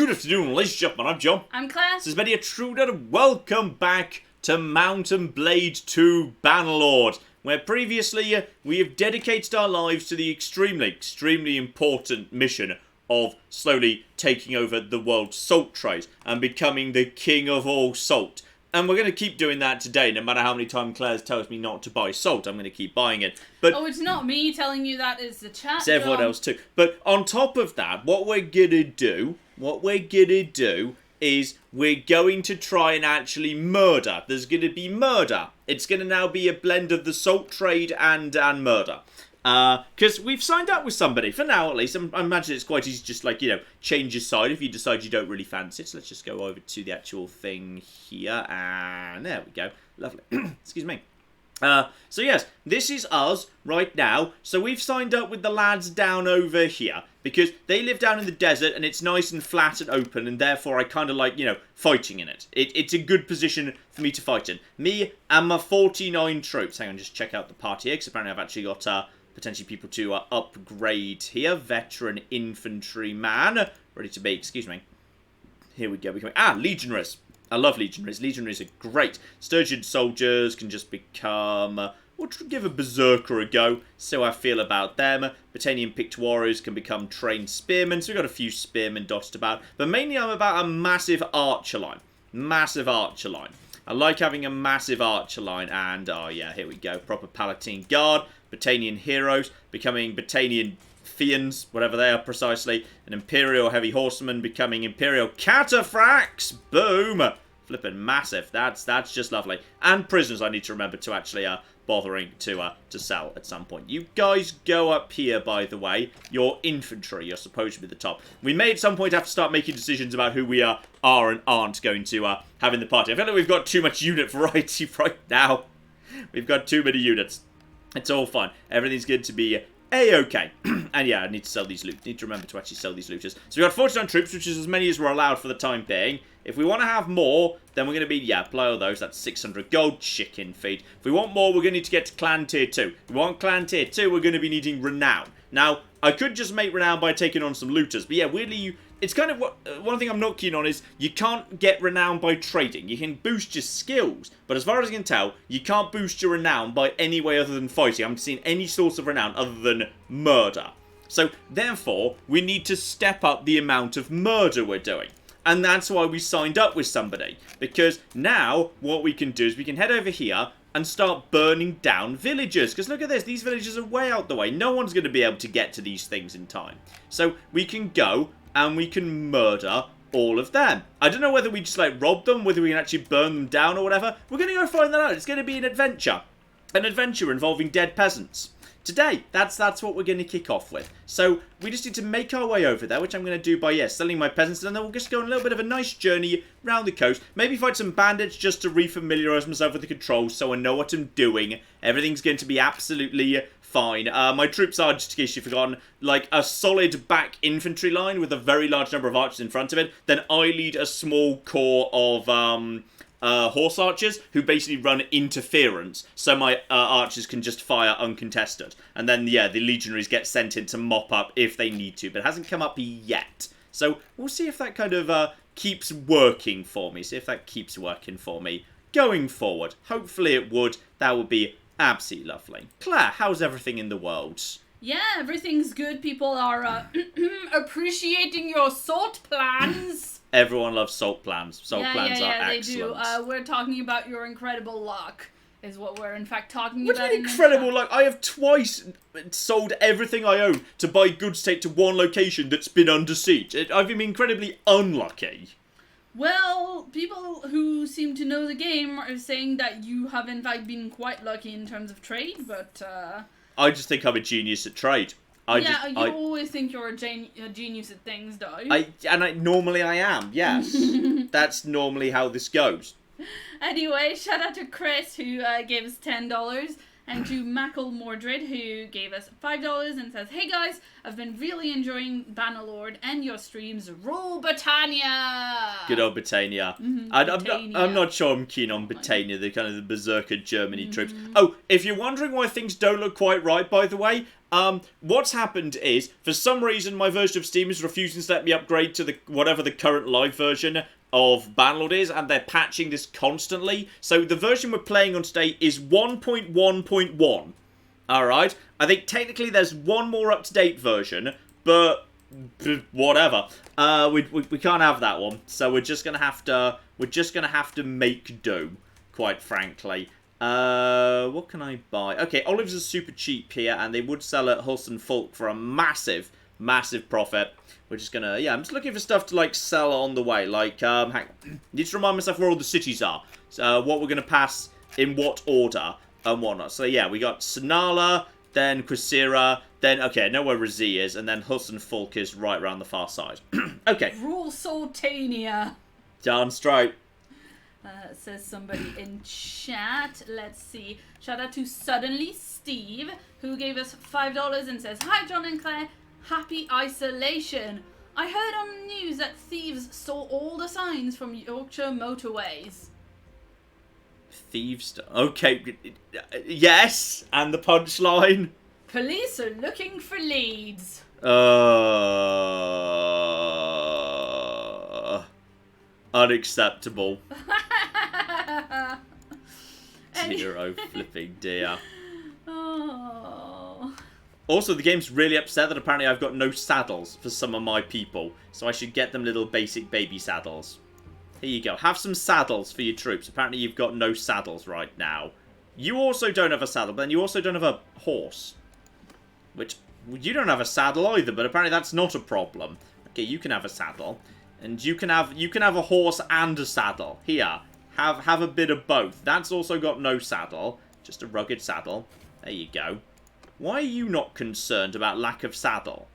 Good afternoon, ladies and gentlemen, I'm John. I'm Claire. This is Many a Truder, and welcome back to Mountain Blade 2 Bannerlord, where previously we have dedicated our lives to the extremely important mission of slowly taking over the world's salt trade and becoming the king of all salt. And we're going to keep doing that today, no matter how many times Claire tells me not to buy salt, I'm going to keep buying it. But oh, it's not me telling you that, it's the chat. it's everyone else too. But on top of that, what we're going to do is we're going to try and actually murder. There's going to be murder. It's going to now be a blend of the salt trade and murder. Because we've signed up with somebody, for now at least. I imagine it's quite easy to just, like, change your side if you decide you don't really fancy it. So let's just go over to the actual thing here, and there we go. Lovely. Excuse me. So yes, this is us right now. So we've signed up with the lads down over here, because they live down in the desert, and it's nice and flat and open, and therefore I kind of like, fighting in it. It's a good position for me to fight in. Me and my 49 troops. Hang on, just check out the party here, because apparently I've actually got, potentially people to upgrade here. Veteran infantryman. Ready to be, excuse me. Here we go. Legionaries. I love legionaries. Legionaries are great. Sturgeon soldiers can just become... we'll give a berserker a go. So I feel about them. Battanian picked warriors can become trained spearmen. So we've got a few spearmen dotted about. But mainly I'm about a massive archer line. Massive archer line. I like having a massive archer line. And, oh yeah, here we go. Proper Palatine guard. Battanian heroes, becoming Battanian Fians, whatever they are precisely. An Imperial Heavy Horseman becoming Imperial Cataphracts. Boom! Flippin' massive. That's just lovely. And prisoners I need to remember to actually bothering to sell at some point. You guys go up here, by the way. Your infantry, you're supposed to be the top. We may at some point have to start making decisions about who we are and aren't going to have in the party. I feel like we've got too much unit variety right now. We've got too many units. It's all fine. Everything's going to be A-okay. And yeah, I need to sell these loot. Need to remember to actually sell these looters. So we've got 49 troops, which is as many as we're allowed for the time being. If we want to have more, then we're going to be, apply all those. That's 600 gold, chicken feed. If we want more, we're going to need to get to clan tier 2. If we want clan tier 2, we're going to be needing renown. Now, I could just make renown by taking on some looters. But yeah, weirdly, it's kind of one thing I'm not keen on is you can't get renown by trading. You can boost your skills, but as far as I can tell, you can't boost your renown by any way other than fighting. I haven't seen any source of renown other than murder. So, therefore, we need to step up the amount of murder we're doing. And that's why we signed up with somebody. Because now, what we can do is we can head over here and start burning down villages. Because look at this, these villages are way out the way. No one's going to be able to get to these things in time. So, we can go and we can murder all of them. I don't know whether we just, rob them, whether we can actually burn them down or whatever. We're going to go find that out. It's going to be an adventure. An adventure involving dead peasants. Today, that's what we're going to kick off with. So, we just need to make our way over there, which I'm going to do by, selling my peasants, and then we'll just go on a little bit of a nice journey around the coast. Maybe fight some bandits just to refamiliarise myself with the controls so I know what I'm doing. Everything's going to be absolutely fine. My troops are, just in case you've forgotten, like a solid back infantry line with a very large number of archers in front of it. Then I lead a small corps of horse archers who basically run interference, so my archers can just fire uncontested. And then, the legionaries get sent in to mop up if they need to, but it hasn't come up yet. So we'll see if that kind of keeps working for me. See if that keeps working for me going forward. Hopefully it would. That would be absolutely lovely. Claire, how's everything in the world? Yeah, everything's good. People are appreciating your salt plans. Everyone loves salt plans. Salt plans are excellent. They do. We're talking about your incredible luck, is what we're in fact talking about. What do you mean incredible luck? I have twice sold everything I own to buy goods take to one location that's been under siege. I've been incredibly unlucky. Well, people who seem to know the game are saying that you have in fact been quite lucky in terms of trade, but I just think I'm a genius at trade. You always think you're a genius at things, though. Normally I am, yes. That's normally how this goes. Anyway, shout out to Chris, who gave us $10. And to Mordred, who gave us $5 and says, "Hey guys, I've been really enjoying Bannerlord and your streams. Rule Britannia!" Good old Britannia. I'm not sure I'm keen on Britannia, the kind of the berserker Germany troops. Oh, if you're wondering why things don't look quite right, by the way, what's happened is, for some reason, my version of Steam is refusing to let me upgrade to whatever the current live version of Bannerlord is, and they're patching this constantly. So the version we're playing on today is 1.1.1. Alright? I think technically there's one more up-to-date version, but whatever. We can't have that one. So we're just gonna have to make do, quite frankly. What can I buy? Okay, olives are super cheap here, and they would sell at Hulson Folk for a massive profit. We're just gonna, I'm just looking for stuff to, like, sell on the way. Like, need to remind myself where all the cities are. So, what we're gonna pass in what order and whatnot. So, yeah, we got Sonala, then Quisira, then, okay, I know where Razi is, and then Hulson Folk is right around the far side. Okay. Rule Sultania. Darn straight. Says somebody in chat. Let's see. Shout out to Suddenly Steve, who gave us $5 and says, "Hi, John and Claire. Happy isolation. I heard on the news that thieves stole all the signs from Yorkshire motorways." Thieves? Okay. Yes. And the punchline? "Police are looking for leads." Unacceptable. Zero flipping dear. Oh. Also, the game's really upset that apparently I've got no saddles for some of my people. So I should get them little basic baby saddles. Here you go. Have some saddles for your troops. Apparently you've got no saddles right now. You also don't have a saddle, but then you also don't have a horse. Which, you don't have a saddle either, but apparently that's not a problem. Okay, you can have a saddle. And you can have a horse and a saddle. Here, have a bit of both. That's also got no saddle. Just a rugged saddle. There you go. Why are you not concerned about lack of saddle?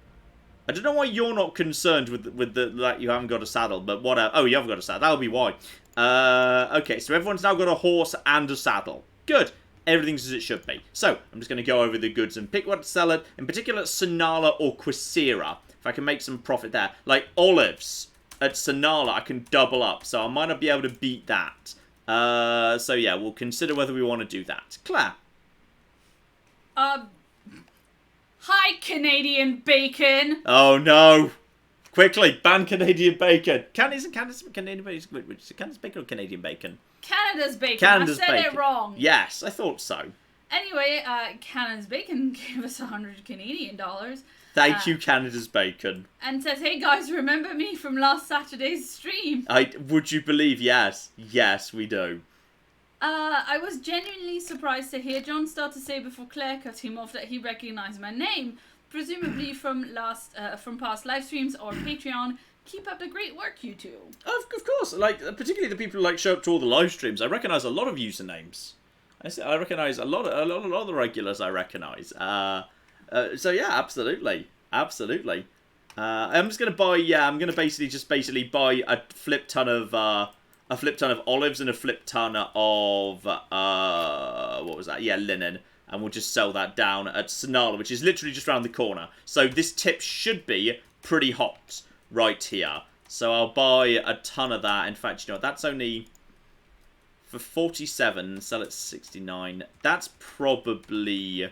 I don't know why you're not concerned with the like you haven't got a saddle, but whatever. Oh, you haven't got a saddle. That'll be why. Okay, so everyone's now got a horse and a saddle. Good. Everything's as it should be. So, I'm just going to go over the goods and pick what to sell it. In particular, Sonala or Quisira. If I can make some profit there. Like olives at Sonala, I can double up. So I might not be able to beat that. So yeah, we'll consider whether we want to do that. Claire. Hi, Canadian bacon. Oh no! Quickly, ban Canadian bacon. Canada's Canadian bacon. Canada's bacon or Canadian bacon? Canada's bacon. Canada's I said bacon. it wrong. Yes, I thought so. Anyway, Canada's bacon gave us 100 Canadian dollars. Thank you, Canada's bacon. And says, "Hey guys, remember me from last Saturday's stream?" Would you believe? Yes, yes, we do. I was genuinely surprised to hear John start to say before Claire cut him off that he recognised my name, presumably from past live streams or Patreon. Keep up the great work, you two. Of course, like particularly the people who like show up to all the live streams. I recognise a lot of usernames. I recognise a lot of the regulars. I recognise. So yeah, absolutely. I'm just gonna buy. Yeah, I'm gonna basically buy a flip ton of olives and a flip ton of what was that? Yeah, linen, and we'll just sell that down at Sonala, which is literally just around the corner. So this tip should be pretty hot right here. So I'll buy a ton of that. In fact, you know what? That's only for 47. Sell at 69. That's probably.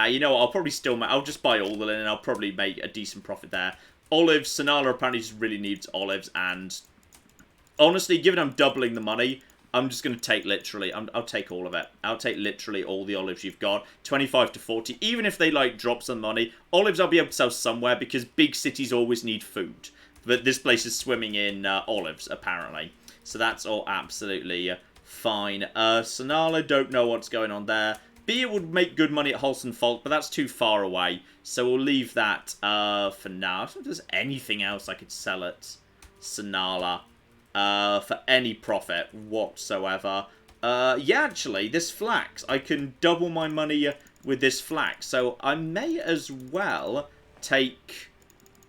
You know what? I'll probably still. I'll just buy all the linen. I'll probably make a decent profit there. Olives. Sonala apparently just really needs olives, and honestly, given I'm doubling the money, I'm just going to take literally. I'll take all of it. I'll take literally all the olives you've got. 25 to 40. Even if they like drop some money, olives I'll be able to sell somewhere because big cities always need food. But this place is swimming in olives apparently, so that's all absolutely fine. Sonala, don't know what's going on there. Beer would make good money at Hulson Folk, but that's too far away. So we'll leave that for now. I don't know if there's anything else I could sell at Sonala for any profit whatsoever. Yeah, actually, this flax. I can double my money with this flax. So I may as well take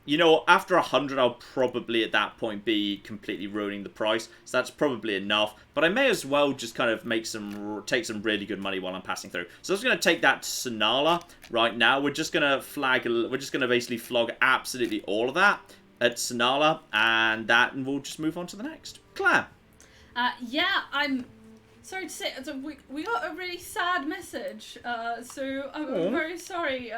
You know, after 100, I'll probably at that point be completely ruining the price. So that's probably enough. But I may as well just kind of take some really good money while I'm passing through. So I'm just going to take that to Sinala right now. We're just going to basically flog absolutely all of that at Sinala, and we'll just move on to the next. Claire. Yeah, I'm sorry to say, we got a really sad message. So I'm very sorry.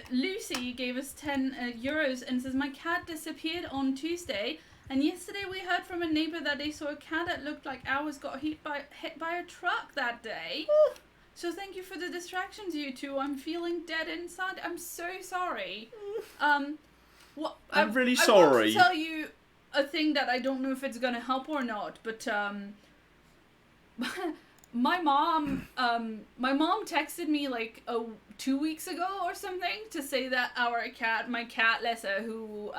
Lucy gave us 10 euros and says, my cat disappeared on Tuesday, and yesterday we heard from a neighbor that they saw a cat that looked like ours got hit by a truck that day. So thank you for the distractions, you two. I'm feeling dead inside. I'm so sorry. I'm really sorry. I want to tell you a thing that I don't know if it's gonna help or not, but my mom texted me like 2 weeks ago or something to say that my cat Lessa, who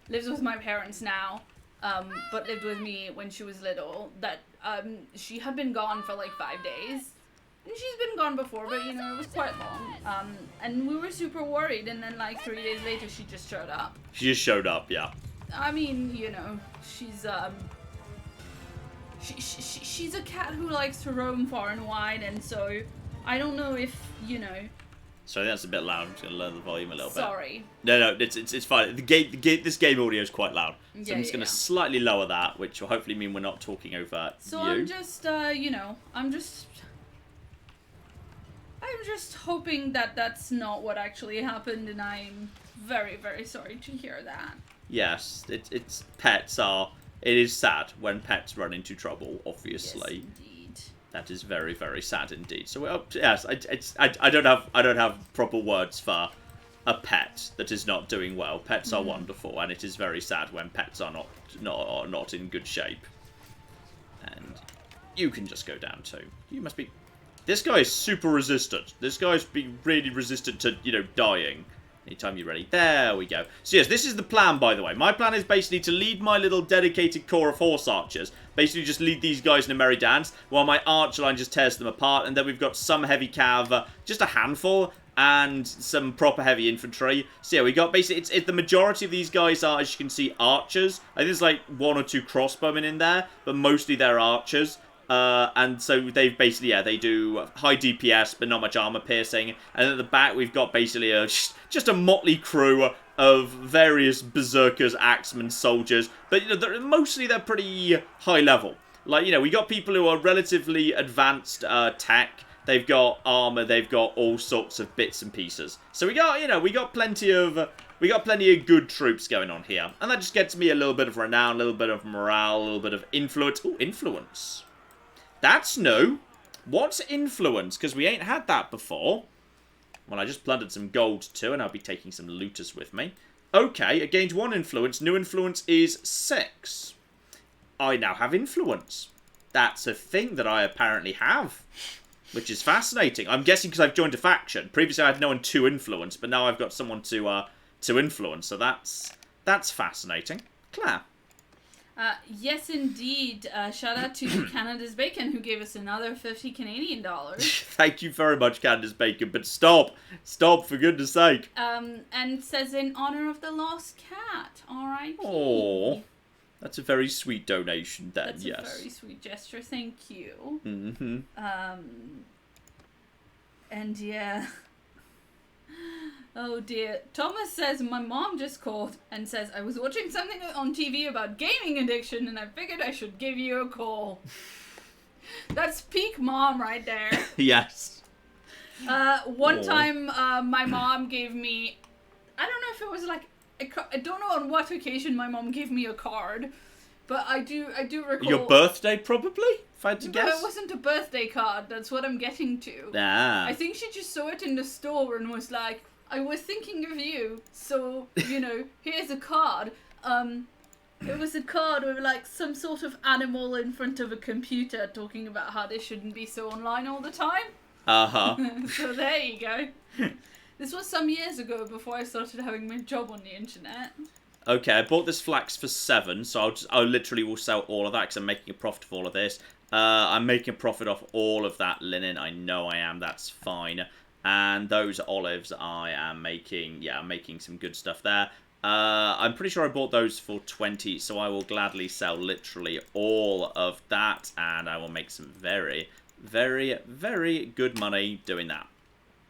lives with my parents now, but lived with me when she was little, that she had been gone for like 5 days. And she's been gone before, but it was quite long. And we were super worried, and then like 3 days later she just showed up. She just showed up, yeah. I mean, she's she's a cat who likes to roam far and wide, and so I don't know if, Sorry, that's a bit loud. I'm just going to lower the volume a little bit. Sorry. No, it's fine. This game audio is quite loud. So I'm just going to slightly lower that, which will hopefully mean we're not talking over so you. I'm just, I'm just hoping that that's not what actually happened, and I'm very, very sorry to hear that. Yes, it's pets are... It is sad when pets run into trouble, obviously. Yes, indeed. That is very, very sad indeed. So, yes, I don't have proper words for a pet that is not doing well. Pets are wonderful, and it is very sad when pets are not in good shape. And you can just go down too. You must be... This guy is super resistant. This guy's being really resistant to, dying. Anytime you're ready. There we go. So yes, this is the plan, by the way. My plan is basically to lead my little dedicated corps of horse archers. Basically just lead these guys in a merry dance, while my archer line just tears them apart. And then we've got some heavy cav, just a handful, and some proper heavy infantry. So yeah, we got basically, it's the majority of these guys are, as you can see, archers. I think there's like 1 or 2 crossbowmen in there, but mostly they're archers. And so they've basically, they do high DPS, but not much armor piercing. And at the back, we've got basically just a motley crew of various berserkers, axemen, soldiers. But, mostly they're pretty high level. Like, we got people who are relatively advanced tech. They've got armor, they've got all sorts of bits and pieces. So we got plenty of good troops going on here. And that just gets me a little bit of renown, a little bit of morale, a little bit of influence. Ooh, influence. That's new. What's influence? Because we ain't had that before. Well, I just plundered some gold too, and I'll be taking some looters with me. Okay, I gained 1 influence. New influence is 6. I now have influence. That's a thing that I apparently have, which is fascinating. I'm guessing because I've joined a faction. Previously, I had no one to influence, but now I've got someone to influence. So that's fascinating. Claire. Yes, indeed. Shout out to Canada's Bacon, who gave us another 50 Canadian dollars. Thank you very much, Canada's Bacon. But stop, for goodness sake. And says in honor of the lost cat. R.I.P. Oh, that's a very sweet donation. Then that's yes, a very sweet gesture. Thank you. Mm-hmm. And yeah. Oh dear. Thomas says, my mom just called and says, I was watching something on TV about gaming addiction and I figured I should give you a call. That's peak mom right there. Yes. One time, my mom gave me, I don't know if it was like, I don't know on what occasion my mom gave me a card, but I do recall. Your birthday, probably? If I had to guess. No, it wasn't a birthday card. That's what I'm getting to. Ah. I think she just saw it in the store and was like, I was thinking of you, so, here's a card. It was a card with, like, some sort of animal in front of a computer talking about how they shouldn't be so online all the time. Uh-huh. So there you go. This was some years ago before I started having my job on the internet. Okay, I bought this flax for 7, so I literally will sell all of that because I'm making a profit of all of this. I'm making a profit off all of that linen. I know I am. That's fine. And those olives, I am making, I'm making some good stuff there. I'm pretty sure I bought those for 20, so I will gladly sell literally all of that, and I will make some very, very, very good money doing that.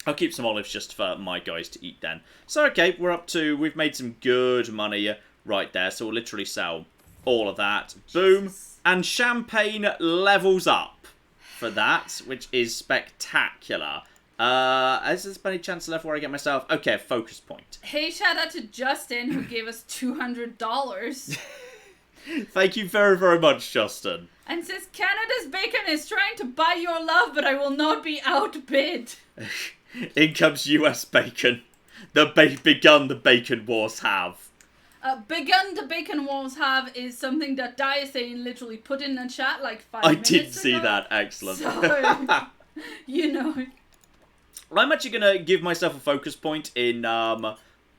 I'll keep some olives just for my guys to eat then. So, okay, we've made some good money right there, so we'll literally sell all of that. Boom. And champagne levels up for that, which is spectacular. Is there any chance left where I get myself? Okay, a focus point. Hey, shout out to Justin, who gave us $200. Thank you very, very much, Justin. And says, Canada's bacon is trying to buy your love, but I will not be outbid. In comes US bacon. Begun the bacon wars have. Begun the bacon wars have is something that Diasane literally put in the chat like 5 minutes ago. I did see that. Excellent. So, you know. I'm actually going to give myself a focus point in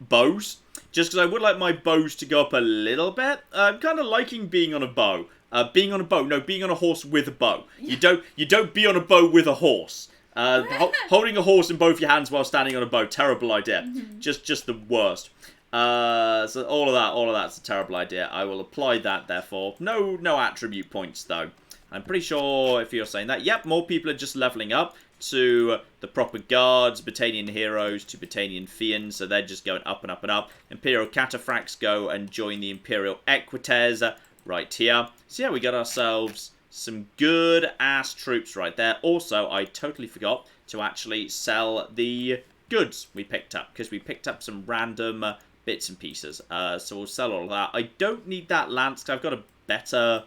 bows. Just because I would like my bows to go up a little bit. I'm kind of liking being on a bow. Being on a horse with a bow. Yeah. You don't be on a bow with a horse. Holding a horse in both your hands while standing on a bow, terrible idea. Mm-hmm. Just the worst. So all of that's a terrible idea. I will apply that, therefore. No attribute points, though. I'm pretty sure if you're saying that, yep, more people are just leveling up to the proper guards, Battanian heroes to Battanian fiends, so they're just going up and up and up. Imperial cataphracts go and join the Imperial equites right here. So yeah, we got ourselves some good-ass troops right there. Also, I totally forgot to actually sell the goods we picked up, because we picked up some random bits and pieces. So we'll sell all of that. I don't need that lance, because I've got a better...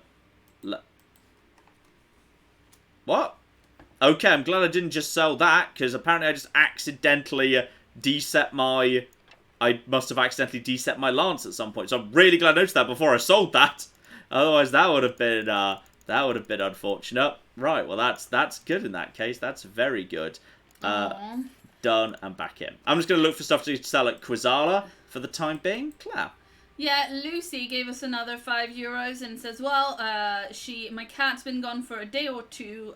What? Okay, I'm glad I didn't just sell that, because apparently I just accidentally deset my... I must have accidentally deset my lance at some point, so I'm really glad I noticed that before I sold that. Otherwise, that would have been unfortunate. Right, well, that's good in that case. That's very good. Done and back in. I'm just going to look for stuff to sell at Quizala for the time being. Claire. Yeah, Lucy gave us another €5 and says, well, my cat's been gone for a day or two.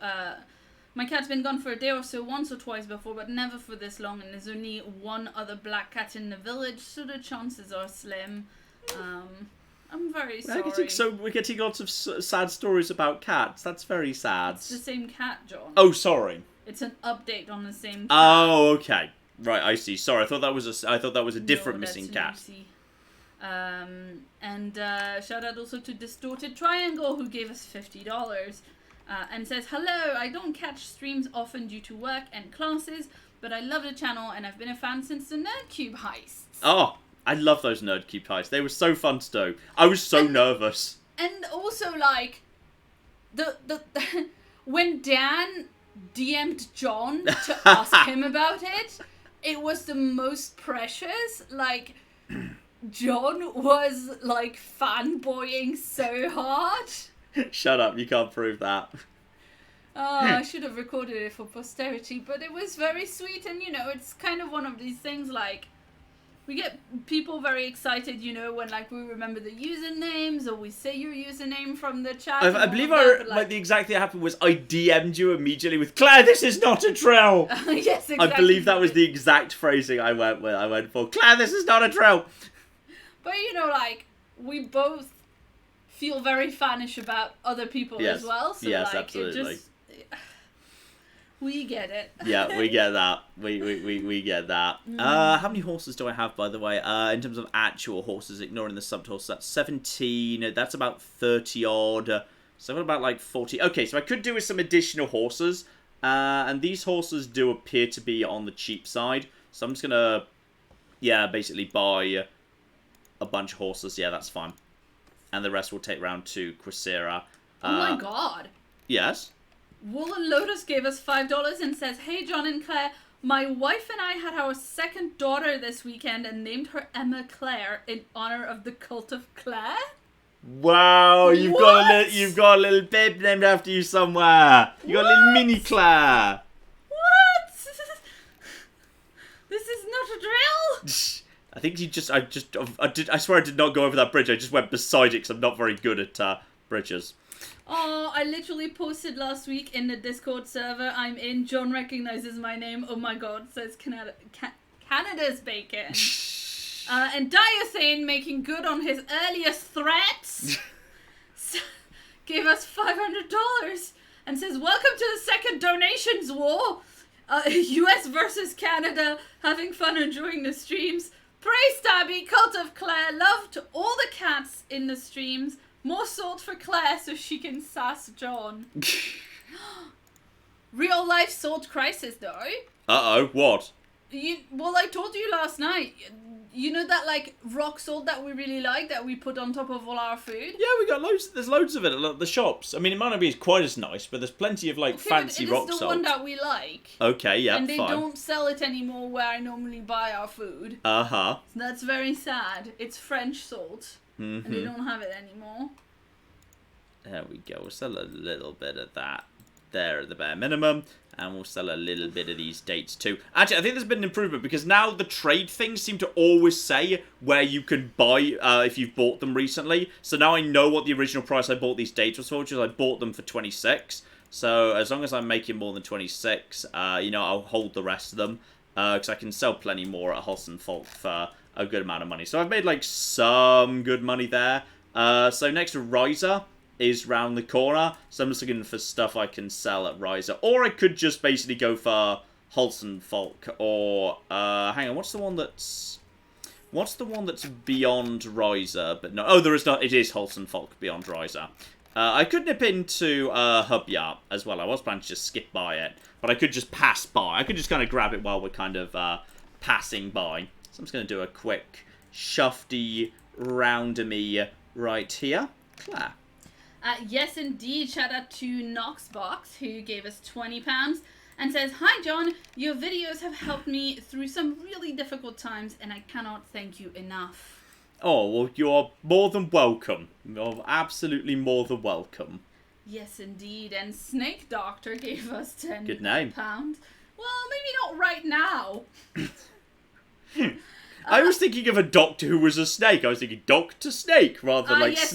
My cat's been gone for a day or so once or twice before, but never for this long, and there's only one other black cat in the village, so the chances are slim. I'm very sorry. So we're getting lots of sad stories about cats. That's very sad. It's the same cat, John. Oh, sorry. It's an update on the same cat. Oh, okay. Right, I see. Sorry, I thought that was a different missing cat. Lucy. And shout out also to Distorted Triangle, who gave us $50 and says, hello, I don't catch streams often due to work and classes, but I love the channel and I've been a fan since the Nerdcube heists. Oh, I love those Nerdcube heists. They were so fun to do. I was so nervous. And also, like, the when Dan DM'd John to ask him about it, it was the most precious. Like, John was, like, fanboying so hard. Shut up, you can't prove that. Oh, I should have recorded it for posterity, but it was very sweet, and, you know, it's kind of one of these things, like, we get people very excited, you know, when, like, we remember the usernames, or we say your username from the chat. I believe the exact thing that happened was I DM'd you immediately with, Claire, this is not a drill! Yes, exactly. I believe that was the exact phrasing I went with. I went for, Claire, this is not a drill! But, you know, like, we both feel very fanish about other people as well. So, yes, like, absolutely. We get it. Yeah, we get that. We get that. How many horses do I have, by the way? In terms of actual horses, ignoring the subbed horses, that's 17. That's about 30 odd. So I've got about like 40. Okay, so I could do with some additional horses. And these horses do appear to be on the cheap side. So I'm just going to, basically buy a bunch of horses. Yeah, that's fine. And the rest will take round to Quasira. Oh my god. Yes? Woolen Lotus gave us $5 and says, hey, John and Claire, my wife and I had our second daughter this weekend and named her Emma Claire in honor of the cult of Claire. Wow, you've got a little babe named after you somewhere. You got a little mini Claire. What? This is not a drill? I think I swear I did not go over that bridge. I just went beside it because I'm not very good at bridges. Oh, I literally posted last week in the Discord server I'm in. John recognizes my name. Oh my god, says Canada's bacon. And Diathane, making good on his earliest threats, gave us $500 and says, welcome to the second donations war. US versus Canada, having fun enjoying the streams. Praise Stabby, Cult of Claire, love to all the cats in the streams. More salt for Claire so she can sass John. Real life salt crisis though. Uh-oh, what? Well, I told you last night. You know that like rock salt that we really like that we put on top of all our food? Yeah, we got loads. There's loads of it at the shops. I mean, it might not be quite as nice, but there's plenty of like fancy rock salt. It is the one that we like. Okay, yeah, and they fine. don't sell it anymore where I normally buy our food. Uh-huh. So that's very sad. It's French salt, and they don't have it anymore. There we go. We'll sell a little bit of that there at the bare minimum. And we'll sell a little bit of these dates too. Actually, I think there's been an improvement because now the trade things seem to always say where you can buy if you've bought them recently. So now I know what the original price I bought these dates was for, which is I bought them for 26. So as long as I'm making more than 26, you know, I'll hold the rest of them. Because I can sell plenty more at Holson Folk for a good amount of money. So I've made like some good money there. So next to Riser is round the corner, so I'm just looking for stuff I can sell at Riser, or I could just basically go for Holson Folk, or hang on, what's the one that's beyond Riser? But no, oh, there is not. It is Holson Folk beyond Riser. I could nip into Hubyart as well. I was planning to just skip by it, but I could just pass by. I could just kind of grab it while we're kind of passing by. So I'm just going to do a quick shufty round-a-me right here. Claire. Yes, indeed. Shout out to Knoxbox, who gave us £20 and says, hi, John. Your videos have helped me through some really difficult times, and I cannot thank you enough. Oh, well, you're more than welcome. You're absolutely more than welcome. Yes, indeed. And Snake Doctor gave us £10. Good name. Well, maybe not right now. I was thinking of a doctor who was a snake. I was thinking Dr. Snake rather than like yes,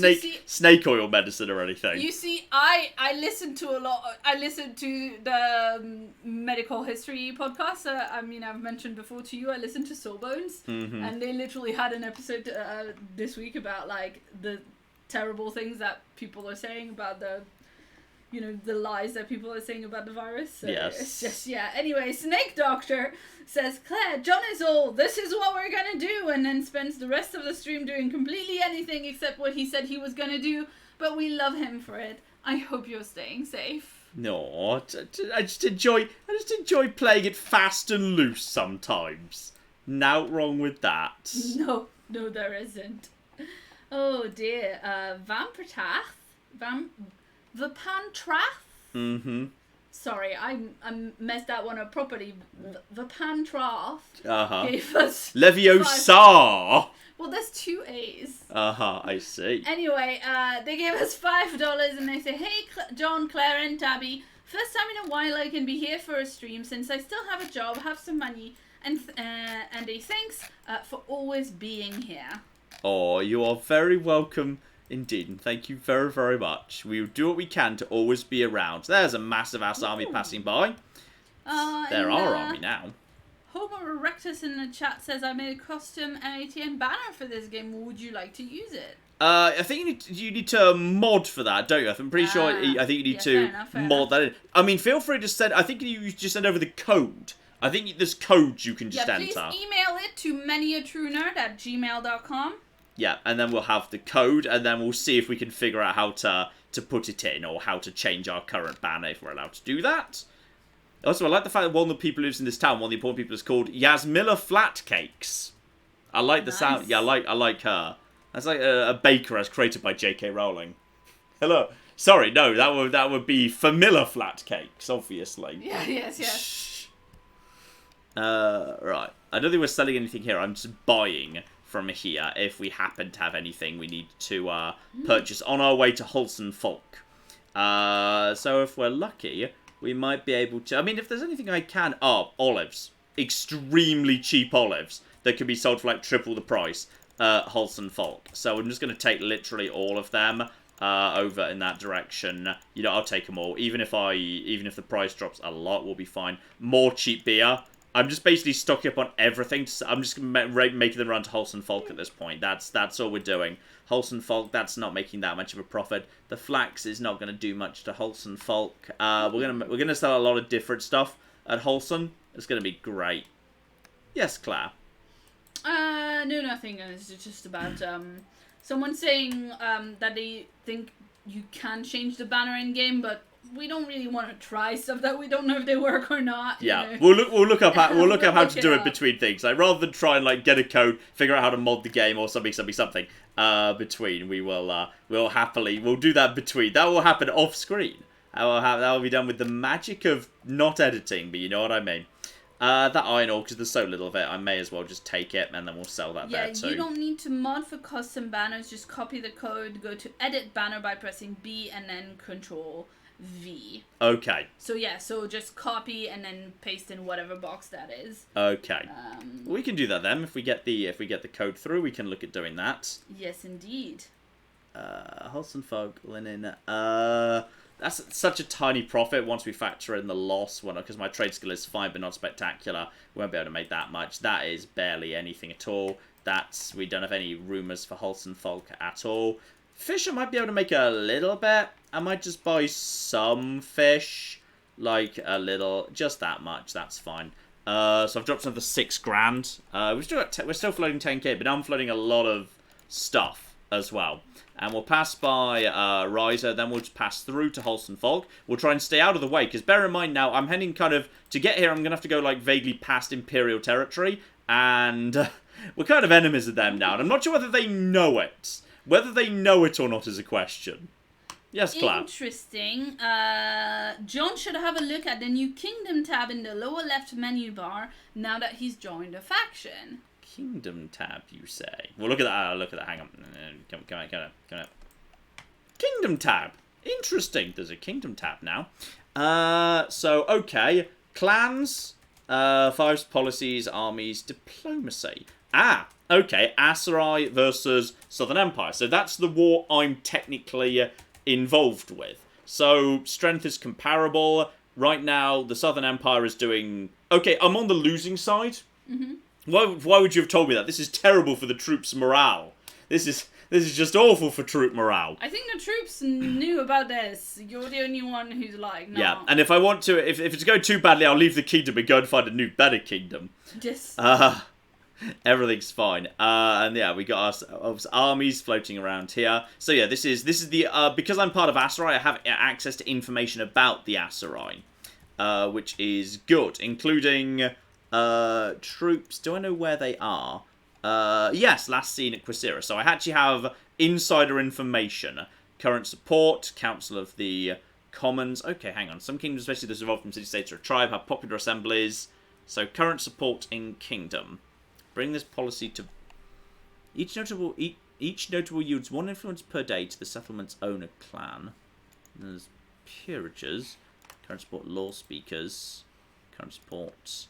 snake oil medicine or anything. You see, I listen to a lot. I listen to the medical history podcast. I mean, I've mentioned before to you, I listen to Sawbones, and they literally had an episode this week about like the terrible things that people are saying about the, you know, the lies that people are saying about the virus. So yes. It's just, yeah. Anyway, Snake Doctor says, Claire, John is old. This is what we're going to do. And then spends the rest of the stream doing completely anything except what he said he was going to do. But we love him for it. I hope you're staying safe. No, I just enjoy playing it fast and loose sometimes. Now wrong with that. No, there isn't. Oh dear. Vapantrath? Sorry, I messed that one up properly. Vapantrath gave us Leviosa. Well, there's 2 A's. I see. Anyway, they gave us $5 and they say, hey, John, Claire, and Tabby, first time in a while I can be here for a stream since I still have a job, have some money, and a thanks for always being here. Oh, you are very welcome indeed, and thank you very, very much. We will do what we can to always be around. There's a massive ass army passing by. There are army now. Homer Erectus in the chat says, I made a custom ATN banner for this game. Would you like to use it? I think you need to mod for that, don't you? I'm pretty sure. I think you need to mod that in. I mean, feel free to send. I think you just send over the code. I think there's codes you can just enter. Please email it to manyatruenerd@gmail.com. Yeah, and then we'll have the code, and then we'll see if we can figure out how to put it in, or how to change our current banner if we're allowed to do that. Also, I like the fact that one of the people who lives in this town, one of the important people, is called Yasmilla Flatcakes. I like the sound. Yeah, I like her. That's like a baker as created by J.K. Rowling. Hello. Sorry, no, that would be Familla Flatcakes, obviously. Yeah, yes. Right. I don't think we're selling anything here. I'm just buying from here if we happen to have anything we need to purchase on our way to Holson Folk. So if we're lucky, we might be able to... I mean, if there's anything I can... Oh, olives. Extremely cheap olives that can be sold for like triple the price at Holson Folk. So I'm just going to take literally all of them over in that direction. You know, I'll take them all. Even if the price drops a lot, we'll be fine. More cheap beer. I'm just basically stocking up on everything. I'm just making them run to Holson Folk at this point. That's all we're doing. Holson Folk, that's not making that much of a profit. The flax is not going to do much to Holson Folk. We're gonna sell a lot of different stuff at Holson. It's going to be great. Yes, Claire. No, nothing. It's just about someone saying that they think you can change the banner in game, but we don't really want to try stuff that we don't know if they work or not. Yeah, you know? we'll look up how to do it up. between things. Like rather than try and like get a code, figure out how to mod the game or something. Between we'll happily do that between. That will happen off screen. That will be done with the magic of not editing. But you know what I mean. That iron ore, because there's so little of it, I may as well just take it and then we'll sell that there too. Yeah, you don't need to mod for custom banners. Just copy the code, go to edit banner by pressing B and then Control V. Okay. So yeah, so just copy and then paste in whatever box that is. Okay. We can do that then. If we get the code through, we can look at doing that. Yes, indeed. Holson Fog, Linen. That's such a tiny profit once we factor in the loss, because my trade skill is fine but not spectacular. We won't be able to make that much. That is barely anything at all. We don't have any rumours for Holson Folk at all. Fish I might be able to make a little bit. I might just buy some fish. Like a little, just that much, that's fine. So I've dropped another $6,000. We're still floating 10k, but now I'm floating a lot of stuff as well. And we'll pass by Riser, then we'll just pass through to Holson Folk. We'll try and stay out of the way, because bear in mind now, I'm heading to get here, I'm going to have to go like vaguely past Imperial territory, and we're kind of enemies of them now, and I'm not sure whether they know it. Whether they know it or not is a question. Yes, Claire. Interesting. John should have a look at the new Kingdom tab in the lower left menu bar now that he's joined a faction. Kingdom tab, you say? Well, look at that. Hang on. Come on. Kingdom tab. Interesting. There's a kingdom tab now. So, okay. Clans, fives, policies, armies, diplomacy. Okay. Aserai versus Southern Empire. So that's the war I'm technically involved with. So, strength is comparable. Right now, the Southern Empire is doing... Okay, I'm on the losing side. Mm-hmm. Why would you have told me that? This is terrible for the troops' morale. This is just awful for troop morale. I think the troops knew about this. You're the only one who's like, no. Yeah, and if I want to, if it's going too badly, I'll leave the kingdom and go and find a new, better kingdom. Just... everything's fine. And yeah, we got our armies floating around here. So yeah, this is the because I'm part of Aserai, I have access to information about the Aserai, which is good, including troops. Do I know where they are? Yes, last seen at Quasira. So I actually have insider information. Current support, Council of the Commons. Okay, hang on. Some kingdoms, especially those evolved from city-states or a tribe, have popular assemblies. So current support in kingdom. Bring this policy to... Each notable yields 1 influence per day to the settlement's owner clan. And there's peerages. Current support law speakers. Current support...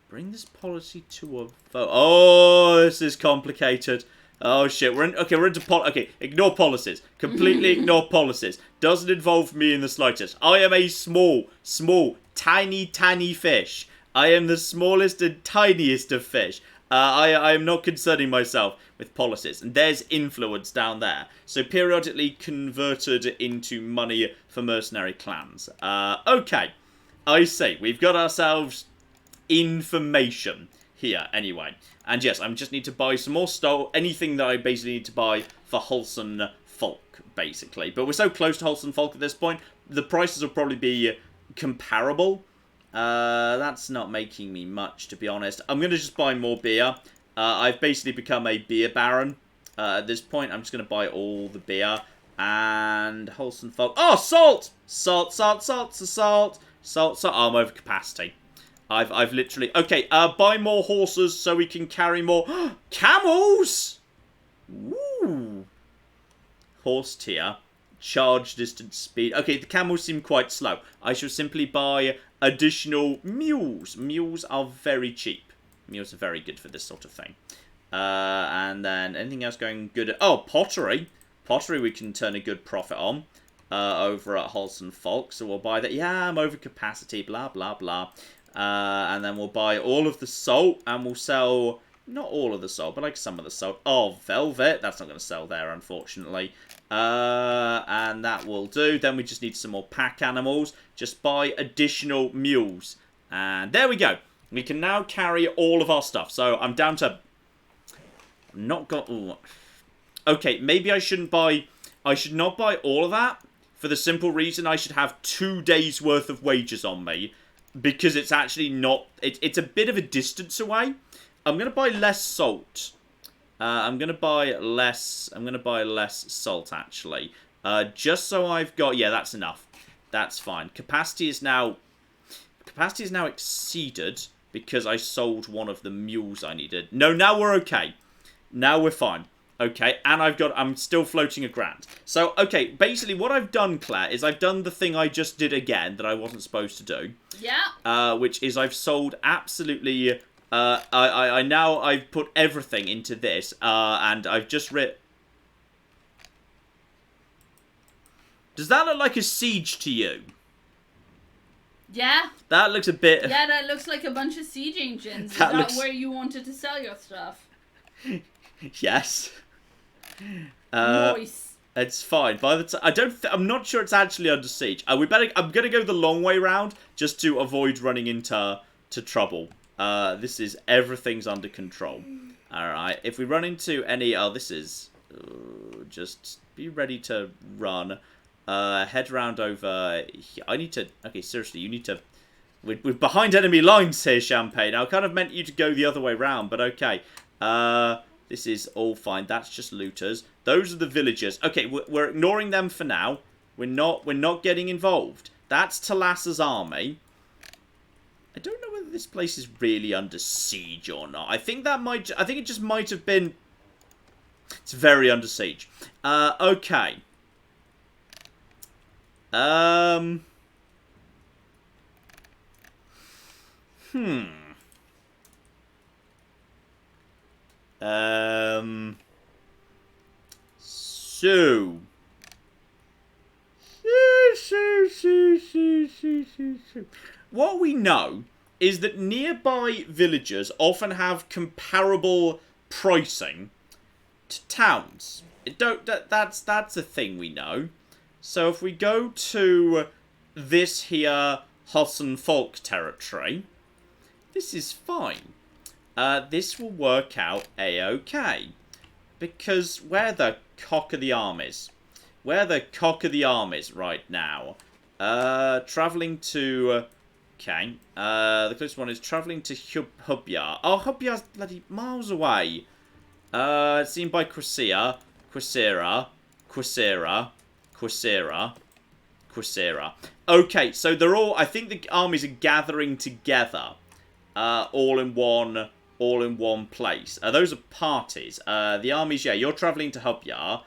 Bring this policy to a vote. Oh, this is complicated. Oh shit, we're into okay, ignore policies. Completely ignore policies. Doesn't involve me in the slightest. I am a small, tiny fish. I am the smallest and tiniest of fish. I am not concerning myself with policies. And there's influence down there. So periodically converted into money for mercenary clans. Okay. I see. We've got ourselves information here anyway. And yes, I just need to buy some more stuff. Anything that I basically need to buy for Holson Folk, basically. But we're so close to Holson Folk at this point, the prices will probably be comparable. That's not making me much, to be honest. I'm going to just buy more beer. I've basically become a beer baron. At this point, I'm just going to buy all the beer. And Holson Folk... Oh, salt! Salt. Oh, I'm over capacity. I've literally... Okay, buy more horses so we can carry more... Camels! Woo! Horse tier. Charge distance speed. Okay, the camels seem quite slow. I shall simply buy additional mules. Mules are very cheap. Mules are very good for this sort of thing. And then anything else going good? Oh, pottery. Pottery we can turn a good profit on. Over at Holson Folk. So we'll buy that. Yeah, I'm over capacity. Blah, blah, blah. And then we'll buy all of the salt, and we'll sell, not all of the salt, but like some of the salt. Oh, velvet. That's not going to sell there, unfortunately. And that will do. Then we just need some more pack animals. Just buy additional mules. And there we go. We can now carry all of our stuff. So I'm down to... Not got... Ooh. Okay, maybe I shouldn't buy... I should not buy all of that. For the simple reason I should have 2 days worth of wages on me. Because it's actually not... It's a bit of a distance away. I'm going to buy less salt. I'm going to buy less salt, actually. Just so I've got... Yeah, that's enough. That's fine. Capacity is now exceeded because I sold one of the mules I needed. No, now we're okay. Now we're fine. Okay, and I'm still floating £1,000. So, okay, basically what I've done, Claire, is I've done the thing I just did again that I wasn't supposed to do. Yeah. Which is I've sold absolutely... I've put everything into this, and I've just Does that look like a siege to you? Yeah. That looks a bit... Yeah, that looks like a bunch of siege engines. Is That that looks... where you wanted to sell your stuff? Yes. Nice. It's fine. By the time I'm not sure it's actually under siege. I'm gonna go the long way round just to avoid running into trouble. Everything's under control. All right. If we run into any, this is just be ready to run. Head round over here. I need to... Okay, seriously, you need to... We're behind enemy lines here, Champagne. I kind of meant you to go the other way round, but okay. This is all fine. That's just looters. Those are the villagers. Okay, we're ignoring them for now. We're not getting involved. That's Talassa's army. I don't know whether this place is really under siege or not. I think it just might have been... It's very under siege. Okay. So. What we know is that nearby villages often have comparable pricing to towns. That's a thing we know. So if we go to this here Husson Folk territory, this is fine. This will work out a-okay. Because we're the cock of the armies. We're the cock of the armies right now. Travelling to... Okay. The closest one is travelling to Hubyar. Oh, Hubyar's bloody miles away. It's seen by Quasira. Okay, so they're all... I think the armies are gathering together. All in one place. Those are parties. The armies, yeah, you're travelling to Hubyar.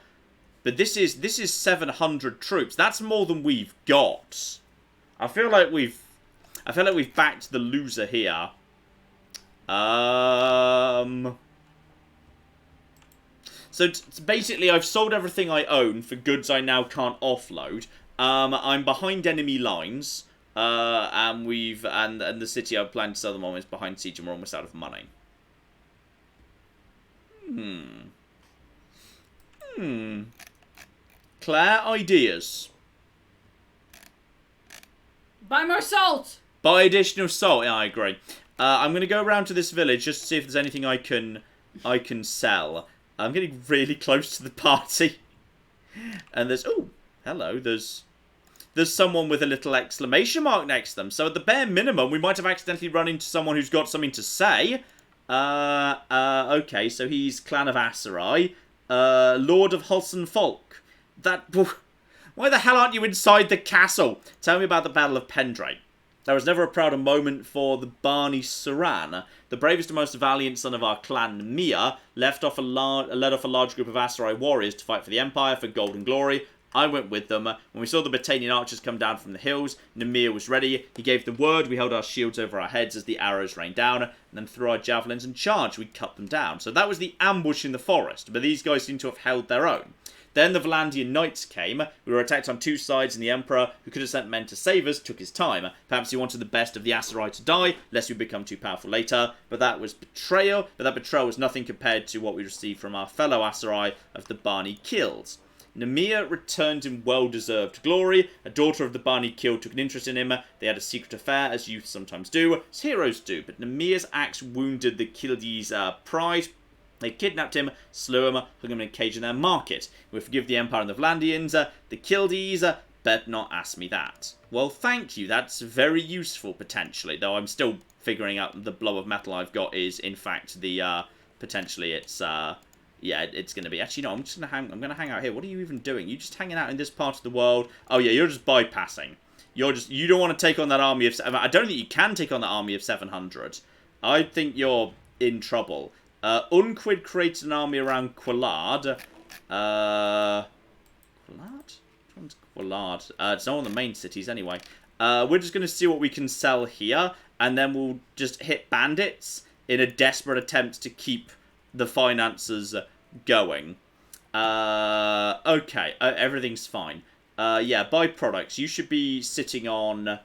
But this is 700 troops. That's more than we've got. I feel like we've backed the loser here. So basically, I've sold everything I own for goods I now can't offload. I'm behind enemy lines, and the city I plan to sell them on is behind siege, and we're almost out of money. Claire, ideas. Buy more salt. Buy additional salt. Yeah, I agree. I'm going to go around to this village just to see if there's anything I can sell. I'm getting really close to the party. And there's... Oh, hello. There's someone with a little exclamation mark next to them. So at the bare minimum, we might have accidentally run into someone who's got something to say. Okay, so he's Clan of Asarai. Lord of Hulson Folk. Why the hell aren't you inside the castle? Tell me about the Battle of Pendrake. There was never a prouder moment for the Barney Saran. The bravest and most valiant son of our clan, Mia, led off a large group of Asarai warriors to fight for the Empire, for gold and glory. I went with them. When we saw the Battanian archers come down from the hills, Namir was ready. He gave the word. We held our shields over our heads as the arrows rained down, and then threw our javelins and charged. We cut them down. So that was the ambush in the forest, but these guys seem to have held their own. Then the Valandian Knights came. We were attacked on two sides, and the Emperor, who could have sent men to save us, took his time. Perhaps he wanted the best of the Aserai to die, lest we become too powerful later. But that was betrayal. But that betrayal was nothing compared to what we received from our fellow Aserai of the Barney kills. Nemea returned in well-deserved glory. A daughter of the Barney killed took an interest in him. They had a secret affair, as youth sometimes do, as heroes do. But Nemea's axe wounded the Kildees' pride. They kidnapped him, slew him, hung him in a cage in their market. We forgive the Empire and the Vlandians. The Kildees, bet not ask me that. Well, thank you. That's very useful, potentially. Though I'm still figuring out the blow of metal I've got is, in fact, the, potentially it's, yeah, it's going to be... Actually, no, I'm going to hang out here. What are you even doing? You just hanging out in this part of the world? Oh, yeah, you're just bypassing. You don't want to take on that army of... I don't think you can take on that army of 700. I think you're in trouble. Unquid created an army around Quillard. Quillard? Which one's Quillard? It's not one of the main cities, anyway. We're just going to see what we can sell here, and then we'll just hit bandits in a desperate attempt to keep the finances going. Okay, everything's fine. Yeah, buy products. You should be sitting on...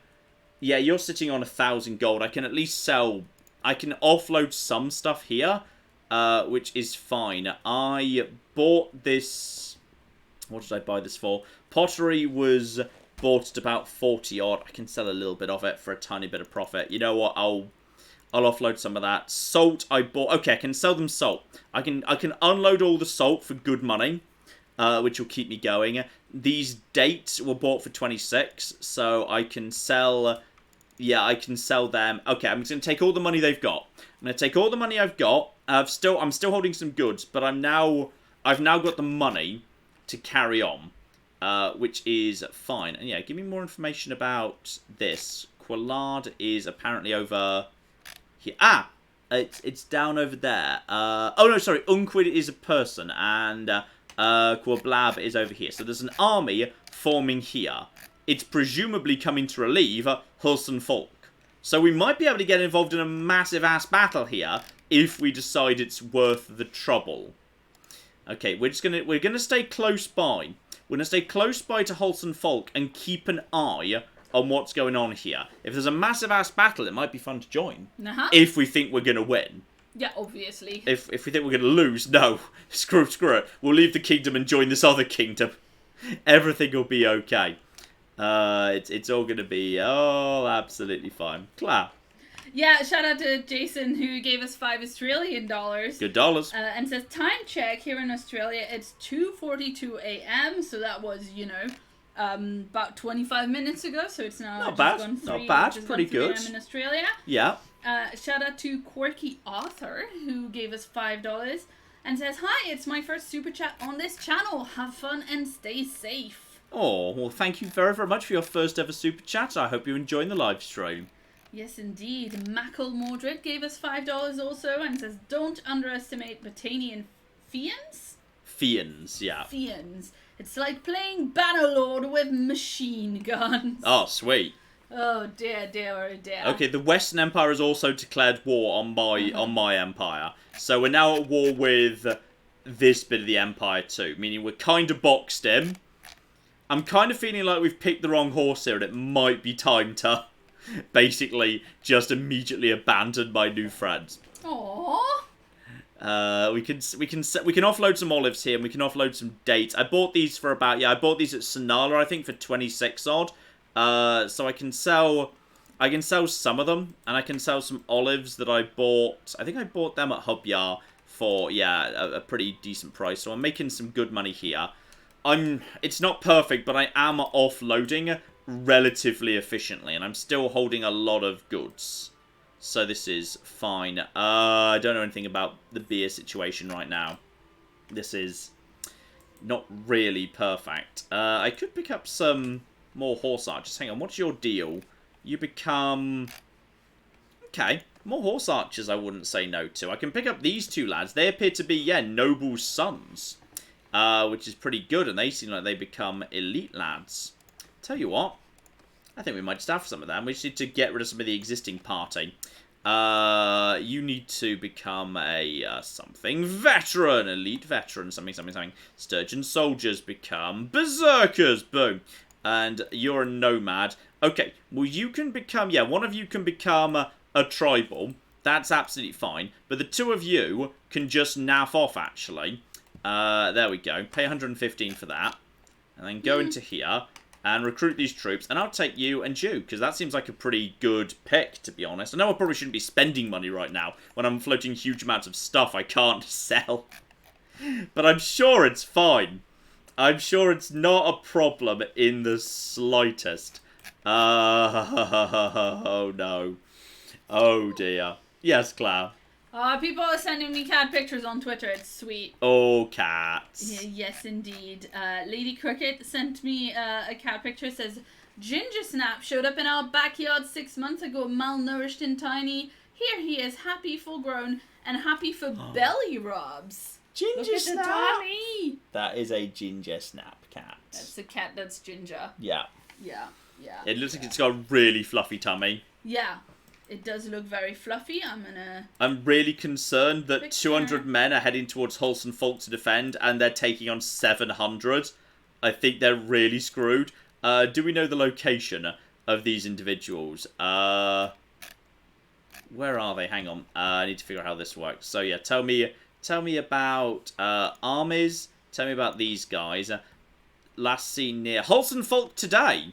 Yeah, you're sitting on 1,000 gold. I can at least sell... I can offload some stuff here, which is fine. I bought this... What did I buy this for? Pottery was bought at about 40 odd. I can sell a little bit of it for a tiny bit of profit. You know what? I'll offload some of that. Salt I bought. Okay, I can sell them salt. I can unload all the salt for good money, which will keep me going. These dates were bought for 26, so I can sell... Yeah, I can sell them. Okay, I'm just going to take all the money they've got. I'm going to take all the money I've got. I'm still holding some goods, but I've now got the money to carry on, which is fine. And yeah, give me more information about this. Quillard is apparently over here. Ah, it's down over there. Oh no, sorry. Unquid is a person, and Quablab is over here. So there's an army forming here. It's presumably coming to relieve Hulson Folk. So we might be able to get involved in a massive-ass battle here if we decide it's worth the trouble. Okay, we're gonna stay close by. We're gonna stay close by to Hulson Folk and keep an eye on what's going on here. If there's a massive-ass battle, it might be fun to join. If we think we're gonna win. Yeah, obviously. If we think we're gonna lose, no. Screw it. We'll leave the kingdom and join this other kingdom. Everything will be okay. It's all going to be absolutely fine. Klar. Yeah, shout out to Jason who gave us $5 Australian. Good dollars. And says, time check here in Australia, it's 2:42 a.m. So that was, about 25 minutes ago. So it's now not bad. Pretty good. In Australia. Yeah. Shout out to Quirky Author who gave us $5 and says, hi, it's my first super chat on this channel. Have fun and stay safe. Oh, well, thank you very, very much for your first ever super chat. I hope you're enjoying the live stream. Yes, indeed. MacLeod gave us $5 also and says, don't underestimate Botanian Fians? Fians, yeah. Fians. It's like playing Bannerlord with machine guns. Oh, sweet. Oh, dear. Okay, the Western Empire has also declared war on my empire. So we're now at war with this bit of the empire too, meaning we're kind of boxed in. I'm kind of feeling like we've picked the wrong horse here, and it might be time to basically just immediately abandon my new friends. Aww. We can offload some olives here, and we can offload some dates. I bought these for about I bought these at Sinala, I think, for 26 odd. So I can sell some of them, and I can sell some olives that I bought. I think I bought them at Hubyar for a pretty decent price. So I'm making some good money here. It's not perfect, but I am offloading relatively efficiently, and I'm still holding a lot of goods. So this is fine. I don't know anything about the beer situation right now. This is not really perfect. I could pick up some more horse archers. Hang on, what's your deal? You become... Okay, more horse archers I wouldn't say no to. I can pick up these two lads. They appear to be, noble sons. Which is pretty good, and they seem like they become elite lads. Tell you what, I think we might just have some of them. We just need to get rid of some of the existing party. You you need to become a something veteran, elite veteran, something. Sturgeon soldiers become berserkers, boom. And you're a nomad. Okay, well you can become, one of you can become a tribal. That's absolutely fine. But the two of you can just naff off, actually. There we go. Pay 115 for that. And then go into here and recruit these troops. And I'll take you and you, because that seems like a pretty good pick, to be honest. I know I probably shouldn't be spending money right now when I'm floating huge amounts of stuff I can't sell. But I'm sure it's fine. I'm sure it's not a problem in the slightest. Oh, no. Oh, dear. Yes, Claire. People are sending me cat pictures on Twitter. It's sweet. Oh, cats. Yes, indeed. Lady Cricket sent me a cat picture. Says, Ginger Snap showed up in our backyard 6 months ago, malnourished and tiny. Here he is, happy, full-grown, and happy for belly rubs. Ginger Snap. Look at the tummy. That is a Ginger Snap cat. That's a cat that's ginger. Yeah. Yeah. It looks like it's got a really fluffy tummy. Yeah. It does look very fluffy. I'm really concerned that 200 men are heading towards Hulson Folk to defend, and they're taking on 700. I think they're really screwed. Do we know the location of these individuals? Where are they? Hang on. I need to figure out how this works. So yeah, tell me about armies. Tell me about these guys. Last seen near Hulson Folk today.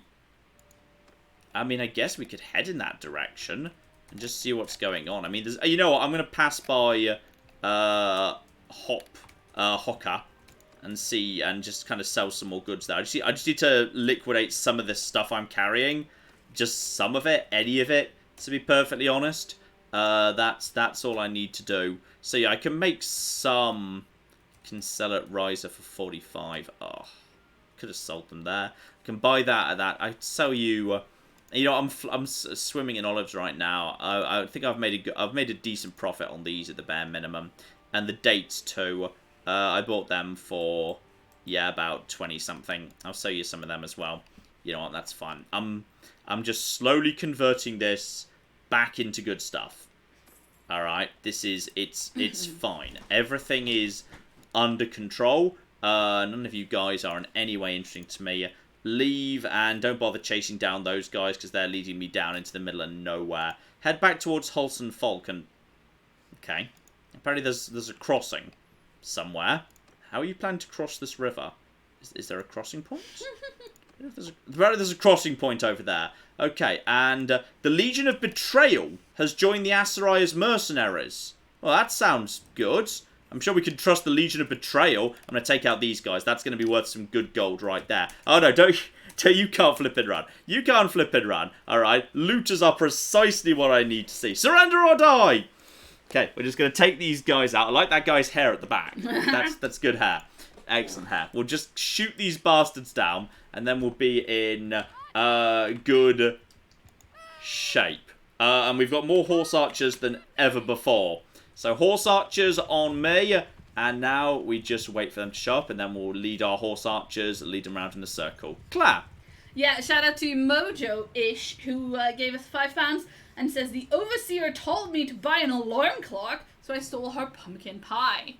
I mean, I guess we could head in that direction and just see what's going on. I mean, there's, you know what? I'm going to pass by Hocker and see, and just kind of sell some more goods there. I just need to liquidate some of this stuff I'm carrying. Just some of it, any of it, to be perfectly honest. That's all I need to do. So yeah, I can make some. Can sell at Riser for 45. Oh, could have sold them there. I can buy that at that. I sell you. You know, I'm swimming in olives right now. I think I've made a decent profit on these at the bare minimum, and the dates too. I bought them for about 20 something. I'll sell you some of them as well. You know what? That's fine. I'm just slowly converting this back into good stuff. All right, it's fine. Everything is under control. None of you guys are in any way interesting to me. Leave and don't bother chasing down those guys because they're leading me down into the middle of nowhere. Head back towards Hulson Folk and... Okay. Apparently there's a crossing somewhere. How are you planning to cross this river? Is there a crossing point? Apparently there's a crossing point over there. Okay, and the Legion of Betrayal has joined the Asariah's mercenaries. Well, that sounds good. I'm sure we can trust the Legion of Betrayal. I'm going to take out these guys. That's going to be worth some good gold right there. Oh, no, you can't flip and run. You can't flip and run. All right, looters are precisely what I need to see. Surrender or die! Okay, we're just going to take these guys out. I like that guy's hair at the back. That's good hair. Excellent hair. We'll just shoot these bastards down, and then we'll be in good shape. And we've got more horse archers than ever before. So horse archers on me, and now we just wait for them to show up, and then we'll lead our horse archers, lead them around in a circle. Claire. Yeah, shout out to Mojo-ish, who gave us £5 and says, the overseer told me to buy an alarm clock, so I stole her pumpkin pie.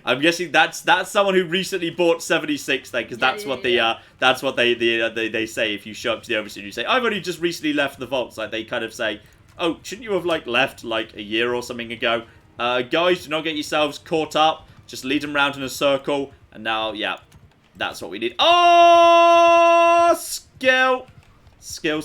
I'm guessing that's someone who recently bought 76 then, because that's what they say if you show up to the overseer and you say, I've only just recently left the vaults. Like they kind of say, oh, shouldn't you have left a year or something ago? Guys, do not get yourselves caught up. Just lead them round in a circle. And now, yeah, that's what we need. Oh, skill. Skill.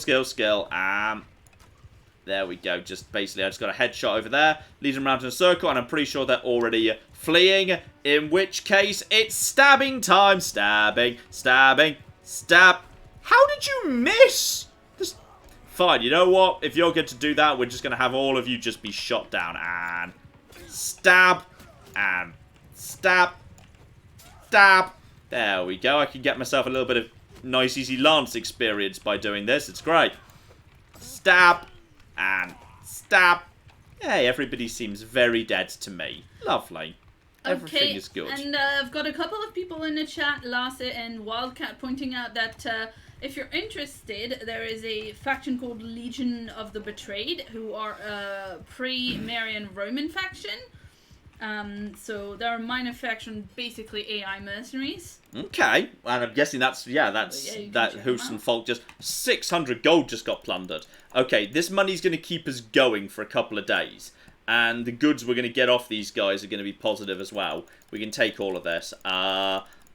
There we go. Just basically, I just got a headshot over there. Lead them round in a circle. And I'm pretty sure they're already fleeing. In which case, it's stabbing time. Stabbing. Stab. How did you miss? Fine, you know what? If you're going to do that, we're just going to have all of you just be shot down. And stab. And stab. Stab. There we go. I can get myself a little bit of nice, easy lance experience by doing this. It's great. Stab. And stab. Hey, everybody seems very dead to me. Lovely. Everything is good. And I've got a couple of people in the chat, Lasse and Wildcat, pointing out that if you're interested, there is a faction called Legion of the Betrayed, who are a pre-Marian Roman faction. So they're a minor faction, basically AI mercenaries. Okay, and I'm guessing that's that Houston Folk just 600 gold just got plundered. Okay, this money's going to keep us going for a couple of days. And the goods we're going to get off these guys are going to be positive as well. We can take all of this.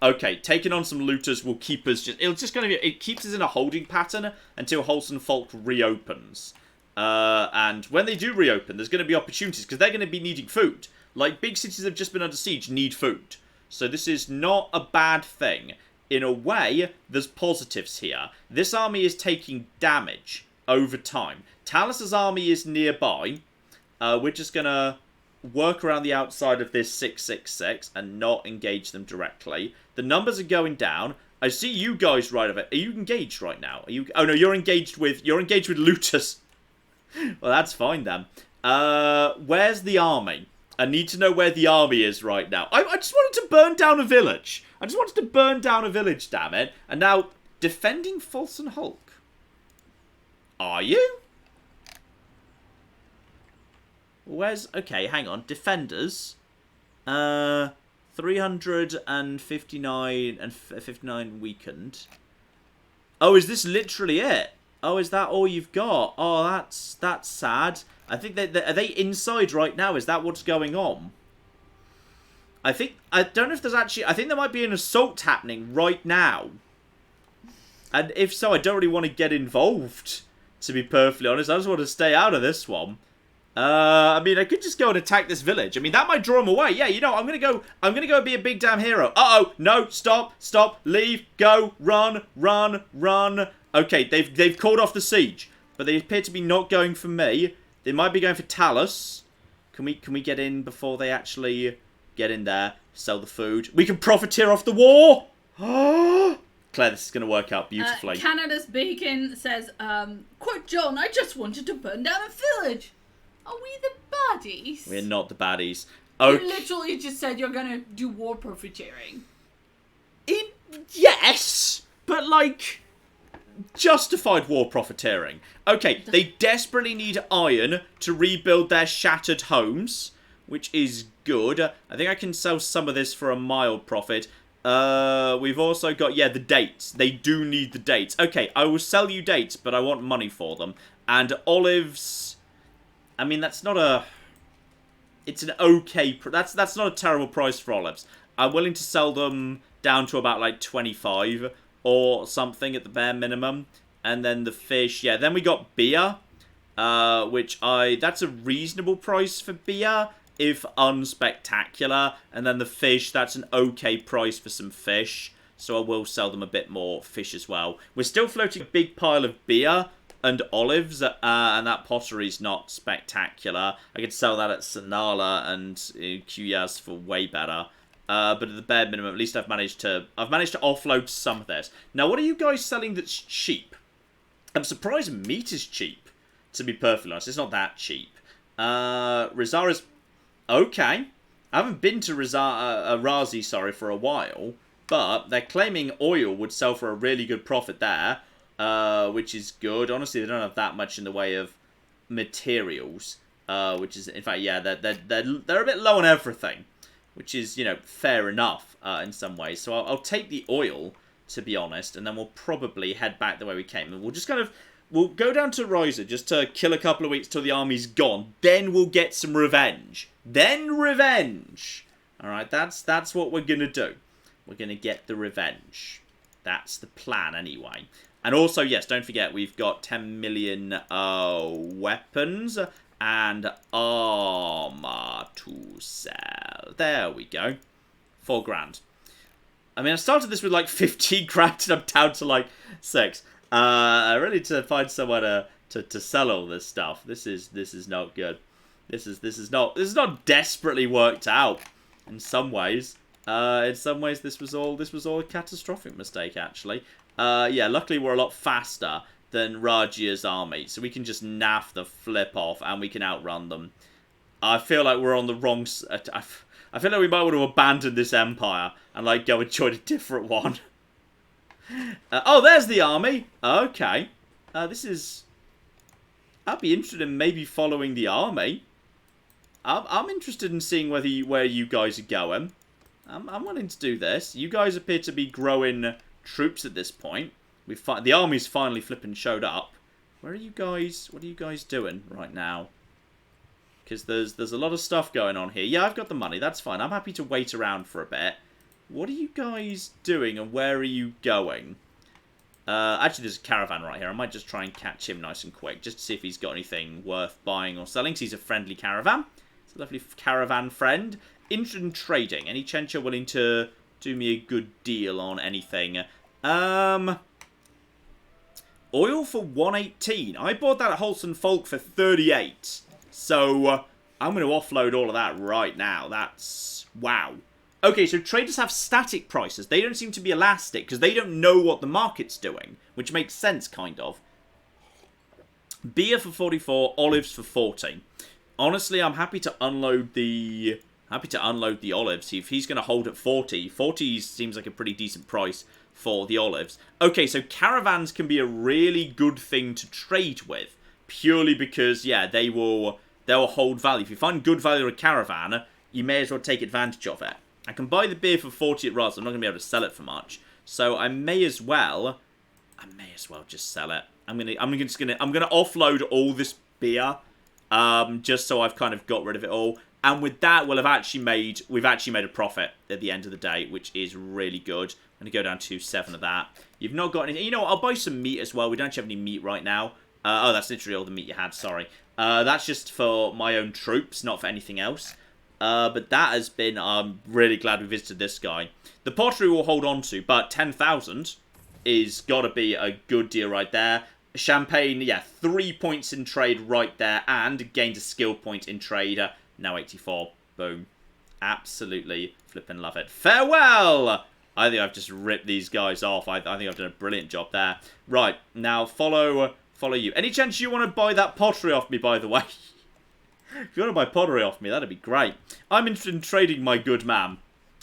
Okay, taking on some looters will keep us it keeps us in a holding pattern until Holston Folk reopens. And when they do reopen, there's going to be opportunities because they're going to be needing food. Like, big cities that have just been under siege need food. So this is not a bad thing. In a way, there's positives here. This army is taking damage over time. Talus's army is nearby. We're just going to work around the outside of this 666 and not engage them directly. The numbers are going down. I see you guys right of it. Are you engaged right now? Are you? Oh no, you're engaged with looters. Well, that's fine then. Where's the army? I need to know where the army is right now. I just wanted to burn down a village. Damn it. And now, defending Folsom Hulk. Are you? Where's... Okay, hang on. Defenders. 359 and 59 weakened. Oh, is this literally it? Oh, is that all you've got? Oh, that's sad. I think are they inside right now? Is that what's going on? I don't know if there's actually... I think there might be an assault happening right now. And if so, I don't really want to get involved, to be perfectly honest. I just want to stay out of this one. I mean, I could just go and attack this village. I mean, that might draw them away. Yeah, you know, I'm gonna go be a big damn hero. Uh-oh, no, stop, leave, go, run. Okay, they've called off the siege, but they appear to be not going for me. They might be going for Talus. Can we get in before they actually get in there? Sell the food. We can profiteer off the war. Claire, this is going to work out beautifully. Canada's Bacon says, quote John, I just wanted to burn down a village. Are we the baddies? We're not the baddies. Okay. You literally just said you're going to do war profiteering. Yes, but like... justified war profiteering. Okay, they desperately need iron to rebuild their shattered homes, which is good. I think I can sell some of this for a mild profit. We've also got, the dates. They do need the dates. Okay, I will sell you dates, but I want money for them. And olives... I mean, that's not a... It's an okay... That's not a terrible price for olives. I'm willing to sell them down to about, like, 25 or something at the bare minimum. And then the fish, then we got beer, which that's a reasonable price for beer, if unspectacular. And then the fish, that's an okay price for some fish. So I will sell them a bit more fish as well. We're still floating a big pile of beer and olives, and that pottery's not spectacular. I could sell that at Sanala and Kuyas for way better. But at the bare minimum, at least I've managed to offload some of this. Now, what are you guys selling that's cheap? I'm surprised meat is cheap, to be perfectly honest. It's not that cheap. Rizara's... Okay. I haven't been to Razi, for a while. But they're claiming oil would sell for a really good profit there. Which is good. Honestly, they don't have that much in the way of materials. Which is, in fact, they're a bit low on everything. Which is, fair enough in some ways. So I'll take the oil, to be honest, and then we'll probably head back the way we came. And we'll just we'll go down to Riser just to kill a couple of weeks till the army's gone. Then we'll get some revenge. Alright, that's what we're going to do. We're going to get the revenge. That's the plan, anyway. And also, yes, don't forget, we've got 10 million weapons and armor to sell. There we go. 4 grand. I mean, I started this with like 15 grand and I'm down to like 6. I really need to find somewhere to sell all this stuff. This is not good. This is not desperately worked out in some ways. In some ways, this was all a catastrophic mistake, actually. Luckily we're a lot faster than Rajia's army, so we can just naff the flip off and we can outrun them. I feel like we're on the wrong... I feel like we might want to abandon this empire and, like, go and join a different one. Oh, there's the army. Okay. This is... I'd be interested in maybe following the army. I'm interested in seeing where you guys are going. I'm willing to do this. You guys appear to be growing troops at this point. The army's finally flipping showed up. Where are you guys? What are you guys doing right now? Because there's a lot of stuff going on here. Yeah, I've got the money. That's fine. I'm happy to wait around for a bit. What are you guys doing and where are you going? Actually, there's a caravan right here. I might just try and catch him nice and quick, just to see if he's got anything worth buying or selling. So he's a friendly caravan. It's a lovely caravan friend. Interested in trading. Any chance you're willing to do me a good deal on anything? Oil for 118. I bought that at Wholesome Folk for 38. So, I'm going to offload all of that right now. That's... wow. Okay, so traders have static prices. They don't seem to be elastic, because they don't know what the market's doing. Which makes sense, kind of. Beer for 44, olives for 40. Honestly, I'm happy to unload the... olives. If he's going to hold at 40. 40 seems like a pretty decent price for the olives. Okay, so caravans can be a really good thing to trade with. Purely because, yeah, they'll hold value. If you find good value in a caravan, you may as well take advantage of it. I can buy the beer for 40 at Raz. I'm not going to be able to sell it for much. So I may as well just sell it. I'm gonna offload all this beer. Just so I've kind of got rid of it all. And with that, we've actually made a profit at the end of the day, which is really good. I'm going to go down to 7 of that. You've not got anything. You know what? I'll buy some meat as well. We don't actually have any meat right now. Oh, that's literally all the meat you had. Sorry. That's just for my own troops, not for anything else. But that has been... I'm really glad we visited this guy. The pottery we'll hold on to, but 10,000 is got to be a good deal right there. Champagne, yeah, 3 points in trade right there, and gained a skill point in trade. Now 84. Boom. Absolutely flipping love it. Farewell! I think I've just ripped these guys off. I think I've done a brilliant job there. Right, now follow you. Any chance you want to buy that pottery off me, by the way? If you want to buy pottery off me, that'd be great. I'm interested in trading, my good man.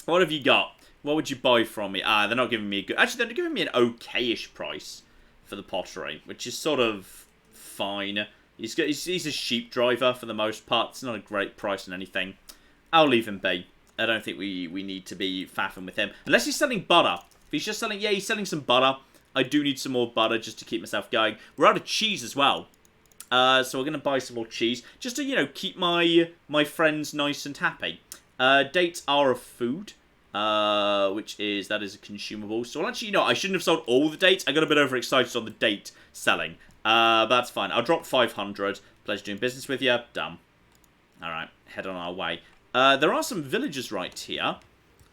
What have you got? What would you buy from me? They're not giving me a good... Actually, they're giving me an okay-ish price for the pottery, which is sort of fine. He's a sheep driver for the most part. It's not a great price on anything. I'll leave him be. I don't think we need to be faffing with him. Unless he's selling butter. If he's just selling... Yeah, he's selling some butter. I do need some more butter just to keep myself going. We're out of cheese as well. So we're going to buy some more cheese. Just to, you know, keep my friends nice and happy. Dates are a food. That is a consumable. So, well, actually, you know, I shouldn't have sold all the dates. I got a bit overexcited on the date selling. But that's fine. I'll drop 500. Pleasure doing business with you. Done. Alright, head on our way. There are some villagers right here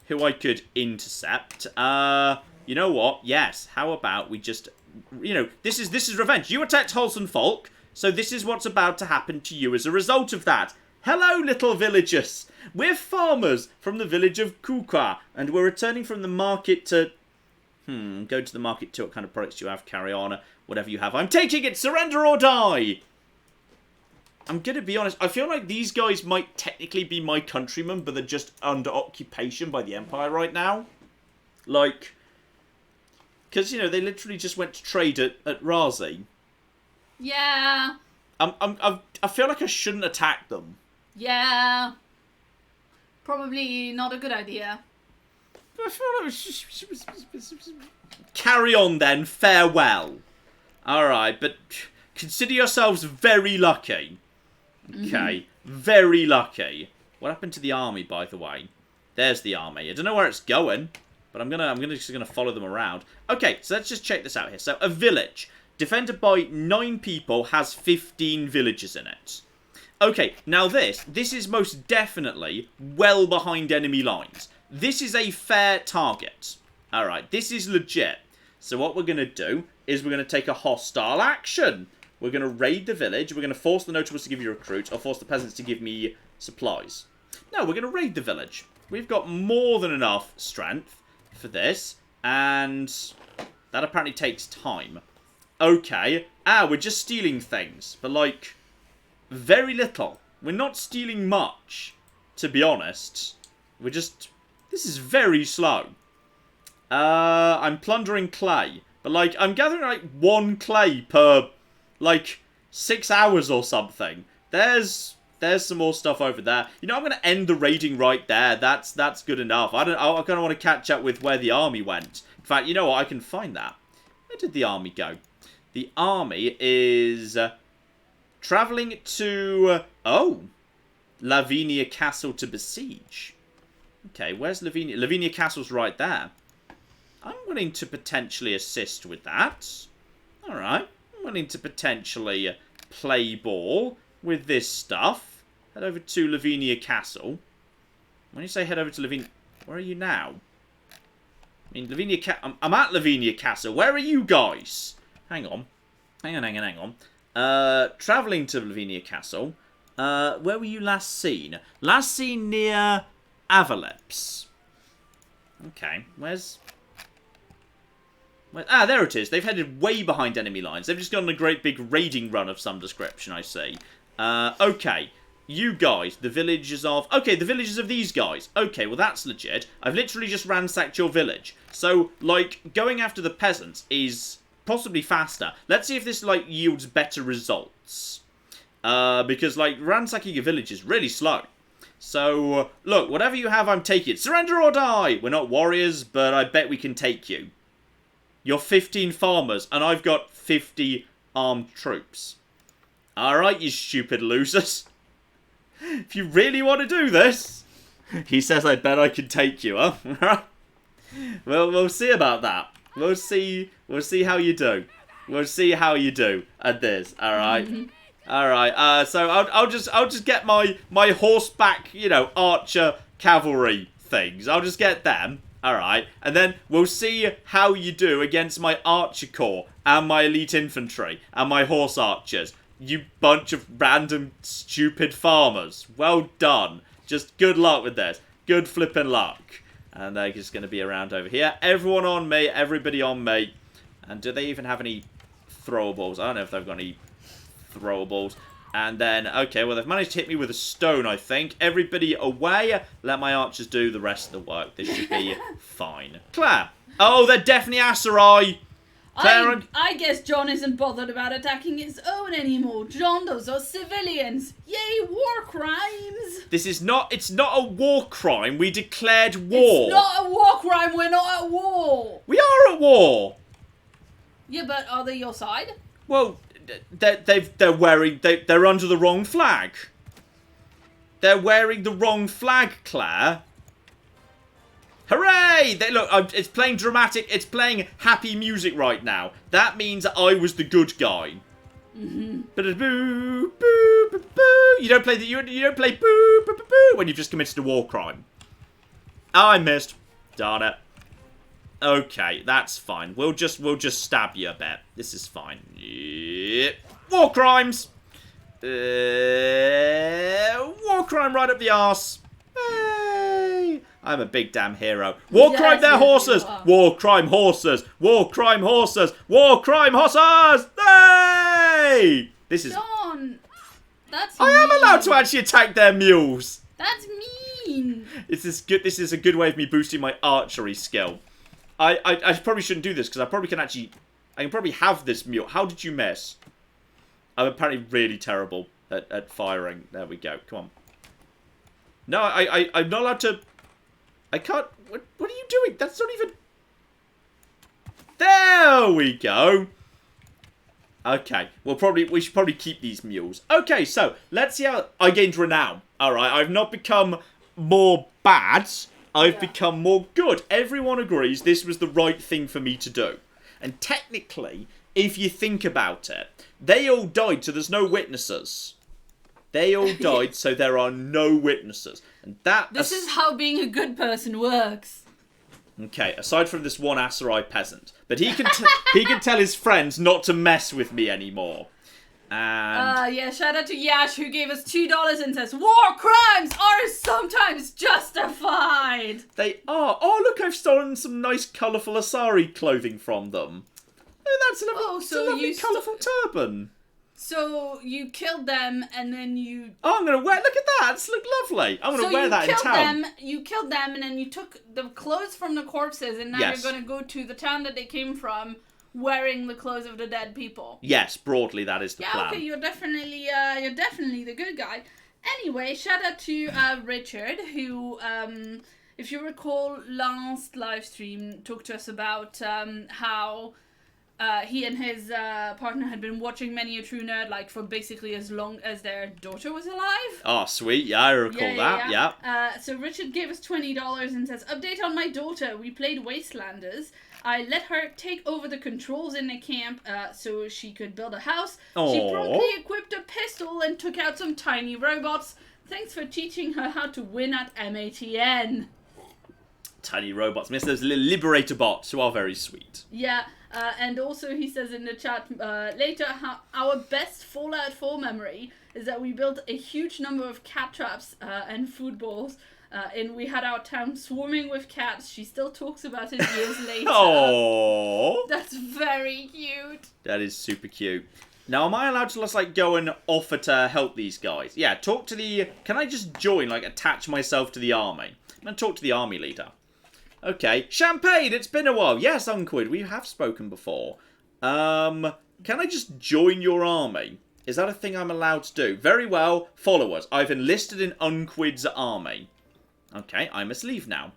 who I could intercept. You know what? Yes. How about we just... You know, this is revenge. You attacked Wholesome Folk, so this is what's about to happen to you as a result of that. Hello, little villagers. We're farmers from the village of Kukwa, and we're returning from the market to... go to the market to what kind of products do you have? Carry on. Whatever you have. I'm taking it! Surrender or die! I'm gonna be honest. I feel like these guys might technically be my countrymen, but they're just under occupation by the Empire right now. Like... Because, you know, they literally just went to trade at Razi. Yeah. I feel like I shouldn't attack them. Yeah. Probably not a good idea. I feel like carry on then. Farewell. Alright, but consider yourselves very lucky. Okay. Very lucky. What happened to the army, by the way? There's the army. I don't know where it's going. But I'm just gonna follow them around. Okay, so let's just check this out here. So a village defended by 9 people has 15 villages in it. Okay, now this is most definitely well behind enemy lines. This is a fair target. Alright, this is legit. So what we're gonna do is we're gonna take a hostile action. We're gonna raid the village. We're gonna force the notables to give you recruits, or force the peasants to give me supplies. No, we're gonna raid the village. We've got more than enough strength for this, and that apparently takes time. Okay, we're just stealing things, but like, very little. We're not stealing much, to be honest. This is very slow. I'm plundering clay. But, like, I'm gathering, like, 1 clay per, like, 6 hours or something. There's some more stuff over there. You know, I'm going to end the raiding right there. That's good enough. I kind of want to catch up with where the army went. In fact, you know what? I can find that. Where did the army go? The army is traveling to, Lavinia Castle to besiege. Okay, where's Lavinia? Lavinia Castle's right there. I'm willing to potentially assist with that. Alright. I'm willing to potentially play ball with this stuff. Head over to Lavinia Castle. When you say head over to Lavinia... Where are you now? I mean, Lavinia I'm at Lavinia Castle. Where are you guys? Hang on. Hang on. Travelling to Lavinia Castle. Where were you last seen? Last seen near Avaleps. Okay. Where's... Ah, there it is. They've headed way behind enemy lines. They've just gone on a great big raiding run of some description, I see. Okay. You guys, the villages of... Okay, the villages of these guys. Okay, well, that's legit. I've literally just ransacked your village. So, like, going after the peasants is possibly faster. Let's see if this, like, yields better results. Because, like, ransacking a village is really slow. So, look, whatever you have, I'm taking it. Surrender or die! We're not warriors, but I bet we can take you. You're 15 farmers, and I've got 50 armed troops. Alright, you stupid losers. If you really want to do this... He says, I bet I can take you, huh? Well, we'll see about that. We'll see how you do. We'll see how you do at this, alright? Alright, so I'll just get my horseback, you know, archer cavalry things. I'll just get them. Alright, and then we'll see how you do against my archer corps and my elite infantry and my horse archers. You bunch of random stupid farmers. Well done. Just good luck with this. Good flipping luck. And they're just going to be around over here. Everyone on me. Everybody on me. And do they even have any throwables? I don't know if they've got any throwables. And then, okay, well, they've managed to hit me with a stone, I think. Everybody away. Let my archers do the rest of the work. This should be fine. Claire. Oh, they're definitely Asarai. Claire, I guess John isn't bothered about attacking his own anymore. John, those are civilians. Yay, war crimes. it's not a war crime. We declared war. It's not a war crime. We're not at war. We are at war. Yeah, but are they your side? Well... They're under the wrong flag. They're wearing the wrong flag, Claire. Hooray! Look, it's playing dramatic. It's playing happy music right now. That means I was the good guy. You don't play you don't play boo boo boo boo when you've just committed a war crime. Oh, I missed. Darn it. Okay, that's fine. We'll just stab you a bit. This is fine. Yep. War crimes. War crime right up the arse. Hey, I'm a big damn hero. War crime their horses. War crime horses. War crime horses. War crime horses. Hey! This is. John, that's. I am allowed to actually attack their mules. That's mean. This is good. This is a good way of me boosting my archery skill. I probably shouldn't do this, because I can probably have this mule. How did you miss? I'm apparently really terrible at firing. There we go. Come on. No, I'm not allowed to... I can't... What are you doing? That's not even... There we go. Okay. We should probably keep these mules. Okay, so let's see how... I gained renown. Alright, I've not become more bad... I've become more good. Everyone agrees this was the right thing for me to do. And technically, if you think about it, they all died, so there's no witnesses. They all died, so there are no witnesses. And This is how being a good person works. Okay, aside from this one Asarai peasant. But he can tell his friends not to mess with me anymore. And... yeah, shout out to Yash, who gave us $2 and says, war crimes are sometimes justified. They are. Oh, look, I've stolen some nice, colourful Asari clothing from them. Oh, that's a lovely, colourful turban. So you killed them, and then you. Oh, I'm gonna wear. Look at that. It's look lovely. I'm gonna wear that in town. You killed them, and then you took the clothes from the corpses, and now you're gonna go to the town that they came from, wearing the clothes of the dead people. Yes, broadly that is the plan. Yeah, okay, you're definitely the good guy. Anyway, shout out to Richard, who, if you recall, last live stream talked to us about how. He and his partner had been watching Many a True Nerd, like, for basically as long as their daughter was alive. Oh, sweet. Yeah, I recall that. Yeah. So Richard gave us $20 and says, update on my daughter. We played Wastelanders. I let her take over the controls in the camp so she could build a house. Aww. She promptly equipped a pistol and took out some tiny robots. Thanks for teaching her how to win at MATN. Tiny robots. Miss those little liberator bots who are very sweet. Yeah. And also he says in the chat later how our best Fallout 4 memory is that we built a huge number of cat traps and food balls and we had our town swarming with cats. She still talks about it years later. Oh, that's very cute. That is super cute. Now, am I allowed to just, like, go and offer to help these guys? Yeah, talk to the... Can I just join, like, attach myself to the army? I'm going to talk to the army leader. Okay. Champagne, it's been a while. Yes, Unquid, we have spoken before. Can I just join your army? Is that a thing I'm allowed to do? Very well, followers. I've enlisted in Unquid's army. Okay, I must leave now.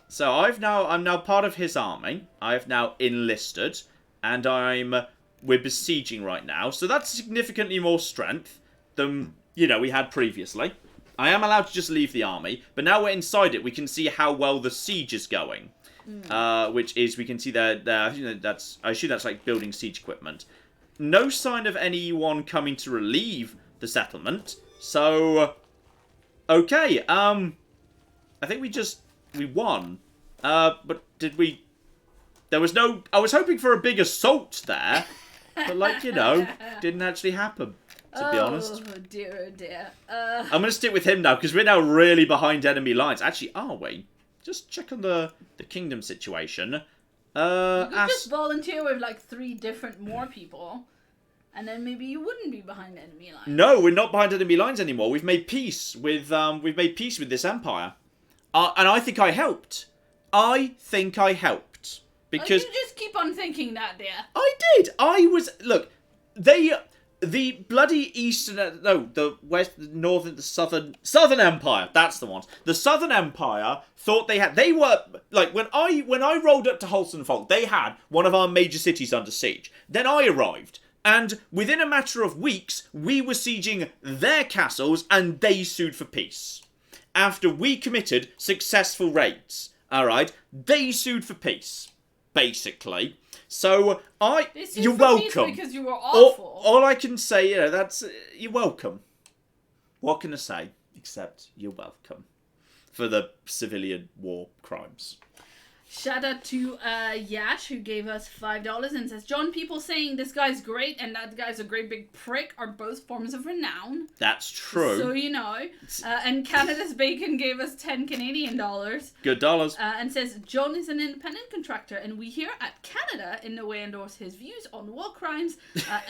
So I'm now part of his army. I've now enlisted, and we're besieging right now. So that's significantly more strength than, you know, we had previously. I am allowed to just leave the army, but now we're inside it, we can see how well the siege is going. Which is, we can see I assume that's like building siege equipment. No sign of anyone coming to relieve the settlement. So, okay, I think we won. But did we... There was no... I was hoping for a big assault there, but, like, you know, didn't actually happen. To be honest. Oh dear, oh dear. I'm going to stick with him now, because we're now really behind enemy lines. Actually, are we? Just check on the kingdom situation. You could just volunteer with like 3 different more people, and then maybe you wouldn't be behind enemy lines. No, we're not behind enemy lines anymore. We've made peace with this empire. And I think I helped. Because you just keep on thinking that, dear. I did. Look, the bloody Southern Empire, that's the ones. The Southern Empire thought they were, like, when I rolled up to Holstenfolk, they had one of our major cities under siege. Then I arrived, and within a matter of weeks, we were sieging their castles, and they sued for peace. After we committed successful raids, alright, they sued for peace, basically. So, you're welcome. Because you were awful. All I can say, you're welcome. What can I say? Except, you're welcome. For the civilian war crimes. Shout out to Yash, who gave us $5 and says, John, people saying this guy's great and that guy's a great big prick are both forms of renown. That's true. So you know. And Canada's Bacon gave us $10 Canadian. Good dollars. And says, John is an independent contractor and we here at Canada in no way endorse his views on war crimes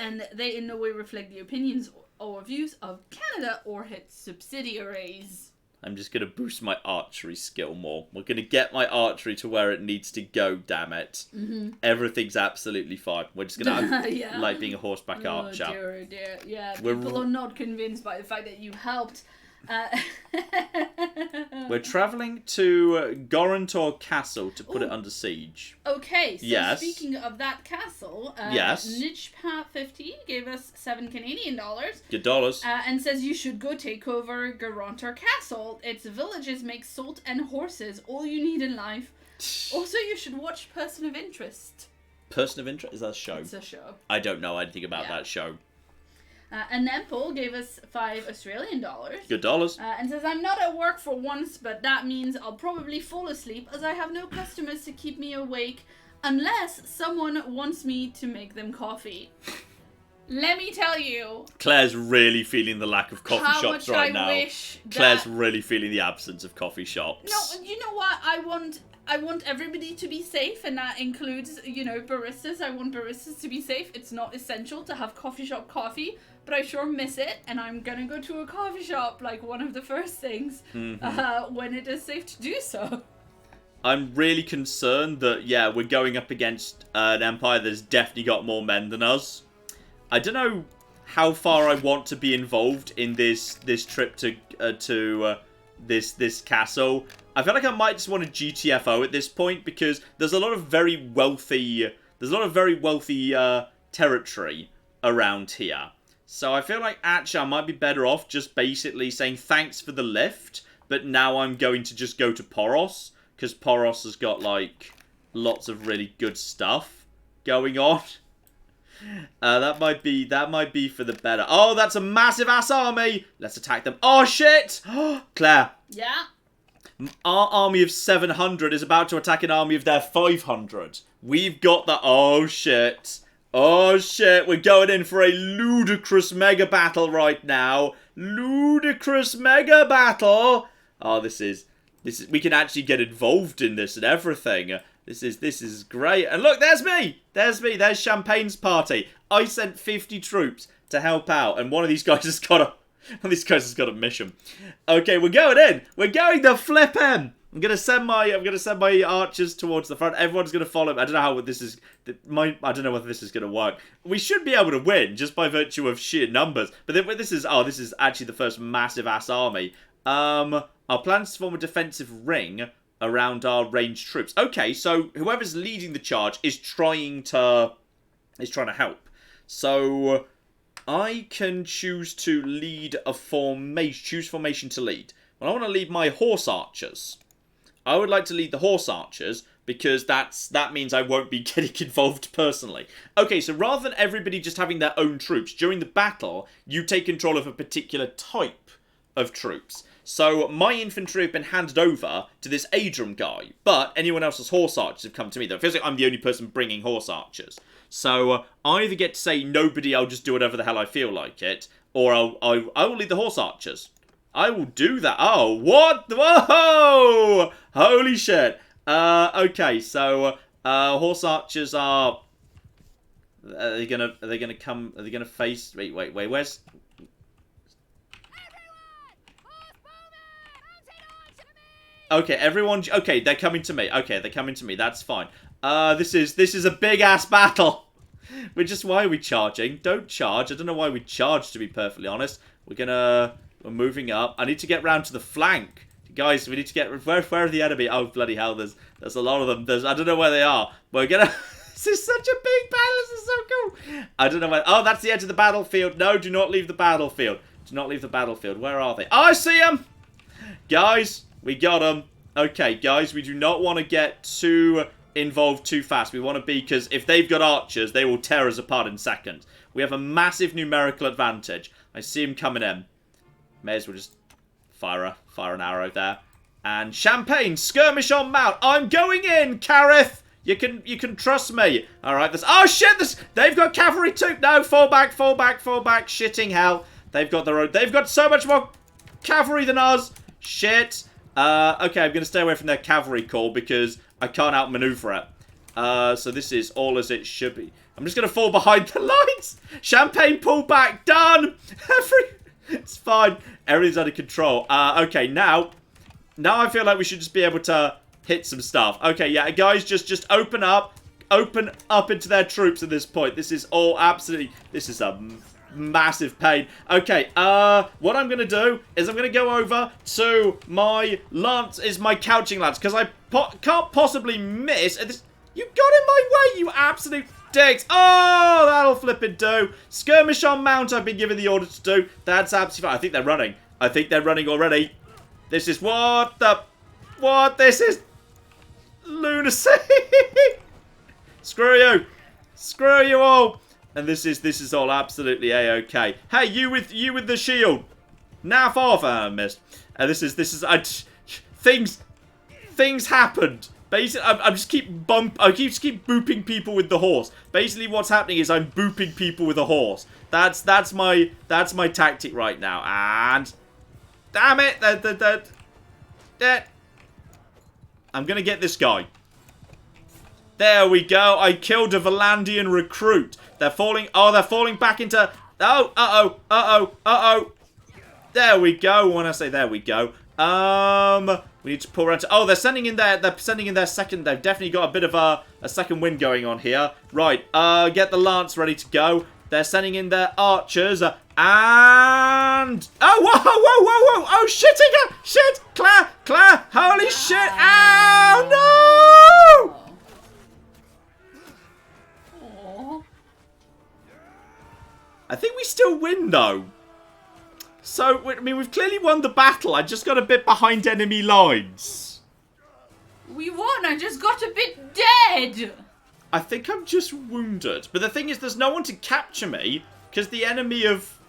and they in no way reflect the opinions or views of Canada or its subsidiaries. I'm just going to boost my archery skill more. We're going to get my archery to where it needs to go, damn it. Mm-hmm. Everything's absolutely fine. We're just going to like being a horseback archer. Oh dear. Yeah, people are not convinced by the fact that you helped. We're travelling to Gorantor Castle to put it under siege. Okay, so speaking of that castle, Nijpa50 gave us $7 Canadian. Good dollars. And says you should go take over Gorantor Castle. Its villages make salt and horses, all you need in life. Also, you should watch Person of Interest. Person of Interest? Is that a show? It's a show. I don't know anything about that show. And then Paul gave us $5 Australian. Good dollars. And says, I'm not at work for once, but that means I'll probably fall asleep as I have no customers to keep me awake unless someone wants me to make them coffee. Let me tell you. Claire's really feeling the lack of coffee shops right now. Wish Claire's really feeling the absence of coffee shops. No, you know what? I want everybody to be safe, and that includes, baristas. I want baristas to be safe. It's not essential to have coffee shop coffee, but I sure miss it, and I'm gonna go to a coffee shop like one of the first things when it is safe to do so. I'm really concerned that, yeah, we're going up against an empire that's definitely got more men than us. I don't know how far I want to be involved in this trip to this castle. I feel like I might just want a GTFO at this point because there's a lot of very wealthy territory around here. So I feel like actually I might be better off just basically saying thanks for the lift, but now I'm going to just go to Poros because Poros has got like lots of really good stuff going on. That might be for the better. Oh, that's a massive ass army. Let's attack them. Oh shit! Claire. Yeah. Our army of 700 is about to attack an army of their 500. We've got the... Oh shit. Oh shit. We're going in for a ludicrous mega battle right now. Ludicrous mega battle. Oh, this is... We can actually get involved in this and everything. This is great. And look, there's me. There's me. There's Champagne's party. I sent 50 troops to help out, and one of these guys has got a mission. Okay, we're going in. We're going to flip him. I'm gonna send my archers towards the front. Everyone's gonna follow me. I don't know how this is. I don't know whether this is gonna work. We should be able to win just by virtue of sheer numbers. But then this is actually the first massive ass army. Our plan is to form a defensive ring around our ranged troops. Okay, so whoever's leading the charge is trying to help. So I can choose to lead a formation. Choose formation to lead. Well, I want to lead my horse archers. I would like to lead the horse archers because that means I won't be getting involved personally. Okay, so rather than everybody just having their own troops, during the battle, you take control of a particular type of troops. So my infantry have been handed over to this Adram guy, but anyone else's horse archers have come to me. Though it feels like I'm the only person bringing horse archers. So I either get to say nobody, I'll just do whatever the hell I feel like it, or I will lead the horse archers. I will do that. Oh, what? Whoa! Holy shit. Okay, so horse archers are they gonna come? Are they gonna face? Wait. Where's? Okay, everyone. Okay, they're coming to me. Okay, they're coming to me. That's fine. This is a big ass battle. Why are we charging? Don't charge. I don't know why we charge, to be perfectly honest. We're moving up. I need to get round to the flank. Guys, we need to get... Where are the enemy? Oh, bloody hell, there's a lot of them. I don't know where they are. We're gonna... This is such a big battle. This is so cool. I don't know where... Oh, that's the edge of the battlefield. No, do not leave the battlefield. Do not leave the battlefield. Where are they? Oh, I see them! Guys, we got them. Okay, guys, we do not want to get too involved too fast. We want to be... Because if they've got archers, they will tear us apart in seconds. We have a massive numerical advantage. I see them coming in. May as well just fire an arrow there. And Champagne, skirmish on mount. I'm going in, Kareth. You can trust me. All right. Oh shit! They've got cavalry too. No, fall back. Shitting hell. They've got their own. They've got so much more cavalry than us. Shit. Okay, I'm gonna stay away from their cavalry call because I can't outmaneuver it. So this is all as it should be. I'm just gonna fall behind the lines. Champagne, pull back. Done. It's fine. Everything's under control. Okay, now I feel like we should just be able to hit some stuff. Okay, yeah, guys, just open up into their troops at this point. This is all absolutely... This is a massive pain. Okay, what I'm going to do is I'm going to go over to my lance, my couching lance, because I can't possibly miss... You got in my way, you absolute... dicks. Oh, that'll flippin' do. Skirmish on mount, I've been given the order to do. That's absolutely fine. I think they're running. I think they're running already. This is what? This is lunacy. Screw you. Screw you all. And this is all absolutely a-okay. Hey, you with the shield. Naff off. I missed. Things happened. Basically, I just keep booping people with the horse. Basically, what's happening is I'm booping people with a horse. That's my tactic right now. And damn it, I'm gonna get this guy. There we go. I killed a Valandian recruit. They're falling. Oh, they're falling back into. Oh, uh-oh, uh-oh, uh-oh. There we go. When I say there we go. We need to pull around to... Oh, they're sending in their second... They've definitely got a bit of a second wind going on here. Right, get the lance ready to go. They're sending in their archers. And... Oh, whoa, whoa, whoa, whoa. Oh, shit, shit. Claire, holy shit. Oh, no. Oh. I think we still win, though. So, I mean, we've clearly won the battle. I just got a bit behind enemy lines. We won. I just got a bit dead. I think I'm just wounded. But the thing is, there's no one to capture me. Because the enemy of...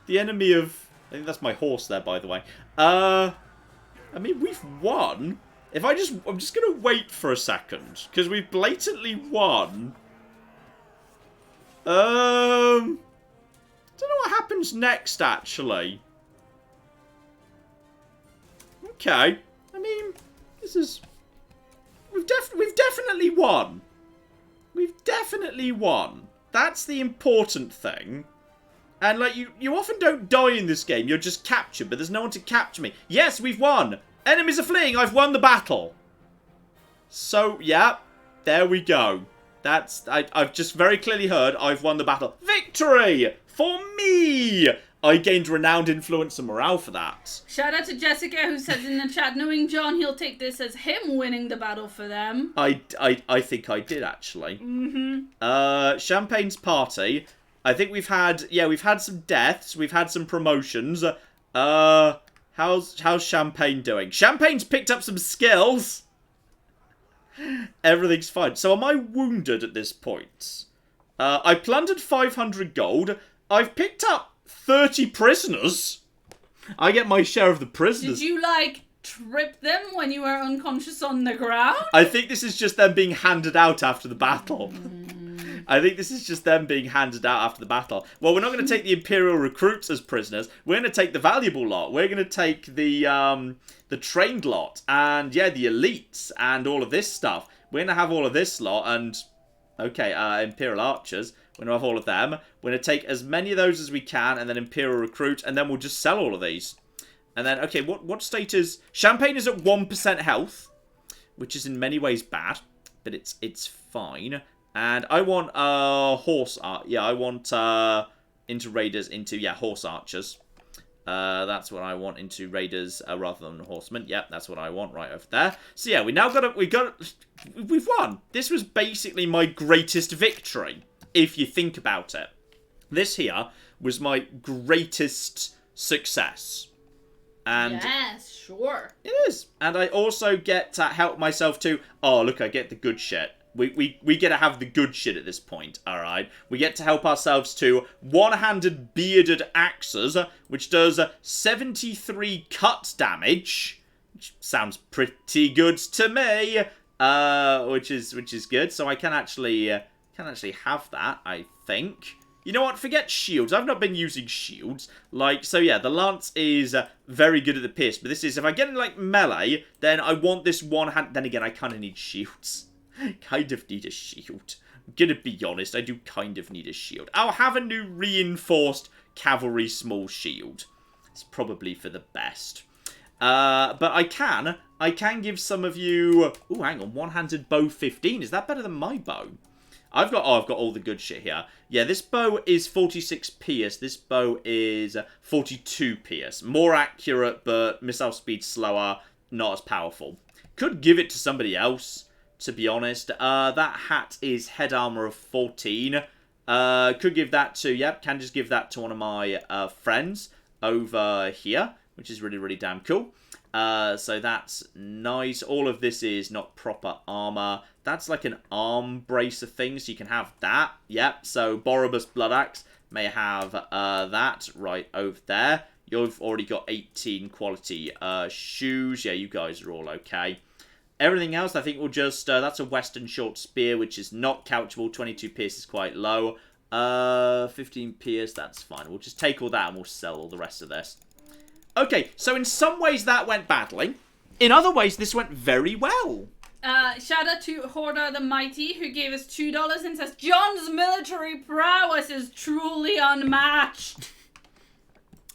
I think that's my horse there, by the way. I mean, we've won. I'm just going to wait for a second. Because we've blatantly won. I don't know what happens next, actually. Okay. I mean, this is... We've definitely won. We've definitely won. That's the important thing. And, like, you often don't die in this game. You're just captured, but there's no one to capture me. Yes, we've won. Enemies are fleeing. I've won the battle. So, yeah. There we go. I've just very clearly heard I've won the battle. Victory! For me! I gained renowned influence and morale for that. Shout out to Jessica, who says in the chat, knowing John, he'll take this as him winning the battle for them. I think I did, actually. Mm-hmm. Champagne's party. I think we've had some deaths. We've had some promotions. How's Champagne doing? Champagne's picked up some skills. Everything's fine. So am I wounded at this point? I plundered 500 gold. I've picked up 30 prisoners. I get my share of the prisoners. Did you, like, trip them when you were unconscious on the ground? I think this is just them being handed out after the battle. I think this is just them being handed out after the battle. Well, we're not going to take the Imperial recruits as prisoners. We're going to take the valuable lot. We're going to take the trained lot. And, yeah, the elites and all of this stuff. We're going to have all of this lot and... Okay, Imperial archers. We're going to have all of them. We're going to take as many of those as we can, and then Imperial recruit, and then we'll just sell all of these. And then, okay, what state is... Champagne is at 1% health, which is in many ways bad, but it's fine. And I want horse... I want into raiders into, horse archers. That's what I want into raiders rather than horsemen. Yep, that's what I want right over there. So yeah, we've won. This was basically my greatest victory, if you think about it. This here was my greatest success. And yes, sure. It is. And I also get to help myself to, oh, look, I get the good shit. We get to have the good shit at this point, alright? We get to help ourselves to one-handed bearded axes, which does 73 cut damage, which sounds pretty good to me, which is good. So I can actually have that, I think. You know what? Forget shields. I've not been using shields. So yeah, the lance is very good at the pierce, but this is, if I get in, melee, then I want this one hand. Then again, I kind of need shields. Kind of need a shield. I'm gonna be honest, I do kind of need a shield. I'll have a new reinforced cavalry small shield. It's probably for the best. But I can give some of you... Ooh, hang on, one-handed bow 15. Is that better than my bow? I've got all the good shit here. Yeah, this bow is 46 pierce. This bow is 42 pierce. More accurate, but missile speed slower, not as powerful. Could give it to somebody else, to be honest. That hat is head armor of 14. Could give that to, can just give that to one of my friends over here, which is really, really damn cool. So that's nice. All of this is not proper armor. That's like an arm brace of things. So you can have that. Yep. So Borobus Bloodaxe may have that right over there. You've already got 18 quality shoes. Yeah, you guys are all okay. Everything else, I think we'll just... that's a Western short spear, which is not couchable. 22 pierce is quite low. 15 pierce, that's fine. We'll just take all that and we'll sell all the rest of this. Okay, so in some ways that went badly. In other ways, this went very well. Shout out to Horda the Mighty, who gave us $2 and says, John's military prowess is truly unmatched.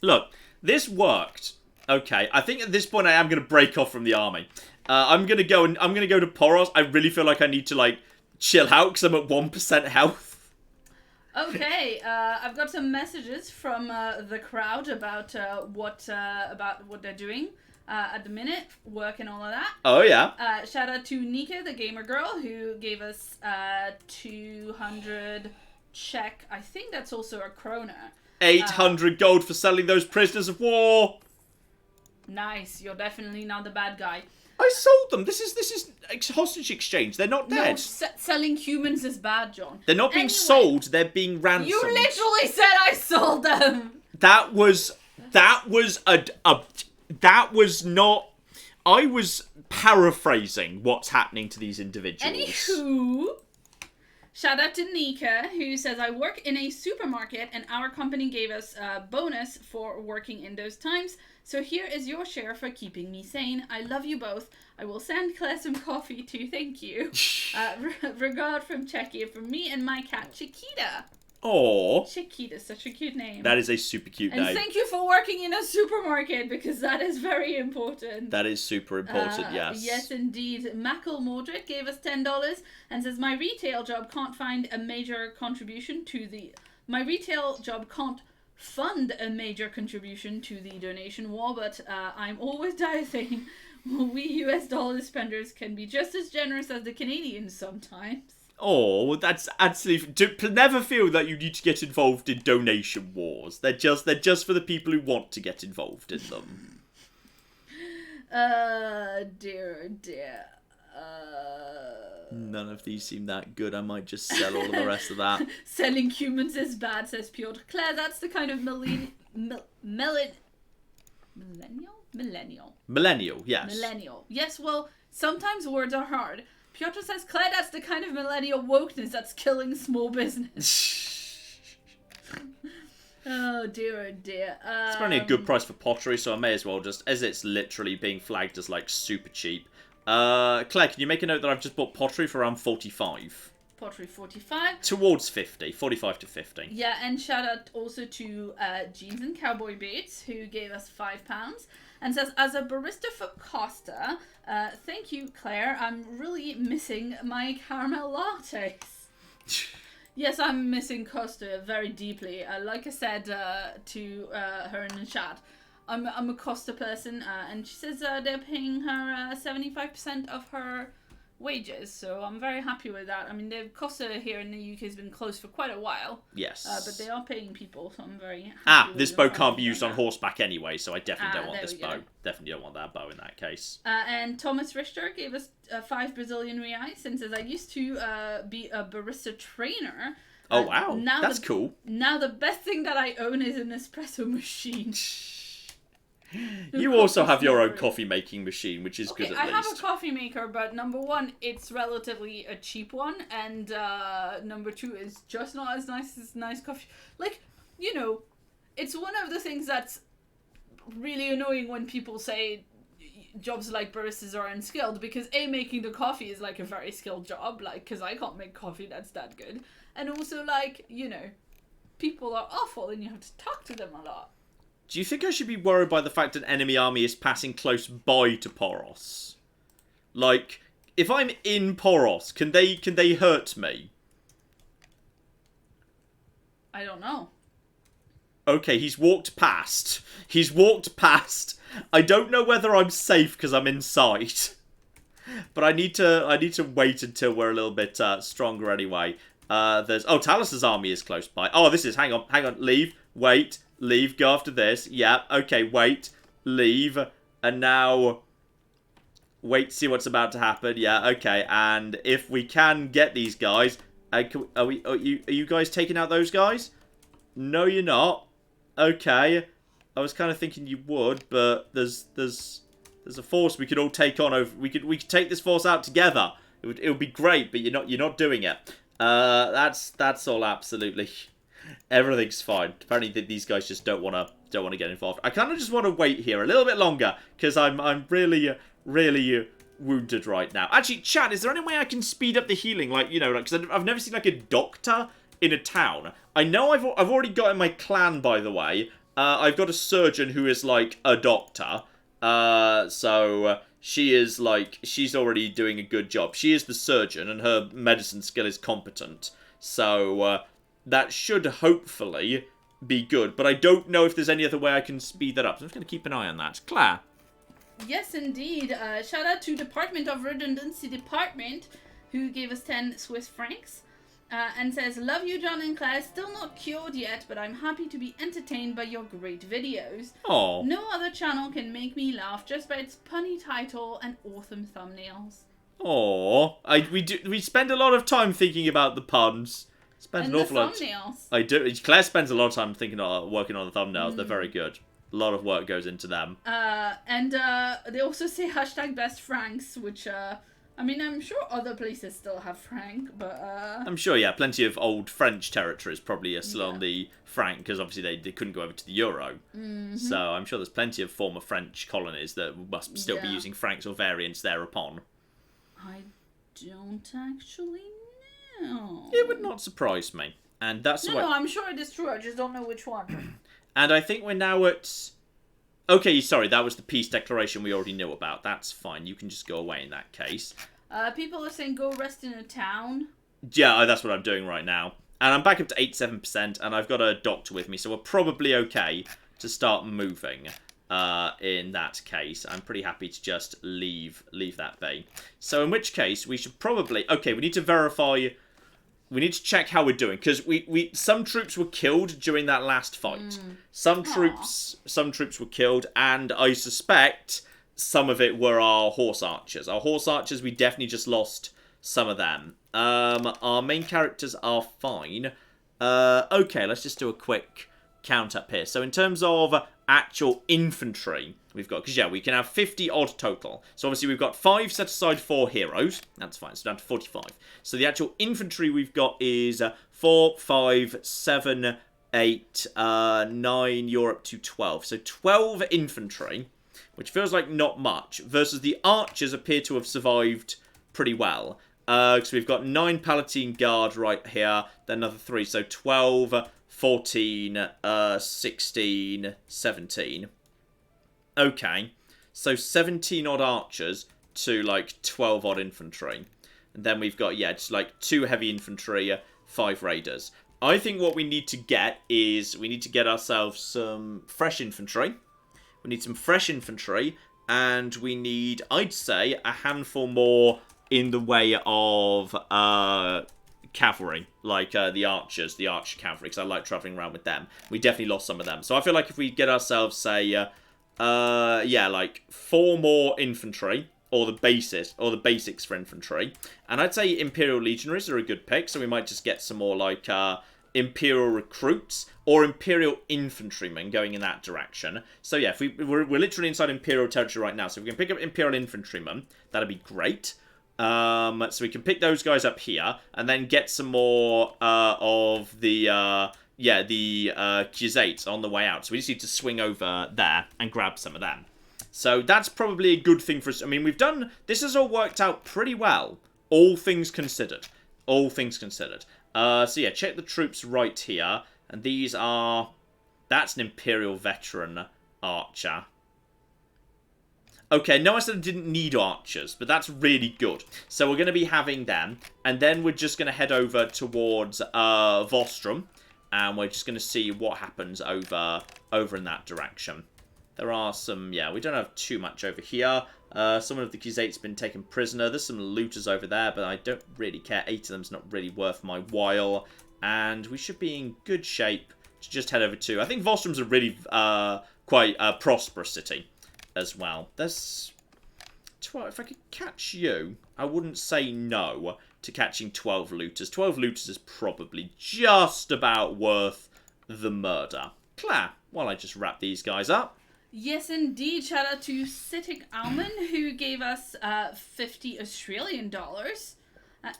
Look, this worked. Okay, I think at this point I am going to break off from the army. I'm going to go to Poros. I really feel like I need to, like, chill out because I'm at 1% health. Okay, I've got some messages from the crowd about what they're doing at the minute, work and all of that. Oh, yeah. Shout out to Nika, the gamer girl, who gave us 200 Czech. I think that's also a krona. 800 gold for selling those prisoners of war. Nice, you're definitely not the bad guy. I sold them. This is hostage exchange. They're not dead. No, selling humans is bad, John. They're not being sold. They're being ransomed. You literally said I sold them. That was not. I was paraphrasing what's happening to these individuals. Anywho, shout out to Nika, who says, I work in a supermarket and our company gave us a bonus for working in those times. So here is your share for keeping me sane. I love you both. I will send Claire some coffee too, thank you. Regard from Czechia from me and my cat Chiquita. Aww. Chiquita's such a cute name. That is a super cute name. And thank you for working in a supermarket, because that is very important. That is super important, yes. Yes, indeed. MacLeod gave us $10 and says, my retail job can't fund a major contribution to the donation war, but I'm always dieting. We US dollar spenders can be just as generous as the Canadians sometimes. Oh, that's actually... Never feel that you need to get involved in donation wars. They're just for the people who want to get involved in them. Dear. None of these seem that good. I might just sell all of the rest of that. Selling humans is bad, says Piotr. Claire, that's the kind of millennial, yes. Millennial. Yes, well, sometimes words are hard. Piotr says, Claire, that's the kind of millennial wokeness that's killing small business. Oh, dear, oh, dear. It's apparently a good price for pottery, so I may as well just, as it's literally being flagged as, like, super cheap. Claire, can you make a note that I've just bought pottery for around 45? Pottery 45. Towards 50. 45 to 50. Yeah, and shout out also to Jeans and Cowboy Boots, who gave us £5. And says, as a barista for Costa, thank you, Claire. I'm really missing my caramel lattes. Yes, I'm missing Costa very deeply. Like I said to her in the chat, I'm a Costa person, and she says they're paying her 75% of her wages, so I'm very happy with that. I mean, the Costa here in the UK has been closed for quite a while. Yes. But they are paying people, so I'm very happy with this bow can't be used on horseback anyway, so I definitely don't want this bow. Go. Definitely don't want that bow in that case. And Thomas Richter gave us 5 Brazilian reais and says, I used to be a barista trainer. Oh, wow. That's cool. Now the best thing that I own is an espresso machine. You also have your own coffee making machine, which is good at least. I have a coffee maker, but number one, it's relatively a cheap one, and number two, is just not as nice as nice coffee. Like, you know, it's one of the things that's really annoying when people say jobs like baristas are unskilled, because making the coffee is like a very skilled job, like, because I can't make coffee that's that good, and also, like, you know, people are awful and you have to talk to them a lot. Do you think I should be worried by the fact an enemy army is passing close by to Poros? Like, if I'm in Poros, can they hurt me? I don't know. Okay, he's walked past. He's walked past. I don't know whether I'm safe because I'm inside. But I need to wait until we're a little bit stronger anyway. Talus's army is close by. Oh, this is, hang on, leave, wait. Leave, go after this. Yeah, okay, wait. Leave. And now... Wait, see what's about to happen. Yeah, okay. And if we can get these guys... Are you guys taking out those guys? No, you're not. Okay. I was kind of thinking you would, but there's a force we could all take on over... We could take this force out together. It would be great, but you're not doing it. That's all absolutely... Everything's fine. Apparently these guys just don't want to get involved. I kind of just want to wait here a little bit longer because I'm really wounded right now. Actually, chat, is there any way I can speed up the healing? Like, you know, like, because I've never seen, like, a doctor in a town. I know I've already got in my clan, by the way. I've got a surgeon who is, like, a doctor. So she is, like, she's already doing a good job. She is the surgeon, and her medicine skill is competent. So, that should hopefully be good. But I don't know if there's any other way I can speed that up. So I'm just going to keep an eye on that. Claire? Yes, indeed. Shout out to Department of Redundancy Department, who gave us 10 Swiss francs. And says, love you, John and Claire. Still not cured yet, but I'm happy to be entertained by your great videos. Oh. No other channel can make me laugh just by its punny title and awesome thumbnails. Oh, we spend a lot of time thinking about the puns. Spend and an awful lot. Thumbnails. I do. Claire spends a lot of time working on the thumbnails. They're very good. A lot of work goes into them. And they also say hashtag best Franks, which I mean, I'm sure other places still have franc, but I'm sure, yeah, plenty of old French territories probably are still on the franc, because obviously they couldn't go over to the euro. So I'm sure there's plenty of former French colonies that must still be using francs or variants thereupon. I don't actually know. It would not surprise me. And that's No, I'm sure it is true. I just don't know which one. And I think we're now at... Okay, sorry, that was the peace declaration we already knew about. That's fine. You can just go away in that case. People are saying go rest in a town. Yeah, that's what I'm doing right now. And I'm back up to 87%, and I've got a doctor with me, so we're probably okay to start moving in that case. I'm pretty happy to just leave that be. So in which case, we should probably... Okay, we need to verify... We need to check how we're doing, because some troops were killed during that last fight. Some troops were killed, and I suspect some of it were our horse archers. Our horse archers, we definitely just lost some of them. Our main characters are fine. Okay, let's just do a quick count up here. So in terms of actual infantry, we've got, because yeah, we can have 50 odd total. So obviously we've got 5 set aside for heroes. That's fine, so down to 45. So the actual infantry we've got is 4, 5, 7, 8, 9, you're up to 12. So 12 infantry, which feels like not much, versus the archers appear to have survived pretty well. So we've got 9 Palatine Guard right here, then another 3, so 12, 14, 16, 17. Okay, so 17 odd archers to like 12 odd infantry. And then we've got, yeah, just like 2 heavy infantry, 5 raiders. I think what we need to get is, we need to get ourselves some fresh infantry. We need some fresh infantry, and we need, I'd say, a handful more in the way of cavalry, like the archers, the archer cavalry, because I like travelling around with them. We definitely lost some of them. So I feel like if we get ourselves, say, yeah, like 4 more infantry, or the basics for infantry, and I'd say Imperial Legionaries are a good pick, so we might just get some more, like, Imperial Recruits, or Imperial Infantrymen going in that direction. So yeah, if we're literally inside Imperial territory right now, so if we can pick up Imperial Infantrymen, that'd be great. So we can pick those guys up here, and then get some more of the Khuzaits on the way out. So we just need to swing over there and grab some of them. So that's probably a good thing for us. I mean, this has all worked out pretty well, all things considered. All things considered. So yeah, check the troops right here, and that's an Imperial Veteran Archer. Okay, no, I said I didn't need archers, but that's really good. So we're going to be having them, and then we're just going to head over towards Vostrum, and we're just going to see what happens over in that direction. There are some, yeah, we don't have too much over here. Someone of the Khuzait's been taken prisoner. There's some looters over there, but I don't really care. 8 of them's not really worth my while, and we should be in good shape to just head over to. I think Vostrum's a really quite prosperous city as well. If I could catch you, I wouldn't say no to catching 12 looters. 12 looters is probably just about worth the murder. Claire, while I just wrap these guys up. Yes, indeed. Shout out to Sitic Alman, who gave us 50 Australian dollars.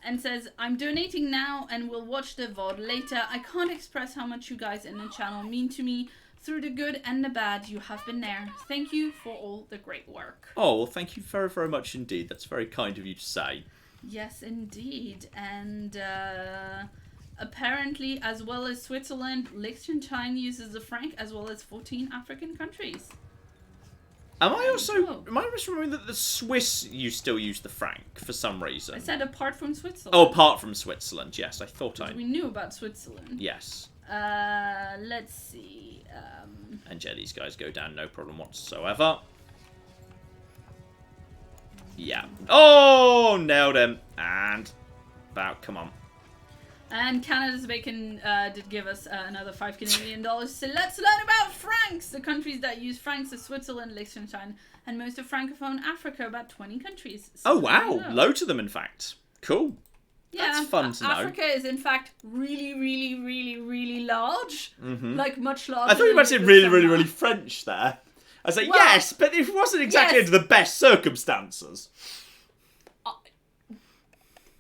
And says, I'm donating now and will watch the VOD later. I can't express how much you guys in the channel mean to me. Through the good and the bad, you have been there. Thank you for all the great work. Oh, well, thank you very, very much indeed. That's very kind of you to say. Yes, indeed. And apparently, as well as Switzerland, Liechtenstein uses the franc, as well as 14 African countries. Am I just remembering that the Swiss still use the franc for some reason? I said apart from Switzerland. Oh, apart from Switzerland, yes. I thought We knew about Switzerland. Yes. Let's see. And yeah, these guys go down no problem whatsoever. Yeah. Oh, nailed him. And about, come on. And Canada's Bacon did give us another $5 Canadian. So let's learn about francs. The countries that use francs are Switzerland, Liechtenstein, and most of Francophone Africa, about 20 countries. So Oh, wow. Loads of them, in fact. Cool. Yeah, That's fun to know. Africa is, in fact, really, really, really, really large. Like, much larger. I thought you might say really, really, really French there. I was like, Well, yes, but it wasn't exactly yes. under the best circumstances.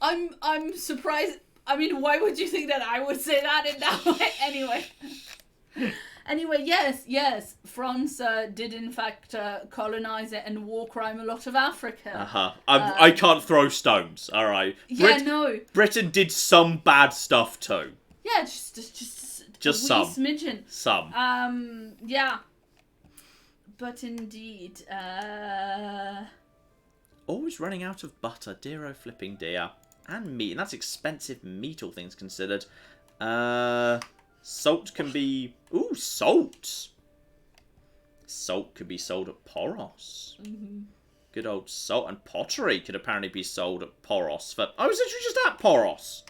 I'm surprised. I mean, why would you think that I would say that in that way? Anyway, yes. France did, in fact, colonize it and war crime a lot of Africa. I can't throw stones, alright. No. Britain did some bad stuff too. Yeah, just some. Smidgen. Some. Yeah. But indeed, Always running out of butter, dear oh flipping dear. And meat, and that's expensive meat, all things considered. Salt can be... Ooh, salt! Salt could be sold at Poros. Good old salt. And pottery could apparently be sold at Poros. I was literally just at Poros.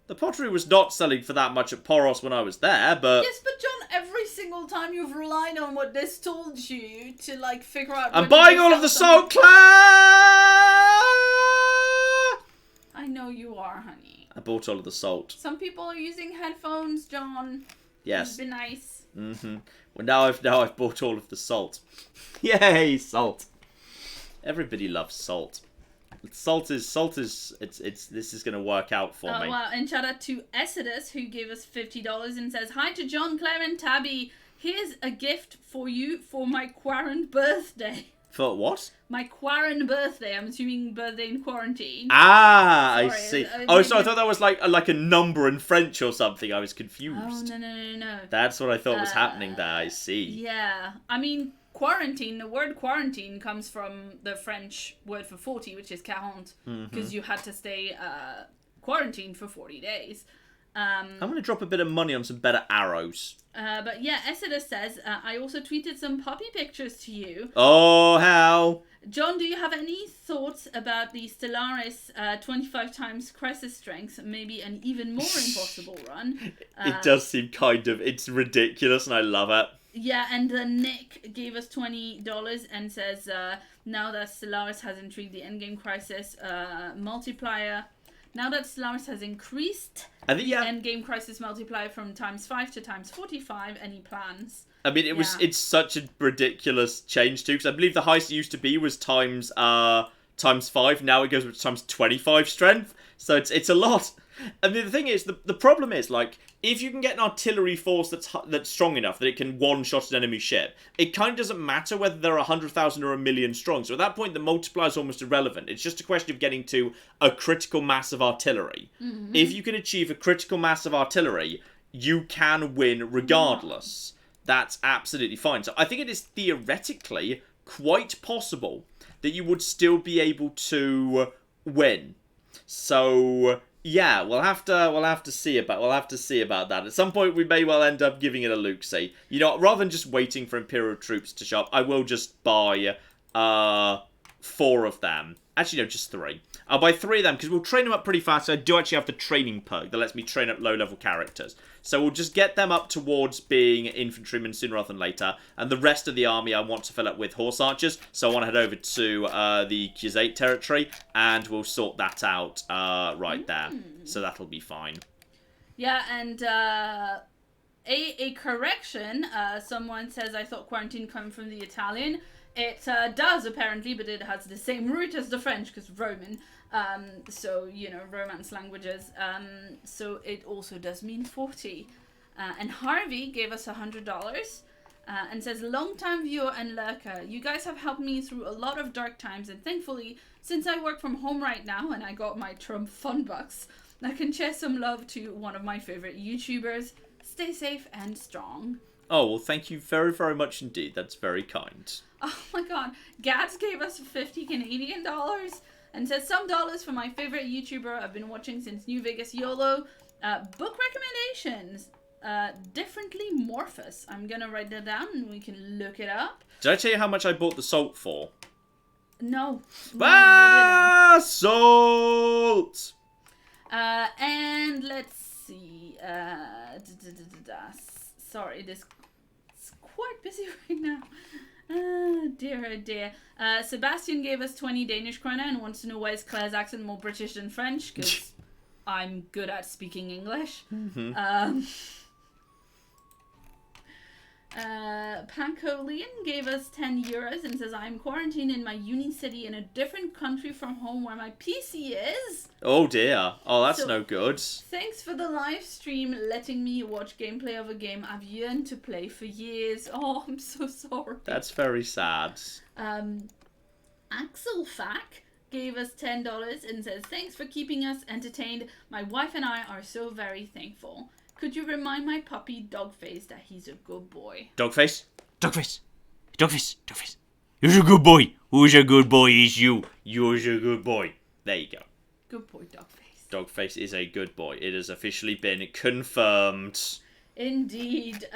The pottery was not selling for that much at Poros when I was there, but... Yes, but John, every single time you've relied on what this told you to, like, figure out... I'm buying all of the salt, Claire! I know you are, honey. I bought all of the salt. Some people are using headphones, John. Yes. Be nice. Well, now I've bought all of the salt. Yay, salt! Everybody loves salt. This is gonna work out for me. Well, and shout out to Essedus, who gave us $50 and says, "Hi to John, Claire, and Tabby. Here's a gift for you for my quarantine birthday." For what? My quarantine birthday. I'm assuming birthday in quarantine. I Sorry, see. I I thought that was like a number in French or something. I was confused. Oh, no. That's what I thought was happening there. I see. Yeah. I mean, quarantine, the word quarantine comes from the French word for 40, which is 40, because you had to stay quarantined for 40 days. I'm going to drop a bit of money on some better arrows. But yeah, Essedus says, I also tweeted some puppy pictures to you. Oh, hell. John, do you have any thoughts about the Stellaris 25 times crisis strength, maybe an even more impossible run? It does seem it's ridiculous and I love it. Yeah, and Nick gave us $20 and says, now that Stellaris has intrigued the endgame crisis multiplier... Now that Stellaris has increased the endgame crisis multiplier from ×5 to ×45, any plans? I mean, it's such a ridiculous change too, because I believe the highest it used to be was ×5. Now it goes with ×25 strength, so it's a lot. And the thing is, the problem is, like, if you can get an artillery force that's strong enough that it can one-shot an enemy ship, it kind of doesn't matter whether they're 100,000 or 1,000,000 strong. So at that point, the multiplier is almost irrelevant. It's just a question of getting to a critical mass of artillery. If you can achieve a critical mass of artillery, you can win regardless. That's absolutely fine. So I think it is theoretically quite possible that you would still be able to win. So... yeah, we'll have to see about that. At some point, we may well end up giving it a look-see. You know, rather than just waiting for Imperial troops to show up, I will just buy 4 of them. Actually, no, just 3. I'll buy 3 of them because we'll train them up pretty fast. So I do actually have the training perk that lets me train up low-level characters. So we'll just get them up towards being infantrymen sooner rather than later. And the rest of the army I want to fill up with horse archers. So I want to head over to the Q8 territory and we'll sort that out right there. So that'll be fine. Yeah, and a correction. Someone says, I thought quarantine came from the Italian. It does, apparently, but it has the same root as the French, because Roman. So, you know, Romance languages. So it also does mean 40. And Harvey gave us $100 And says, long-time viewer and lurker, you guys have helped me through a lot of dark times, and thankfully, since I work from home right now and I got my Trump fun bucks, I can share some love to one of my favorite YouTubers. Stay safe and strong. Oh, well, thank you very, very much indeed. That's very kind. Oh my god. Gads gave us 50 Canadian dollars and says, some dollars for my favorite YouTuber I've been watching since New Vegas YOLO. Book recommendations. Differently Morphous. I'm gonna write that down and we can look it up. Did I tell you how much I bought the salt for? No. Salt! And let's see. Sorry, this is quite busy right now. Dear, oh dear. Sebastian gave us 20 Danish kroner and wants to know why is Claire's accent more British than French, because I'm good at speaking English. Pancolian gave us 10 euros and says, I'm quarantined in my uni city in a different country from home where my PC is. Oh dear. Oh, that's So, no good. Thanks for the live stream letting me watch gameplay of a game I've yearned to play for years. Oh, I'm so sorry. That's very sad. Axel Fack gave us $10 and says, thanks for keeping us entertained. My wife and I are so very thankful. Could you remind my puppy Dogface that he's a good boy? Dogface? Dogface. Dogface. Dogface. You're a good boy. Who's a good boy is you. You're a good boy. There you go. Good boy, Dogface. Dogface is a good boy. It has officially been confirmed. Indeed.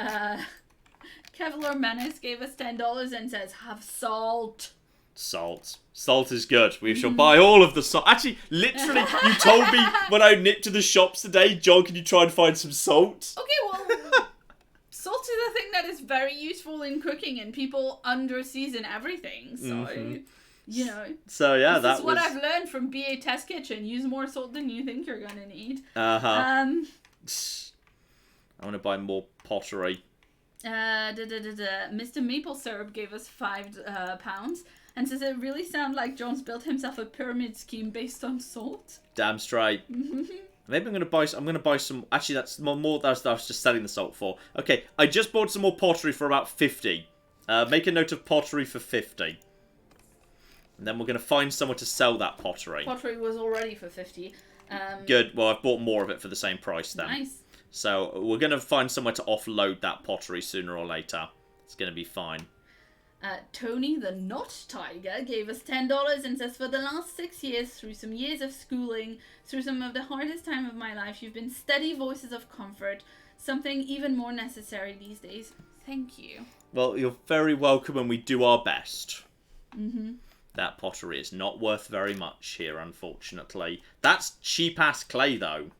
Kevlar Menace gave us $10 and says, have salt. Salt. Salt is good. We shall buy all of the salt. Actually, literally, you told me when I nipped to the shops today, John, can you try and find some salt? Okay, well, salt is a thing that is very useful in cooking, and people under-season everything, so, you know. So, yeah, this is what I've learned from BA Test Kitchen. Use more salt than you think you're going to need. I want to buy more pottery. Mr. Maple Syrup gave us £5 and says it really sounds like John's built himself a pyramid scheme based on salt. Damn straight. Maybe I'm gonna buy some. Actually, that's more. That's I was just selling the salt for. Okay, I just bought some more pottery for about 50. Make a note of pottery for 50. And then we're gonna find somewhere to sell that pottery. Pottery was already for 50. Good. Well, I've bought more of it for the same price then. Nice. So we're gonna find somewhere to offload that pottery sooner or later. It's gonna be fine. Tony the Not Tiger gave us $10 and says, for the last 6 years, through some years of schooling, through some of the hardest time of my life, you've been steady voices of comfort, something even more necessary these days. Thank you. Well, you're very welcome, and we do our best. That pottery is not worth very much here, unfortunately. That's cheap-ass clay, though.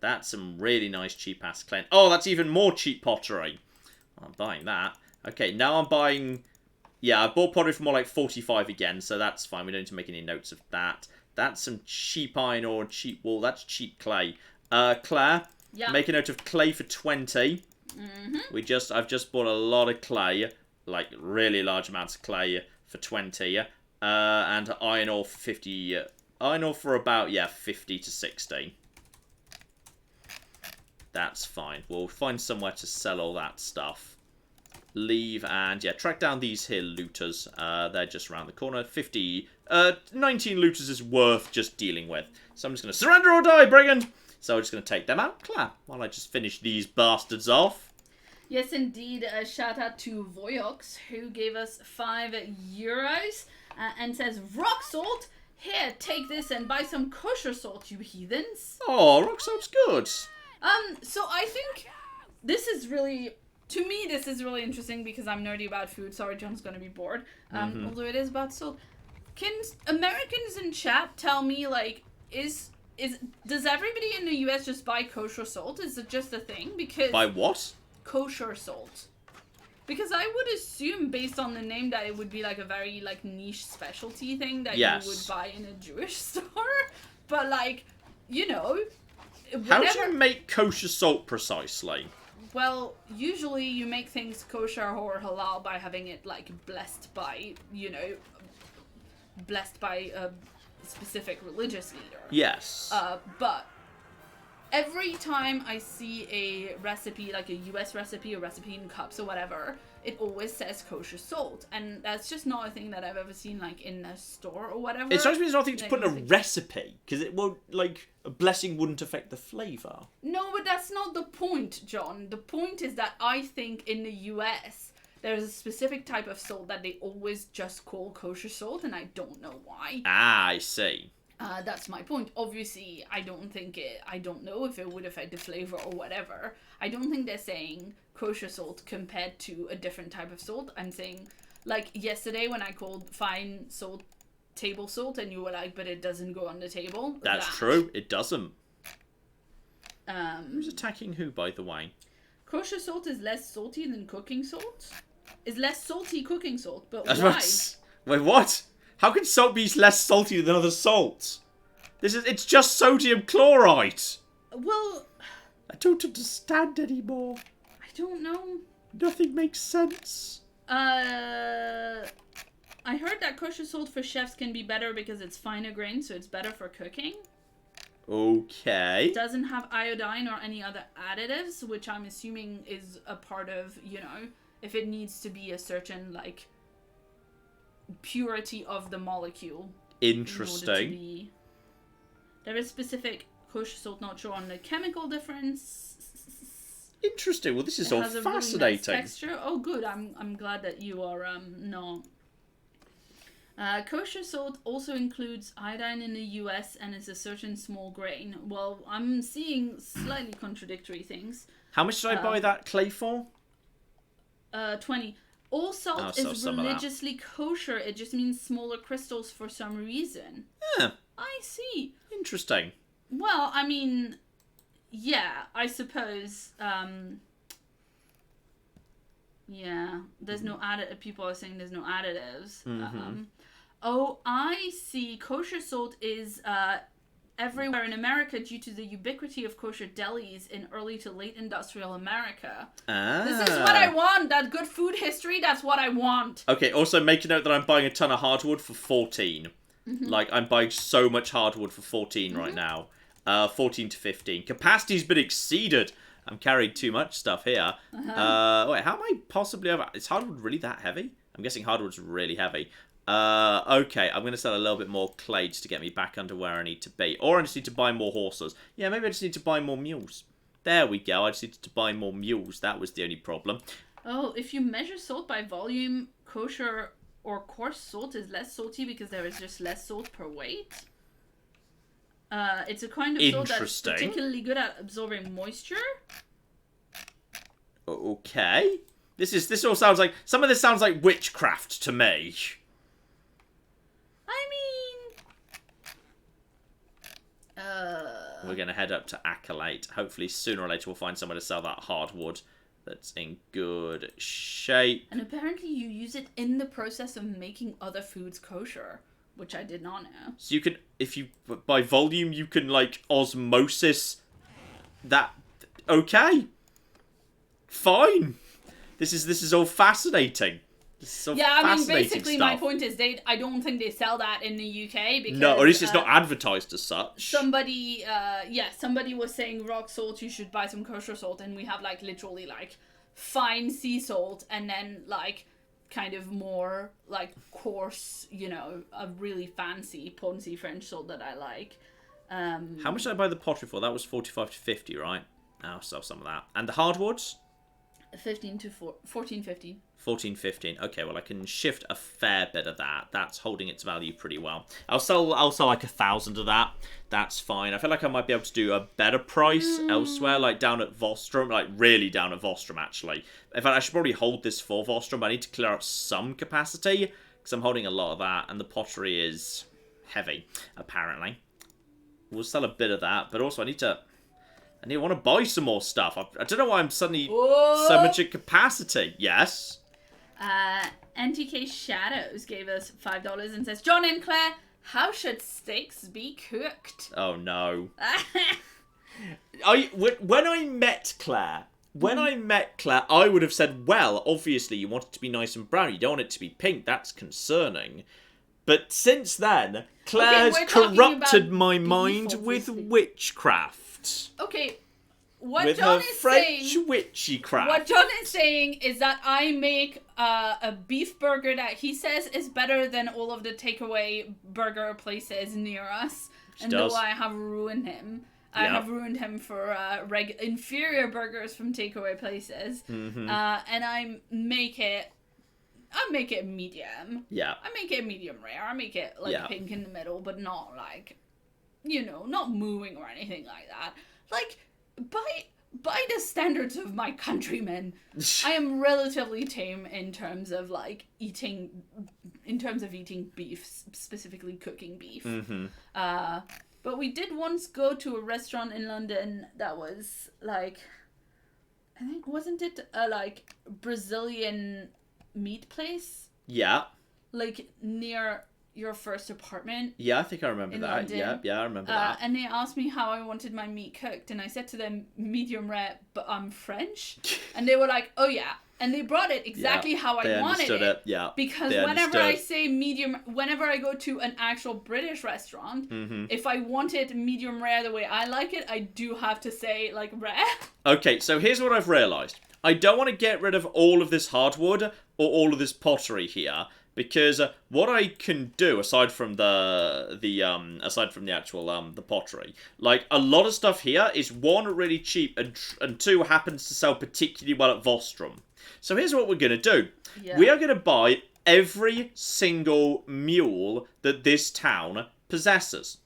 That's some really nice cheap-ass clay. Oh, that's even more cheap pottery. I'm buying that. Okay, now I'm buying... Yeah, I bought pottery for more like 45 again, so that's fine. We don't need to make any notes of that. That's some cheap iron ore and cheap wool. That's cheap clay. Claire, make a note of clay for 20. I've just bought a lot of clay, like really large amounts of clay for 20. And iron ore for 50. Iron ore for about, 50 to 60. That's fine. We'll find somewhere to sell all that stuff. Leave and track down these here looters. They're just around the corner. 19 looters is worth just dealing with. So I'm just going to surrender or die, brigand. So I'm just going to take them out, Claire, while I just finish these bastards off. Yes, indeed. A shout out to Voyox, who gave us €5 and says, rock salt. Here, take this and buy some kosher salt, you heathens. Oh, rock salt's good. So I think this is really. To me, this is really interesting because I'm nerdy about food. Sorry, John's going to be bored. Although it is about salt. Can Americans in chat tell me, like, does everybody in the US just buy kosher salt? Is it just a thing? Because Buy what? Kosher salt. Because I would assume, based on the name, that it would be, like, a very, like, niche specialty thing that you would buy in a Jewish store. But, like, you know... How do you make kosher salt precisely? Well, usually you make things kosher or halal by having it, like, blessed by a specific religious leader. Yes. But every time I see a recipe, like a US recipe, a recipe in cups or whatever, it always says kosher salt, and that's just not a thing that I've ever seen like in a store or whatever. It strikes me as nothing to put in a recipe, because it won't, like, a blessing wouldn't affect the flavour. No, but that's not the point, John. The point is that I think in the US, there's a specific type of salt that they always just call kosher salt, and I don't know why. Ah, I see. That's my point. Obviously, I don't know if it would affect the flavor or whatever. I don't think they're saying kosher salt compared to a different type of salt. I'm saying, like, yesterday when I called fine salt table salt, and you were like, but it doesn't go on the table. That's true. It doesn't. Who's attacking who, by the way? Kosher salt is less salty than cooking salt. Is less salty cooking salt, but why? Wait, what? How can salt be less salty than other salts? It's just sodium chloride. Well, I don't understand anymore. I don't know. Nothing makes sense. I heard that kosher salt for chefs can be better because it's finer grained, so it's better for cooking. Okay. It doesn't have iodine or any other additives, which I'm assuming is a part of, if it needs to be a certain, like, purity of the molecule. Interesting. There is specific kosher salt, not sure on the chemical difference. Interesting. Well, this is all fascinating. Really nice texture. Oh, good. I'm glad that you are not. Kosher salt also includes iodine in the US and is a certain small grain. Well, I'm seeing slightly contradictory things. How much did I buy that clay for? 20. All salt is religiously kosher. It just means smaller crystals for some reason. Yeah. I see. Interesting. Well, I mean, yeah, I suppose. Yeah, there's no people are saying there's no additives. Mm-hmm. Oh, I see. Kosher salt is everywhere in America due to the ubiquity of kosher delis in early to late industrial America. Ah. This is what I want. That good food history, that's what I want. Okay, also make a note that I'm buying a ton of hardwood for 14. Mm-hmm. Like, I'm buying so much hardwood for 14 right now. 14 to 15. Capacity's been exceeded. I'm carrying too much stuff here. Wait, how am I possibly over? Is hardwood really that heavy? I'm guessing hardwood's really heavy. Okay, I'm going to sell a little bit more clay just to get me back under where I need to be. Or I just need to buy more horses. Yeah, maybe I just need to buy more mules. There we go, I just needed to buy more mules. That was the only problem. Oh, if you measure salt by volume, kosher or coarse salt is less salty because there is just less salt per weight. It's a kind of salt that's particularly good at absorbing moisture. Okay. This all sounds like... Some of this sounds like witchcraft to me. I mean... We're going to head up to Acolyte. Hopefully sooner or later we'll find somewhere to sell that hardwood that's in good shape. And apparently you use it in the process of making other foods kosher, which I did not know. So you can, if you, by volume, you can, like, osmosis that... Okay. Fine. This is all fascinating. Yeah, I mean, basically my point is I don't think they sell that in the UK because... No, or at least it's not advertised as such. Somebody was saying rock salt, you should buy some kosher salt, and we have, like, literally, like, fine sea salt, and then, like, kind of more, like, coarse, a really fancy Ponzi French salt that I like. How much did I buy the pottery for? That was 45 to 50, right? I'll sell some of that. And the hardwoods? 14.50. 14.15. Okay, well I can shift a fair bit of that. That's holding its value pretty well. I'll sell like 1,000 of that. That's fine. I feel like I might be able to do a better price elsewhere, like down at Vostrom, like really down at Vostrom actually. In fact, I should probably hold this for Vostrom, but I need to clear out some capacity because I'm holding a lot of that, and the pottery is heavy apparently. We'll sell a bit of that, but also I want to buy some more stuff. I don't know why I'm suddenly so much at capacity. Yes. NTK Shadows gave us $5 and says, John and Claire, how should steaks be cooked? Oh no. When I met Claire, I would have said, well, obviously you want it to be nice and brown. You don't want it to be pink. That's concerning. But since then, Claire's we're talking corrupted about my beef, mind with obviously. witchcraft. Okay, what With John her is French saying... witchycraft. What John is saying is that I make a beef burger that he says is better than all of the takeaway burger places near us. And does. though I have ruined him, I Yep. have ruined him for inferior burgers from takeaway places. Mm-hmm. And I make it medium. Yeah. I make it medium rare. I make it like Yeah. pink in the middle, but not like, not mooing or anything like that. Like, by the standards of my countrymen, I am relatively tame in terms of like eating beef, specifically cooking beef. Mm-hmm. But we did once go to a restaurant in London that was like, I think, wasn't it a like Brazilian meat place? Yeah. Like near your first apartment? Yeah, I think I remember In that. London. Yeah, I remember that. And they asked me how I wanted my meat cooked, and I said to them, medium rare, but I'm French. And they were like, oh yeah. And they brought it exactly how I wanted it. Yeah. Because whenever I say medium, whenever I go to an actual British restaurant, if I want it medium rare the way I like it, I do have to say like rare. Okay, so here's what I've realised. I don't want to get rid of all of this hardwood or all of this pottery here, because what I can do aside from the actual the pottery, like a lot of stuff here is one, really cheap, and two, happens to sell particularly well at Vostrom. So here's what we're gonna do. Yeah. We are gonna buy every single mule that this town possesses.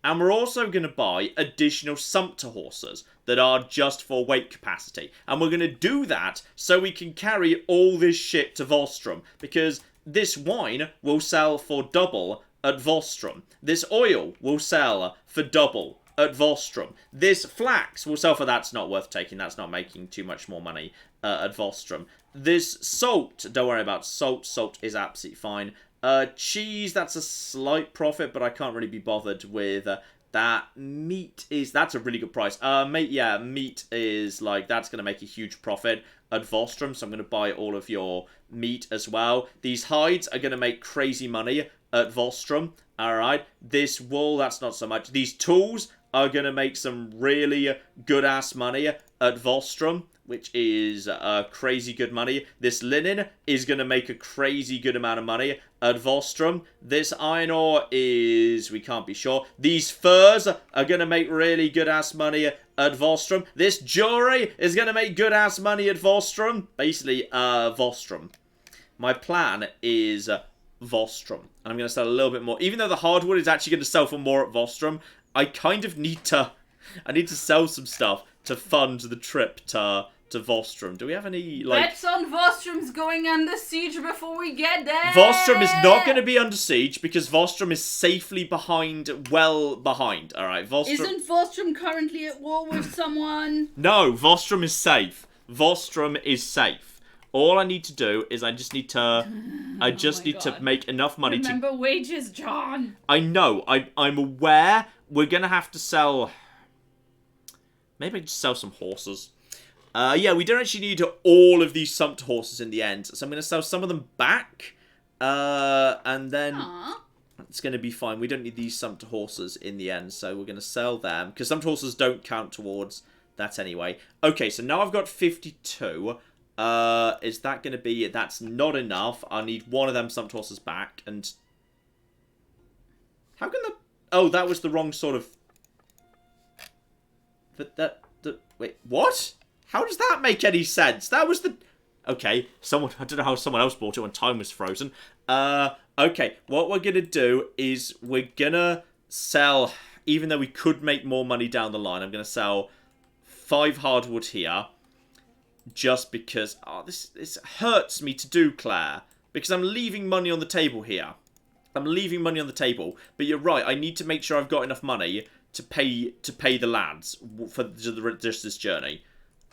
And we're also going to buy additional sumpter horses that are just for weight capacity. And we're going to do that so we can carry all this shit to Vostrom. Because this wine will sell for double at Vostrom. This oil will sell for double at Vostrom. This flax will sell for... That's not worth taking. That's not making too much more money at Vostrom. This salt, don't worry about salt. Salt is absolutely fine. Cheese, that's a slight profit, but I can't really be bothered with that. Meat that's a really good price. Meat is like, that's going to make a huge profit at Vostrom, so I'm going to buy all of your meat as well. These hides are going to make crazy money at Vostrom. Alright, this wool, that's not so much. These tools are going to make some really good-ass money at Vostrom, which is crazy good money. This linen is going to make a crazy good amount of money at Vostrom. This iron ore is... we can't be sure. These furs are going to make really good-ass money at Vostrom. This jewelry is going to make good-ass money at Vostrom. Basically, Vostrom. My plan is Vostrom. And I'm going to sell a little bit more. Even though the hardwood is actually going to sell for more at Vostrom, I kind of need to... I need to sell some stuff to fund the trip to Vostrom. Do we have any, like... Bets on Vostrom's going under siege before we get there! Vostrom is not going to be under siege because Vostrom is safely well behind. Alright, Vostrom... Isn't Vostrom currently at war with someone? No, Vostrom is safe. Vostrom is safe. All I need to do is I just need to... to make enough money Remember wages, John! I know. I'm aware we're going to have to sell... Maybe just sell some horses. Yeah, we don't actually need all of these sumpter horses in the end. So I'm going to sell some of them back. And then it's going to be fine. We don't need these sumpter horses in the end. So we're going to sell them. Because sumpter horses don't count towards that anyway. Okay, so now I've got 52. Is that going to be... That's not enough. I need one of them sumpter horses back. And... how can the... Oh, that was the wrong sort of... Wait, what? How does that make any sense? That was the... Okay, I don't know how someone else bought it when time was frozen. Okay, what we're gonna do is we're gonna sell, even though we could make more money down the line, I'm gonna sell 5 hardwood here. Just because, this hurts me to do, Claire. Because I'm leaving money on the table here. I'm leaving money on the table. But you're right, I need to make sure I've got enough money to pay the lads for just this journey.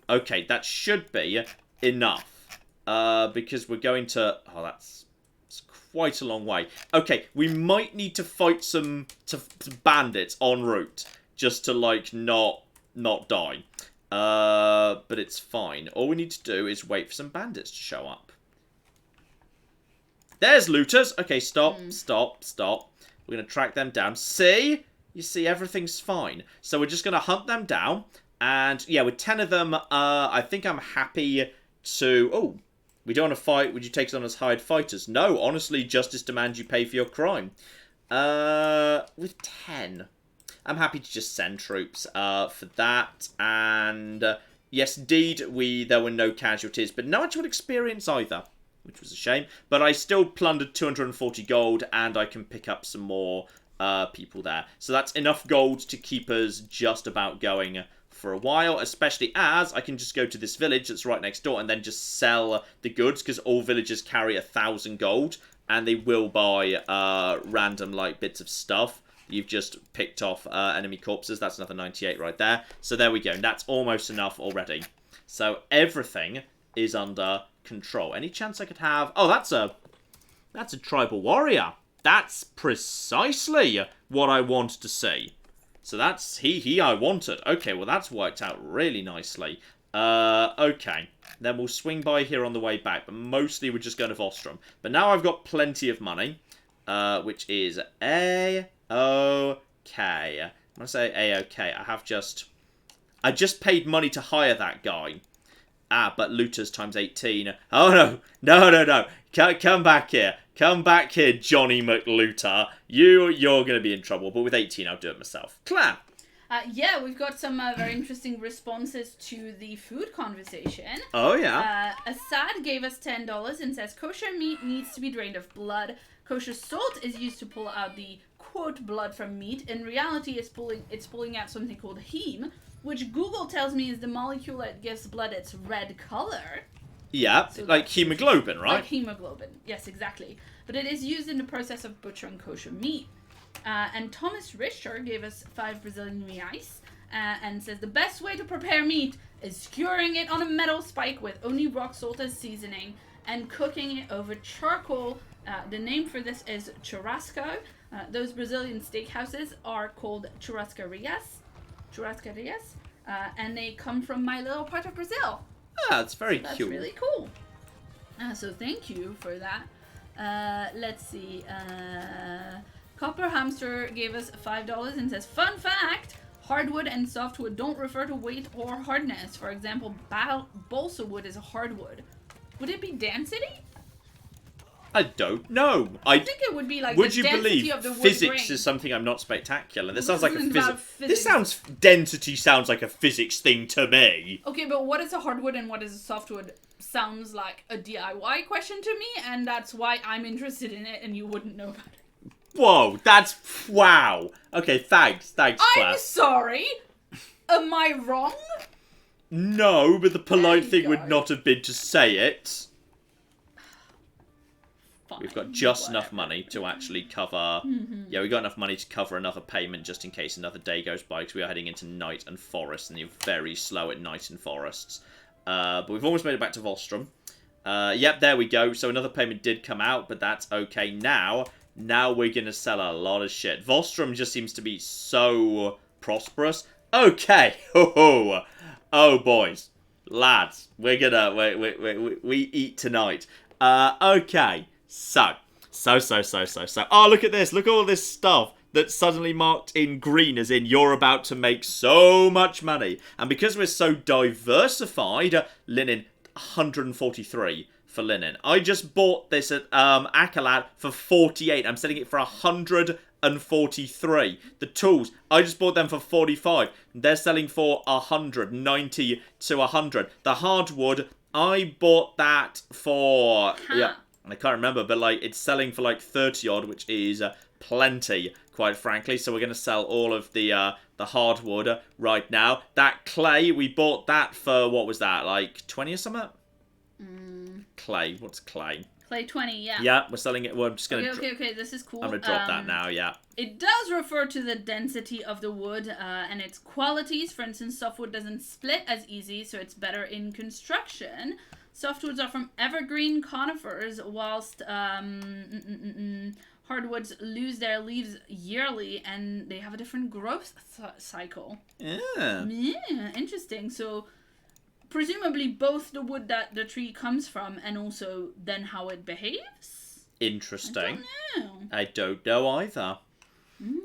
Okay, that should be enough. Because we're going to... Oh, that's quite a long way. Okay, we might need to fight some bandits en route. Just to, like, not die. But it's fine. All we need to do is wait for some bandits to show up. There's looters. Okay, stop. We're going to track them down. See? You see, everything's fine. So we're just going to hunt them down. And, yeah, with 10 of them, I think I'm happy to... Oh, we don't want to fight. Would you take us on as hired fighters? No, honestly, justice demands you pay for your crime. With 10, I'm happy to just send troops for that. And, yes, indeed, there were no casualties, but no actual experience either, which was a shame. But I still plundered 240 gold, and I can pick up some more people there. So that's enough gold to keep us just about going for a while, especially as I can just go to this village that's right next door and then just sell the goods, because all villagers carry 1,000 gold, and they will buy random like bits of stuff. You've just picked off enemy corpses. That's another 98 right there. So there we go. That's almost enough already. So everything is under control. Any chance I could have... Oh, that's a tribal warrior. That's precisely what I want to see. So that's he I wanted. Okay, well, that's worked out really nicely. Okay. Then we'll swing by here on the way back, but mostly we're just going to Vostrom. But now I've got plenty of money, which is A-okay. I'm going to say A-okay. I just paid money to hire that guy. Ah, but looters times 18. Oh, no. Come back here. Come back here, Johnny McLooter. You're going to be in trouble, but with 18, I'll do it myself. Claire. Yeah, we've got some very interesting responses to the food conversation. Oh, yeah. Assad gave us $10 and says, kosher meat needs to be drained of blood. Kosher salt is used to pull out the, quote, blood from meat. In reality, it's pulling out something called heme, which Google tells me is the molecule that gives blood its red color. Yeah, so like hemoglobin, right? Like hemoglobin, yes, exactly. But it is used in the process of butchering kosher meat. And Thomas Richter gave us 5 Brazilian reais and says the best way to prepare meat is skewering it on a metal spike with only rock salt as seasoning and cooking it over charcoal. The name for this is churrasco. Those Brazilian steakhouses are called churrascarias, and they come from my little part of Brazil. Ah, it's very That's cute. really cool. So thank you for that. Let's see. Copper Hamster gave us $5 and says, fun fact, hardwood and softwood don't refer to weight or hardness. For example, balsa wood is a hardwood. Would it be density? I don't know. I think it would be like would the you density believe of the wood physics grain. is something I'm not spectacular? This This sounds like a isn't about physics. Density sounds like a physics thing to me. Okay, but what is a hardwood and what is a softwood sounds like a DIY question to me, and that's why I'm interested in it and you wouldn't know about it. Whoa, wow. Okay, thanks, Claire. I'm sorry. Am I wrong? No, but the polite There you thing go. would not have been to say it. Fine, We've got just whatever. enough money to actually cover... Yeah, we've got enough money to cover another payment just in case another day goes by, because we are heading into night and forest, and you're very slow at night in forests. But we've almost made it back to Vostrom. Yep, there we go. So another payment did come out, but that's okay now. Now we're going to sell a lot of shit. Vostrom just seems to be so prosperous. Okay. Oh, boys. Lads. We're gonna... We eat tonight. Okay. So. Oh, look at this. Look at all this stuff that's suddenly marked in green, as in you're about to make so much money. And because we're so diversified, linen, 143 for linen. I just bought this at MacLeod for 48. I'm selling it for 143. The tools, I just bought them for 45. They're selling for 190 to 100. The hardwood, I bought that for... Yeah, I can't remember, but like it's selling for like 30 odd, which is plenty, quite frankly. So we're going to sell all of the hardwood right now. That clay, we bought that for, what was that, like 20 or something? Clay, what's clay? Clay 20, yeah. Yeah, we're selling it. Well, I'm just going to... Okay, this is cool. I'm going to drop that now, yeah. It does refer to the density of the wood and its qualities. For instance, softwood doesn't split as easy, so it's better in construction. Softwoods are from evergreen conifers, whilst hardwoods lose their leaves yearly, and they have a different growth cycle. Yeah, Interesting. So... presumably both the wood that the tree comes from and also then how it behaves? Interesting. I don't know. I don't know either.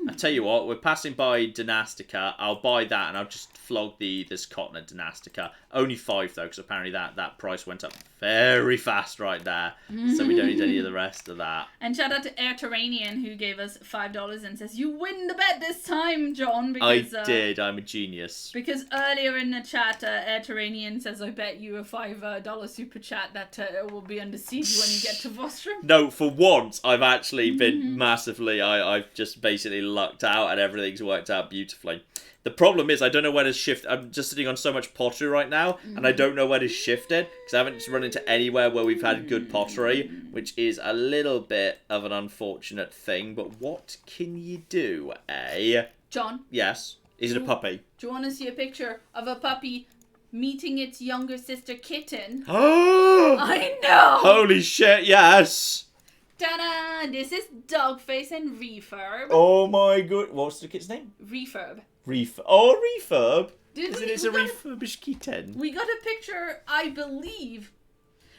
I tell you what, we're passing by Dynastica. I'll buy that and I'll just flog this cotton at Dynastica. Only 5 though, because apparently that price went up very fast right there. So we don't need any of the rest of that. And shout out to Airterranean who gave us $5 and says, "You win the bet this time, John." I Because, did. I'm a genius. Because earlier in the chat, Airterranean says, "I bet you a $5 super chat that will be under siege when you get to Vostrum." No, for once, I've actually been massively... I've just basically lucked out and everything's worked out beautifully. The problem is I don't know where to shift. I'm just sitting on so much pottery right now, and I don't know where to shift it, because I haven't run into anywhere where we've had good pottery, which is a little bit of an unfortunate thing, but what can you do, eh? John? Yes? Is it a puppy? Do you want to see a picture of a puppy meeting its younger sister kitten? Oh! I know! Holy shit, yes! Ta-da! This is Dogface and Refurb. Oh my god. What's the kid's name? Refurb. Refurb? Did It's a refurbished kitten. We got a picture, I believe.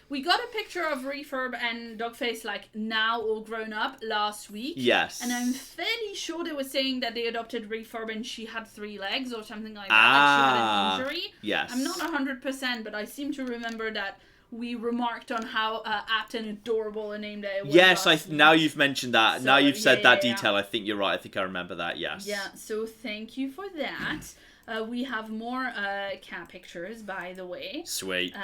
We got a picture of Refurb and Dogface, like, now all grown up last week. Yes. And I'm fairly sure they were saying that they adopted Refurb and she had 3 legs or something like that. Like she had an injury. Yes. I'm not 100%, but I seem to remember that we remarked on how apt and adorable a name that it was. Yes, now you've mentioned that. So, now you've said that yeah. detail. I think you're right. I think I remember that, yes. Yeah, so thank you for that. We have more cat pictures, by the way. Sweet.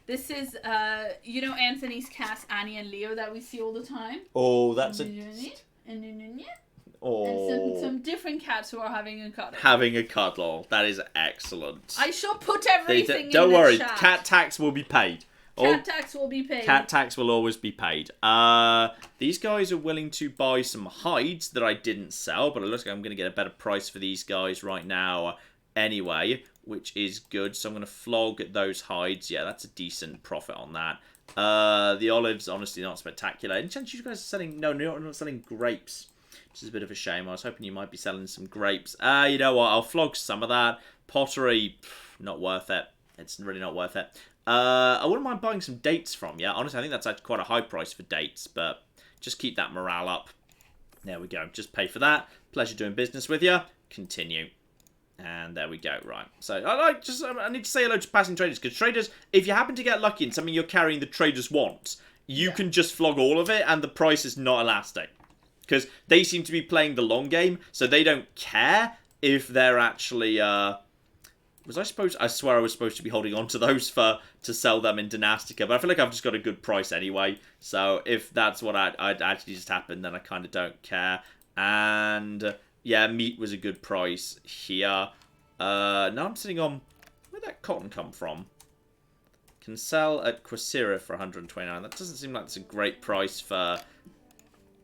This is, Anthony's cats, Annie and Leo, that we see all the time. Oh, that's And some different cats who are having a cuddle. Having a cuddle. That is excellent. I shall put everything in Don't the worry. chat. Cat tax will be paid. Cat tax will be paid. Cat tax will always be paid. These guys are willing to buy some hides that I didn't sell, but it looks like I'm going to get a better price for these guys right now anyway, which is good. So I'm going to flog those hides. Yeah, that's a decent profit on that. The olives, honestly, not spectacular. Any chance you guys are selling... No, you're not selling grapes, which is a bit of a shame. I was hoping you might be selling some grapes. You know what? I'll flog some of that. Pottery, not worth it. It's really not worth it. I wouldn't mind buying some dates from you. Honestly, I think that's actually quite a high price for dates, but just keep that morale up. There we go. Just pay for that. Pleasure doing business with you. Continue. And there we go. Right. So I need to say hello to passing traders, because traders, if you happen to get lucky in something you're carrying the traders want, you can just flog all of it, and the price is not elastic, because they seem to be playing the long game, so they don't care if they're actually. I swear I was supposed to be holding on to those to sell them in Dynastica, but I feel like I've just got a good price anyway. So if that's what I'd actually just happened, then I kind of don't care. And yeah, meat was a good price here. Now I'm sitting on... Where'd that cotton come from? Can sell at Quasira for 129. That doesn't seem like it's a great price for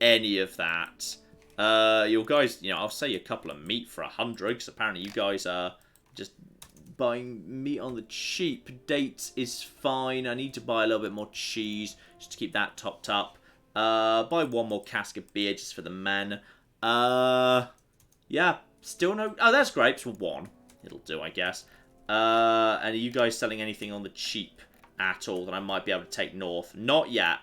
any of that. You guys, I'll say a couple of meat for 100, because apparently you guys are just buying meat on the cheap. Dates is fine. I need to buy a little bit more cheese just to keep that topped up. Buy one more cask of beer just for the men. Yeah, still no... Oh, there's grapes for 1. It'll do, I guess. And are you guys selling anything on the cheap at all that I might be able to take north? Not yet.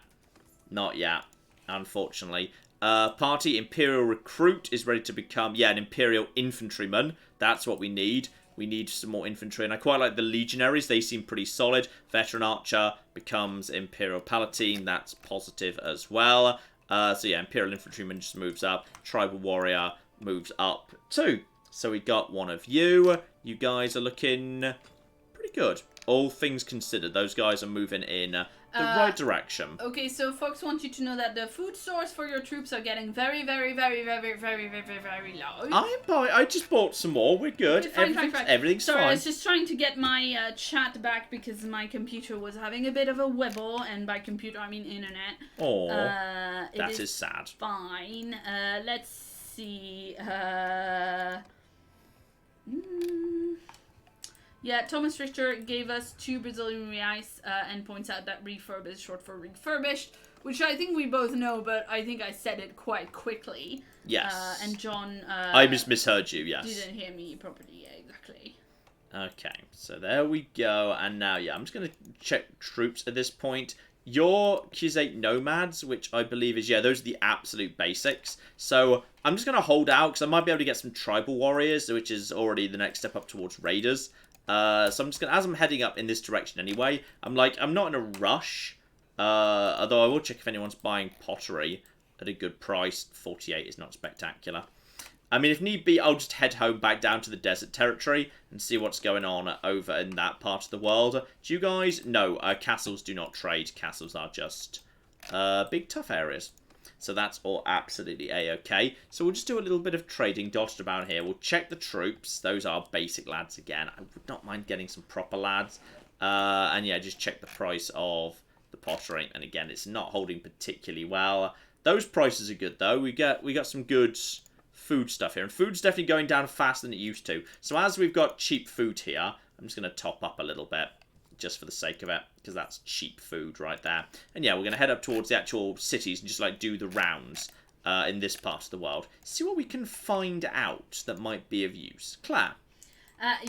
Not yet, unfortunately. Party Imperial Recruit is ready to become, an Imperial Infantryman. That's what we need. We need some more infantry, and I quite like the Legionaries. They seem pretty solid. Veteran Archer becomes Imperial Palatine. That's positive as well. So yeah, Imperial Infantryman just moves up. Tribal Warrior moves up too. So we got one of you. You guys are looking pretty good. All things considered, those guys are moving in the right direction. Okay, so Fox wants you to know that the food stores for your troops are getting very, very, very, very, very, very, very low. I just bought some more. We're good. Fine. Everything's Sorry, fine. I was just trying to get my chat back because my computer was having a bit of a wibble, and by computer I mean internet. Oh, that is sad. Fine. Let's see. Yeah, Thomas Richter gave us 2 Brazilian reais and points out that refurb is short for refurbished, which I think we both know, but I think I said it quite quickly. Yes. And John... I misheard you, yes. Didn't hear me properly, yeah, exactly. Okay, so there we go. And now, I'm just going to check troops at this point. your Cusate Nomads, which I believe is, yeah, those are the absolute basics. So I'm just going to hold out, because I might be able to get some Tribal Warriors, which is already the next step up towards Raiders. So I'm just going to, as I'm heading up in this direction anyway, I'm not in a rush. Although I will check if anyone's buying pottery at a good price. 48 is not spectacular. I mean, if need be, I'll just head home back down to the desert territory and see what's going on over in that part of the world. Do you guys? No, castles do not trade. Castles are just big, tough areas. So that's all absolutely A-okay. So we'll just do a little bit of trading dotted about here. We'll check the troops. Those are basic lads again. I would not mind getting some proper lads. And yeah, just check the price of the pottery. And again, it's not holding particularly well. Those prices are good, though. We got some good food stuff here, and food's definitely going down faster than it used to. So as we've got cheap food here, I'm just going to top up a little bit just for the sake of it, because that's cheap food right there. And yeah, we're going to head up towards the actual cities and just like do the rounds in this part of the world. See what we can find out that might be of use. Claire?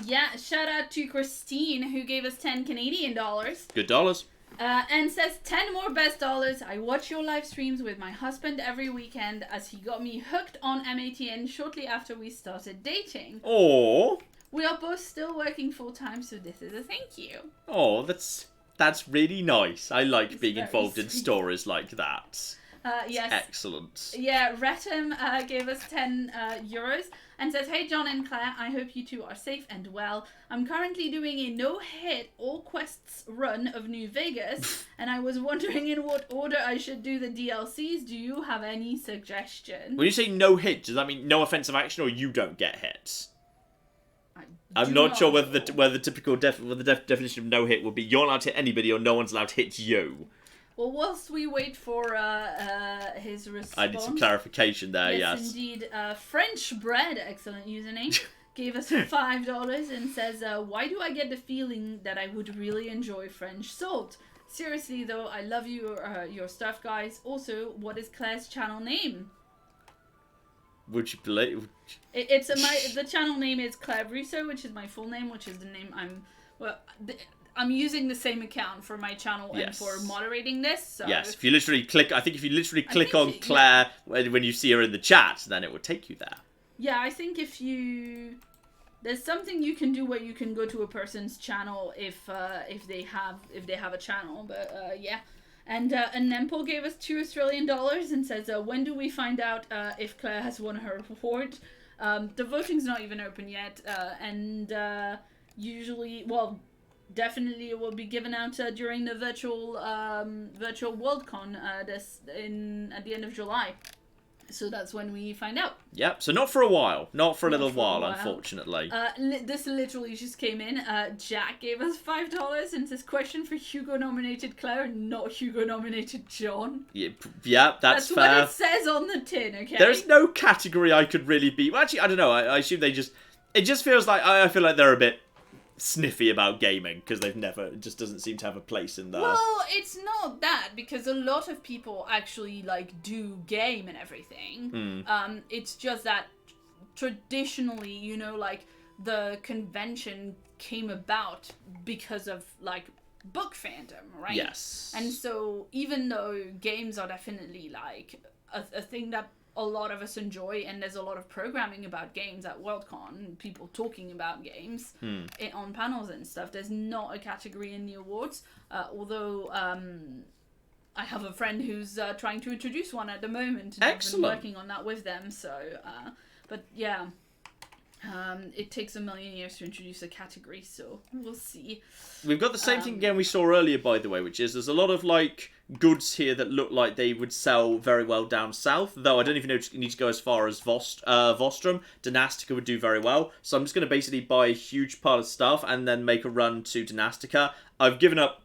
Yeah, shout out to Christine, who gave us 10 Canadian dollars. Good dollars. And says 10 more best dollars. I watch your live streams with my husband every weekend, as he got me hooked on MATN shortly after we started dating. Oh. We are both still working full time, so this is a thank you. Oh, that's really nice. I like being very involved in sweet. stories like that. Yes. Excellent. Yeah, Retum gave us 10 euros and says, hey John and Claire, I hope you two are safe and well. I'm currently doing a no-hit all quests run of New Vegas, and I was wondering in what order I should do the DLCs. Do you have any suggestions? When you say no hit, does that mean no offensive action or you don't get hits? I'm not sure whether the typical definition of no hit would be you're allowed to hit anybody or no one's allowed to hit you. Well, whilst we wait for his response... I need some clarification there, yes. Yes, indeed. French Bread, excellent username, gave us $5 and says, why do I get the feeling that I would really enjoy French salt? Seriously, though, I love your stuff, guys. Also, what is Claire's channel name? Would you believe? The channel name is Claire Brisso, which is my full name, which is the name I'm using the same account for my channel and for moderating this. So yes, if you literally click, on Claire when you see her in the chat, then it will take you there. Yeah, I think there's something you can do where you can go to a person's channel if they have a channel. But yeah, and Nempo gave us $2 Australian and says, when do we find out if Claire has won her award? The voting's not even open yet, and usually, well. Definitely, it will be given out during the virtual Worldcon at the end of July. So that's when we find out. Yep. So not for a while, not for a little while, unfortunately. This literally just came in. Jack gave us $5 and says, "Question for Hugo-nominated Claire, not Hugo-nominated John." Yeah, that's fair. What it says on the tin. Okay. There's no category I could really be. Well, actually, I don't know. I assume they just. It just feels like I feel like they're a bit sniffy about gaming because it just doesn't seem to have a place in there. Well, it's not that, because a lot of people actually do game and everything. It's just that traditionally, the convention came about because of book fandom, right? Yes. And so even though games are definitely a thing that a lot of us enjoy, and there's a lot of programming about games at Worldcon, people talking about games on panels and stuff, there's not a category in the awards, although I have a friend who's trying to introduce one at the moment, and excellent. I've been working on that with them, so but yeah, it takes a million years to introduce a category, so we'll see. We've got the same thing again we saw earlier, by the way, which is there's a lot of goods here that look like they would sell very well down south, though I don't even know if you need to go as far as Vostrom. Dynastica would do very well, so I'm just going to basically buy a huge pile of stuff and then make a run to Dynastica. I've given up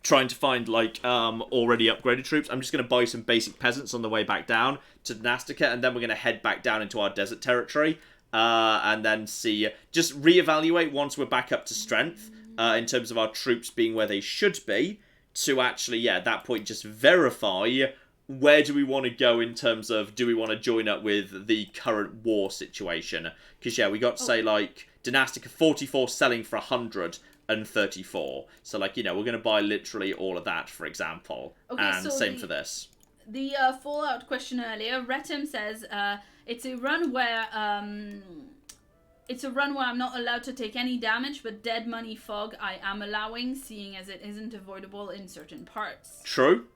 trying to find already upgraded troops. I'm just going to buy some basic peasants on the way back down to Dynastica, and then we're going to head back down into our desert territory. And then just reevaluate once we're back up to strength in terms of our troops being where they should be, to actually, at that point, just verify where do we want to go in terms of, do we want to join up with the current war situation? Because, we got to say, Dynastica 44 selling for 100 and 34. So, like, we're going to buy literally all of that, for example. Okay, and so same for this. The Fallout question earlier, Retim says, it's a run where I'm not allowed to take any damage, but dead money fog I am allowing, seeing as it isn't avoidable in certain parts. True.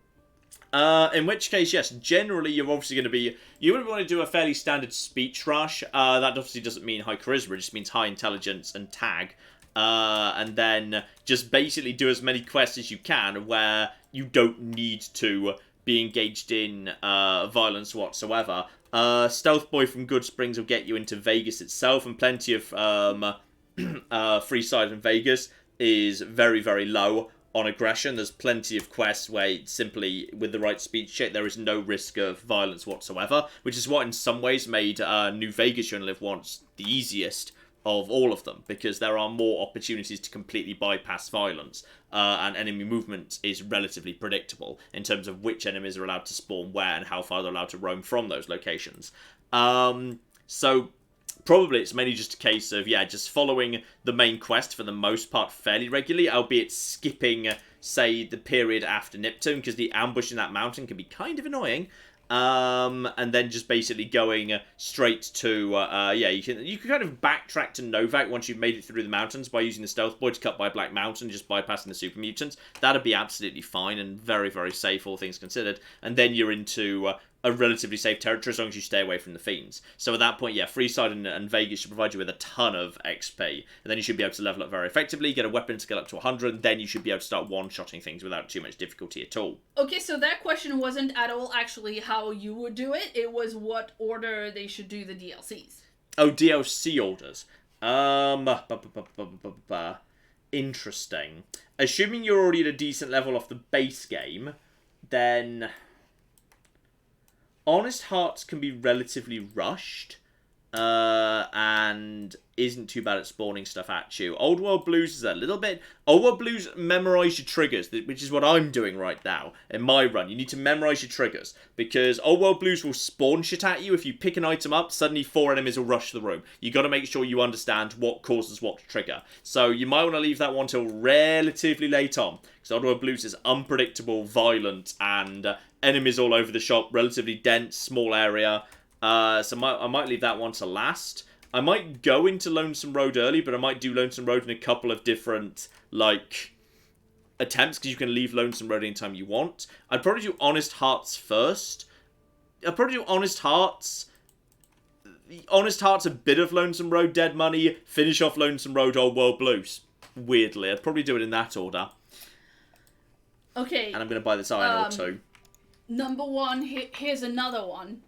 In which case, yes, generally you're obviously going to be... You would want to do a fairly standard speech rush. That obviously doesn't mean high charisma, it just means high intelligence and tag. And then just basically do as many quests as you can where you don't need to be engaged in violence whatsoever. Stealth Boy from Good Springs will get you into Vegas itself, and plenty of Freeside in Vegas is very, very low on aggression. There's plenty of quests where simply, with the right speech check, there is no risk of violence whatsoever, which is what in some ways made New Vegas You Only Live Once the easiest of all of them, because there are more opportunities to completely bypass violence, and enemy movement is relatively predictable in terms of which enemies are allowed to spawn where and how far they're allowed to roam from those locations. So probably it's mainly just a case of, just following the main quest for the most part fairly regularly, albeit skipping, say, the period after Niptune, because the ambush in that mountain can be kind of annoying. And then just basically going straight to, you can kind of backtrack to Novak once you've made it through the mountains by using the Stealth Boy to cut by Black Mountain, just bypassing the Super Mutants. That'd be absolutely fine and very, very safe, all things considered. And then you're into a relatively safe territory as long as you stay away from the fiends. So at that point, Freeside and Vegas should provide you with a ton of XP, and then you should be able to level up very effectively, get a weapon to get up to 100, and then you should be able to start one-shotting things without too much difficulty at all. Okay, so that question wasn't at all actually how you would do it, it was what order they should do the DLCs. Oh, DLC orders. Interesting. Assuming you're already at a decent level off the base game, then Honest Hearts can be relatively rushed, and isn't too bad at spawning stuff at you. Old World Blues is a little bit... Old World Blues, memorise your triggers, which is what I'm doing right now in my run. You need to memorise your triggers, because Old World Blues will spawn shit at you. If you pick an item up, suddenly 4 enemies will rush the room. You got to make sure you understand what causes what to trigger. So you might want to leave that one till relatively late on, because Old World Blues is unpredictable, violent, and enemies all over the shop, relatively dense, small area. So I might leave that one to last. I might go into Lonesome Road early, but I might do Lonesome Road in a couple of different, attempts, because you can leave Lonesome Road anytime you want. I'd probably do Honest Hearts first. I'd probably do Honest Hearts. Honest Hearts, a bit of Lonesome Road, Dead Money, finish off Lonesome Road, Old World Blues. Weirdly, I'd probably do it in that order. Okay. And I'm going to buy this iron ore too. Number 1, here's another one.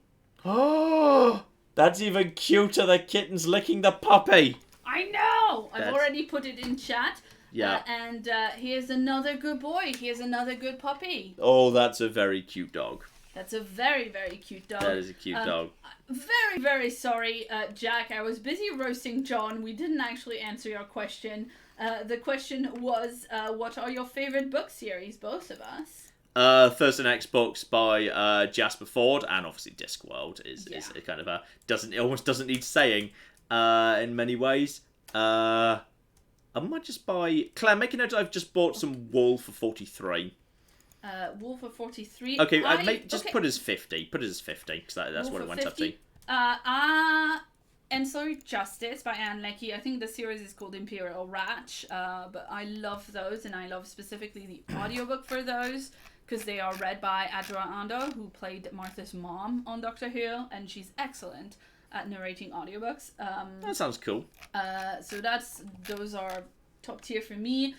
Oh, that's even cuter. The kitten's licking the puppy. I know. I've already put it in chat. Yeah. And here's another good boy. Here's another good puppy. Oh, that's a very cute dog. That's a very, very cute dog. That is a cute dog. Very, very sorry, Jack. I was busy roasting John. We didn't actually answer your question. The question was, what are your favorite book series, both of us? First on Xbox by Jasper Ford, and obviously Discworld is kind of it almost doesn't need saying in many ways. I might just buy... Claire, make a note I've just bought some wool for 43. Wool for 43. Okay, put it as 50. Put it as 50, because that's what it went 50. up to. Ancillary Justice by Anne Leckie. I think the series is called Imperial Ratch, but I love those, and I love specifically the audiobook for those, because they are read by Adra Ando, who played Martha's mom on Doctor Who, and she's excellent at narrating audiobooks. That sounds cool. So those are top tier for me.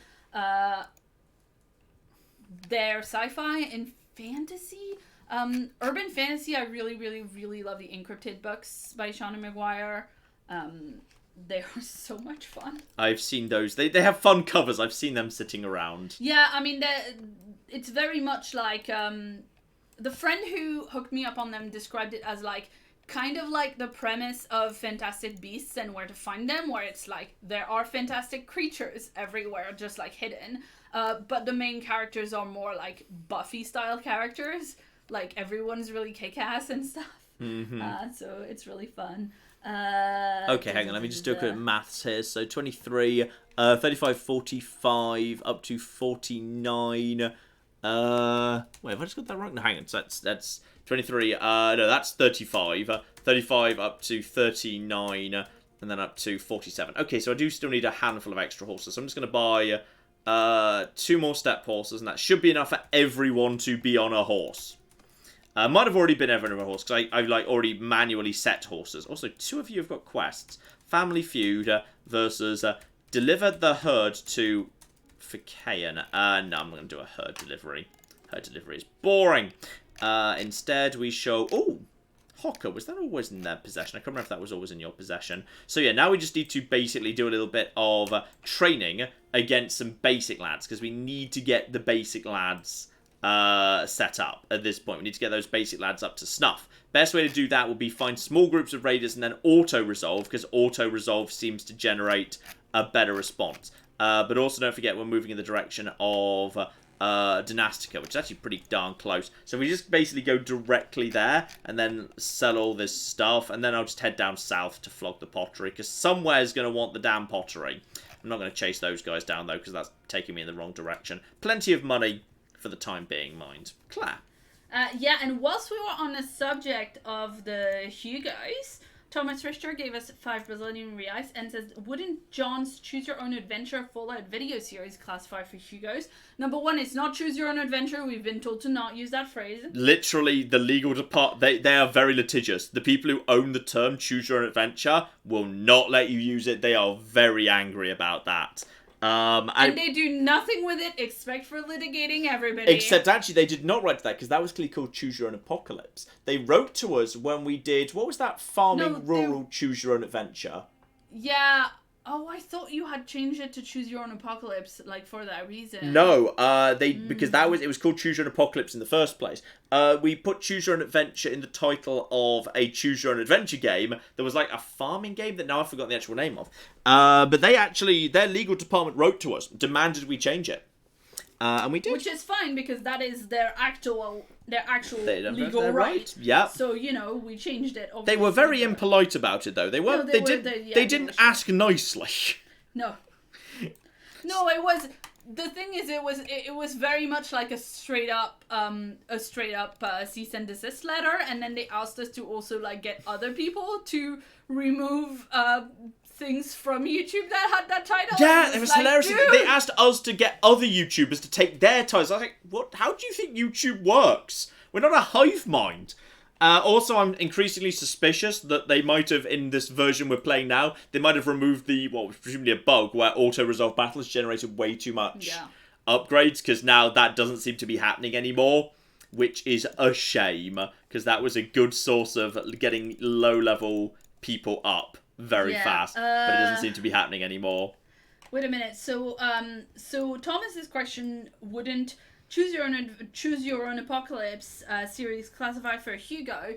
They're sci-fi and fantasy. Urban fantasy, I really, really, really love the Encrypted books by Shauna Maguire. They are so much fun. I've seen those. They have fun covers. I've seen them sitting around. Yeah, I mean, it's very much like... the friend who hooked me up on them described it as kind of like the premise of Fantastic Beasts and Where to Find Them, where it's there are fantastic creatures everywhere, just hidden. But the main characters are more Buffy-style characters. Everyone's really kick-ass and stuff. Mm-hmm. So it's really fun. Okay, hang on. Let me just do a quick maths here. So 23, 35, 45, up to 49. Wait, have I just got that wrong? No, hang on. So that's 23. No, that's 35. 35 up to 39, and then up to 47. Okay, so I do still need a handful of extra horses. So I'm just going to buy 2 more step horses, and that should be enough for everyone to be on a horse. Might have already been everyone on a horse, because I've like already manually set horses. Also, 2 of you have got quests. Family Feud versus deliver the herd to Fikayan. No, I'm not going to do a herd delivery. Herd delivery is boring. Instead, we show... Oh, Hocker. Was that always in their possession? I can't remember if that was always in your possession. So yeah, now we just need to basically do a little bit of training against some basic lads, because we need to get the basic lads... set up at this point. We need to get those basic lads up to snuff. Best way to do that would be find small groups of raiders and then auto-resolve, because auto-resolve seems to generate a better response. But also don't forget we're moving in the direction of Dynastica, which is actually pretty darn close. So we just basically go directly there and then sell all this stuff, and then I'll just head down south to flog the pottery, because somewhere's going to want the damn pottery. I'm not going to chase those guys down though, because that's taking me in the wrong direction. Plenty of money for the time being, mind. Claire. Yeah, and whilst we were on the subject of the Hugos, Thomas Richter gave us 5 Brazilian reais and says, wouldn't John's Choose Your Own Adventure Fallout video series classify for Hugos? Number 1, it's not Choose Your Own Adventure. We've been told to not use that phrase. Literally, the legal department, they are very litigious. The people who own the term Choose Your Own Adventure will not let you use it. They are very angry about that. And they do nothing with it except for litigating everybody. Except actually they did not write to that, because that was clearly called Choose Your Own Apocalypse. They wrote to us when we did, what was that farming rural Choose Your Own Adventure? Yeah. Oh, I thought you had changed it to Choose Your Own Apocalypse, like, for that reason. No, because it was called Choose Your Own Apocalypse in the first place. We put Choose Your Own Adventure in the title of a Choose Your Own Adventure game. There was like a farming game that now I've forgotten the actual name of. But their legal department wrote to us, demanded we change it. And we did. Which is fine, because that is their actual legal right. Yeah. So, we changed it. They were very impolite about it, though. They weren't. No, they didn't ask nicely. No. No, it was. The thing is, it was very much like a straight up cease and desist letter, and then they asked us to also like get other people to remove things from YouTube that had that title. Yeah, it was hilarious. Dude. They asked us to get other YouTubers to take their titles. I was like, what? How do you think YouTube works? We're not a hive mind. Also, I'm increasingly suspicious that they might have, in this version we're playing now, they might have removed what was presumably a bug where auto-resolve battles generated way too much upgrades, because now that doesn't seem to be happening anymore, which is a shame, because that was a good source of getting low-level people up very fast, but it doesn't seem to be happening anymore. Wait a minute. So Thomas's question, wouldn't Choose Your Own Apocalypse series classify for Hugo?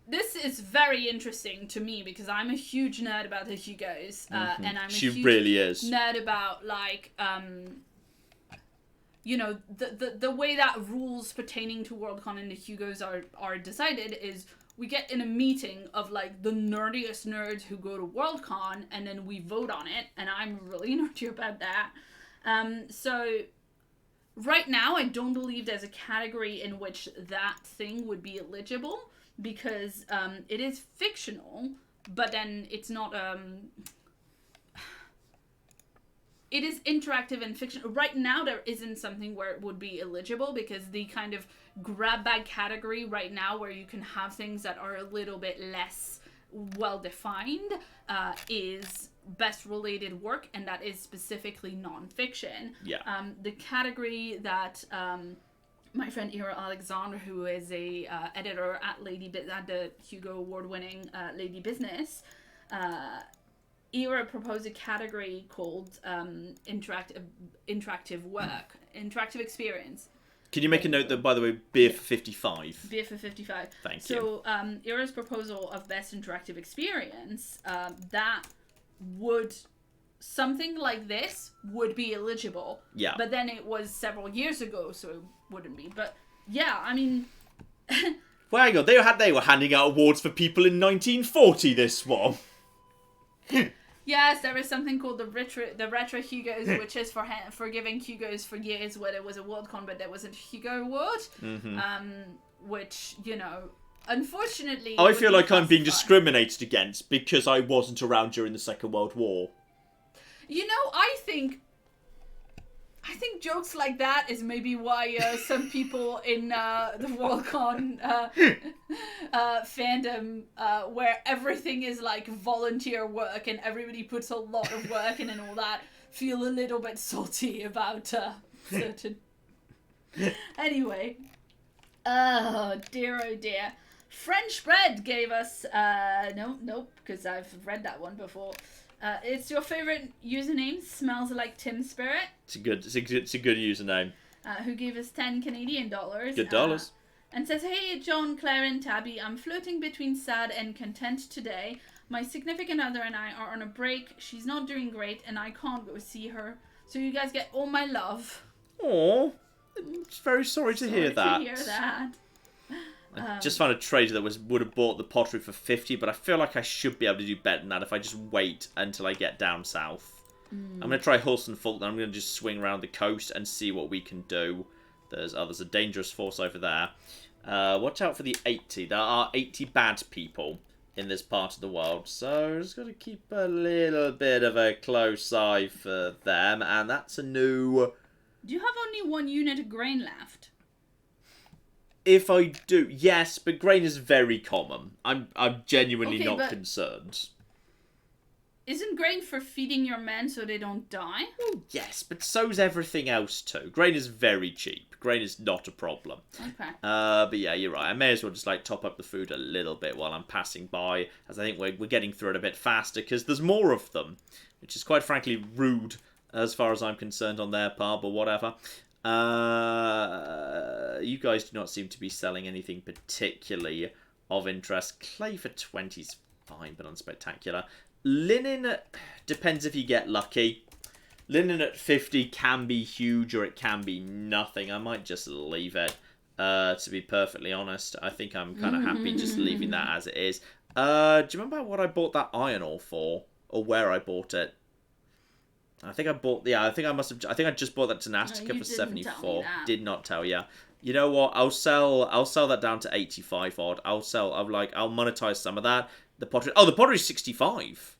This is very interesting to me, because I'm a huge nerd about the Hugos, and I'm a huge really is. nerd about like the way that rules pertaining to Worldcon and the Hugos are decided is we get in a meeting of like the nerdiest nerds who go to Worldcon, and then we vote on it, and I'm really nerdy about that. So right now I don't believe there's a category in which that thing would be eligible, because it is fictional, but then it's not it is interactive and fiction. Right now there isn't something where it would be eligible, because the kind of grab bag category right now where you can have things that are a little bit less well defined is best related work, and that is specifically non-fiction. The category that my friend Ira Alexander, who is a editor at at the Hugo award-winning Lady Business, Ira proposed a category called interactive work, interactive experience. Can you make a note that, by the way, beer for 55? Beer for 55. Thank you. So, Ira's proposal of best interactive experience, that would, something like this would be eligible. Yeah. But then it was several years ago, so it wouldn't be. But, yeah, I mean, Well, hang on, they were handing out awards for people in 1940, this one. Yes, there is something called the Retro Hugos, which is for giving Hugos for years where there was a Worldcon, but there was a Hugo Award. Which, you know, unfortunately... I feel like I'm being discriminated against because I wasn't around during the Second World War. You know, I think jokes like that is maybe why some people in the Worldcon fandom, where everything is like volunteer work and everybody puts a lot of work in and all that, feel a little bit salty about certain... Anyway. Oh dear. French Bread gave us, nope, because I've read that one before. It's your favorite username, smells like Tim Spirit. It's a good username. Who gave us 10 Canadian dollars. Good dollars. And says, hey, John, Claire, and Tabby, I'm floating between sad and content today. My significant other and I are on a break. She's not doing great, and I can't go see her. So you guys get all my love. Aww. I'm very sorry to hear that. I just found a trader that would have bought the pottery for 50, but I feel like I should be able to do better than that if I just wait until I get down south. I'm going to try Hulson Fault, and I'm going to just swing around the coast and see what we can do. There's a dangerous force over there. Watch out for the 80. There are 80 bad people in this part of the world, so just got to keep a little bit of a close eye for them, and that's a new... Do you have only one unit of grain left? If I do, yes, but grain is very common. I'm genuinely not concerned. Isn't grain for feeding your men so they don't die? Well, yes, but so's everything else too. Grain is very cheap. Grain is not a problem. Okay. But yeah, you're right. I may as well just like top up the food a little bit while I'm passing by, as I think we're getting through it a bit faster because there's more of them, which is quite frankly rude as far as I'm concerned on their part, but whatever. You guys do not seem to be selling anything particularly of interest. Clay for 20 is fine, but unspectacular. Linen depends if you get lucky. Linen at 50 can be huge or it can be nothing. I might just leave it, to be perfectly honest. I think I'm kind of happy just leaving that as it is. Do you remember what I bought that iron ore for? Or where I bought it? I think I bought... Yeah, I think I just bought that Tenastica for 74. Did not tell you. You know what? I'll sell that down to 85 odd. I'll monetize some of that. The pottery... Oh, the pottery's 65.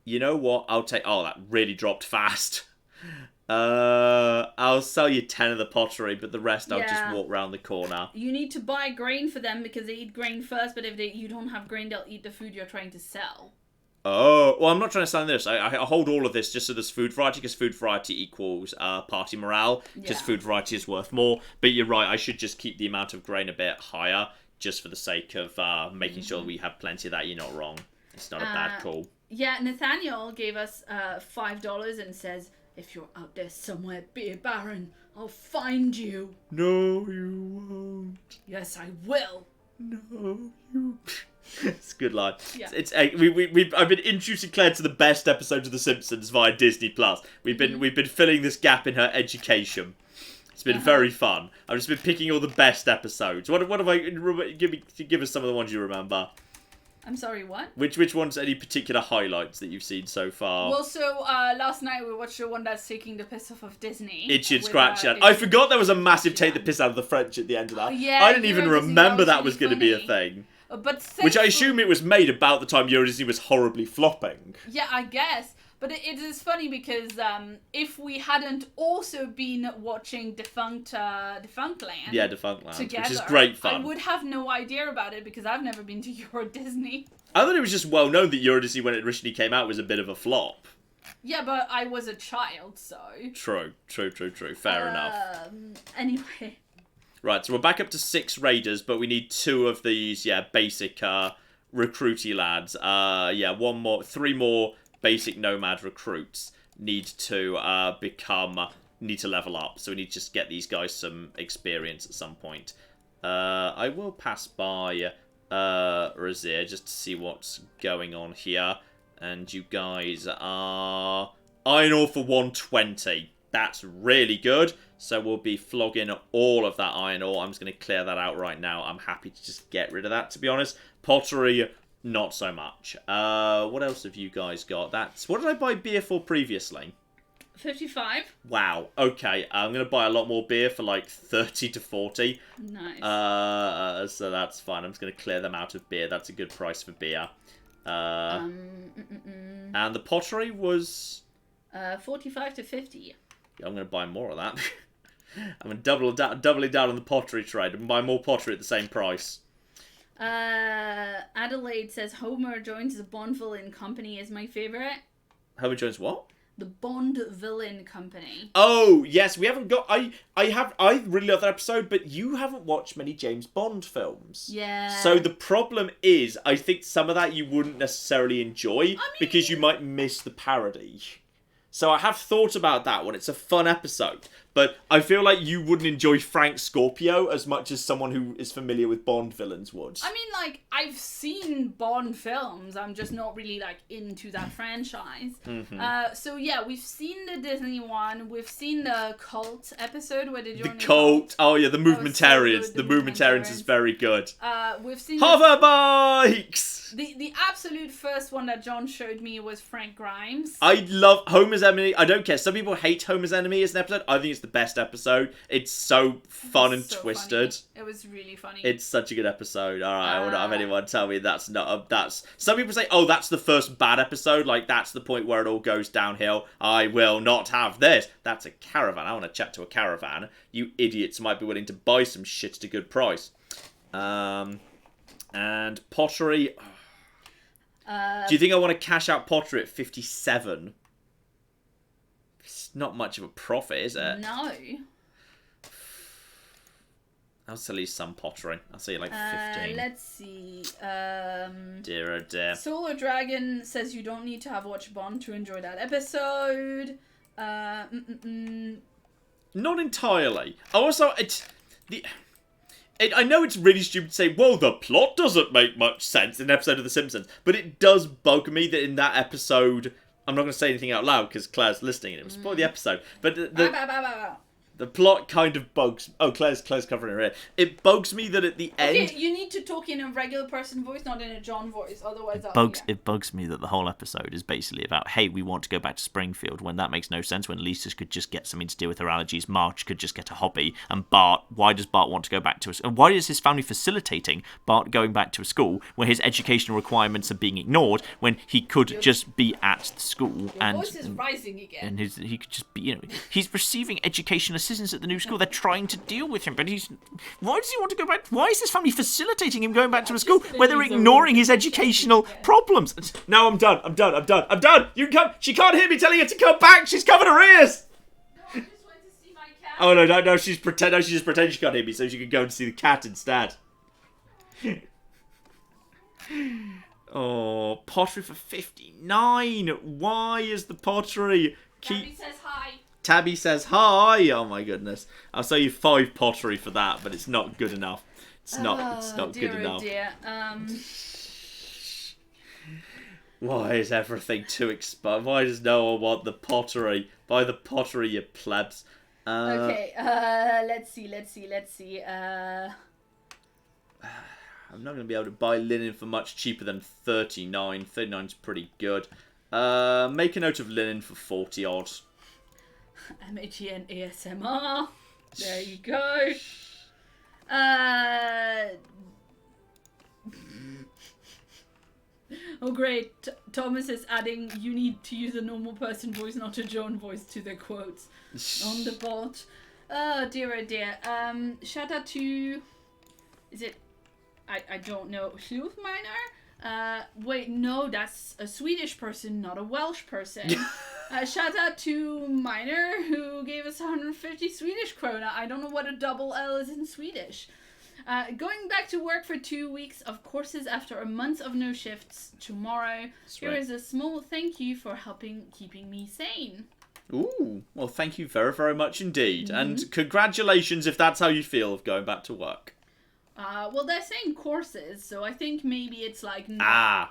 You know what? I'll take... Oh, that really dropped fast. I'll sell you 10 of the pottery, but the rest I'll just walk round the corner. You need to buy grain for them because they eat grain first, but if you don't have grain, they'll eat the food you're trying to sell. Oh, well, I'm not trying to sell this. I hold all of this just so there's food variety, because food variety equals party morale, because food variety is worth more. But you're right, I should just keep the amount of grain a bit higher, just for the sake of making sure we have plenty of that. You're not wrong. It's not a bad call. Yeah, Nathaniel gave us $5 and says, if you're out there somewhere, be a baron, I'll find you. No, you won't. Yes, I will. No, you... It's a good line. Yeah. I've been introducing Claire to the best episodes of The Simpsons via Disney Plus. We've been filling this gap in her education. It's been very fun. I've just been picking all the best episodes. What have I give us some of the ones you remember? I'm sorry, what? Which ones? Any particular highlights that you've seen so far? Well, so last night we watched the one that's taking the piss off of Disney. Itchy and Scratchy. I forgot there was a massive take the piss out of the French at the end of that. Yeah, I didn't even remember that was going to be a thing. But which I assume it was made about the time Euro Disney was horribly flopping. Yeah, I guess. But it is funny because if we hadn't also been watching Defunct Land, Defunct Land, together, which is great fun. I would have no idea about it because I've never been to Euro Disney. I thought it was just well known that Euro Disney, when it originally came out, was a bit of a flop. Yeah, but I was a child, so... True. Fair enough. Anyway... Right, so we're back up to 6 raiders, but we need 2 of these, basic recruity lads. 3 more basic nomad recruits need to level up. So we need to just get these guys some experience at some point. I will pass by Razir just to see what's going on here. And you guys are iron ore for 120. That's really good. So we'll be flogging all of that iron ore. I'm just going to clear that out right now. I'm happy to just get rid of that, to be honest. Pottery, not so much. What else have you guys got? What did I buy beer for previously? 55. Wow. Okay, I'm going to buy a lot more beer for like 30 to 40. Nice. So that's fine. I'm just going to clear them out of beer. That's a good price for beer. And the pottery was 45 to 50. I'm going to buy more of that. I'm going to doubling down on the pottery trade and buy more pottery at the same price. Adelaide says Homer joins the Bond Villain Company is my favorite. Homer joins what? The Bond Villain Company. Oh yes, we haven't got. I really love that episode, but you haven't watched many James Bond films. Yeah. So the problem is, I think some of that you wouldn't necessarily enjoy because you might miss the parody. So I have thought about that one. It's a fun episode. But I feel like you wouldn't enjoy Frank Scorpio as much as someone who is familiar with Bond villains would. I mean, like, I've seen Bond films. I'm just not really, like, into that franchise. Mm-hmm. So, yeah, we've seen the Disney one. We've seen the Cult episode where they joined the Cult. Oh, yeah, the Movementarians. So the Movementarians is very good. We've seen... Hover bikes! The absolute first one that John showed me was Frank Grimes. I love Homer's Enemy. I don't care. Some people hate Homer's Enemy as an episode. I think it's the best episode. It's so fun and twisted. Funny. It was really funny. It's such a good episode. Alright, I won't have anyone tell me that's not... Some people say, oh, that's the first bad episode. Like, that's the point where it all goes downhill. I will not have this. That's a caravan. I want to chat to a caravan. You idiots might be willing to buy some shit at a good price. And pottery... Do you think I want to cash out pottery at 57? It's not much of a profit, is it? No. I'll sell you some pottery. I'll sell you like 15. Let's see. Dear oh dear. Solar Dragon says you don't need to have watched Bond to enjoy that episode. Not entirely. Also, I know it's really stupid to say, well, the plot doesn't make much sense in an episode of The Simpsons, but it does bug me that in that episode, I'm not going to say anything out loud because Claire's listening and it will spoil the episode, but the plot kind of bugs... Oh, Claire's covering her ear. It bugs me that at the end... Okay, you need to talk in a regular person voice, not in a John voice, otherwise It bugs me that the whole episode is basically about, hey, we want to go back to Springfield, when that makes no sense, when Lisa could just get something to deal with her allergies, Marge could just get a hobby, and Bart, why does Bart want to go back to and why is his family facilitating Bart going back to a school where his educational requirements are being ignored, when he could just be at the school Your voice is rising again. And he could just be, he's receiving educational assistance at the new school. They're trying to deal with him, but why does he want to go back? Why is his family facilitating him going back to a school where they're ignoring his educational problems? No, I'm done. You can come. She can't hear me telling her to come back. She's covered her ears. No, I just went to see my cat. Oh no, she's just pretending she can't hear me so she can go and see the cat instead. Oh, pottery for 59. Why is the pottery Tabby says hi. Tabby says hi. Oh my goodness. I'll sell you 5 pottery for that, but it's not good enough. It's not good enough. Dear. Why is everything too expensive? Why does no one want the pottery? Buy the pottery, you plebs. Okay, let's see. I'm not going to be able to buy linen for much cheaper than 39. 39's pretty good. Make a note of linen for 40 odd. MAGN ASMR. There you go. Oh great, Thomas is adding you need to use a normal person voice, not a Joan voice, to the quotes on the bot. Oh dear. Shout out to... Is it... I don't know. Sleuth Miner? Wait, no, that's a Swedish person, not a Welsh person. Shout out to Miner, who gave us 150 Swedish krona. I don't know what a double L is in Swedish. Going back to work for 2 weeks of courses after a month of no shifts tomorrow. Here is a small thank you for keeping me sane. Ooh, well, thank you very, very much indeed. Mm-hmm. And congratulations if that's how you feel of going back to work. Well, they're saying courses, so I think maybe it's like... I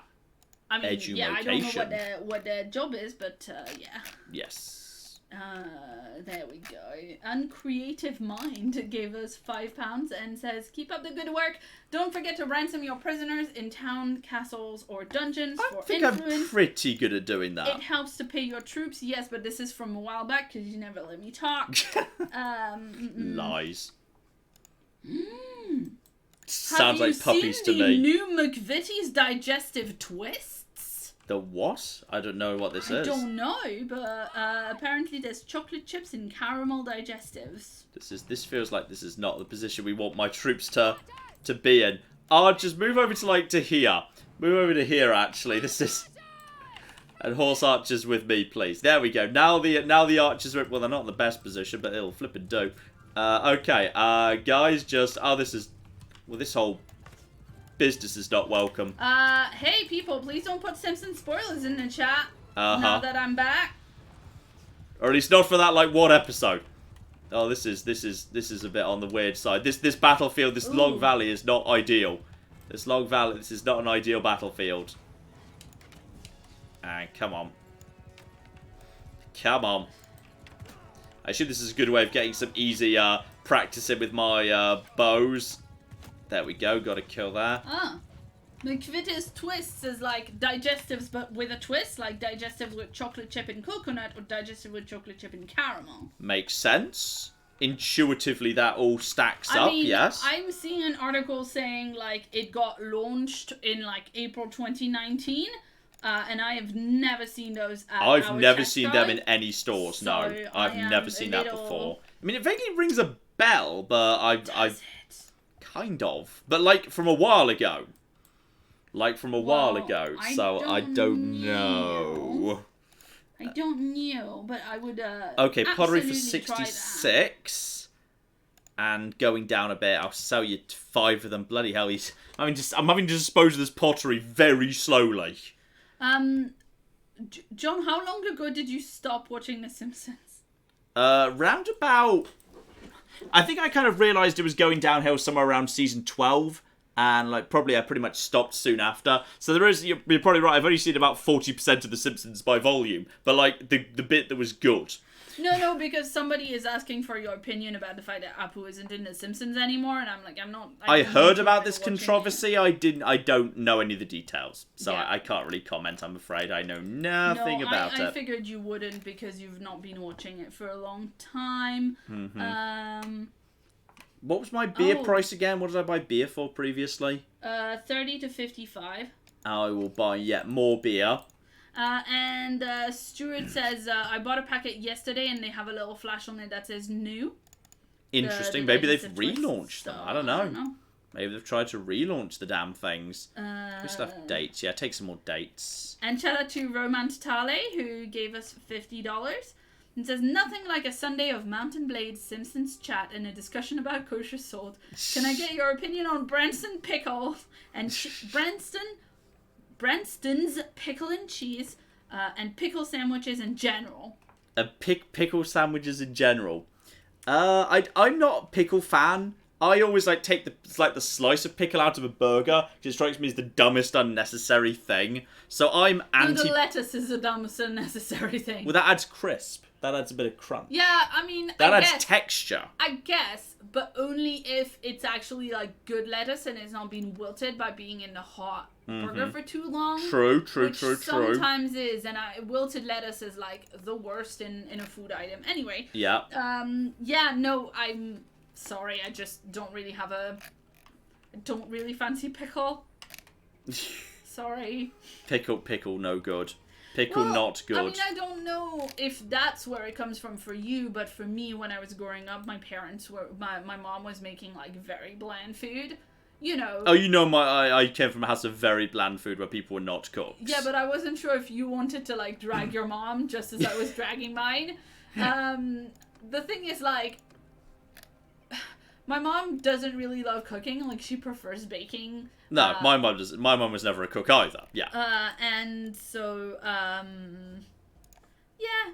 mean, education. yeah, I don't know what their job is, but yeah. Yes. There we go. Uncreative Mind gave us £5 and says, keep up the good work. Don't forget to ransom your prisoners in town, castles, or dungeons I for think influence. I'm pretty good at doing that. It helps to pay your troops. Yes, but this is from a while back because you never let me talk. Lies. Have Sounds you like puppies to seen the me. new McVitie's digestive twists? The what? I don't know what this I is. don't know, but apparently there's chocolate chips and caramel digestives. This feels like this is not the position we want my troops to be in. Just move over to here. Move over to here. Actually, this is. And horse archers with me, please. There we go. Now the archers are. Well, they're not in the best position, but it'll flip and do. Okay, guys, this is. Well, this whole business is not welcome. Hey people, please don't put Simpson spoilers in the chat. Now that I'm back. Or at least not for that one episode. Oh, this is a bit on the weird side. This battlefield, this long valley is not ideal. This is not an ideal battlefield. Come on. Come on. I assume this is a good way of getting some easy practicing with my bows. There we go, gotta kill that. McVitie's twists is like digestives but with a twist, like digestive with chocolate chip and coconut or digestive with chocolate chip and caramel. Makes sense. Intuitively that all stacks up, yes. I'm seeing an article saying like it got launched in like April 2019. And I have never seen those at I've never Chest seen Guide. them in any stores, So no. I've never seen that little- before. I mean, it vaguely rings a bell, but I've it? kind of. But from a while ago. While ago. So I don't know. I don't know, but I would Okay, pottery for absolutely try that. 66. And going down a bit, I'll sell you 5 of them. Bloody hell, I'm having to dispose of this pottery very slowly. John, how long ago did you stop watching The Simpsons? Round about... I think I kind of realised it was going downhill somewhere around season 12. And probably I pretty much stopped soon after. So you're probably right, I've only seen about 40% of The Simpsons by volume. But the bit that was good. No, because somebody is asking for your opinion about the fact that Apu isn't in The Simpsons anymore, and I'm like, I'm not... I heard about this controversy. I don't know any of the details. So yeah. I can't really comment, I'm afraid. I know nothing about it. I figured you wouldn't because you've not been watching it for a long time. Mm-hmm. What was my beer price again? What did I buy beer for previously? 30 to 55. I will buy, more beer. And Stuart says, I bought a packet yesterday and they have a little flash on it that says new. Interesting. Maybe they've relaunched them. I don't know. Maybe they've tried to relaunch the damn things. We still have dates. Yeah, take some more dates. And shout out to Romant Tale, who gave us $50. And says, nothing like a Sunday of Mountain Blade, Simpsons chat, and a discussion about kosher salt. Can I get your opinion on Branston Pickle and Branston's Pickle and Cheese and pickle sandwiches in general? Pickle sandwiches in general. I'm not a pickle fan. I always take the slice of pickle out of a burger, because it strikes me as the dumbest unnecessary thing. So I'm anti... the lettuce is the dumbest unnecessary thing. Well, that adds crisp. That adds a bit of crunch. Yeah, I mean... That adds texture. I guess, but only if it's actually, good lettuce and it's not being wilted by being in the hot burger for too long. True. Sometimes is, and wilted lettuce is, the worst in a food item. Anyway. Yeah. I'm sorry, I just don't really don't really fancy pickle. Sorry. Pickle, no good. Pickle, not good. I mean, I don't know if that's where it comes from for you, but for me, when I was growing up, my mom was making, very bland food. You know. Oh, I came from a house of very bland food where people were not cooks. Yeah, but I wasn't sure if you wanted to, drag your mom just as I was dragging mine. The thing is, my mom doesn't really love cooking. She prefers baking. No, my mom doesn't. My mom was never a cook either. Yeah. And so,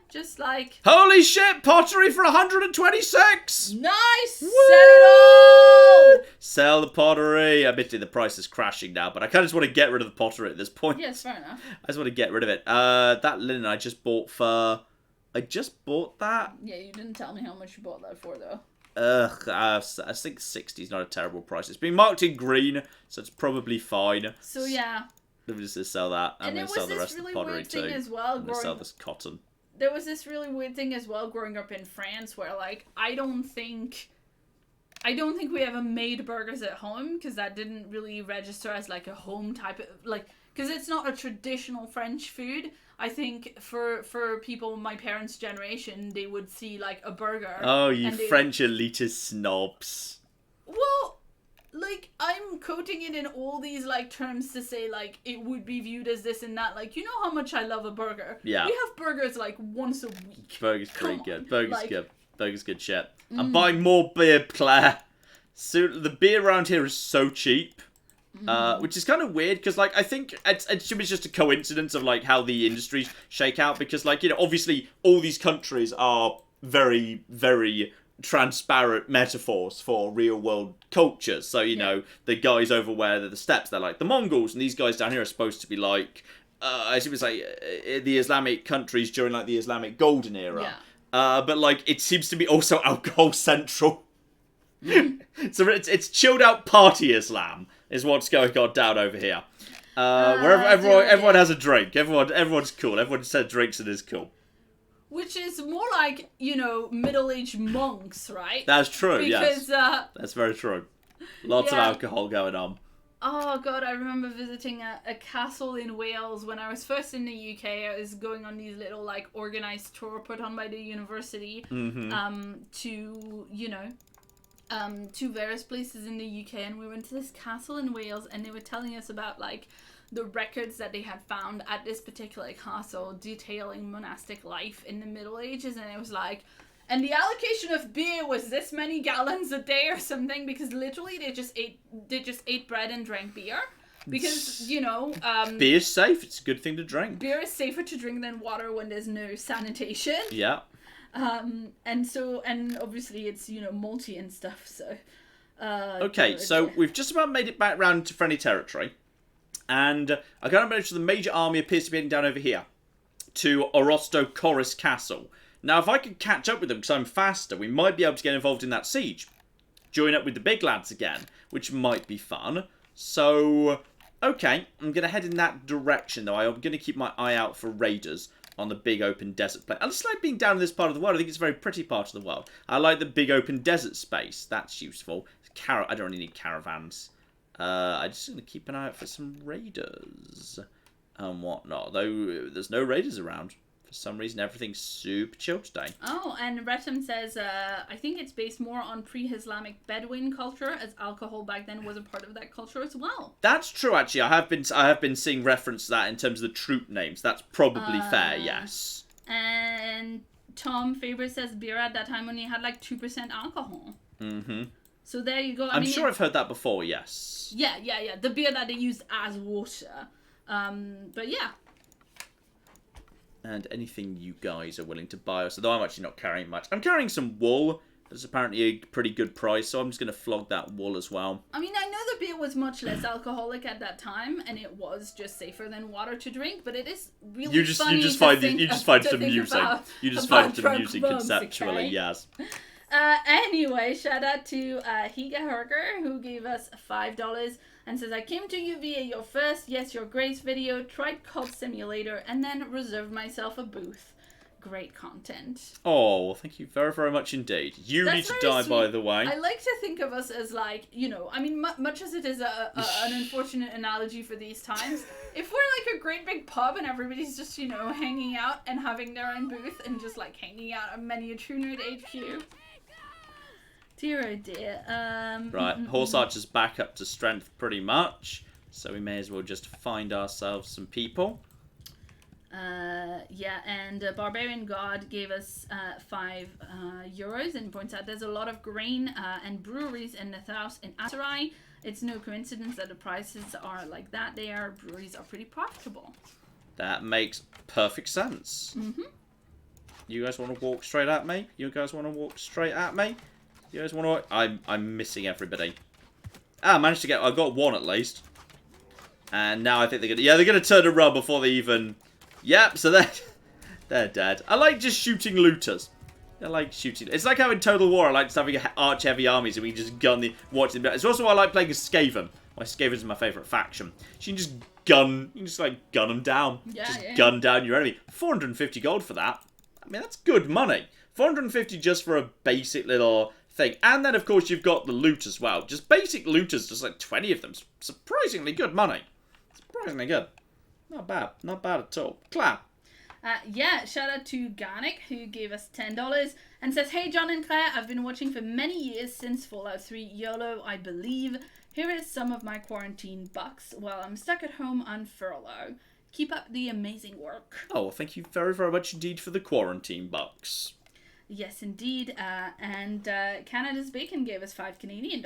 just Holy shit! Pottery for 126. Nice. Woo! Sell it all. Sell the pottery. Admittedly, the price is crashing now, but I kind of just want to get rid of the pottery at this point. Yes, fair enough. I just want to get rid of it. That linen I just bought for I just bought that. Yeah, you didn't tell me how much you bought that for, though. I think 60 is not a terrible price. It's been marked in green, so it's probably fine. So, yeah. Let me just sell that. I'm going to sell the rest really of the pottery too. As well, I'm going to sell this cotton. There was this really weird thing as well growing up in France where, like, I don't think we ever made burgers at home because that didn't really register as, like, a home type of, like, because it's not a traditional French food. I think for people my parents' generation, they would see, like, a burger. Oh, you French elitist snobs. Well, like, I'm quoting it in all these, like, terms to say, like, it would be viewed as this and that. Like, you know how much I love a burger. Yeah. We have burgers, like, once a week. Burger's pretty good. Burger's good. Burger's good shit. Mm. I'm buying more beer, Claire. So the beer around here is so cheap. Which is kind of weird, because, like, I think it's just a coincidence of, like, how the industries shake out, because, like, you know, obviously all these countries are very, very transparent metaphors for real-world cultures. So, you know, the guys over where they're the steppes, they're like the Mongols, and these guys down here are supposed to be, like, I should say, the Islamic countries during, like, the Islamic Golden Era. Yeah. But, like, it seems to be also alcohol central. So it's chilled out party Islam is what's going on down over here. Where everyone has a drink. Everyone's cool. Everyone said drinks and is cool. Which is more like, you know, middle-aged monks, right? That's true, because, yes. That's very true. Lots of alcohol going on. Oh, God, I remember visiting a castle in Wales when I was first in the UK. I was going on these little, like, organised tour put on by the university to, you know, to various places in the UK, and we went to this castle in Wales, and they were telling us about, like, the records that they had found at this particular castle detailing monastic life in the Middle Ages, and it was like, and the allocation of beer was this many gallons a day or something, because literally they just ate bread and drank beer. Because, you know... beer's safe. It's a good thing to drink. Beer is safer to drink than water when there's no sanitation. Yeah. And obviously it's, you know, malty and stuff, so... okay, so we've just about made it back round to friendly territory. And I can't mention the major army appears to be heading down over here. To Orosto Chorus Castle. Now, if I could catch up with them, because I'm faster, we might be able to get involved in that siege. Join up with the big lads again, which might be fun. So, okay, I'm going to head in that direction, though. I'm going to keep my eye out for raiders on the big open desert place. I just like being down in this part of the world. I think it's a very pretty part of the world. I like the big open desert space. That's useful. I don't really need caravans. I'm just going to keep an eye out for some raiders and whatnot. Though there's no raiders around. For some reason, everything's super chill today. Oh, and Retum says, I think it's based more on pre-Islamic Bedouin culture, as alcohol back then was a part of that culture as well. That's true, actually. I have been seeing reference to that in terms of the troop names. That's probably fair, yes. And Tom Faber says beer at that time only had like 2% alcohol. Mm-hmm. So there you go. I'm sure I've heard that before, yes. Yeah. The beer that they used as water. But yeah. And anything you guys are willing to buy us. Although I'm actually not carrying much. I'm carrying some wool. That's apparently a pretty good price, so I'm just going to flog that wool as well. I mean, I know the beer was much less alcoholic at that time, and it was just safer than water to drink, but it is really funny You just find it amusing. You just find it amusing conceptually, okay? yes. Anyway, shout out to Higa Herger, who gave us $5 and says, I came to you via your first Yes Your Grace video, tried Cult Simulator, and then reserved myself a booth. Great content. Oh, well, thank you very, very much indeed. You need to die, sweet. By the way. I like to think of us as, like, you know, I mean, much as it is an unfortunate analogy for these times, if we're like a great big pub and everybody's just, you know, hanging out and having their own booth and just, like, hanging out at Miniature Nerd HQ. Dear oh dear. Right, Horse Archer's back up to strength pretty much, so we may as well just find ourselves some people. Yeah, and Barbarian God gave us €5 and points out there's a lot of grain and breweries in Nethaus and Asarai. It's no coincidence that the prices are like that. Breweries are pretty profitable. That makes perfect sense. Mm-hmm. You guys want to walk straight at me? You guys want to walk straight at me? You guys want to... I'm missing everybody. I managed to get... I got one at least. And now I think they're going to... Yeah, they're going to turn around before they even... Yep, so They're dead. I like just shooting looters. I like shooting. It's like how in Total War I like just having arch-heavy armies and we just gun the... watch them. It's also why I like playing as Skaven. Why Skaven's my favourite faction. You can just gun... You can just, like, gun them down. Gun down your enemy. 450 gold for that. I mean, that's good money. 450 just for a basic little thing. And then, of course, you've got the loot as well. Just basic looters, just like 20 of them. Surprisingly good money. Surprisingly good. Not bad. Not bad at all. Claire. Shout out to Garnick, who gave us $10 and says, "Hey John and Claire, I've been watching for many years since Fallout 3 YOLO, I believe. Here is some of my quarantine bucks while I'm stuck at home on furlough. Keep up the amazing work." Oh, well, thank you very, very much indeed for the quarantine bucks. Yes, indeed. And Canada's Bacon gave us $5 Canadian.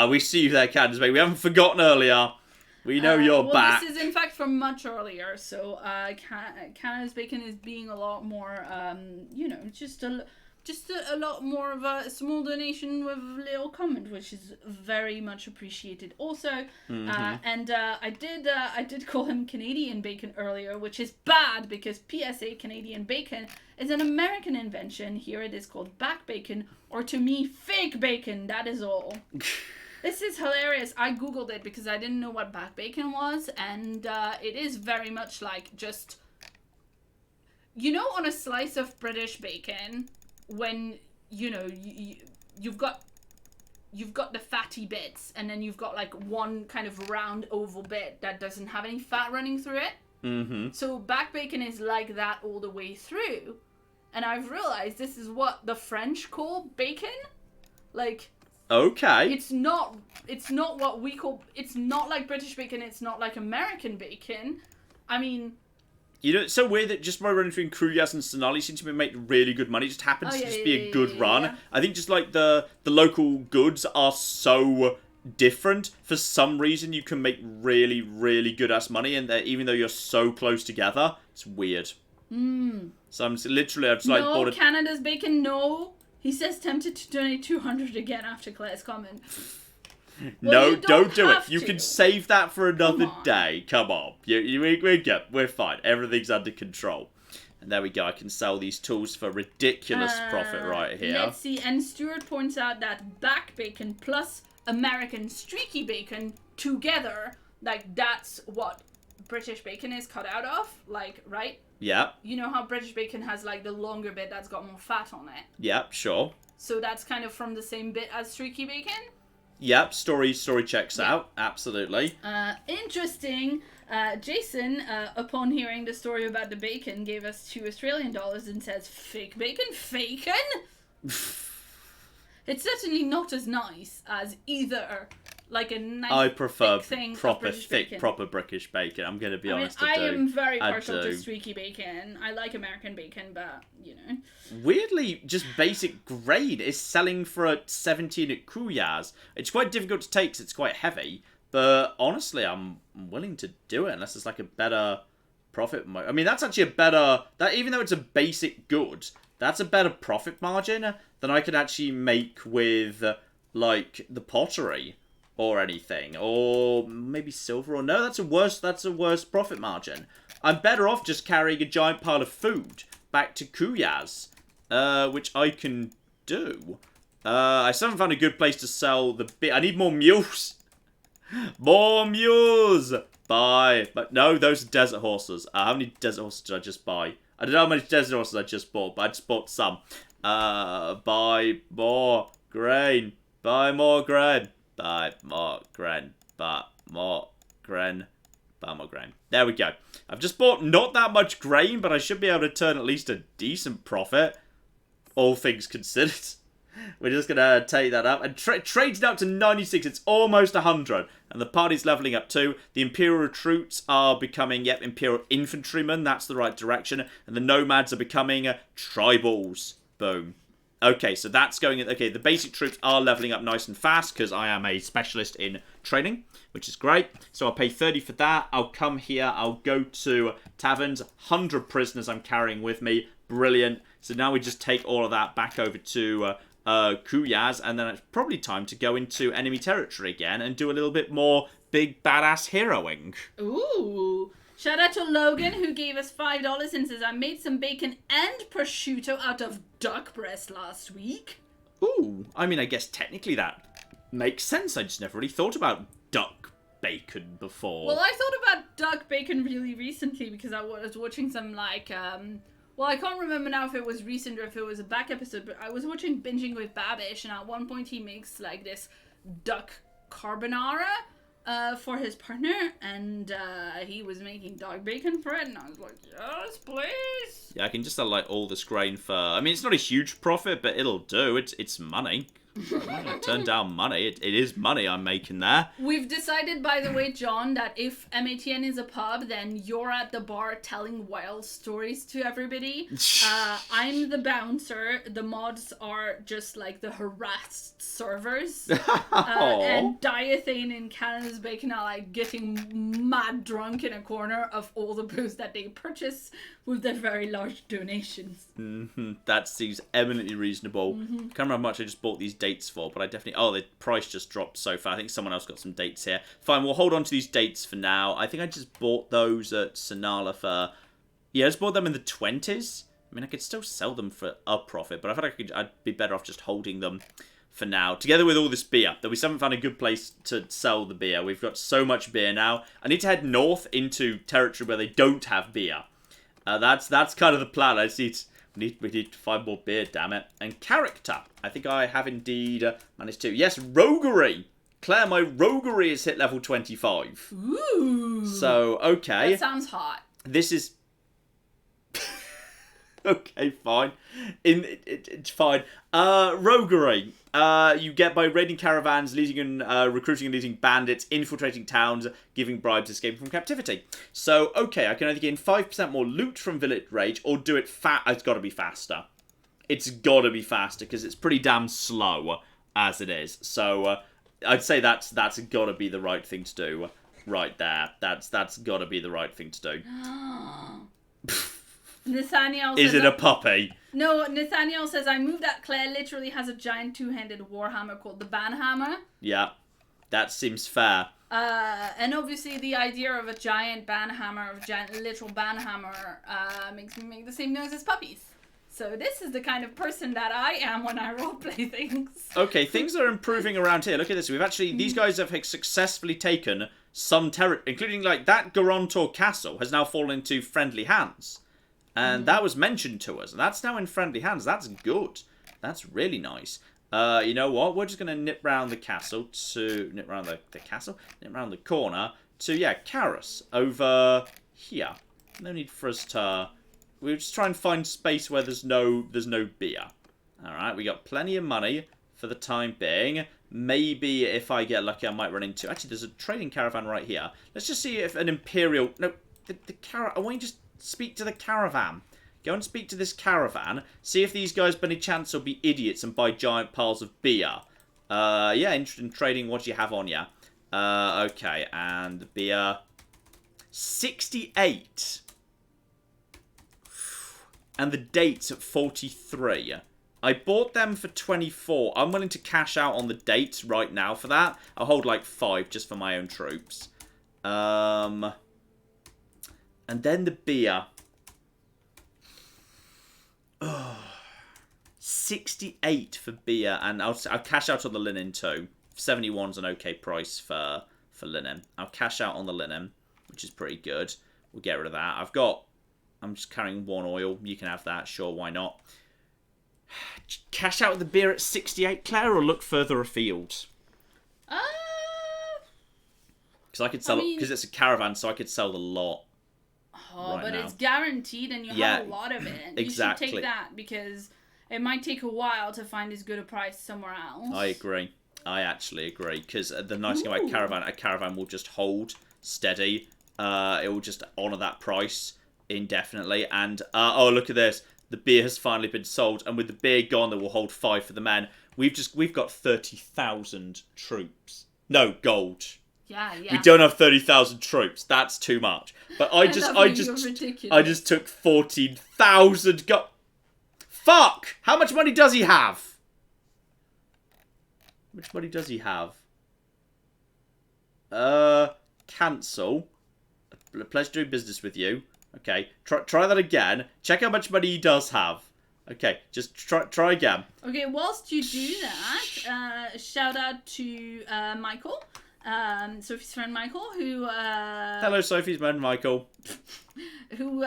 We see you there, Canada's Bacon. We haven't forgotten earlier. We know you're back. This is in fact from much earlier, so Canada's Bacon is being a lot more, just a lot more of a small donation with a little comment, which is very much appreciated. Also, I did call him Canadian Bacon earlier, which is bad because PSA Canadian Bacon is an American invention. Here it is called back bacon, or to me, fake bacon. That is all. This is hilarious. I googled it because I didn't know what back bacon was, and it is very much like just, on a slice of British bacon, when you've got the fatty bits, and then you've got like one kind of round oval bit that doesn't have any fat running through it. Mm-hmm. So back bacon is like that all the way through, and I've realized this is what the French call bacon, like. Okay. It's not what we call... It's not like British bacon. It's not like American bacon. I mean... It's so weird that just by running between Kruyas and Sonali seems to be making really good money. It just happens to just be a good run. Yeah. I think just like the local goods are so different. For some reason, you can make really, really good-ass money, and even though you're so close together, it's weird. So I'm literally... I've just like bought a... Canada's Bacon, no... He says tempted to donate 200 again after Claire's comment. No, don't do it. You can save that for another day. Come on. We're good. We're fine. Everything's under control. And there we go. I can sell these tools for ridiculous profit right here. Let's see. And Stuart points out that back bacon plus American streaky bacon together, like that's what British bacon is cut out of. Like, right? Yeah. You know how British bacon has like the longer bit that's got more fat on it? Yeah, sure. So that's kind of from the same bit as streaky bacon? Yep, story checks out. Absolutely. Interesting. Jason, upon hearing the story about the bacon, gave us $2 Australian and says, "Fake bacon? Faken?" It's certainly not as nice as either... Like a nice I prefer thing proper thick, proper British bacon. I'm going to be honest. I am very partial to streaky bacon. I like American bacon, but Weirdly, just basic grade is selling for a 17 at Kruyas. It's quite difficult to take because it's quite heavy. But honestly, I'm willing to do it unless it's like a better profit. I mean, that's actually a better... that even though it's a basic good, that's a better profit margin than I could actually make with like the pottery. Or anything, or maybe silver, or no, that's a worse profit margin. I'm better off just carrying a giant pile of food back to Kruyas, which I can do. I still haven't found a good place to sell the bit. I need more mules. More mules! Buy. But no, those are desert horses. How many desert horses did I just buy? I don't know how many desert horses I just bought, but I just bought some. Buy more grain. Buy more grain. Buy more grain. Buy more grain. Buy more grain. There we go. I've just bought not that much grain, but I should be able to turn at least a decent profit. All things considered. We're just going to take that up. And trade's up to 96. It's almost 100. And the party's leveling up too. The Imperial recruits are becoming, Imperial infantrymen. That's the right direction. And the nomads are becoming tribals. Boom. Okay, so that's going... Okay, the basic troops are leveling up nice and fast because I am a specialist in training, which is great. So I'll pay 30 for that. I'll come here. I'll go to taverns. 100 prisoners I'm carrying with me. Brilliant. So now we just take all of that back over to Kruyas, and then it's probably time to go into enemy territory again and do a little bit more big badass heroing. Ooh. Shout out to Logan, who gave us $5 and says, I made some bacon and prosciutto out of duck breast last week. Ooh, I mean, I guess technically that makes sense. I just never really thought about duck bacon before. Well, I thought about duck bacon really recently because I was watching some, like, well, I can't remember now if it was recent or if it was a back episode, but I was watching Binging with Babish, and at one point he makes, like, this duck carbonara for his partner, and he was making duck bacon for it, and I was like, yes, please. Yeah, I can just sell, like, all this grain for... I mean, it's not a huge profit, but it'll do. It's money. I'm not gonna turn down money. It is money I'm making there. We've decided, by the way, John, that if MATN is a pub, then you're at the bar telling wild stories to everybody. I'm the bouncer. The mods are just like the harassed servers. And Diathane and Cannon's Bacon are like getting mad drunk in a corner of all the booze that they purchase with their very large donations. That seems eminently reasonable. Can't remember how much I just bought these dates for, but I definitely... Oh, the price just dropped so far. I think someone else got some dates here. Fine, we'll hold on to these dates for now. I think I just bought those at Sonala for... Yeah, I just bought them in the 20s. I mean, I could still sell them for a profit, but I thought I'd be better off just holding them for now. Together with all this beer, that we still haven't found a good place to sell the beer. We've got so much beer now. I need to head north into territory where they don't have beer. That's kind of the plan. I see we need to find more beer, damn it. And character. I think I have indeed managed to. Yes, roguery. Claire, my roguery is hit level 25. Ooh. So, okay. That sounds hot. This is... Okay, fine. It's fine. Roguery. You get by raiding caravans, leading and recruiting and leading bandits, infiltrating towns, giving bribes, escaping from captivity. So, okay, I can either gain 5% more loot from village rage, or do it It's got to be faster. It's got to be faster, because it's pretty damn slow as it is. So, I'd say that's got to be the right thing to do right there. That's got to be the right thing to do. Nathaniel Is says... it a puppy? No, Nathaniel says, I moved that Claire literally has a giant two-handed warhammer called the Banhammer. Yeah, that seems fair. And obviously the idea of a giant banhammer, of a giant literal banhammer, makes me make the same noise as puppies. So this is the kind of person that I am when I roleplay things. Okay, things are improving around here. Look at this. We've actually... These guys have successfully taken some territory, including, like, that Garantor castle has now fallen into friendly hands. And that was mentioned to us. And that's now in friendly hands. That's good. That's really nice. You know what? We're just going to nip round the castle to... Nip round the castle? Nip round the corner to, yeah, Karas over here. No need for us to... We'll just try and find space where there's no beer. Alright, we got plenty of money for the time being. Maybe if I get lucky, I might run into... Actually, there's a trading caravan right here. Let's just see if an Imperial... No, the caravan... I want you to just speak to the caravan. Go and speak to this caravan. See if these guys, by any chance, will be idiots and buy giant piles of beer. Yeah, interested in trading. What do you have on you? Okay, and the beer... 68. And the date's at 43. I bought them for 24. I'm willing to cash out on the dates right now for that. I'll hold like 5 just for my own troops. And then the beer. Oh, 68 for beer. And I'll cash out on the linen too. 71's an okay price for linen. I'll cash out on the linen, which is pretty good. We'll get rid of that. I'm just carrying 1 oil. You can have that. Sure, why not? Cash out the beer at 68, Claire, or look further afield? Because I could sell it, because it's a caravan, so I could sell the lot. Oh, right but now. It's guaranteed and you have a lot of it. Exactly. You should take that because it might take a while to find as good a price somewhere else. I agree. I actually agree. Because the nice thing about a caravan will just hold steady. It will just honour that price indefinitely. And, oh, look at this. The beer has finally been sold. And with the beer gone, that will hold 5 for the men. We've got 30,000 troops. No, gold. Yeah. We don't have 30,000 troops. That's too much. But I just took 14,000 Fuck! How much money does he have? How much money does he have? Cancel. Pleasure doing business with you. Okay, try that again. Check how much money he does have. Okay, just try again. Okay, whilst you do that, shout out to Michael, Sophie's friend Michael, who... Hello, Sophie's friend Michael. Who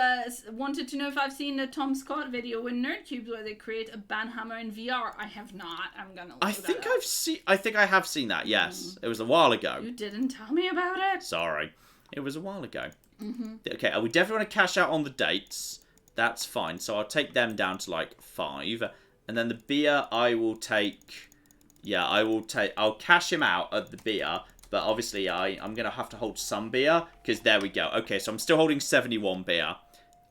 wanted to know if I've seen the Tom Scott video with Nerdcube where they create a banhammer in VR. I have not. I'm gonna look I think I have seen that, yes. It was a while ago. You didn't tell me about it. Sorry. It was a while ago. Okay, we definitely want to cash out on the dates. That's fine. So I'll take them down to like 5. And then the beer I will take... Yeah, I'll cash him out at the beer. But obviously I'm going to have to hold some beer. Because there we go. Okay, so I'm still holding 71 beer.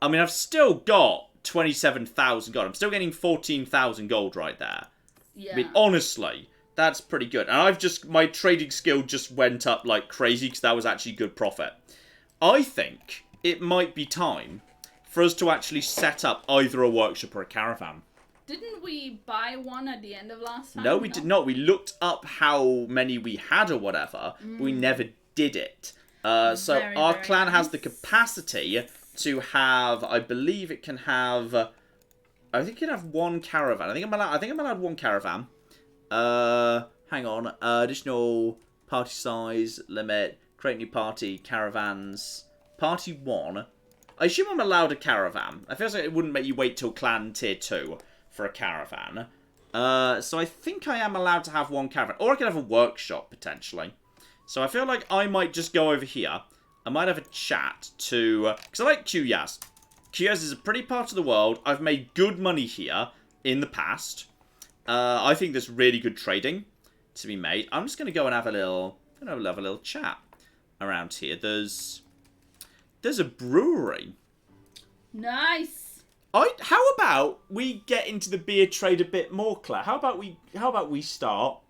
I mean, I've still got 27,000 gold. I'm still getting 14,000 gold right there. Yeah. I mean, honestly, that's pretty good. And my trading skill just went up like crazy. Because that was actually good profit. I think it might be time for us to actually set up either a workshop or a caravan. Didn't we buy one at the end of last time? No, we did not. We looked up how many we had or whatever, but we never did it. So our clan has the capacity to have, I believe it can have, I think it can have 1 caravan. I think I'm allowed 1 caravan. Hang on. Additional party size, limit, create new party, caravans, party 1. I assume I'm allowed a caravan. I feel like it wouldn't make you wait till clan tier 2 for a caravan. So I think I am allowed to have 1 caravan. Or I could have a workshop, potentially. So I feel like I might just go over here. I might have a chat to... Because I like Quyaz. Quyaz is a pretty part of the world. I've made good money here in the past. I think there's really good trading to be made. I'm just going to go and have a little chat around here. There's a brewery. Nice. How about we get into the beer trade a bit more, Claire? How about we start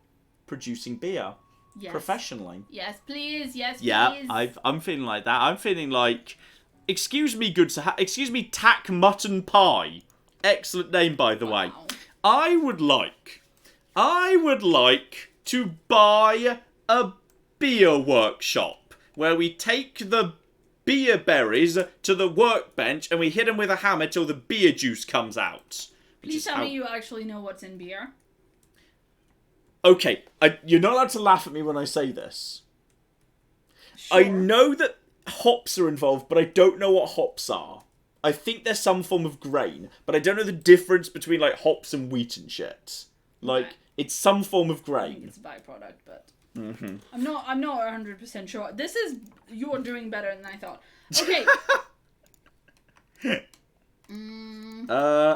producing beer professionally? Yes, please. Yes, yeah, please. I'm feeling like that. I'm feeling like, excuse me, excuse me, Tack Mutton Pie. Excellent name, by the way. I would like to buy a beer workshop where we take the beer berries to the workbench and we hit them with a hammer till the beer juice comes out. Please tell me you actually know what's in beer. Okay, you're not allowed to laugh at me when I say this. Sure. I know that hops are involved, but I don't know what hops are. I think there's some form of grain, but I don't know the difference between like hops and wheat and shit. Like, it's some form of grain. I think it's a byproduct, but... I'm not 100% sure. You're doing better than I thought. Okay.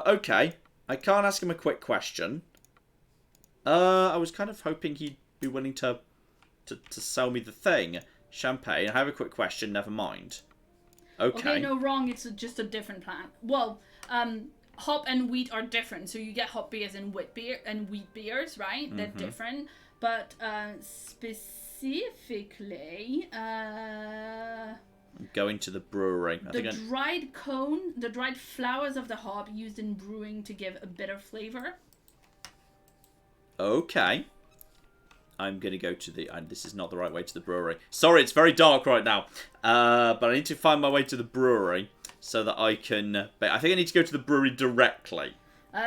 Okay. I can't ask him a quick question. I was kind of hoping he'd be willing to sell me the thing. Champagne. I have a quick question. Never mind. Okay, no, wrong. It's just a different plant. Well, hop and wheat are different. So you get hop beers and wheat beers, right? They're different. But specifically, I'm going to the brewery. Dried flowers of the hop used in brewing to give a bitter flavor. Okay. I'm going to go to this is not the right way to the brewery. Sorry, it's very dark right now. But I need to find my way to the brewery so that I can... I think I need to go to the brewery directly.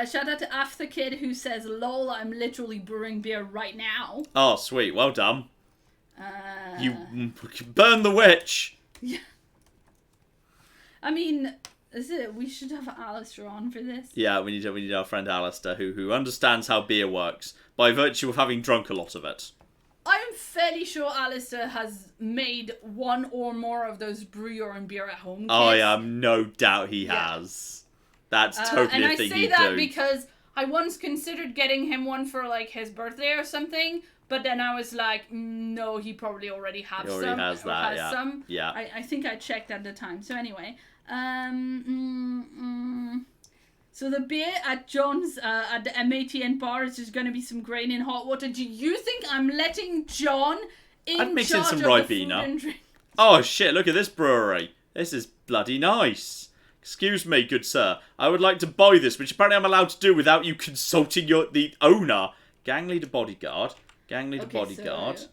Shout out to After Kid who says, "Lol, I'm literally brewing beer right now." Oh, sweet. Well done. You burn the witch. Yeah. I mean, we should have Alistair on for this. Yeah, we need our friend Alistair who understands how beer works by virtue of having drunk a lot of it. I'm fairly sure Alistair has made 1 or more of those brew your own beer at home kits. Oh, yeah, no doubt he has. That's totally a thing he'd do. And I say that because I once considered getting him one for like his birthday or something, but then I was like, no, he probably already has some. He already has that, yeah. Some. Yeah. I think I checked at the time. So anyway, so the beer at John's at the MATN bar is just going to be some grain in hot water. Do you think I'm letting John I'd mix in charge some of the food Ribena. and drink? Oh shit! Look at this brewery. This is bloody nice. Excuse me, good sir. I would like to buy this, which apparently I'm allowed to do without you consulting the owner. Gang leader bodyguard. Gang leader bodyguard. So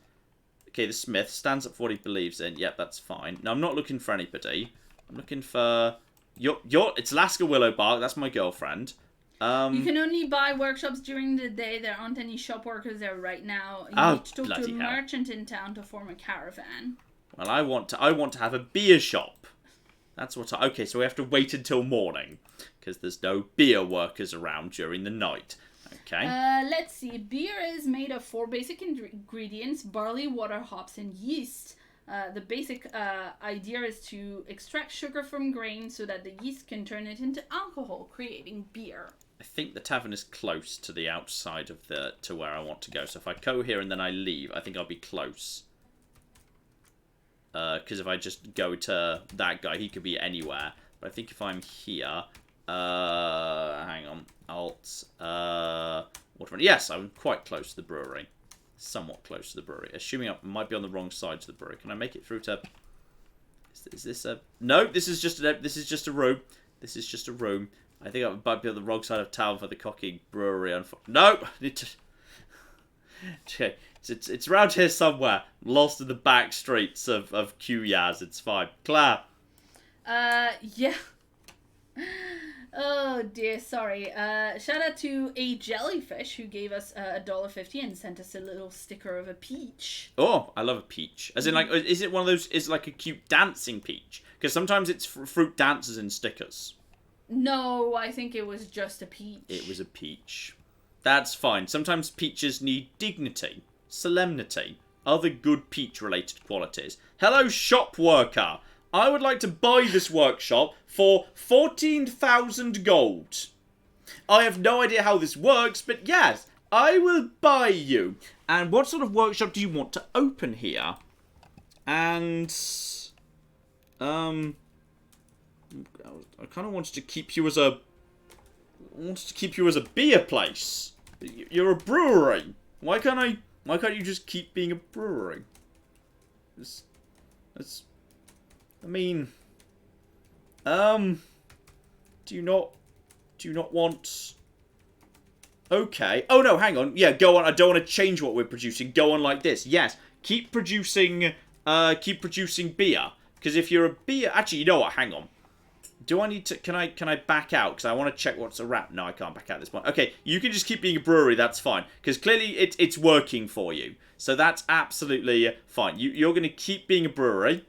Okay, the smith stands up for what he believes in. Yep, that's fine. Now, I'm not looking for anybody. I'm looking for... It's Alaska Willowbark. That's my girlfriend. You can only buy workshops during the day. There aren't any shop workers there right now. You need to talk to a merchant in town to form a caravan. Well, I want to have a beer shop. That's what okay, so we have to wait until morning. Because there's no beer workers around during the night. Okay. Let's see. Beer is made of 4 basic ingredients: barley, water, hops, and yeast. The basic idea is to extract sugar from grain so that the yeast can turn it into alcohol, creating beer. I think the tavern is close to the outside of to where I want to go. So if I go here and then I leave, I think I'll be close. Because if I just go to that guy, he could be anywhere. But I think if I'm here, hang on, Alt, waterfront. Yes, I'm quite close to the brewery. Somewhat close to the brewery. Assuming I might be on the wrong side of the brewery. Can I make it through to... Is this a... No, this is just a room. This is just a room. I think I might be on the wrong side of town for the Cocky Brewery. No! Okay. It's around here somewhere. Lost in the back streets of Qyaz. It's fine. Claire. Yeah. Oh dear, sorry. Shout out to a jellyfish who gave us $1.50 and sent us a little sticker of a peach. Oh, I love a peach. As in, like, is it one of those? Is it like a cute dancing peach? Because sometimes it's fruit dancers in stickers. No, I think it was just a peach. It was a peach. That's fine. Sometimes peaches need dignity, solemnity, other good peach-related qualities. Hello, shop worker. I would like to buy this workshop for 14,000 gold. I have no idea how this works, but yes, I will buy you. And what sort of workshop do you want to open here? And, I kind of wanted to keep you as a... beer place. You're a brewery. Why can't you just keep being a brewery? I mean, do you not want... Okay. Oh, no, hang on. Yeah, go on. I don't want to change what we're producing. Go on like this. Yes, keep producing beer. Because if you're a beer... Actually, you know what? Hang on. Do I need to... Can I back out? Because I want to check what's around. No, I can't back out at this point. Okay, you can just keep being a brewery. That's fine. Because clearly it's working for you. So that's absolutely fine. You're going to keep being a brewery.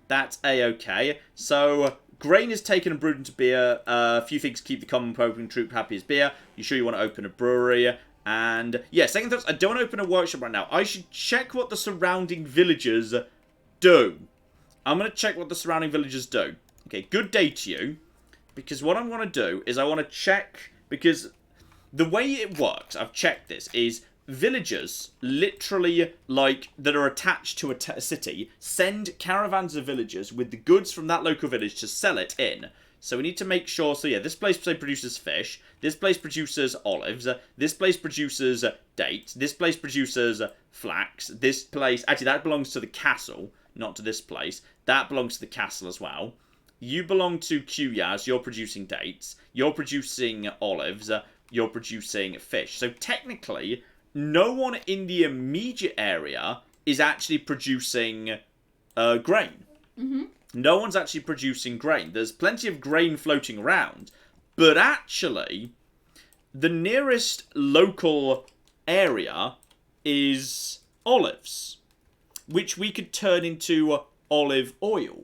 That's a-okay. So, grain is taken and brewed into beer. A few things keep the common open troop happy as beer. You sure you want to open a brewery? And, yeah, second thoughts, I don't want to open a workshop right now. I should check what the surrounding villagers do. I'm going to check what the surrounding villagers do. Okay, good day to you. Because what I'm going to do is I want to check... Because the way it works, I've checked this, is... Villagers, literally, like, that are attached to a city, send caravans of villagers with the goods from that local village to sell it in. So we need to make sure, so yeah, this place, say, produces fish, this place produces olives, this place produces dates, this place produces flax, this place, actually, that belongs to the castle, not to this place, that belongs to the castle as well. You belong to Qyaz, you're producing dates, you're producing olives, you're producing fish. So technically... No one in the immediate area is actually producing grain. Mm-hmm. No one's actually producing grain. There's plenty of grain floating around. But actually, the nearest local area is olives, which we could turn into olive oil.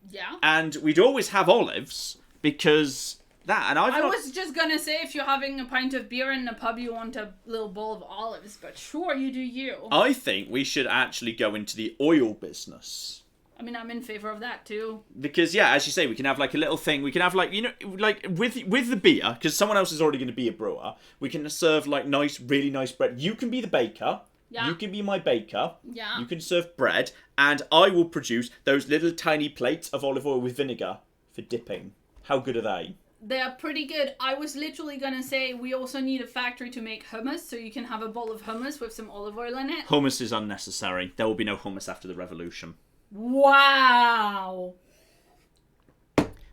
Yeah. And we'd always have olives because... I was just gonna say, if you're having a pint of beer in the pub, you want a little bowl of olives, but sure, you do you. I think we should actually go into the oil business. I mean, I'm in favour of that too. Because, yeah, as you say, we can have, like, a little thing. We can have, like, you know, like, with the beer, because someone else is already going to be a brewer, we can serve, like, really nice bread. You can be the baker. Yeah. You can be my baker. Yeah. You can serve bread. And I will produce those little tiny plates of olive oil with vinegar for dipping. How good are they? They are pretty good. I was literally going to say we also need a factory to make hummus, so you can have a bowl of hummus with some olive oil in it. Hummus is unnecessary. There will be no hummus after the revolution. Wow.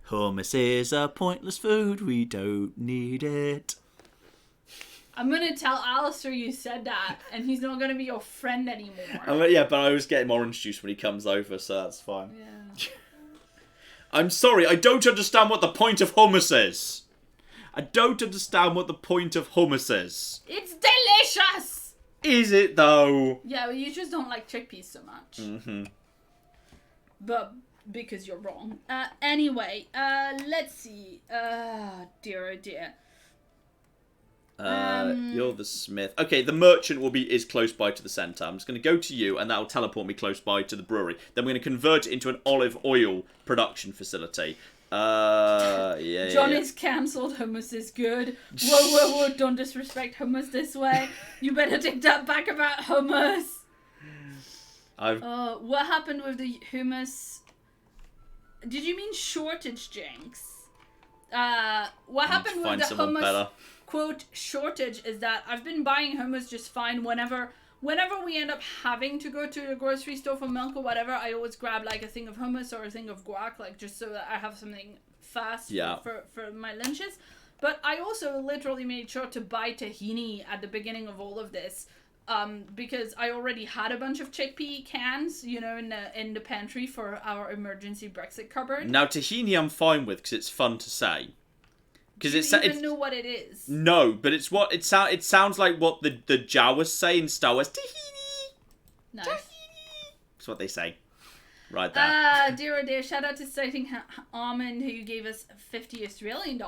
Hummus is a pointless food. We don't need it. I'm gonna tell Alistair you said that, and he's not gonna be your friend anymore. Yeah, but I always get him orange juice when he comes over, so that's fine. Yeah. I'm sorry, I don't understand what the point of hummus is. I don't understand what the point of hummus is. It's delicious! Is it, though? Yeah, well, you just don't like chickpeas so much. Mm-hmm. But because you're wrong. Anyway, let's see. Dear, oh dear. You're the smith. Okay, the merchant is close by to the centre. I'm just going to go to you, and that'll teleport me close by to the brewery. Then we're going to convert it into an olive oil production facility. Yeah. John is cancelled. Hummus is good. Whoa! Don't disrespect hummus this way. You better take that back about hummus. What happened with the hummus? Did you mean shortage, Jinx? What happened with the hummus? Better. Quote shortage is that I've been buying hummus just fine whenever we end up having to go to the grocery store for milk or whatever. I always grab like a thing of hummus or a thing of guac, like just so that I have something fast for my lunches. But I also literally made sure to buy tahini at the beginning of all of this, because I already had a bunch of chickpea cans, in the pantry for our emergency Brexit cupboard. Now tahini I'm fine with because it's fun to say. Do you even know what it is? No, but it's what it sounds like what the Jawas say in Star Wars. Tahini. Nice. Tahini. That's what they say. Right there. Dear oh dear, shout out to Sighting Armand who gave us $50 Australian,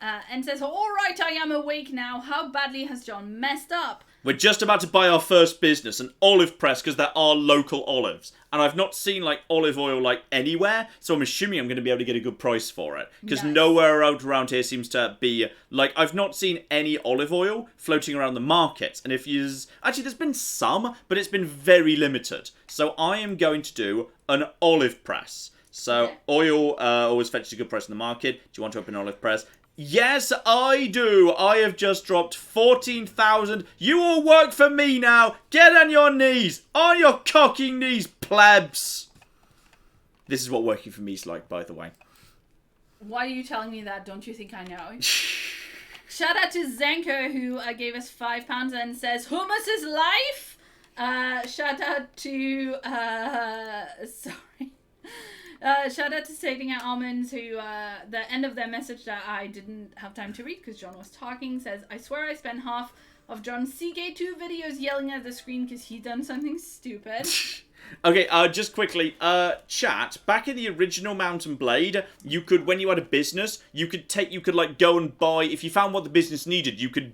and says, "Alright, I am awake now. How badly has John messed up?" We're just about to buy our first business, an olive press, because there are local olives. And I've not seen, olive oil, anywhere, so I'm assuming I'm going to be able to get a good price for it. Because nowhere around here seems to be, I've not seen any olive oil floating around the market. And actually, there's been some, but it's been very limited. So I am going to do an olive press. So, oil always fetches a good price in the market. Do you want to open an olive press? Yes, I do. I have just dropped 14,000. You all work for me now. Get on your knees. On your cocking knees, plebs. This is what working for me is like, by the way. Why are you telling me that? Don't you think I know? Shout out to Zenko, who gave us £5 and says, "Hummus is life." Shout out to... sorry. Shout out to Stating Out Almonds, who, the end of their message that I didn't have time to read because John was talking, says, "I swear I spent half of John's CK2 videos yelling at the screen because he done something stupid." Okay, just quickly, chat, back in the original Mount & Blade, you could, when you had a business, you could go and buy, if you found what the business needed, you could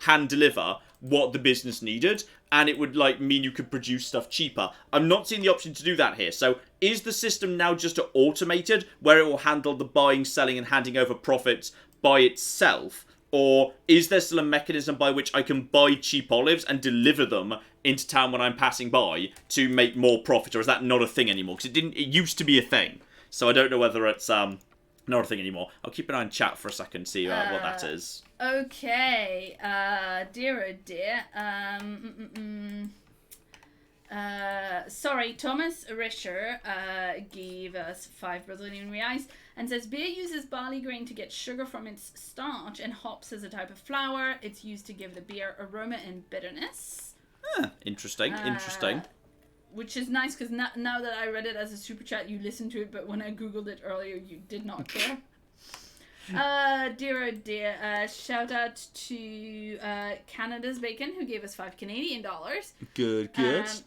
hand deliver what the business needed, and it would, mean you could produce stuff cheaper. I'm not seeing the option to do that here, so is the system now just automated, where it will handle the buying, selling, and handing over profits by itself? Or is there still a mechanism by which I can buy cheap olives and deliver them into town when I'm passing by to make more profit? Or is that not a thing anymore? Because it used to be a thing. So I don't know whether it's not a thing anymore. I'll keep an eye on chat for a second, see what that is. Okay. Dear oh dear. Sorry, Thomas Risher gave us 5 Brazilian reais and says, "Beer uses barley grain to get sugar from its starch and hops as a type of flour. It's used to give the beer aroma and bitterness." Interesting. Which is nice because now that I read it as a super chat, you listened to it, but when I googled it earlier, you did not care. Dear oh dear. Shout out to Canada's Bacon, who gave us $5 Canadian. Good.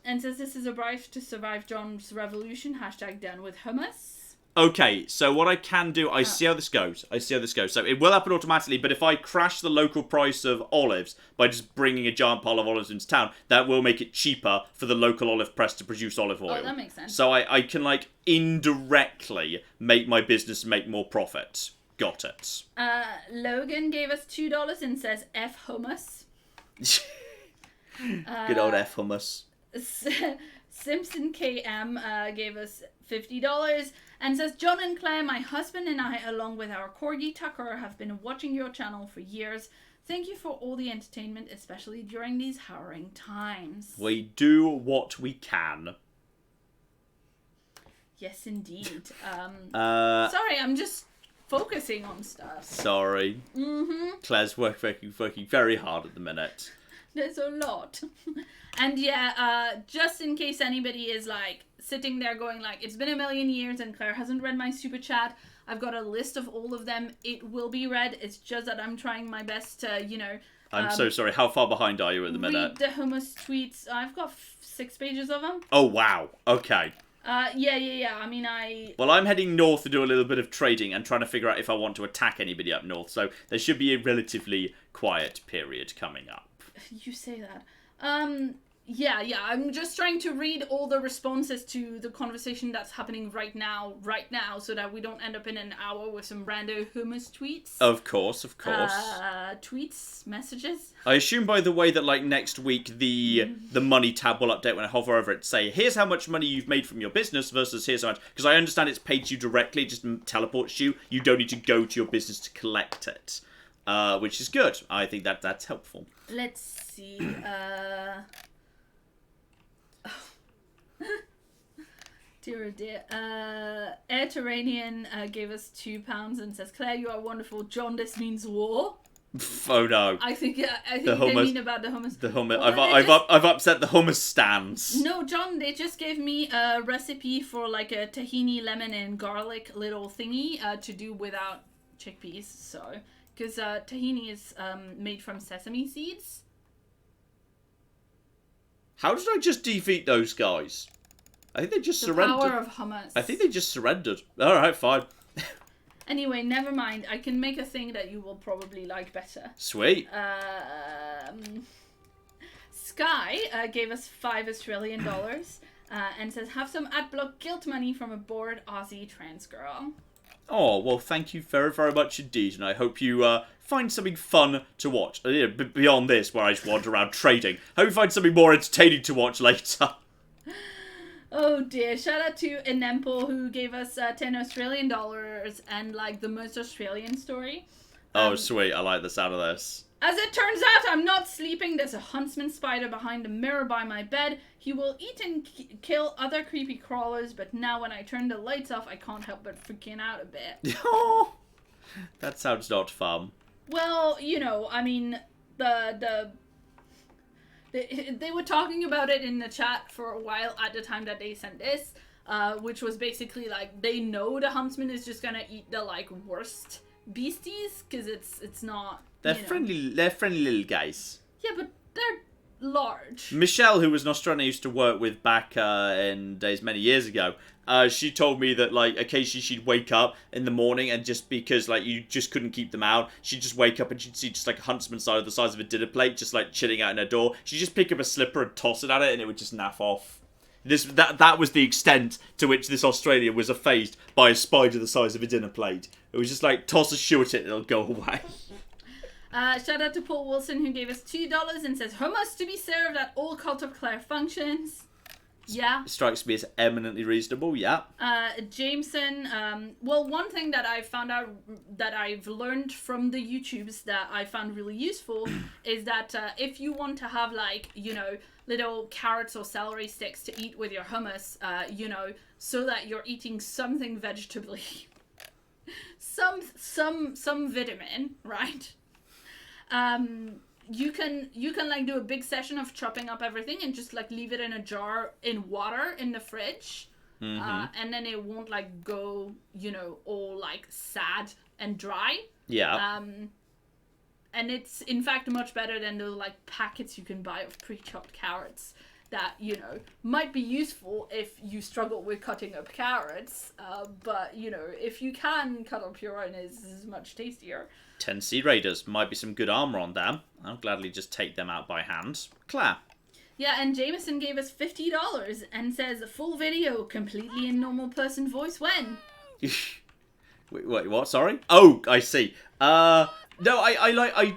And says, "This is a bribe to survive John's revolution. #done with hummus." Okay, so what I can do, I see how this goes. So it will happen automatically, but if I crash the local price of olives by just bringing a giant pile of olives into town, that will make it cheaper for the local olive press to produce olive oil. Oh, that makes sense. So I can, indirectly make my business make more profit. Got it. Logan gave us $2 and says, "F hummus." Good old F hummus. Simpson KM gave us $50 and says, "John and Claire, my husband and I, along with our corgi Tucker, have been watching your channel for years. Thank you for all the entertainment, especially during these harrowing times." We do what we can. Yes, indeed. Sorry, I'm just focusing on stuff. Sorry. Claire's working very hard at the minute. There's a lot. And yeah, just in case anybody is like sitting there going like, it's been a million years and Claire hasn't read my super chat, I've got a list of all of them. It will be read. It's just that I'm trying my best to, you know... I'm so sorry. How far behind are you at the minute? Read the hummus tweets. I've got 6 pages of them. Oh, wow. Okay. Yeah. I mean, Well, I'm heading north to do a little bit of trading and trying to figure out if I want to attack anybody up north. So there should be a relatively quiet period coming up. You say that. Yeah. I'm just trying to read all the responses to the conversation that's happening right now, so that we don't end up in an hour with some rando hummus tweets. Of course. Tweets, messages. I assume, by the way, that like next week the money tab will update when I hover over it. Say, here's how much money you've made from your business versus here's how much. Because I understand it's paid to you directly, it just teleports you. You don't need to go to your business to collect it, which is good. I think that's helpful. Let's see. Dear, oh dear. Airterranean gave us £2 and says, Claire, you are wonderful. John, this means war. Oh no. I think they mean about the hummus. The hummus. I've upset the hummus stands. No, John, they just gave me a recipe for like a tahini, lemon, and garlic little thingy to do without chickpeas. So, because tahini is made from sesame seeds. How did I just defeat those guys? I think they just surrendered. The power of hummus. I think they just surrendered. Alright, fine. Anyway, never mind. I can make a thing that you will probably like better. Sweet. Sky gave us $5 Australian and says, have some AdBlock guilt money from a bored Aussie trans girl. Oh, well, thank you very, very much indeed, and I hope you find something fun to watch. Beyond this, where I just wander around trading. I hope you find something more entertaining to watch later. Oh dear, shout out to Enemple who gave us $10 Australian and like the most Australian story. Oh, sweet, I like the sound of this. As it turns out, I'm not sleeping. There's a huntsman spider behind a mirror by my bed. He will eat and kill other creepy crawlers, but now when I turn the lights off, I can't help but freaking out a bit. Oh, that sounds not fun. Well, you know, I mean, they were talking about it in the chat for a while at the time that they sent this, which was basically like they know the huntsman is just gonna eat the like worst beasties because it's not. They're friendly. They're friendly little guys. Yeah, but they're large. Michelle, who was an Australian I used to work with back in days many years ago, she told me that like occasionally she'd wake up in the morning and just because like you just couldn't keep them out, she'd just wake up and she'd see just like a huntsman the size of a dinner plate, just like chilling out in her door. She'd just pick up a slipper and toss it at it, and it would just naff off. That was the extent to which this Australian was affazed by a spider the size of a dinner plate. It was just like toss a shoe at it and it'll go away. Shout out to Paul Wilson who gave us $2 and says, hummus to be served at all Cult of Claire functions. Yeah. Strikes me as eminently reasonable, yeah. Jameson, well, one thing that I found out that I've learned from the YouTubes that I found really useful is that if you want to have like, you know, little carrots or celery sticks to eat with your hummus, you know, so that you're eating something vegetably, some vitamin, right? You can like do a big session of chopping up everything and just like leave it in a jar in water in the fridge, and then it won't like go, you know, all like sad and dry. Yeah. And it's in fact much better than the like packets you can buy of pre-chopped carrots that, you know, might be useful if you struggle with cutting up carrots, but you know, if you can cut up your own, is much tastier. 10 Sea Raiders. Might be some good armour on them. I'll gladly just take them out by hand. Claire. Yeah, and Jameson gave us $50 and says, full video, completely in normal person voice when? Wait, what? Sorry? Oh, I see. No, I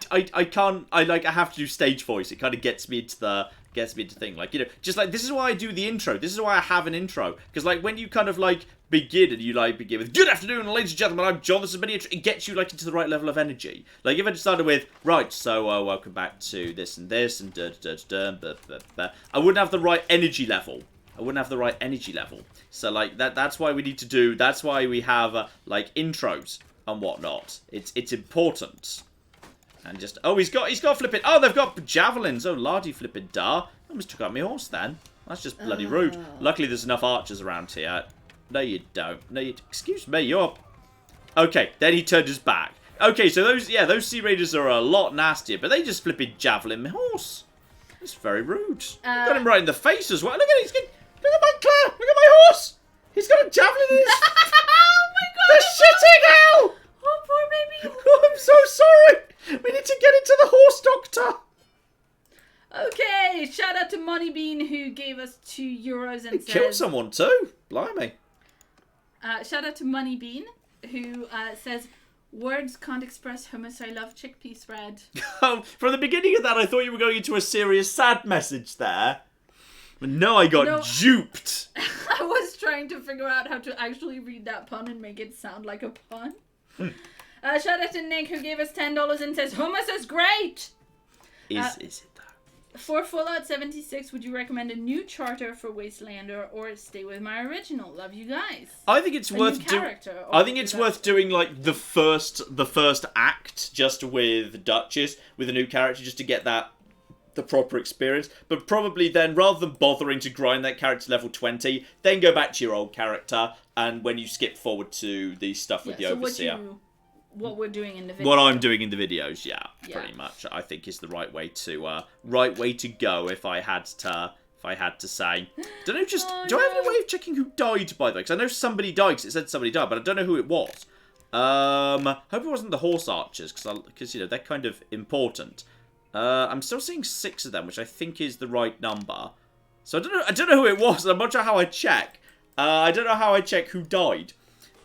have to do stage voice. It kind of gets me into the thing. Like, you know, just like, this is why I do the intro. This is why I have an intro. Because, like, when you kind of, like, begin and you, like, begin with, good afternoon, ladies and gentlemen, I'm John, this is Mini, it gets you, like, into the right level of energy. Like, if I just started with, right, so, welcome back to this and this, and I wouldn't have the right energy level. So, like, that's why we need to do, that's why we have, like, intros. and whatnot. It's important. And just he's got flipping. Oh, they've got javelins. Oh, lardy flipping dar. I almost took out my horse then. That's just bloody rude. Luckily, there's enough archers around here. No, you don't. No, you. Excuse me. You're. Okay. Then he turned his back. Okay, so those Sea Raiders are a lot nastier, but they just flipping javelin my horse. It's very rude. Got him right in the face as well. Look at look at my Claire. Look at my horse. He's got a javelin in his. Oh my god! They're shitting hell. Oh, poor baby. Oh, I'm so sorry. We need to get into the horse doctor. Okay, shout out to Moneybean who gave us €2 and says... Killed someone too. Blimey. Shout out to Moneybean who says, words can't express how much I love chickpea spread. Oh, from the beginning of that, I thought you were going into a serious, sad message there. But no, I got duped. I was trying to figure out how to actually read that pun and make it sound like a pun. Shout out to Nick who gave us $10 and says, hummus is great! Is it though? For Fallout 76, would you recommend a new charter for Wastelander or stay with my original? Love you guys. I think it's worth doing like the first act just with Duchess with a new character just to get the proper experience. But probably then, rather than bothering to grind that character to level 20, then go back to your old character and when you skip forward to the stuff with the Overseer. What we're doing in the video. What I'm doing in the videos, yeah, pretty much. I think is the right way to go. If I had to say, don't know. Do I have any way of checking who died by the way? Because I know somebody died. Because it said somebody died, but I don't know who it was. Hope it wasn't the horse archers, because you know they're kind of important. I'm still seeing 6 of them, which I think is the right number. So I don't know who it was. I'm not sure how I check. I don't know how I check who died.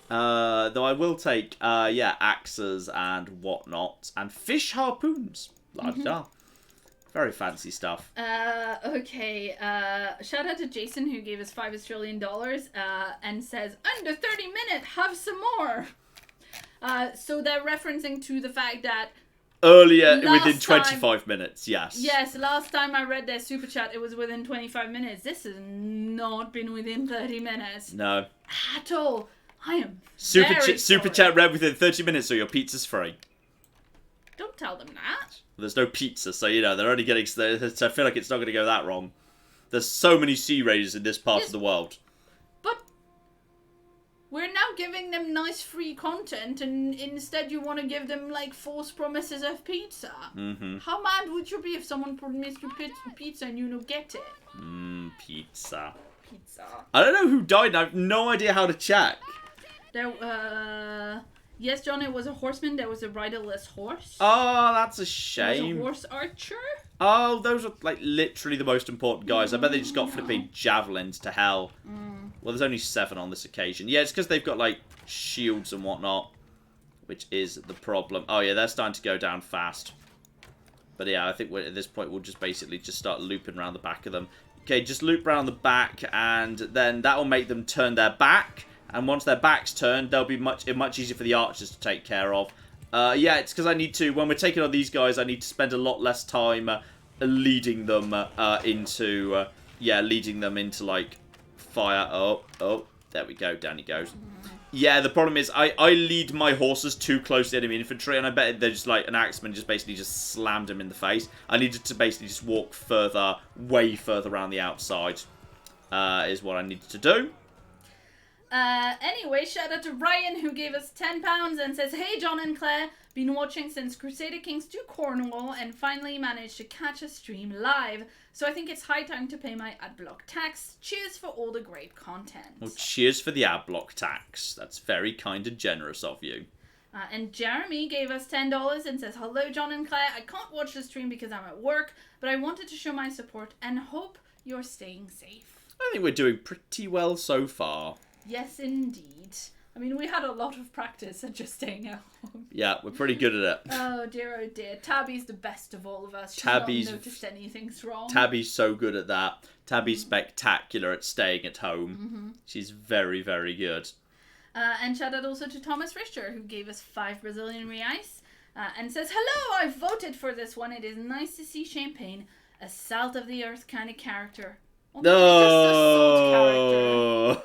Though I will take, axes and whatnot. And fish harpoons. La-da. Very fancy stuff. Okay. Shout out to Jason who gave us $5 Australian and says, under 30 minutes, have some more. So they're referencing to the fact that earlier, within 25 minutes, yes. Yes, last time I read their super chat, it was within 25 minutes. This has not been within 30 minutes. No. At all. I am Super chat read within 30 minutes, so your pizza's free. Don't tell them that. There's no pizza, so you know they're only getting. So I feel like it's not going to go that wrong. There's so many Sea Raiders in this part of the world. But we're now giving them nice free content, and instead you want to give them like false promises of pizza. Mm-hmm. How mad would you be if someone promised you pizza and you don't get it? Pizza. I don't know who died. And I have no idea how to check. Yes, John, it was a horseman. There was a riderless horse. Oh, that's a shame. There was a horse archer. Oh, those are like literally the most important guys. I bet they just got flipping javelins to hell. Well, there's only 7 on this occasion. Yeah, it's because they've got like shields and whatnot, which is the problem. Oh yeah, they're starting to go down fast. But yeah, I think at this point we'll just basically just start looping around the back of them. Okay, just loop around the back, and then that will make them turn their back. And once their back's turned, they'll be much easier for the archers to take care of. Yeah, it's because I need to, when we're taking on these guys, I need to spend a lot less time leading them into like fire. Oh, there we go, down he goes. Yeah, the problem is I lead my horses too close to enemy infantry, and I bet they're just like an axeman basically slammed him in the face. I needed to basically just walk way further around the outside, is what I needed to do. Anyway, shout out to Ryan who gave us £10 and says, hey John and Claire, been watching since Crusader Kings 2 Cornwall and finally managed to catch a stream live. So I think it's high time to pay my adblock tax. Cheers for all the great content. Well, cheers for the adblock tax. That's very kind and generous of you. And Jeremy gave us $10 and says, hello John and Claire, I can't watch the stream because I'm at work, but I wanted to show my support and hope you're staying safe. I think we're doing pretty well so far. Yes, indeed. I mean, we had a lot of practice at just staying at home. Yeah, we're pretty good at it. Oh dear. Tabby's the best of all of us. She's not noticed anything's wrong. Tabby's so good at that. Tabby's spectacular at staying at home. She's very, very good. And shout out also to Thomas Richter, who gave us 5 Brazilian reais. And says, hello, I voted for this one. It is nice to see Champagne, a salt of the earth kind of character. No.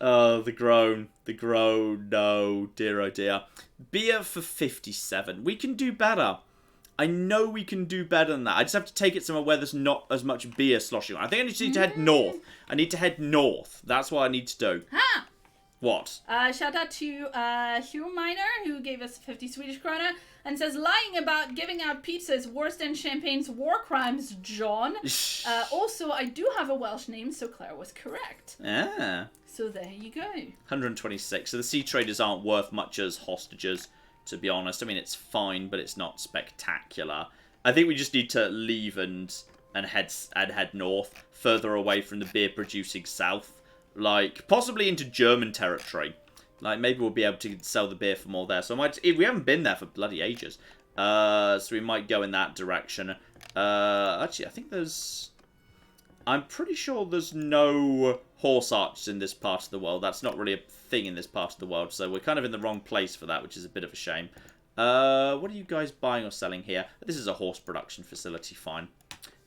Oh, the groan. The grow, no, dear oh dear. Beer for 57. We can do better. I know we can do better than that. I just have to take it somewhere where there's not as much beer sloshing around. I think I just need to head north. I need to head north. That's what I need to do. Ha! What? Shout out to Hugh Miner, who gave us 50 Swedish krona and says, lying about giving out pizza is worse than Champagne's war crimes, John. Also, I do have a Welsh name, so Claire was correct. Ah. So there you go. 126. So the sea traders aren't worth much as hostages, to be honest. I mean, it's fine, but it's not spectacular. I think we just need to leave and head north, further away from the beer producing south. Like, possibly into German territory. Like, maybe we'll be able to sell the beer for more there. So we haven't been there for bloody ages. So we might go in that direction. Actually, I think I'm pretty sure there's no horse archers in this part of the world. That's not really a thing in this part of the world. So we're kind of in the wrong place for that, which is a bit of a shame. What are you guys buying or selling here? This is a horse production facility, fine.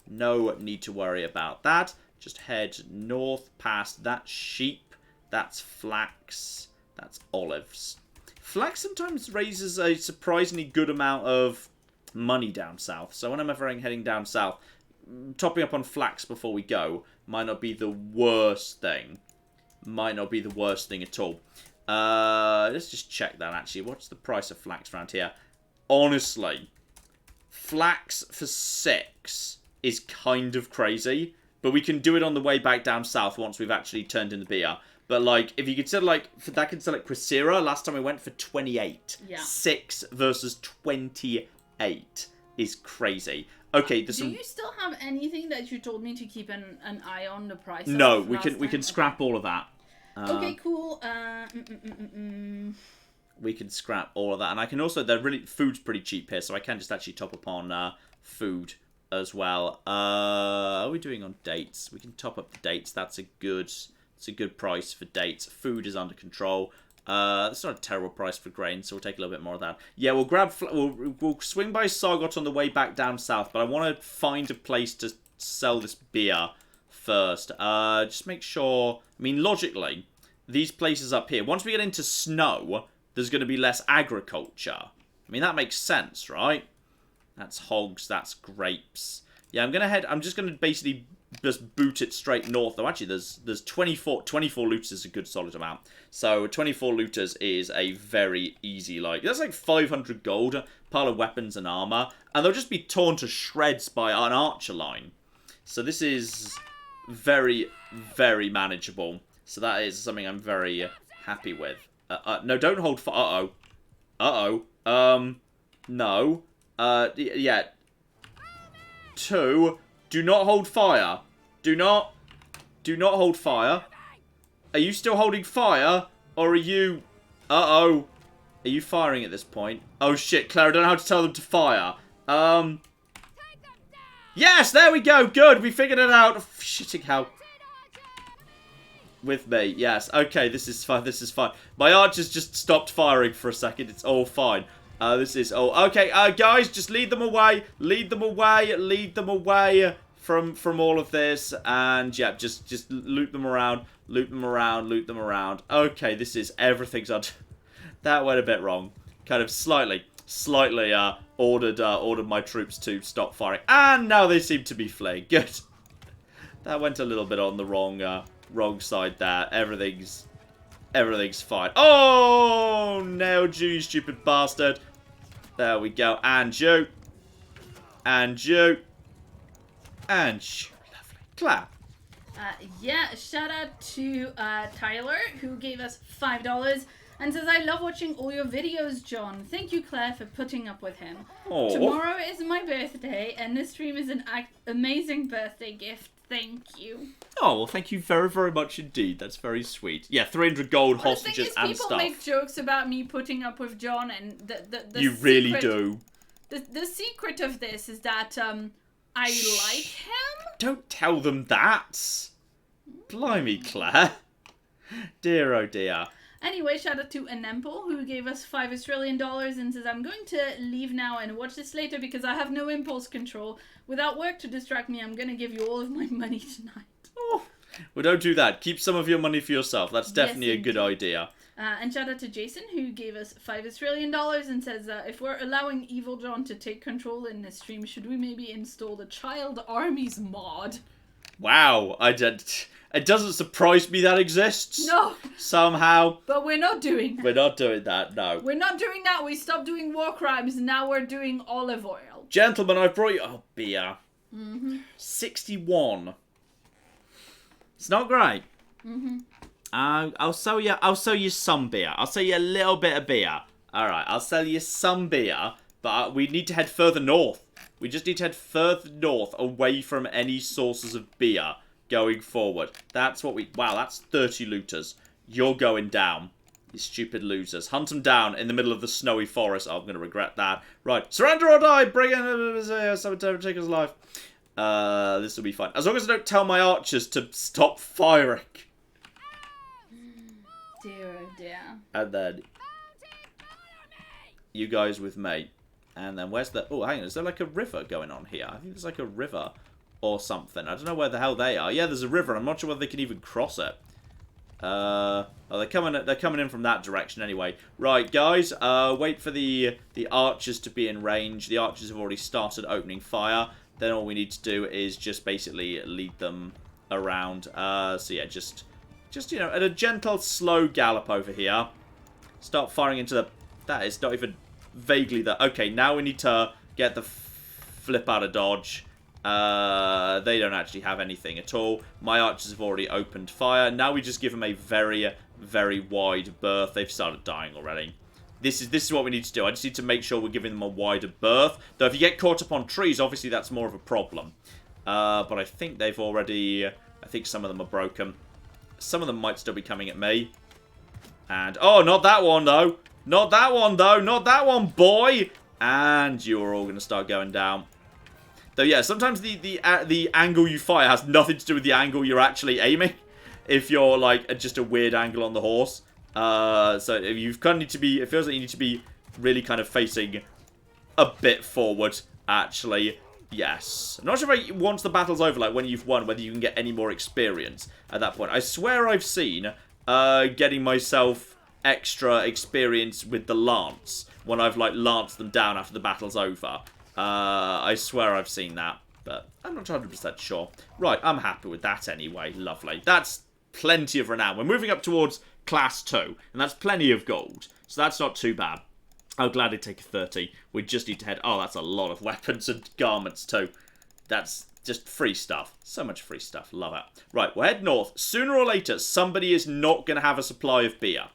No need to worry about that. Just head north past that sheep. That's flax. That's olives. Flax sometimes raises a surprisingly good amount of money down south. So when I'm ever heading down south, topping up on flax before we go might not be the worst thing. Might not be the worst thing at all. Let's just check that, actually. What's the price of flax around here? Honestly, flax for 6 is kind of crazy. But we can do it on the way back down south once we've actually turned in the beer. But, like, if you consider, like, for that can sell like Quisera, last time we went for 28. Yeah. 6 versus 28 is crazy. Okay, there's Do you still have anything that you told me to keep an eye on the price No, of we can scrap all of that. Okay, cool. We can scrap all of that. And I can also, food's pretty cheap here, so I can just actually top up on food as well. Are we doing on dates? We can top up the dates. That's a good price for dates. Food is under control. That's not a terrible price for grain, so we'll take a little bit more of that. Yeah, we'll swing by Sargot on the way back down south, but I want to find a place to sell this beer first. Just make sure. I mean, logically, these places up here. Once we get into snow, there's going to be less agriculture. I mean, that makes sense, right? That's hogs, that's grapes. Yeah, I'm just gonna basically just boot it straight north. Though actually there's 24 looters is a good solid amount. So 24 looters is a very easy, like, that's like 500 gold, pile of weapons and armor, and they'll just be torn to shreds by an archer line. So this is very, very manageable. So that is something I'm very happy with. No, don't hold fire. No. Yeah. 2. Do not hold fire. Do not hold fire. Are you still holding fire? Or are you... Are you firing at this point? Oh shit, Claire, I don't know how to tell them to fire. Yes, there we go. Good, we figured it out. Shitting hell. With me, yes. Okay, this is fine. My archers just stopped firing for a second. It's all fine. Okay, guys, just lead them away from all of this, and yeah, just loot them around. Okay, everything's on. That went a bit wrong. Kind of slightly ordered my troops to stop firing, and now they seem to be fleeing. Good. That went a little bit on the wrong side there. Everything's fine. Oh, nailed you, you stupid bastard. There we go. And you. Lovely. Claire. Yeah, shout out to Tyler, who gave us $5 and says, I love watching all your videos, John. Thank you, Claire, for putting up with him. Aww. Tomorrow is my birthday, and this stream is an amazing birthday gift. Thank you. Oh, well, thank you very, very much indeed. That's very sweet. Yeah, 300 gold, hostages, and stuff. People make jokes about me putting up with John, and the you really do. The secret of this is that I like him. Don't tell them that. Blimey, Claire. Dear, oh dear. Anyway, shout out to Anemple, who gave us $5 Australian and says, I'm going to leave now and watch this later because I have no impulse control. Without work to distract me, I'm going to give you all of my money tonight. Oh, well, don't do that. Keep some of your money for yourself. That's definitely a good idea. And shout out to Jason, who gave us $5 Australian and says, if we're allowing Evil John to take control in this stream, should we maybe install the Child Armies mod? Wow, it doesn't surprise me that exists. No. Somehow. But we're not doing that. We're not doing that, no. We're not doing that. We stopped doing war crimes, and now we're doing olive oil. Gentlemen, I've brought you... Oh, beer. Mm-hmm. 61. It's not great. Mm-hmm. I'll sell you some beer. I'll sell you a little bit of beer. Alright, I'll sell you some beer, but we need to head further north. We just need to head further north, away from any sources of beer going forward. That's what we... Wow, that's 30 looters. You're going down, you stupid losers. Hunt them down in the middle of the snowy forest. Oh, I'm going to regret that. Right, surrender or die. Bring in... Someone take us alive. This will be fine. As long as I don't tell my archers to stop firing. Dear, oh dear. And then... You guys with me. And then where's the... Oh, hang on. Is there like a river going on here? I think there's like a river or something. I don't know where the hell they are. Yeah, there's a river. I'm not sure whether they can even cross it. Oh, they're coming in from that direction anyway. Right, guys. Wait for the archers to be in range. The archers have already started opening fire. Then all we need to do is just basically lead them around. So yeah, just you know, at a gentle, slow gallop over here. Start firing into the... That is not even vaguely that. Okay, now we need to get the flip out of dodge. They don't actually have anything at all. My archers have already opened fire. Now we just give them a very, very wide berth. They've started dying already. This is what we need to do. I just need to make sure we're giving them a wider berth. Though if you get caught up on trees, obviously that's more of a problem. But I think they've already... I think some of them are broken. Some of them might still be coming at me. And... Oh, not that one, though. Not that one, though. Not that one, boy. And you're all going to start going down. Though, yeah, sometimes the angle you fire has nothing to do with the angle you're actually aiming. If you're, like, at just a weird angle on the horse. So you kind of need to be... It feels like you need to be really kind of facing a bit forward, actually. Yes. I'm not sure if once the battle's over, like when you've won, whether you can get any more experience at that point. I swear I've seen getting myself extra experience with the lance when I've, like, lanced them down after the battle's over. I swear I've seen that, but I'm not 100% sure. Right, I'm happy with that anyway. Lovely. That's plenty of renown. We're moving up towards class 2, and that's plenty of gold, so that's not too bad. I'll gladly take a 30. We just need to head... Oh, that's a lot of weapons and garments too. That's just free stuff. So much free stuff. Love it. Right, we'll head north. Sooner or later, somebody is not going to have a supply of beer.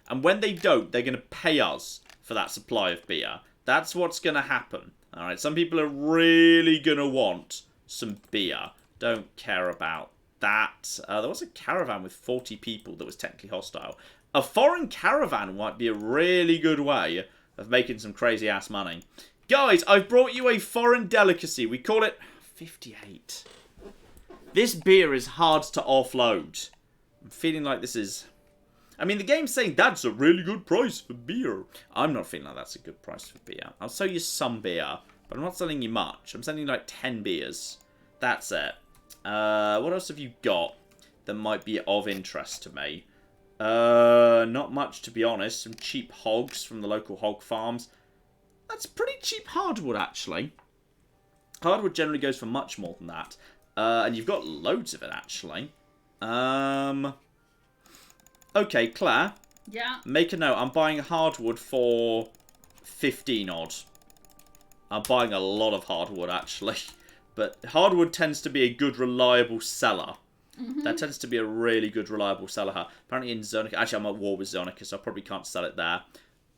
And when they don't, they're going to pay us for that supply of beer. That's what's going to happen. Alright, some people are really going to want some beer. Don't care about that. There was a caravan with 40 people that was technically hostile. A foreign caravan might be a really good way of making some crazy-ass money. Guys, I've brought you a foreign delicacy. We call it 58. This beer is hard to offload. I'm feeling like this is... I mean, the game's saying that's a really good price for beer. I'm not feeling like that's a good price for beer. I'll sell you some beer, but I'm not selling you much. I'm selling you like 10 beers. That's it. What else have you got that might be of interest to me? Not much, to be honest. Some cheap hogs from the local hog farms. That's pretty cheap hardwood, actually. Hardwood generally goes for much more than that. And you've got loads of it, actually. Okay, Claire. Yeah. Make a note. I'm buying hardwood for 15 odd. I'm buying a lot of hardwood, actually. But hardwood tends to be a good, reliable seller. Mm-hmm. That tends to be a really good, reliable seller. Apparently in Zonica... Actually, I'm at war with Zonica, so I probably can't sell it there.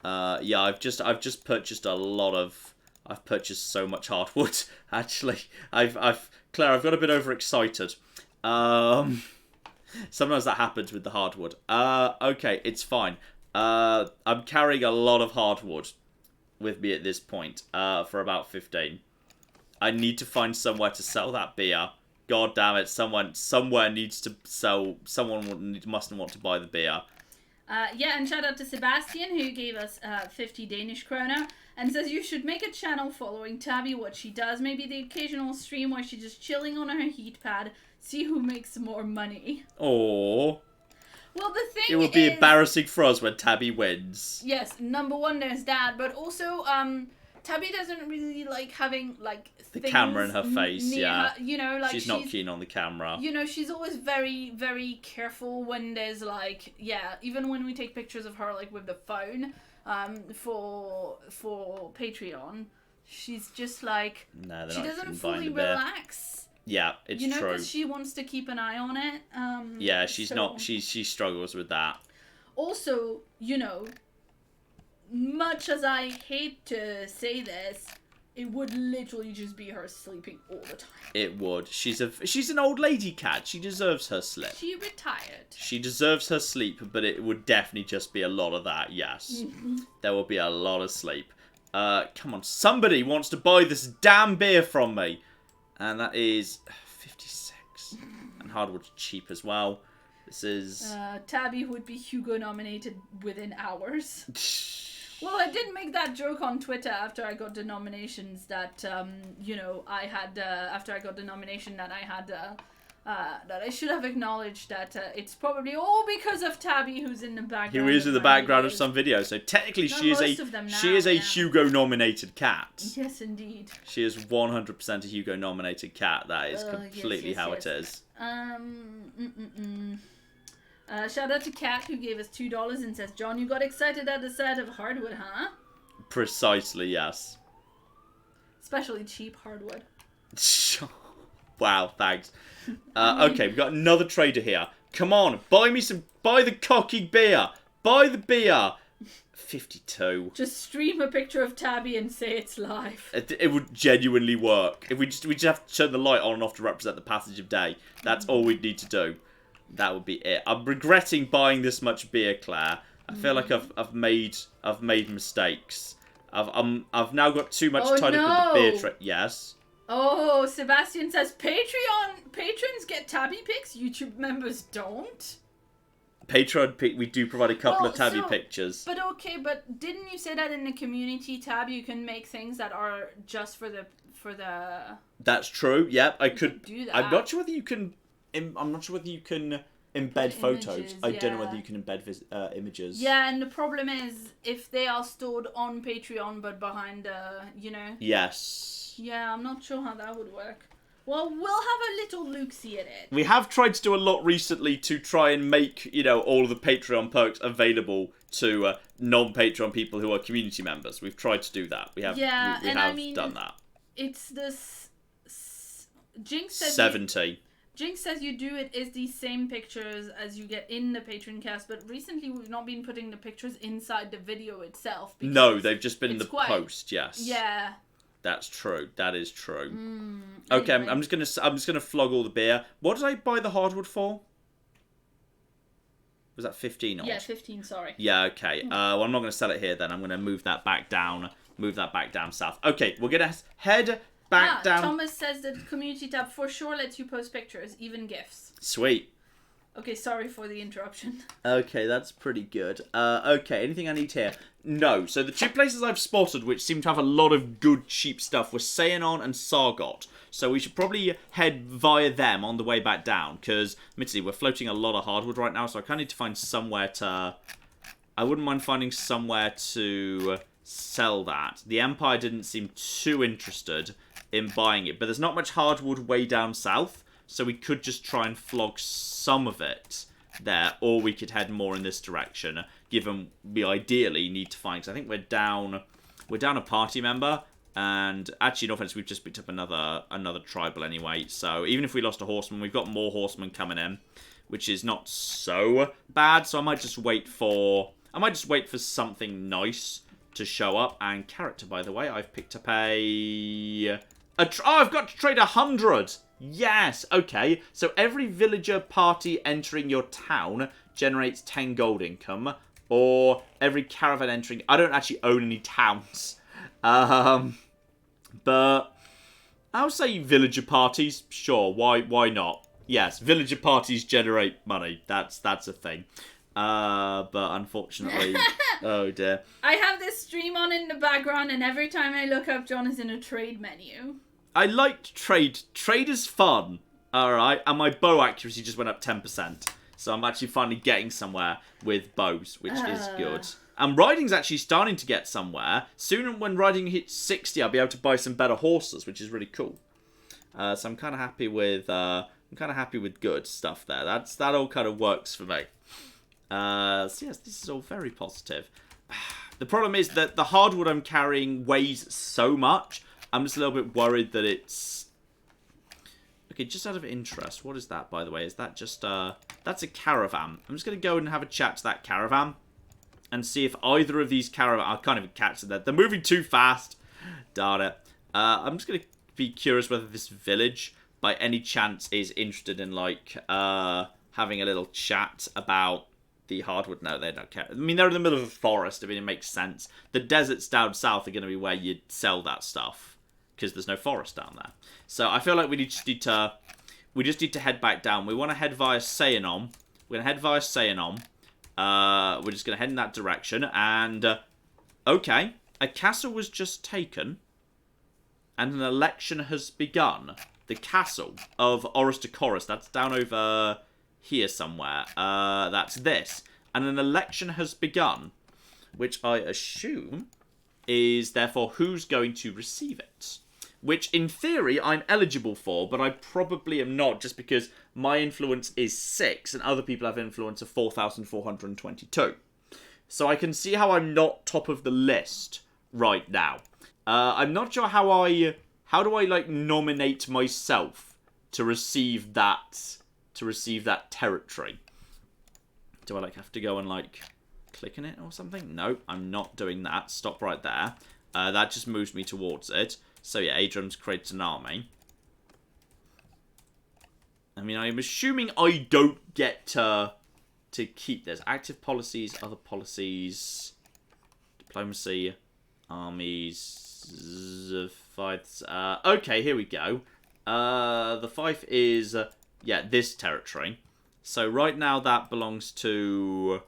Yeah, I've just purchased a lot of... I've purchased so much hardwood, actually. Claire, I've got a bit overexcited. Sometimes that happens with the hardwood. Okay, it's fine. I'm carrying a lot of hardwood with me at this point, for about 15. I need to find somewhere to sell that beer. God damn it, somewhere needs to sell, someone mustn't want to buy the beer. Yeah, and shout out to Sebastian, who gave us 50 Danish kroner, and says you should make a channel following Tabby, what she does. Maybe the occasional stream where she's just chilling on her heat pad. See who makes more money. Aww. Well, the thing It would be is, embarrassing for us when Tabby wins. yes, number one, there's that, but also, Tabby doesn't really like having, like, The things camera in her face, near yeah. her, you know, like, She's not keen on the camera. You know, she's always very, very careful when there's, like, yeah, even when we take pictures of her, like, with the phone, for Patreon, she's just, like, No, she they're not doesn't buying fully the beer. relax. Yeah, it's You know, true. because she wants to keep an eye on it. Yeah, she's so- not. She struggles with that. Also, you know, much as I hate to say this, it would literally just be her sleeping all the time. It would. She's an old lady cat. She deserves her sleep. She retired. She deserves her sleep, but it would definitely just be a lot of that. Yes, there will be a lot of sleep. Come on, somebody wants to buy this damn beer from me, and that is 56. And hardwood's cheap as well. This is. Tabby would be Hugo nominated within hours. Well, I did make that joke on Twitter after I got the nominations that, you know, I had, after I got the nomination that I had, that I should have acknowledged that it's probably all because of Tabby who's in the background. Who is in the background of some videos. So technically Not she is most of them now, she is a yeah. Hugo nominated cat. Yes, indeed. She is 100% a Hugo nominated cat. That is completely yes, how yes. it is. Shout out to Kat who gave us $2 and says, John, you got excited at the sight of hardwood, huh? Precisely, yes. Especially cheap hardwood. Wow, thanks. Okay, we've got another trader here. Come on, buy the cocky beer. Buy the beer. 52. Just stream a picture of Tabby and say it's live. It would genuinely work. If we just have to turn the light on and off to represent the passage of day. That's all we'd need to do. That would be it. I'm regretting buying this much beer, Claire. I feel like I've made mistakes. I've now got too much tied up with the beer trade. Yes. Oh, Sebastian says patrons get Tabby pics, YouTube members don't. We do provide a couple of Tabby pictures. But okay, but didn't you say that in the community tab you can make things that are just for the That's true. Yep, I could do that. I'm not sure whether you can embed photos. Images, I don't know yeah. whether you can embed images. Yeah, and the problem is if they are stored on Patreon but behind you know. Yes. Yeah, I'm not sure how that would work. Well, we'll have a little look-see at it. We have tried to do a lot recently to try and make, all of the Patreon perks available to non-Patreon people who are community members. We've tried to do that. We have done that. It's this Jinx says 70. Jinx says you do it is the same pictures as you get in the Patreon cast, but recently we've not been putting the pictures inside the video itself. No, they've just been in the quite, post. Yes. Yeah. That's true. That is true. Anyway. Okay, I'm just gonna flog all the beer. What did I buy the hardwood for? Was that 15 odd? Yeah, 15. Sorry. Yeah. Okay. Well, I'm not gonna sell it here then. I'm gonna move that back down. Move that back down south. Okay, we're gonna head back down. Thomas says that the community tab for sure lets you post pictures, even GIFs. Sweet. Okay, sorry for the interruption. Okay, that's pretty good. Okay, anything I need here? No. So the two places I've spotted which seem to have a lot of good cheap stuff were Seanon and Sargot. So we should probably head via them on the way back down, because admittedly we're floating a lot of hardwood right now, so I kind of need to find somewhere to... I wouldn't mind finding somewhere to sell that. The Empire didn't seem too interested in buying it, but there's not much hardwood way down south, so we could just try and flog some of it there, or we could head more in this direction, given we ideally need to find, because I think we're down a party member, and actually, no offense, we've just picked up another tribal anyway, so even if we lost a horseman, we've got more horsemen coming in, which is not so bad, so I might just wait for something nice to show up. And character, by the way, I've picked up I've got to trade 100. Yes, okay. So every villager party entering your town generates 10 gold income, or every caravan entering... I don't actually own any towns. But I'll say villager parties, sure, why not? Yes, villager parties generate money. That's a thing. But unfortunately, oh dear. I have this stream on in the background, and every time I look up, John is in a trade menu. I like trade. Trade is fun. Alright, and my bow accuracy just went up 10%. So I'm actually finally getting somewhere with bows, which is good. And riding's actually starting to get somewhere. Soon when riding hits 60, I'll be able to buy some better horses, which is really cool. So I'm kind of happy with good stuff there. That all kind of works for me. So yes, this is all very positive. The problem is that the hardwood I'm carrying weighs so much. I'm just a little bit worried that it's... Okay, just out of interest, what is that, by the way? Is that just, that's a caravan. I'm just going to go and have a chat to that caravan and see if either of these caravan... I can't even catch them. They're moving too fast. Darn it. I'm just going to be curious whether this village, by any chance, is interested in, like, having a little chat about the hardwood. No, they don't care. I mean, they're in the middle of a forest. I mean, it makes sense. The deserts down south are going to be where you sell that stuff, because there's no forest down there. So I feel like we just need to head back down. We want to head via Sayanom. We're going to head via Sayanom. We're just going to head in that direction. And, okay, a castle was just taken, and an election has begun. The castle of Oristochorus. That's down over here somewhere. That's this. And an election has begun, which I assume is, therefore, who's going to receive it. Which, in theory, I'm eligible for, but I probably am not, just because my influence is 6, and other people have influence of 4,422. So I can see how I'm not top of the list right now. I'm not sure how do I, like, nominate myself to receive that territory. Do I, like, have to go and, like, click on it or something? No, I'm not doing that. Stop right there. That just moves me towards it. So yeah, Adrian's created an army. I mean, I'm assuming I don't get to keep this. Active policies, other policies, diplomacy, armies, fights. Okay, here we go. The fief is, yeah, this territory. So right now that belongs to...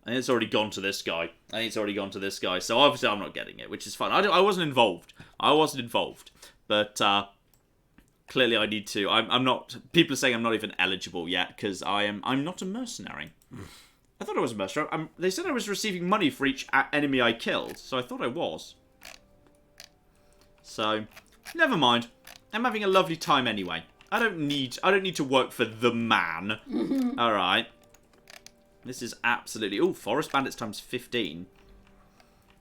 I think it's already gone to this guy. So obviously I'm not getting it, which is fine. I wasn't involved. But clearly I need to. I'm not... People are saying I'm not even eligible yet, because I'm not a mercenary. I thought I was a mercenary. They said I was receiving money for each enemy I killed, so I thought I was. So, never mind. I'm having a lovely time anyway. I don't need to work for the man. Alright. This is absolutely... Oh, Forest Bandits times 15.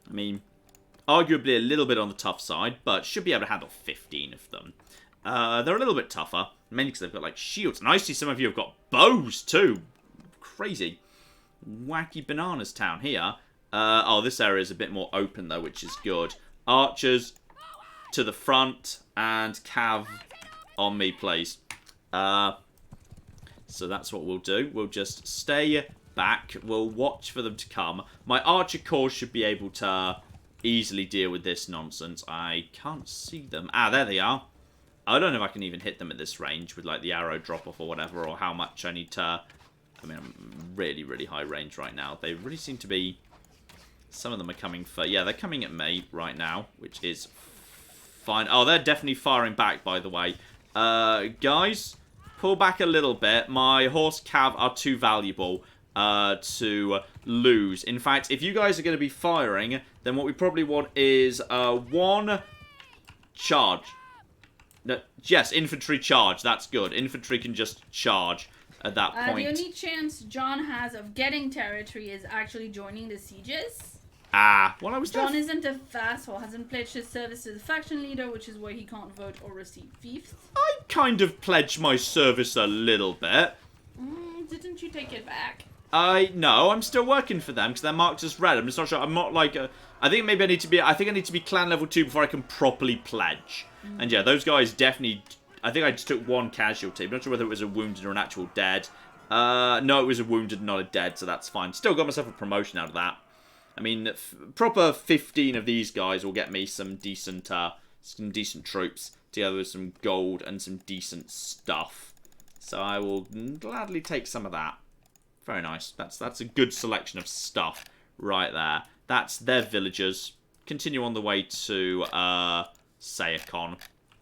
I mean, arguably a little bit on the tough side, but should be able to handle 15 of them. They're a little bit tougher, mainly because they've got, like, shields. And I see some of you have got bows, too. Crazy. Wacky bananas town here. Oh, this area is a bit more open, though, which is good. Archers to the front, and cav on me, please. So that's what we'll do. We'll just stay back. We'll watch for them to come. My archer corps should be able to easily deal with this nonsense. I can't see them. Ah, there they are. I don't know if I can even hit them at this range with, like, the arrow drop-off or whatever, or how much I need to... I mean, I'm really, really high range right now. They really seem to be... Some of them are coming for... Yeah, they're coming at me right now, which is fine. Oh, they're definitely firing back, by the way. Guys, pull back a little bit. My horse cav are too valuable to lose. In fact, if you guys are going to be firing, then what we probably want is one charge. No, yes, infantry charge. That's good. Infantry can just charge at that point. The only chance John has of getting territory is actually joining the sieges. Ah, well, I was John isn't a vassal, hasn't pledged his service to the faction leader, which is why he can't vote or receive fiefs. I kind of pledged my service a little bit. Didn't you take it back? No, I'm still working for them because they're marked as red. I'm just not sure. I'm not like I think maybe I need to be clan level 2 before I can properly pledge. And yeah, those guys definitely... I think I just took one casualty. I'm not sure whether it was a wounded or an actual dead. No, it was a wounded, not a dead, so that's fine. Still got myself a promotion out of that. I mean, proper 15 of these guys will get me some decent troops, together with some gold and some decent stuff. So I will gladly take some of that. Very nice. That's a good selection of stuff right there. That's their villagers. Continue on the way to Sayakon,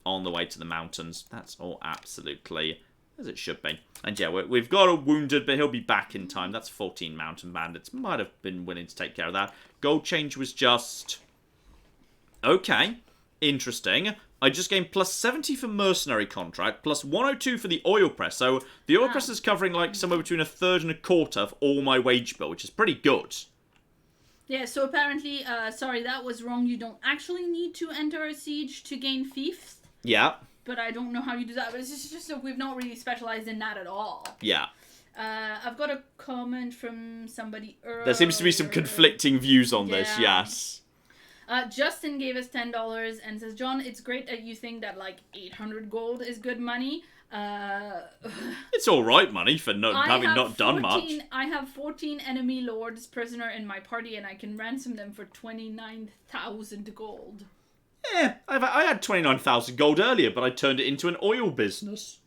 on the way to the mountains. That's all absolutely As it should be. And yeah, we've got a wounded, but he'll be back in time. That's 14 mountain bandits. Might have been willing to take care of that. Gold change was just... Okay. Interesting. I just gained plus 70 for mercenary contract, plus 102 for the oil press. So the oil press is covering like somewhere between a third and a quarter of all my wage bill, which is pretty good. Yeah, so apparently, sorry, that was wrong. You don't actually need to enter a siege to gain fiefs. Yeah. But I don't know how you do that. But it's just that we've not really specialized in that at all. Yeah. I've got a comment from somebody earlier. There seems to be some conflicting views on this, yes. Justin gave us $10 and says, John, it's great that you think that like 800 gold is good money. It's alright money for having not done much. I have 14 enemy lords prisoner in my party and I can ransom them for 29,000 gold. Yeah, I had 29,000 gold earlier, but I turned it into an oil business.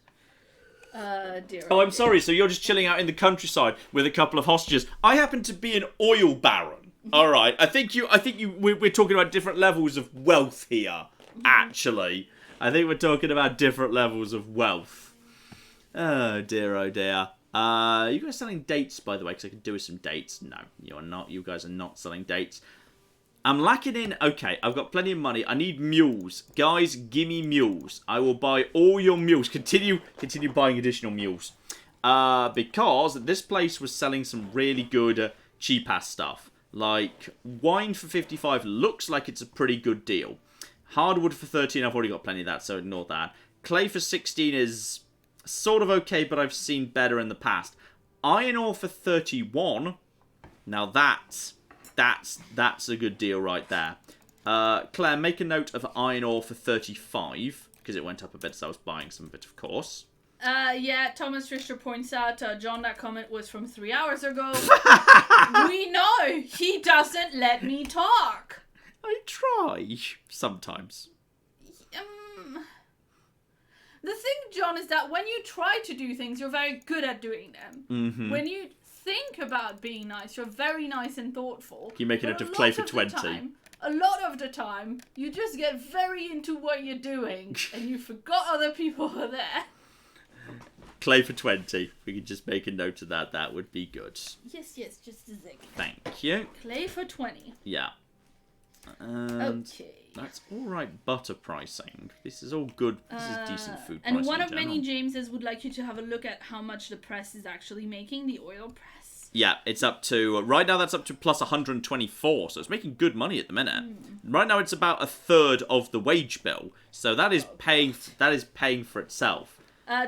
Dear. Oh, I'm sorry, so you're just chilling out in the countryside with a couple of hostages. I happen to be an oil baron. Alright, we're talking about different levels of wealth here, actually. I think we're talking about different levels of wealth. Oh dear, oh dear. You guys selling dates, by the way, because I could do with some dates. No, you are not. You guys are not selling dates. I'm lacking in... Okay, I've got plenty of money. I need mules. Guys, gimme mules. I will buy all your mules. Continue buying additional mules. Because this place was selling some really good cheap-ass stuff. Like, wine for 55 looks like it's a pretty good deal. Hardwood for 13, I've already got plenty of that, so ignore that. Clay for 16 is sort of okay, but I've seen better in the past. Iron ore for 31. Now that's a good deal right there. Claire, make a note of iron ore for 35, because it went up a bit, so I was buying some of it, of course. Yeah, Thomas Richter points out, John, that comment was from 3 hours ago. We know! He doesn't let me talk! I try, sometimes. The thing, John, is that when you try to do things, you're very good at doing them. Mm-hmm. When you think about being nice, you're very nice and thoughtful. You make a note of Clay for 20. A lot of the time, you just get very into what you're doing, and you forgot other people were there. Clay for 20. We could just make a note of that. That would be good. Yes, just a second. Thank you. Clay for 20. Yeah. And okay. That's alright butter pricing. This is all good. This is decent food pricing. And one of many Jameses would like you to have a look at how much the press is actually making, the oil press. Yeah, it's up to... right now that's up to plus 124, so it's making good money at the minute. Right now it's about a third of the wage bill, so that is paying for itself.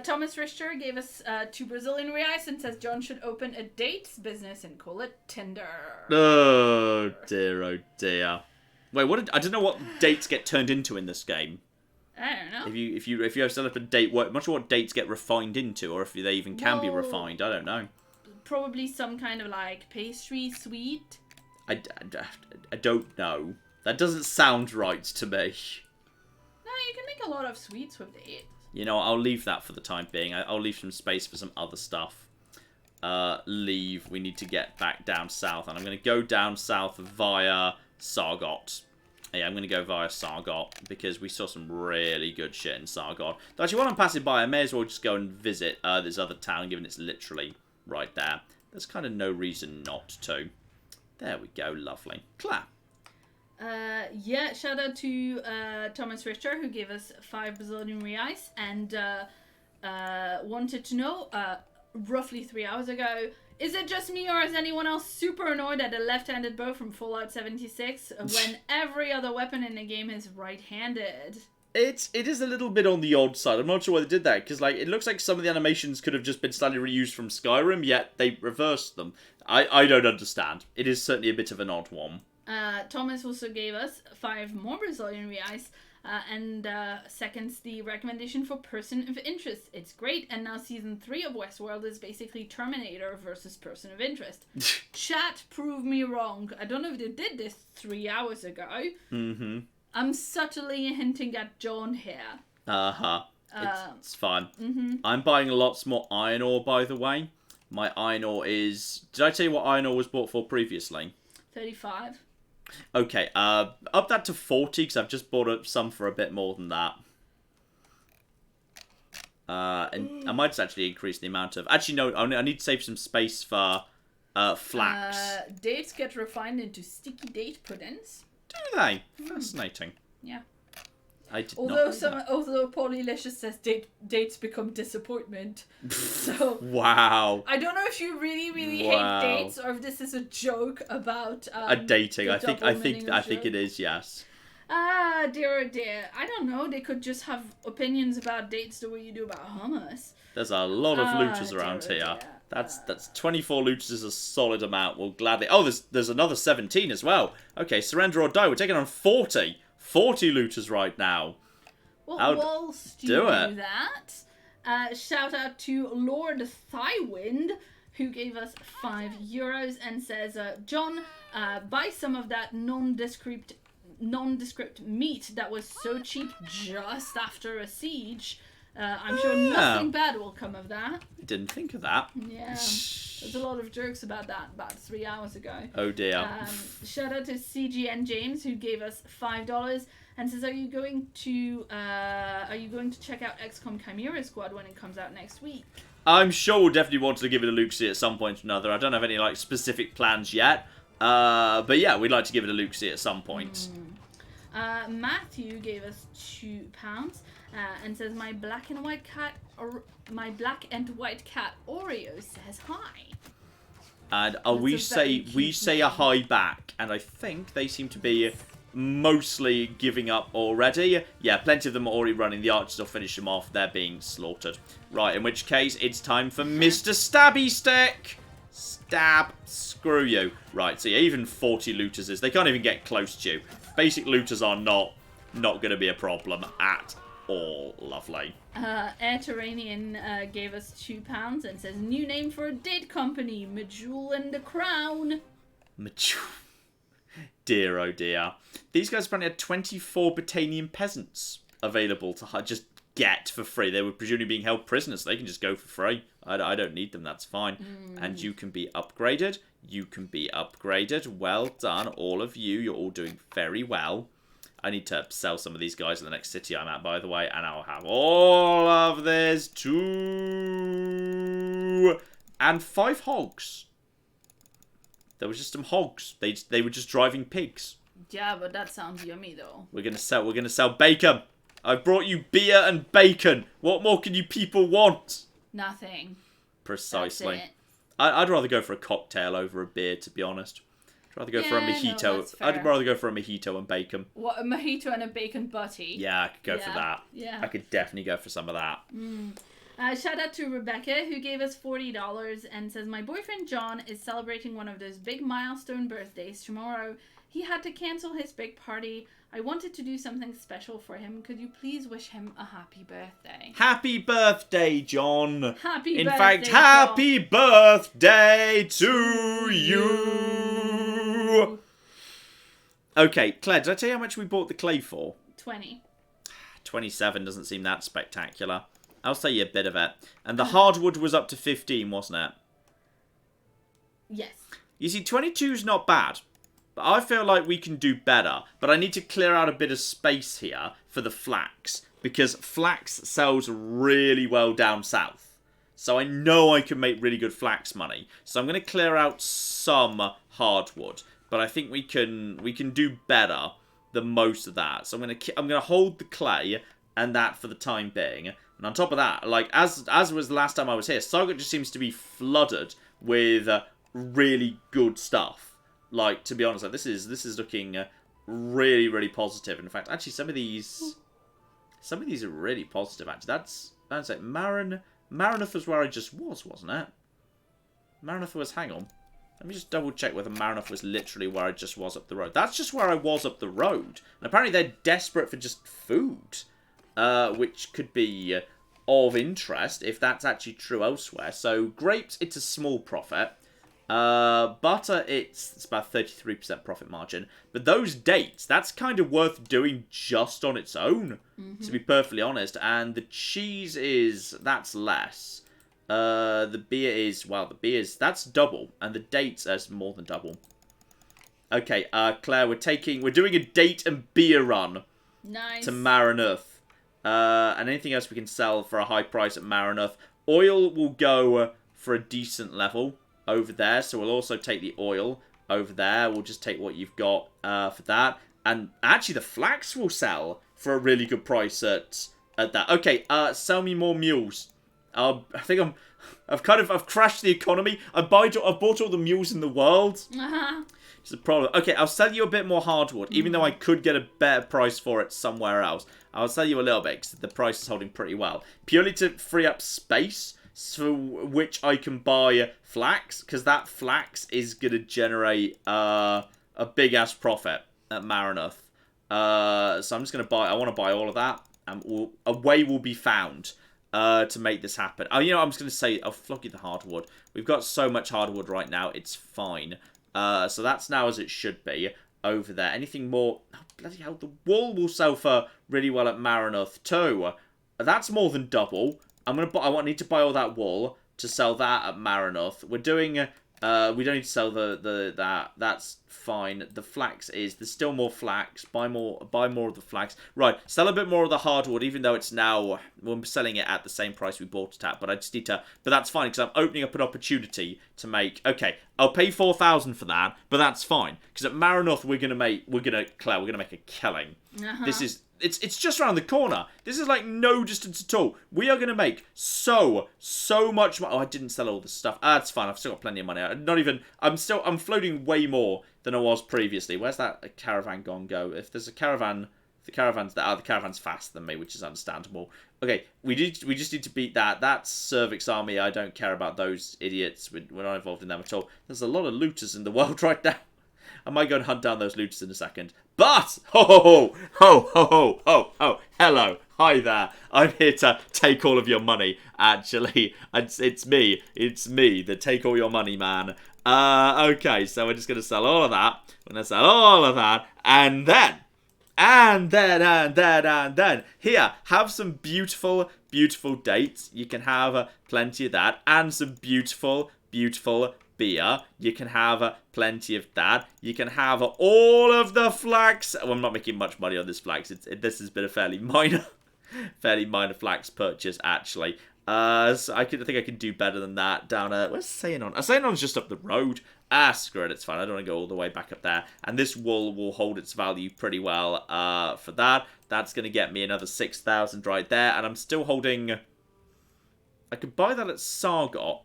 Thomas Richter gave us 2 Brazilian reais and says John should open a dates business and call it Tinder. Oh dear, oh dear. Wait, I don't know what dates get turned into in this game. I don't know. If you have set up a date, I'm not sure what dates get refined into, or if they even can be refined. I don't know. Probably some kind of like pastry sweet. I don't know. That doesn't sound right to me. No, you can make a lot of sweets with dates. You know, I'll leave that for the time being. I'll leave some space for some other stuff. Leave. We need to get back down south. And I'm going to go down south via Sargot. Yeah, I'm going to go via Sargot because we saw some really good shit in Sargot. Actually, while I'm passing by, I may as well just go and visit this other town, given it's literally right there. There's kind of no reason not to. There we go. Lovely. Clap. Yeah, shout out to Thomas Richter, who gave us 5 Brazilian reais and wanted to know, roughly 3 hours ago, is it just me or is anyone else super annoyed at a left-handed bow from Fallout 76 when every other weapon in the game is right-handed? It is a little bit on the odd side. I'm not sure why they did that, because like it looks like some of the animations could have just been slightly reused from Skyrim, yet they reversed them. I don't understand. It is certainly a bit of an odd one. Thomas also gave us 5 more Brazilian reais and seconds the recommendation for Person of Interest. It's great, and now Season 3 of Westworld is basically Terminator versus Person of Interest. Chat, prove me wrong. I don't know if they did this 3 hours ago. Mm-hmm. I'm subtly hinting at John here. Uh-huh. It's fine. Mm-hmm. I'm buying lots more iron ore, by the way. My iron ore is... Did I tell you what iron ore was bought for previously? 35. Okay, up that to 40, because I've just bought up some for a bit more than that. And I might just actually increase the amount of... Actually, no, I need to save some space for flax. Dates get refined into sticky date puddings. Do they? Fascinating. Yeah. I did Although not know that. although Polylicious says dates become disappointment. So Wow. I don't know if you really Wow. hate dates or if this is a joke about A dating. the I think double meaning of it joke. is, yes. Dear oh dear. I don't know. They could just have opinions about dates the way you do about hummus. There's a lot of looters around dear, here. dear. That's 24 looters is a solid amount. We'll gladly... Oh, there's another 17 as well. Okay, surrender or die. We're taking on 40. 40 looters right now. Well, whilst you do do it. that, shout out to Lord Thywind, who gave us €5 and says, John, buy some of that nondescript meat that was so cheap just after a siege. I'm sure nothing bad will come of that. Didn't think of that. Yeah, there's a lot of jokes about that about 3 hours ago. Oh dear. Shout out to CGN James, who gave us $5 and says, "Are you going to check out XCOM Chimera Squad when it comes out next week?" I'm sure we'll definitely want to give it a look-see at some point or another. I don't have any specific plans yet. But yeah, we'd like to give it a look-see at some point. Matthew gave us £2 and says, my black and white cat Oreo says hi. And That's we a say very cute a name. hi back, and I think they seem to be mostly giving up already. Yeah, plenty of them are already running. The archers will finish them off. They're being slaughtered. Right, in which case it's time for Mr. Stabby Stick. Stab. Screw you. Right, so yeah, even 40 looters is... They can't even get close to you. Basic looters are not going to be a problem at all. Lovely. Airterranean gave us £2 and says, new name for a date company, Majul and the Crown. Dear, oh dear. These guys apparently had 24 Britannian peasants available to just get for free. They were presumably being held prisoners, so they can just go for free. I don't need them, that's fine. And you can be upgraded. You can be upgraded. Well done, all of you. You're all doing very well. I need to sell some of these guys in the next city I'm at, by the way, and I'll have all of this too. And 5 hogs. There was just some hogs. They were just driving pigs. Yeah, but that sounds yummy though. We're gonna sell bacon. I've brought you beer and bacon. What more can you people want? Nothing. Precisely. That's it. I'd rather go for a cocktail over a beer, to be honest. I'd rather go for a Yeah, no, mojito. that's fair. I'd rather go for a mojito and bacon. What, a mojito and a bacon butty? Yeah, I could go for that. Yeah. I could definitely go for some of that. Shout out to Rebecca, who gave us $40 and says, my boyfriend John is celebrating one of those big milestone birthdays tomorrow. He had to cancel his big party. I wanted to do something special for him. Could you please wish him a happy birthday? Happy birthday, John. Happy In birthday, fact, John. happy birthday to you. Okay, Claire, did I tell you how much we bought the clay for? 20. 27 doesn't seem that spectacular. I'll say you a bit of it. And the hardwood was up to 15, wasn't it? Yes. You see, 22's not bad. But I feel like we can do better. But I need to clear out a bit of space here for the flax. Because flax sells really well down south. So I know I can make really good flax money. So I'm going to clear out some hardwood. But I think we can do better than most of that. So I'm going to hold the clay and that for the time being. And on top of that, like as was the last time I was here, Saga just seems to be flooded with really good stuff. Like, to be honest, like, this is looking really, really positive. In fact, actually, some of these are really positive. Actually, that's like Maranatha was where I just was, wasn't it? Maranatha was. Hang on, let me just double check whether Maranatha was literally where I just was up the road. That's just where I was up the road. And apparently, they're desperate for just food, which could be of interest if that's actually true elsewhere. So grapes, it's a small profit. Butter, it's about 33% profit margin. But those dates, that's kind of worth doing just on its own, to be perfectly honest. And the cheese that's less. The beer that's double. And the dates is more than double. Okay, Claire, we're doing a date and beer run. Nice. To Maranatha. And anything else we can sell for a high price at Marinoth. Oil will go for a decent level over there. So we'll also take the oil over there. We'll just take what you've got for that. And actually, the flax will sell for a really good price at that. Okay, sell me more mules. I think I've crashed the economy. I've bought all the mules in the world. It's a problem. Okay, I'll sell you a bit more hardwood, even though I could get a better price for it somewhere else. I'll sell you a little bit because the price is holding pretty well. Purely to free up space for which I can buy flax, because that flax is going to generate a big-ass profit at Marinoth. So I'm just going to buy... I want to buy all of that, and a way will be found to make this happen. Oh, you know, I'm just going to say, I'll flog you the hardwood. We've got so much hardwood right now, it's fine. So that's now as it should be over there. Anything more? Oh, bloody hell, the wool will sell for really well at Marinoth too. That's more than double. I need to buy all that wool to sell that at Marinoth. We're doing... we don't need to sell that. That's fine. The flax is... There's still more flax. Buy more of the flax. Right. Sell a bit more of the hardwood, even though it's now... We're selling it at the same price we bought it at. But I just need to... But that's fine, because I'm opening up an opportunity to make... Okay, I'll pay 4,000 for that, but that's fine. Because at Marinoth, we're going to make a killing. This is... It's just around the corner. This is like no distance at all. We are going to make so much money. Oh, I didn't sell all this stuff. That's fine. I've still got plenty of money. I'm floating way more than I was previously. Where's that caravan gone go? If there's a caravan, the caravan's there. Oh, the caravan's faster than me, which is understandable. Okay, we just need to beat that. That's Cervix army. I don't care about those idiots. We're not involved in them at all. There's a lot of looters in the world right now. I might go and hunt down those looters in a second. But, ho, hello, hi there. I'm here to take all of your money, actually. It's me, the take all your money man. Okay, so we're just going to sell all of that. We're going to sell all of that, and then, here, have some beautiful, beautiful dates. You can have plenty of that, and some beautiful, beautiful beer. You can have plenty of that. You can have all of the flax. Well, I'm not making much money on this flax. This has been a fairly minor flax purchase, actually. So I think I can do better than that down at... Where's Sayanon? Sayanon's just up the road. Screw it, it's fine. I don't want to go all the way back up there. And this wool will hold its value pretty well for that. That's going to get me another 6,000 right there. And I'm still holding... I could buy that at Sargot.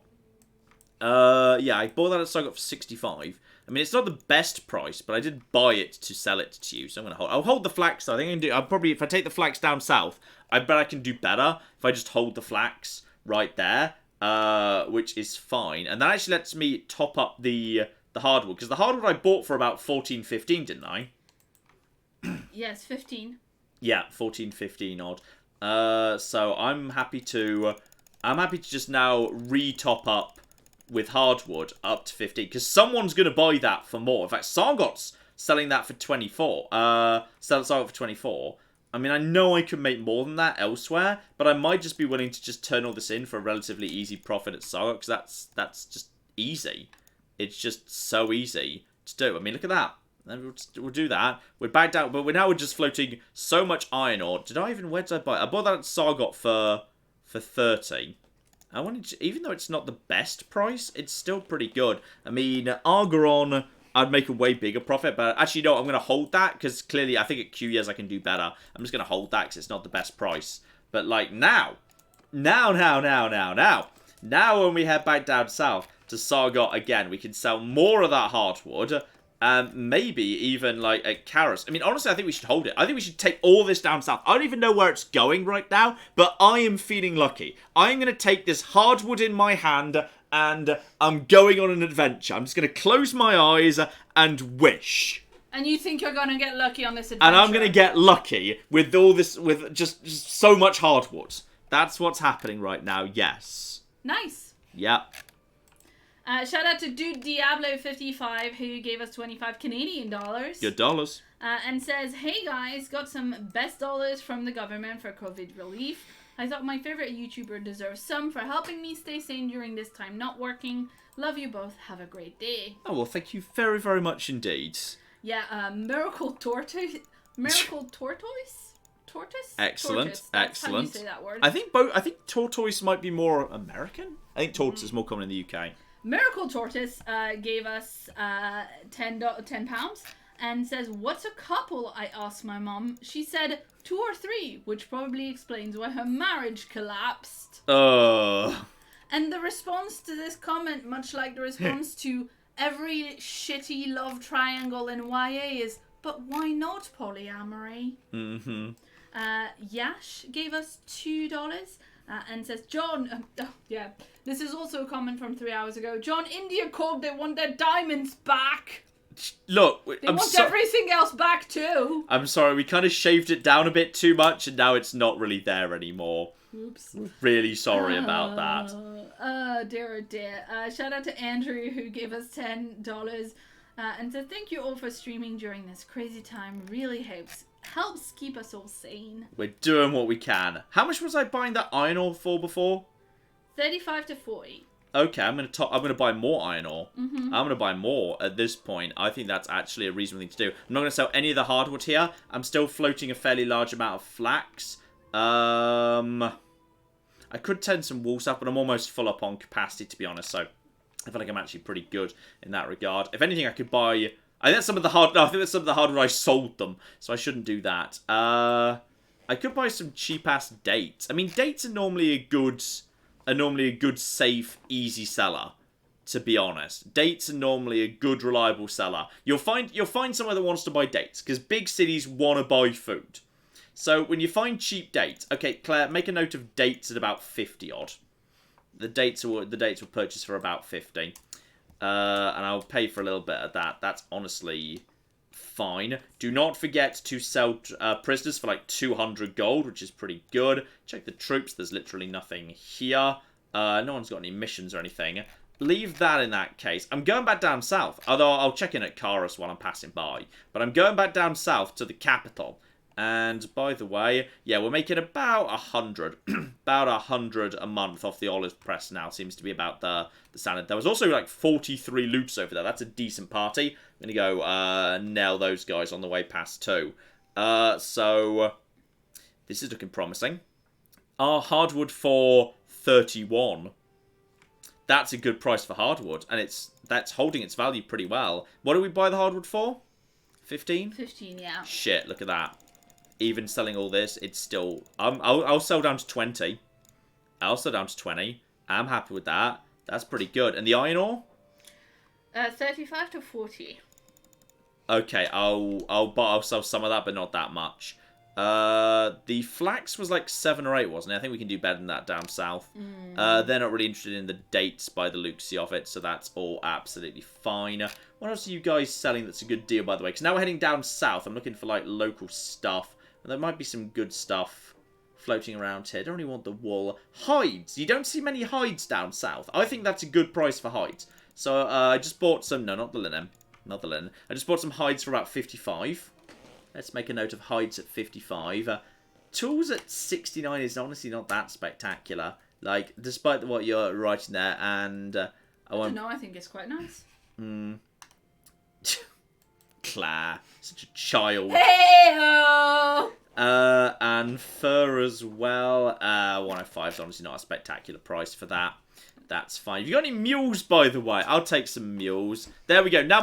Yeah, I bought that at Sargot for 65. I mean, it's not the best price, but I did buy it to sell it to you, so I'm going to hold... I'll hold the flax, though. I think I can do... I'll probably... If I take the flax down south, I bet I can do better if I just hold the flax right there, which is fine. And that actually lets me top up the hardwood, because the hardwood I bought for about 14, 15, didn't I? Yes, 15. Yeah, 14, 15 odd. So I'm happy to just now re-top up with hardwood up to 15, because someone's going to buy that for more. In fact, Sargot's selling that for 24. Sargot for 24. I mean, I know I could make more than that elsewhere, but I might just be willing to just turn all this in for a relatively easy profit at Sargot, because that's just easy. It's just so easy to do. I mean, look at that. We'll do that. We're back down, but we're just floating so much iron ore. Where did I buy it? I bought that at Sargot for 30. I wanted to, even though it's not the best price, it's still pretty good. I mean, Argoron, I'd make a way bigger profit, but actually, no, I'm going to hold that, because clearly, I think at QES I can do better. I'm just going to hold that, because it's not the best price. But, like, now, when we head back down south to Sargot again, we can sell more of that hardwood, maybe even, like, at Karas. I mean, honestly, I think we should hold it. I think we should take all this down south. I don't even know where it's going right now, but I am feeling lucky. I'm going to take this hardwood in my hand, and I'm going on an adventure. I'm just going to close my eyes and wish. And you think you're going to get lucky on this adventure? And I'm going to get lucky with all this, with just so much hardwood. That's what's happening right now, yes. Nice. Yep. Shout out to Dude Diablo55 who gave us 25 Canadian dollars. Good dollars. And says, hey guys, got some best dollars from the government for COVID relief. I thought my favorite YouTuber deserves some for helping me stay sane during this time not working. Love you both. Have a great day. Oh, well, thank you very, very much indeed. Yeah, Miracle Tortoise? tortoise? Excellent, Tortoise. That's excellent. how you say that word. I think tortoise might be more American. I think tortoise is more common in the UK. Miracle Tortoise gave us £10 and says, "What's a couple?" I asked my mum. She said 2 or 3, which probably explains why her marriage collapsed. And the response to this comment, much like the response to every shitty love triangle in YA, is, "But why not polyamory?" Mm-hmm. Yash gave us $2 and says, "John," yeah, this is also a comment from 3 hours ago. "John, India called, they want their diamonds back. Look, They want everything else back too." I'm sorry, we kind of shaved it down a bit too much, and now it's not really there anymore. Oops. Really sorry about that. Oh dear, oh dear. Shout out to Andrew, who gave us $10 and said, "Thank you all for streaming during this crazy time. Really helps keep us all sane." We're doing what we can. How much was I buying that iron ore for before? 35 to 40. Okay, I'm gonna buy more iron ore. I'm gonna buy more at this point. I think that's actually a reasonable thing to do. I'm not gonna sell any of the hardwood here. I'm still floating a fairly large amount of flax. I could tend some wool stuff, but I'm almost full up on capacity, to be honest. So I feel like I'm actually pretty good in that regard. If anything, I could buy. I think that's some of the hardwood I sold them, so I shouldn't do that. I could buy some cheap ass dates. I mean, dates are normally a good, safe, easy seller. To be honest, dates are normally a good, reliable seller. You'll find someone that wants to buy dates because big cities want to buy food. So when you find cheap dates, okay, Claire, make a note of dates at about 50 odd. The dates will purchase for about 50, and I'll pay for a little bit of that. That's honestly fine. Do not forget to sell prisoners for like 200 gold, which is pretty good. Check the troops. There's literally nothing here. No one's got any missions or anything. Leave that in that case. I'm going back down south, although I'll check in at Karas while I'm passing by. But I'm going back down south to the capital. And by the way, yeah, we're making about 100, about 100 a month off the olive press now. Seems to be about the standard. There was also like 43 loots over there. That's a decent party. I'm gonna go nail those guys on the way past too. So this is looking promising. Our hardwood for 31. That's a good price for hardwood, and that's holding its value pretty well. What do we buy the hardwood for? 15? 15, yeah. Shit, look at that. Even selling all this, it's still... I'll sell down to 20. I'll sell down to 20. I'm happy with that. That's pretty good. And the iron ore? 35 to 40. Okay, I'll sell some of that, but not that much. The flax was like 7 or 8, wasn't it? I think we can do better than that down south. They're not really interested in the dates by the Luxie of it, so that's all absolutely fine. What else are you guys selling that's a good deal, by the way? Because now we're heading down south. I'm looking for like local stuff. And there might be some good stuff floating around here. Don't really want the wool. Hides. You don't see many hides down south. I think that's a good price for hides. So I just bought some... No, not the linen. Not the linen. I just bought some hides for about 55. Let's make a note of hides at 55. Tools at 69 is honestly not that spectacular. Like, despite what you're writing there, and I don't know, I think it's quite nice. Claire, such a child. Hey-o! And fur as well. 105 is honestly not a spectacular price for that. That's fine. Have you got any mules, by the way? I'll take some mules. There we go. Now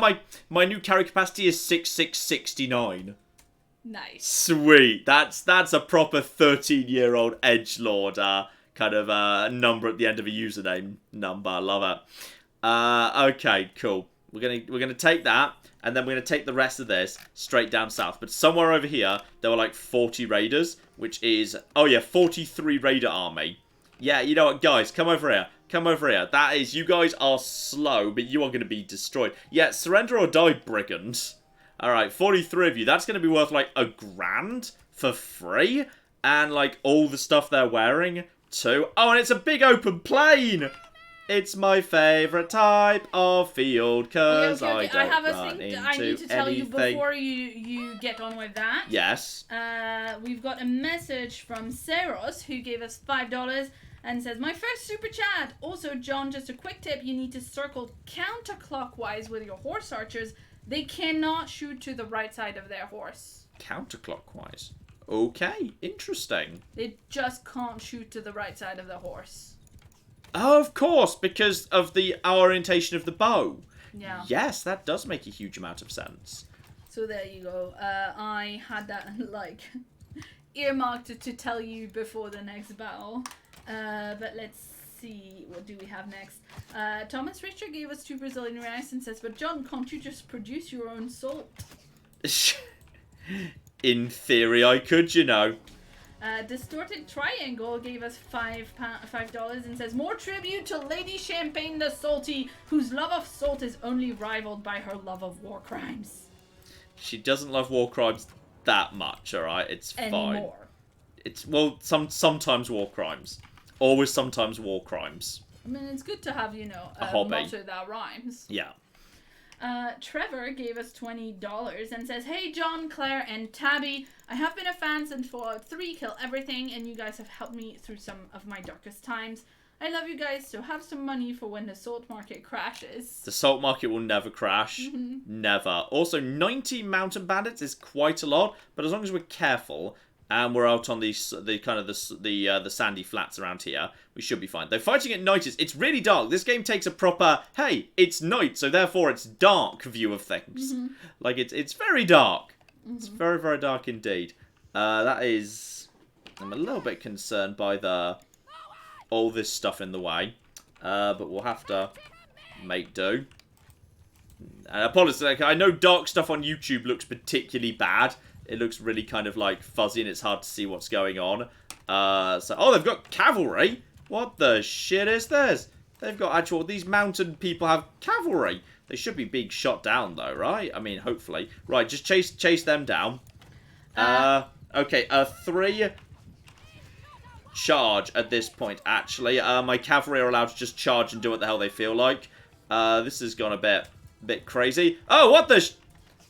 my new carry capacity is 6669. Nice. Sweet. That's a proper 13-year-old edgelord kind of number at the end of a username number. I love it. Okay, cool. We're gonna take that, and then we're gonna take the rest of this straight down south. But somewhere over here, there were like 40 raiders, which is 43 raider army. Yeah, you know what, guys? Come over here. Come over here. That is, you guys are slow, but you are gonna be destroyed. Yeah, surrender or die, brigands. Alright, 43 of you. That's going to be worth, like, $1,000 for free. And, like, all the stuff they're wearing, too. Oh, and it's a big open plain! It's my favourite type of field, because I don't I have a run thing into I need to tell anything. you before you get on with that. Yes. We've got a message from Saros, who gave us $5 and says, "My first super chat. Also, John, just a quick tip. You need to circle counterclockwise with your horse archers. They cannot shoot to the right side of their horse." Counterclockwise? Okay, interesting. They just can't shoot to the right side of the horse. Oh, of course, because of the orientation of the bow. Yeah. Yes, that does make a huge amount of sense. So there you go. I had that like earmarked to tell you before the next battle. But let's see, what do we have next? Thomas Richter gave us 2 Brazilian reais and says, but John, can't you just produce your own salt? In theory, I could, you know. Distorted Triangle gave us $5 and says, more tribute to Lady Champagne the Salty, whose love of salt is only rivaled by her love of war crimes. She doesn't love war crimes that much, alright? It's fine. Anymore. It's, well, sometimes war crimes. Always sometimes war crimes. I mean, it's good to have, a hobby. motto that rhymes. Yeah. Trevor gave us $20 and says, hey John, Claire, and Tabby, I have been a fan since Fallout 3 Kill Everything, and you guys have helped me through some of my darkest times. I love you guys, so have some money for when the salt market crashes. The salt market will never crash. Never. Also, 90 mountain bandits is quite a lot, but as long as we're careful and we're out on the sandy flats around here, we should be fine. Though fighting at night it's really dark. This game takes a proper, hey, it's night, so therefore it's dark view of things. Like it's very dark. It's very, very dark indeed. That is, I'm a little bit concerned by all this stuff in the way, but we'll have to make do. And apologies, like, I know dark stuff on YouTube looks particularly bad. It looks really kind of like fuzzy and it's hard to see what's going on. Oh, they've got cavalry. What the shit is this? They've got these mountain people have cavalry. They should be being shot down though, right? I mean, hopefully. Right, just chase them down. Okay, 3 charge at this point, actually. My cavalry are allowed to just charge and do what the hell they feel like. This has gone a bit crazy. Oh, what the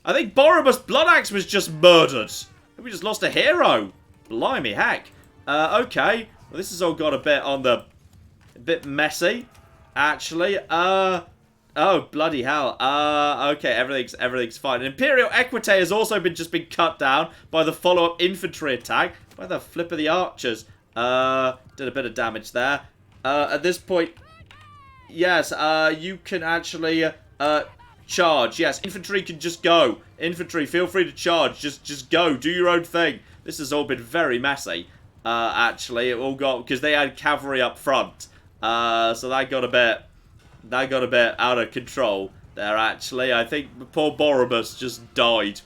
I think Boribus Bloodaxe was just murdered. We just lost a hero. Blimey, heck. Okay. Well, this has all got a bit messy, actually. Oh, bloody hell. Okay, everything's fine. And Imperial Equite has also been cut down by the follow-up infantry attack. By the flip of the archers. Did a bit of damage there. At this point, yes, you can actually, charge. Yes, infantry can just go. Infantry, feel free to charge. Just go. Do your own thing. This has all been very messy. Actually, it all got because they had cavalry up front. So that got a bit out of control there. Actually, I think poor Boribus just died.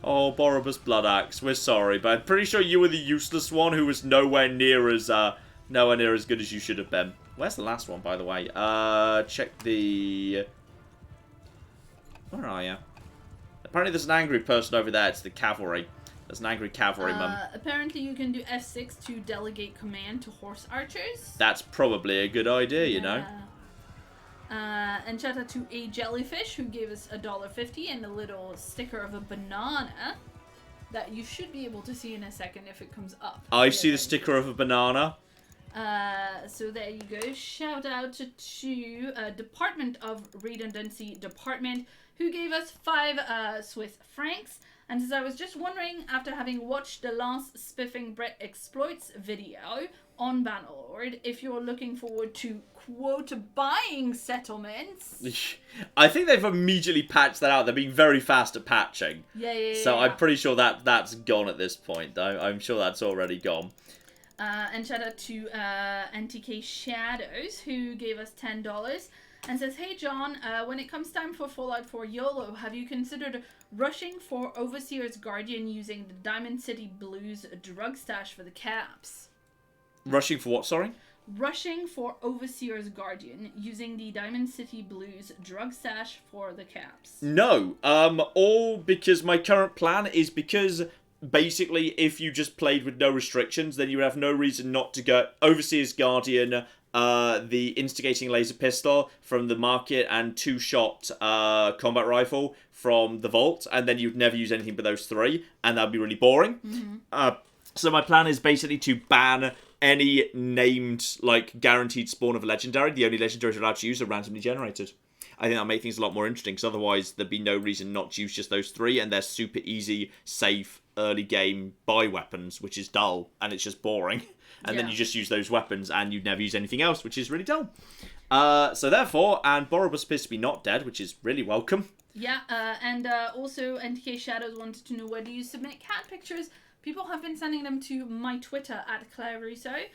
Oh, Boribus Bloodaxe, we're sorry, but I'm pretty sure you were the useless one who was nowhere near as good as you should have been. Where's the last one, by the way? Check the... Where are you? Apparently there's an angry person over there. It's the cavalry. There's an angry cavalryman. Apparently you can do F6 to delegate command to horse archers. That's probably a good idea, you know. And shout out to a jellyfish who gave us $1.50 and a little sticker of a banana that you should be able to see in a second if it comes up. I see the sticker of a banana. So there you go. Shout out to Department of Redundancy Department who gave us 5 Swiss francs. And as I was just wondering, after having watched the last Spiffing Brett Exploits video on Bannerlord, if you're looking forward to, quote, buying settlements. I think they've immediately patched that out. They're being very fast at patching. Yeah. So I'm pretty sure that's gone at this point. I'm sure that's already gone. And shout out to NTK Shadows, who gave us $10 and says, hey John, when it comes time for Fallout 4 YOLO, have you considered rushing for Overseer's Guardian using the Diamond City Blues drug stash for the caps? Rushing for what, sorry? Rushing for Overseer's Guardian using the Diamond City Blues drug stash for the caps. No, all because my current plan is because... Basically, if you just played with no restrictions, then you would have no reason not to go Overseer's Guardian, the instigating laser pistol from the market, and 2-shot combat rifle from the vault, and then you'd never use anything but those 3, and that'd be really boring. So my plan is basically to ban any named, like, guaranteed spawn of a legendary. The only legendaries you're allowed to use are randomly generated. I think that'll make things a lot more interesting, because otherwise there'd be no reason not to use just those 3, and they're super easy, safe, early game buy weapons, which is dull, and it's just boring. And then you just use those weapons, and you'd never use anything else, which is really dull. So therefore, and Borobus appears to be not dead, which is really welcome. Yeah, and also NTK Shadows wanted to know, where do you submit cat pictures? People have been sending them to my Twitter, @ClaireRusso.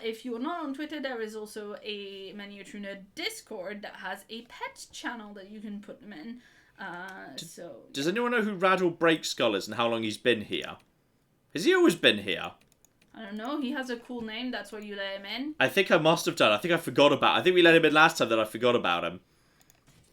If you're not on Twitter, there is also a Menu True Nerd Discord that has a pet channel that you can put them in. Does anyone know who Radal Breakskull is and how long he's been here? Has he always been here? I don't know, he has a cool name, that's why you let him in. I think I must have done. I think I forgot about. I think we let him in last time that I forgot about him.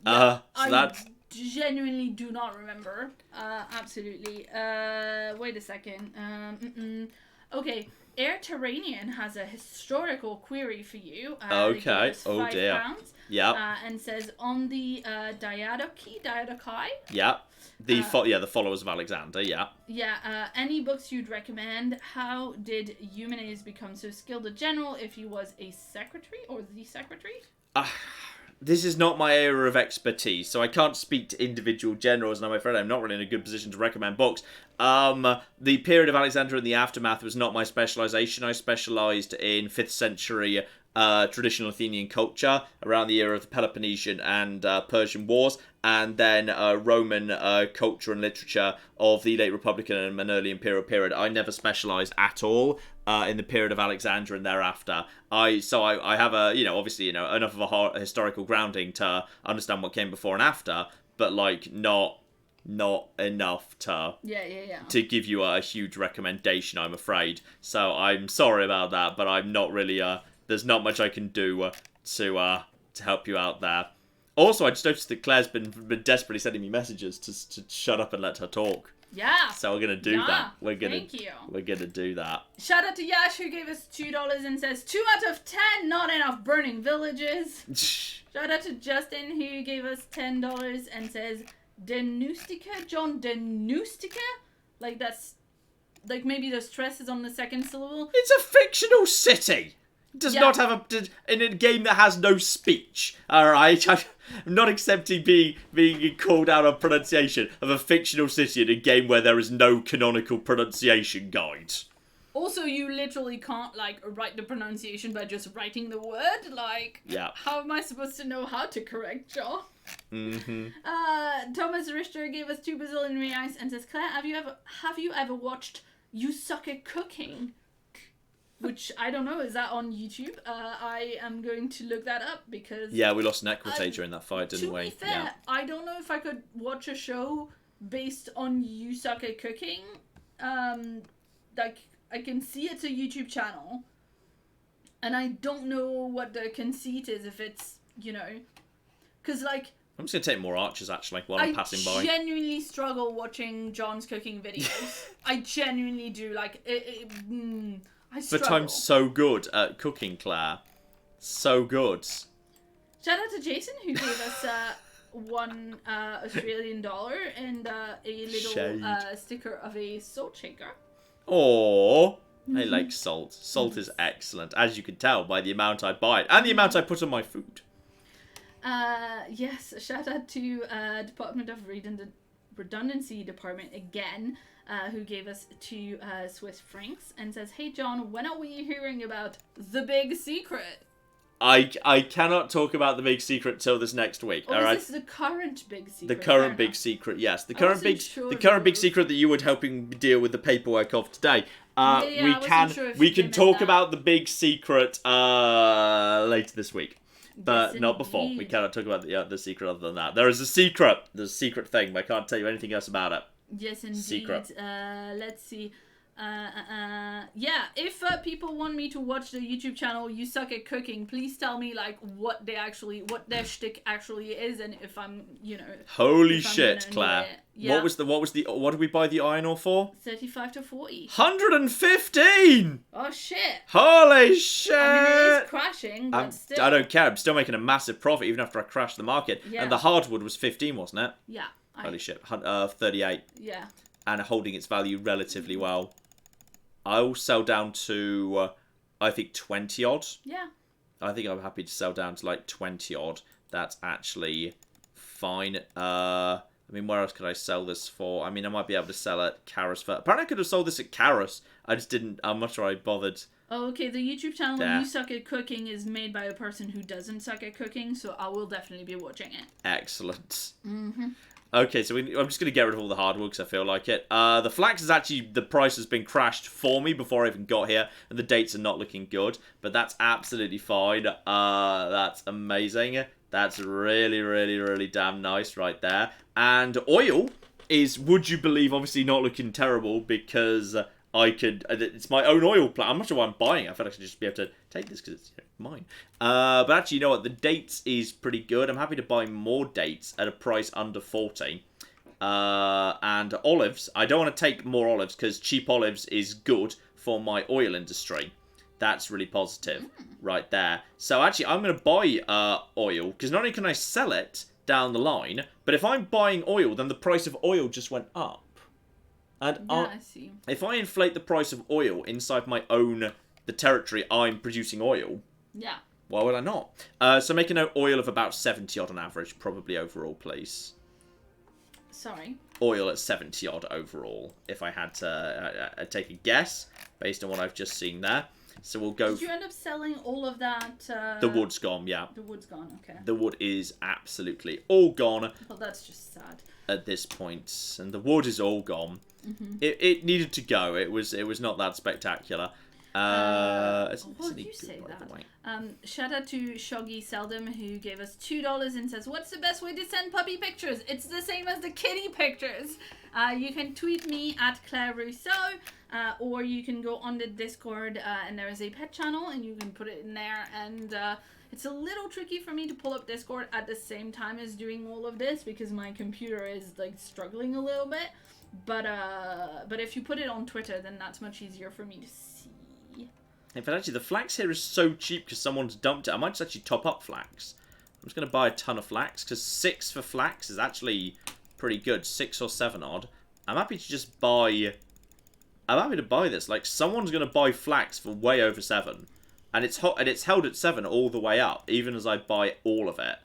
Yeah, So that's... genuinely do not remember. Absolutely. Wait a second. Okay, Air Terranian has a historical query for you. Okay. Oh dear. £5, Yeah. and says on the Diadochi. Yeah. The followers of Alexander. Yeah. Yeah. Any books you'd recommend? How did Eumenes become so skilled a general if he was a secretary or the secretary? This is not my area of expertise, so I can't speak to individual generals, and I'm afraid I'm not really in a good position to recommend books. The period of Alexander and the aftermath was not my specialisation. I specialised in 5th century traditional Athenian culture around the era of the Peloponnesian and Persian wars, and then Roman culture and literature of the late Republican and early Imperial period. I never specialised at all in the period of Alexander and thereafter. I have obviously enough of a historical grounding to understand what came before and after, but not enough to to give you a huge recommendation, I'm afraid. So I'm sorry about that, but I'm not really there's not much I can do to help you out there. Also, I just noticed that Claire's been desperately sending me messages to shut up and let her talk. Yeah. So we're gonna do that. Thank you. We're gonna do that. Shout out to Yash, who gave us $2 and says 2 out of 10, not enough burning villages. Shout out to Justin, who gave us $10 and says Denustica, John Denustica? Like that's maybe the stress is on the second syllable. It's a fictional city. It does not have in a game that has no speech. All right, I'm not accepting being called out on pronunciation of a fictional city in a game where there is no canonical pronunciation guide. Also, you literally can't write the pronunciation by just writing the word. How am I supposed to know how to correct John? Thomas Richter gave us 2 Brazilian reais and says, Claire, have you ever watched You Suck at Cooking? Which, I don't know, is that on YouTube? I am going to look that up because... Yeah, we lost an equity during that fight, didn't we? To be fair, I don't know if I could watch a show based on You Suck at Cooking. I can see it's a YouTube channel. And I don't know what the conceit is, if it's, Because, I'm just going to take more archers, actually, while I'm passing by. I genuinely struggle watching John's cooking videos. I genuinely do. I struggle. But I'm so good at cooking, Claire. So good. Shout out to Jason, who gave us $1 Australian and a little sticker of a salt shaker. Aww. I like salt. Salt is excellent, as you can tell by the amount I buy it and the amount I put on my food. Yes, shout out to Department of Redundancy Department again, who gave us 2 Swiss francs and says, hey John, when are we hearing about the big secret? I cannot talk about the big secret till this next week. Or all right? is this the current big secret? The current big secret, yes. The current big secret that you were helping deal with the paperwork of today. We can talk about the big secret later this week. But not before. We cannot talk about the secret other than that. There is a secret. There's a secret thing, but I can't tell you anything else about it. Yes, indeed. Secret. Let's see. If people want me to watch the YouTube channel You Suck at Cooking, please tell me what their shtick actually is, and if I'm Holy shit, Claire! Yeah. What did we buy the iron ore for? 35 to 40. 115. Oh shit! Holy shit! I mean, it is crashing, but still. I don't care. I'm still making a massive profit even after I crashed the market. Yeah. And the hardwood was 15, wasn't it? Yeah. Holy shit! 38. Yeah. And holding its value relatively well. I will sell down to, I think, 20 odd. Yeah. I think I'm happy to sell down to 20 odd. That's actually fine. I mean, where else could I sell this for? I mean, I might be able to sell at Karas for... Apparently I could have sold this at Karas. I just didn't... I'm not sure I bothered. Oh, okay, the YouTube channel There. You Suck at Cooking is made by a person who doesn't suck at cooking, so I will definitely be watching it. Excellent. Mm-hmm. Okay, so I'm just going to get rid of all the hardwood because I feel like it. The flax is actually... The price has been crashed for me before I even got here, and the dates are not looking good, but that's absolutely fine. That's amazing. That's really, really, really damn nice right there. And oil is, would you believe, obviously not looking terrible because I could... It's my own oil plant. I'm not sure why I'm buying it. I feel like I should just be able to take this because it's mine. But actually, you know what? The dates is pretty good. I'm happy to buy more dates at a price under 40. And olives. I don't want to take more olives because cheap olives is good for my oil industry. That's really positive right there. So actually, I'm going to buy oil because not only can I sell it down the line, but if I'm buying oil, then the price of oil just went up. And Yeah, I see. if I inflate the price of oil inside my own, the territory I'm producing oil, Yeah. why would I not? So make a note, oil of about 70 odd on average, probably overall, please. Sorry. Oil at 70 odd overall, if I had to take a guess based on what I've just seen there. So we'll go... Did you end up selling all of that? The wood's gone, yeah. The wood's gone, okay. The wood is absolutely all gone Well, that's just sad. at this point, and the wood is all gone. Mm-hmm. It needed to go. It was not that spectacular. It's Why did really you good, say by that? the way. Shout out to Shoggy Seldom who gave us $2 and says, "What's the best way to send puppy pictures? It's the same as the kitty pictures. You can tweet me at Claire Rousseau, or you can go on the Discord and there is a pet channel and you can put it in there. And it's a little tricky for me to pull up Discord at the same time as doing all of this because my computer is like struggling a little bit. But if you put it on Twitter, then that's much easier for me to see." In fact, actually, the flax here is so cheap because someone's dumped it. I might just actually top up flax. I'm just going to buy a ton of flax because 6 for flax is actually pretty good. 6 or 7 odd. I'm happy to just buy... I'm happy to buy this. Like, someone's going to buy flax for way over 7. And it's hot, and it's held at 7 all the way up, even as I buy all of it.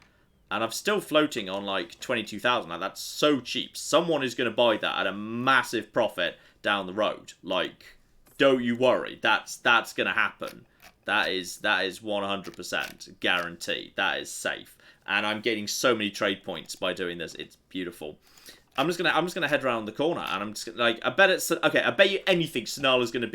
And I'm still floating on, like, 22,000. Like, that's so cheap. Someone is going to buy that at a massive profit down the road. Like... Don't you worry. That's going to happen. That is 100% guaranteed. That is safe. And I'm getting so many trade points by doing this. It's beautiful. I'm just gonna head around the corner and I'm just gonna, like, I bet you anything Sonala's gonna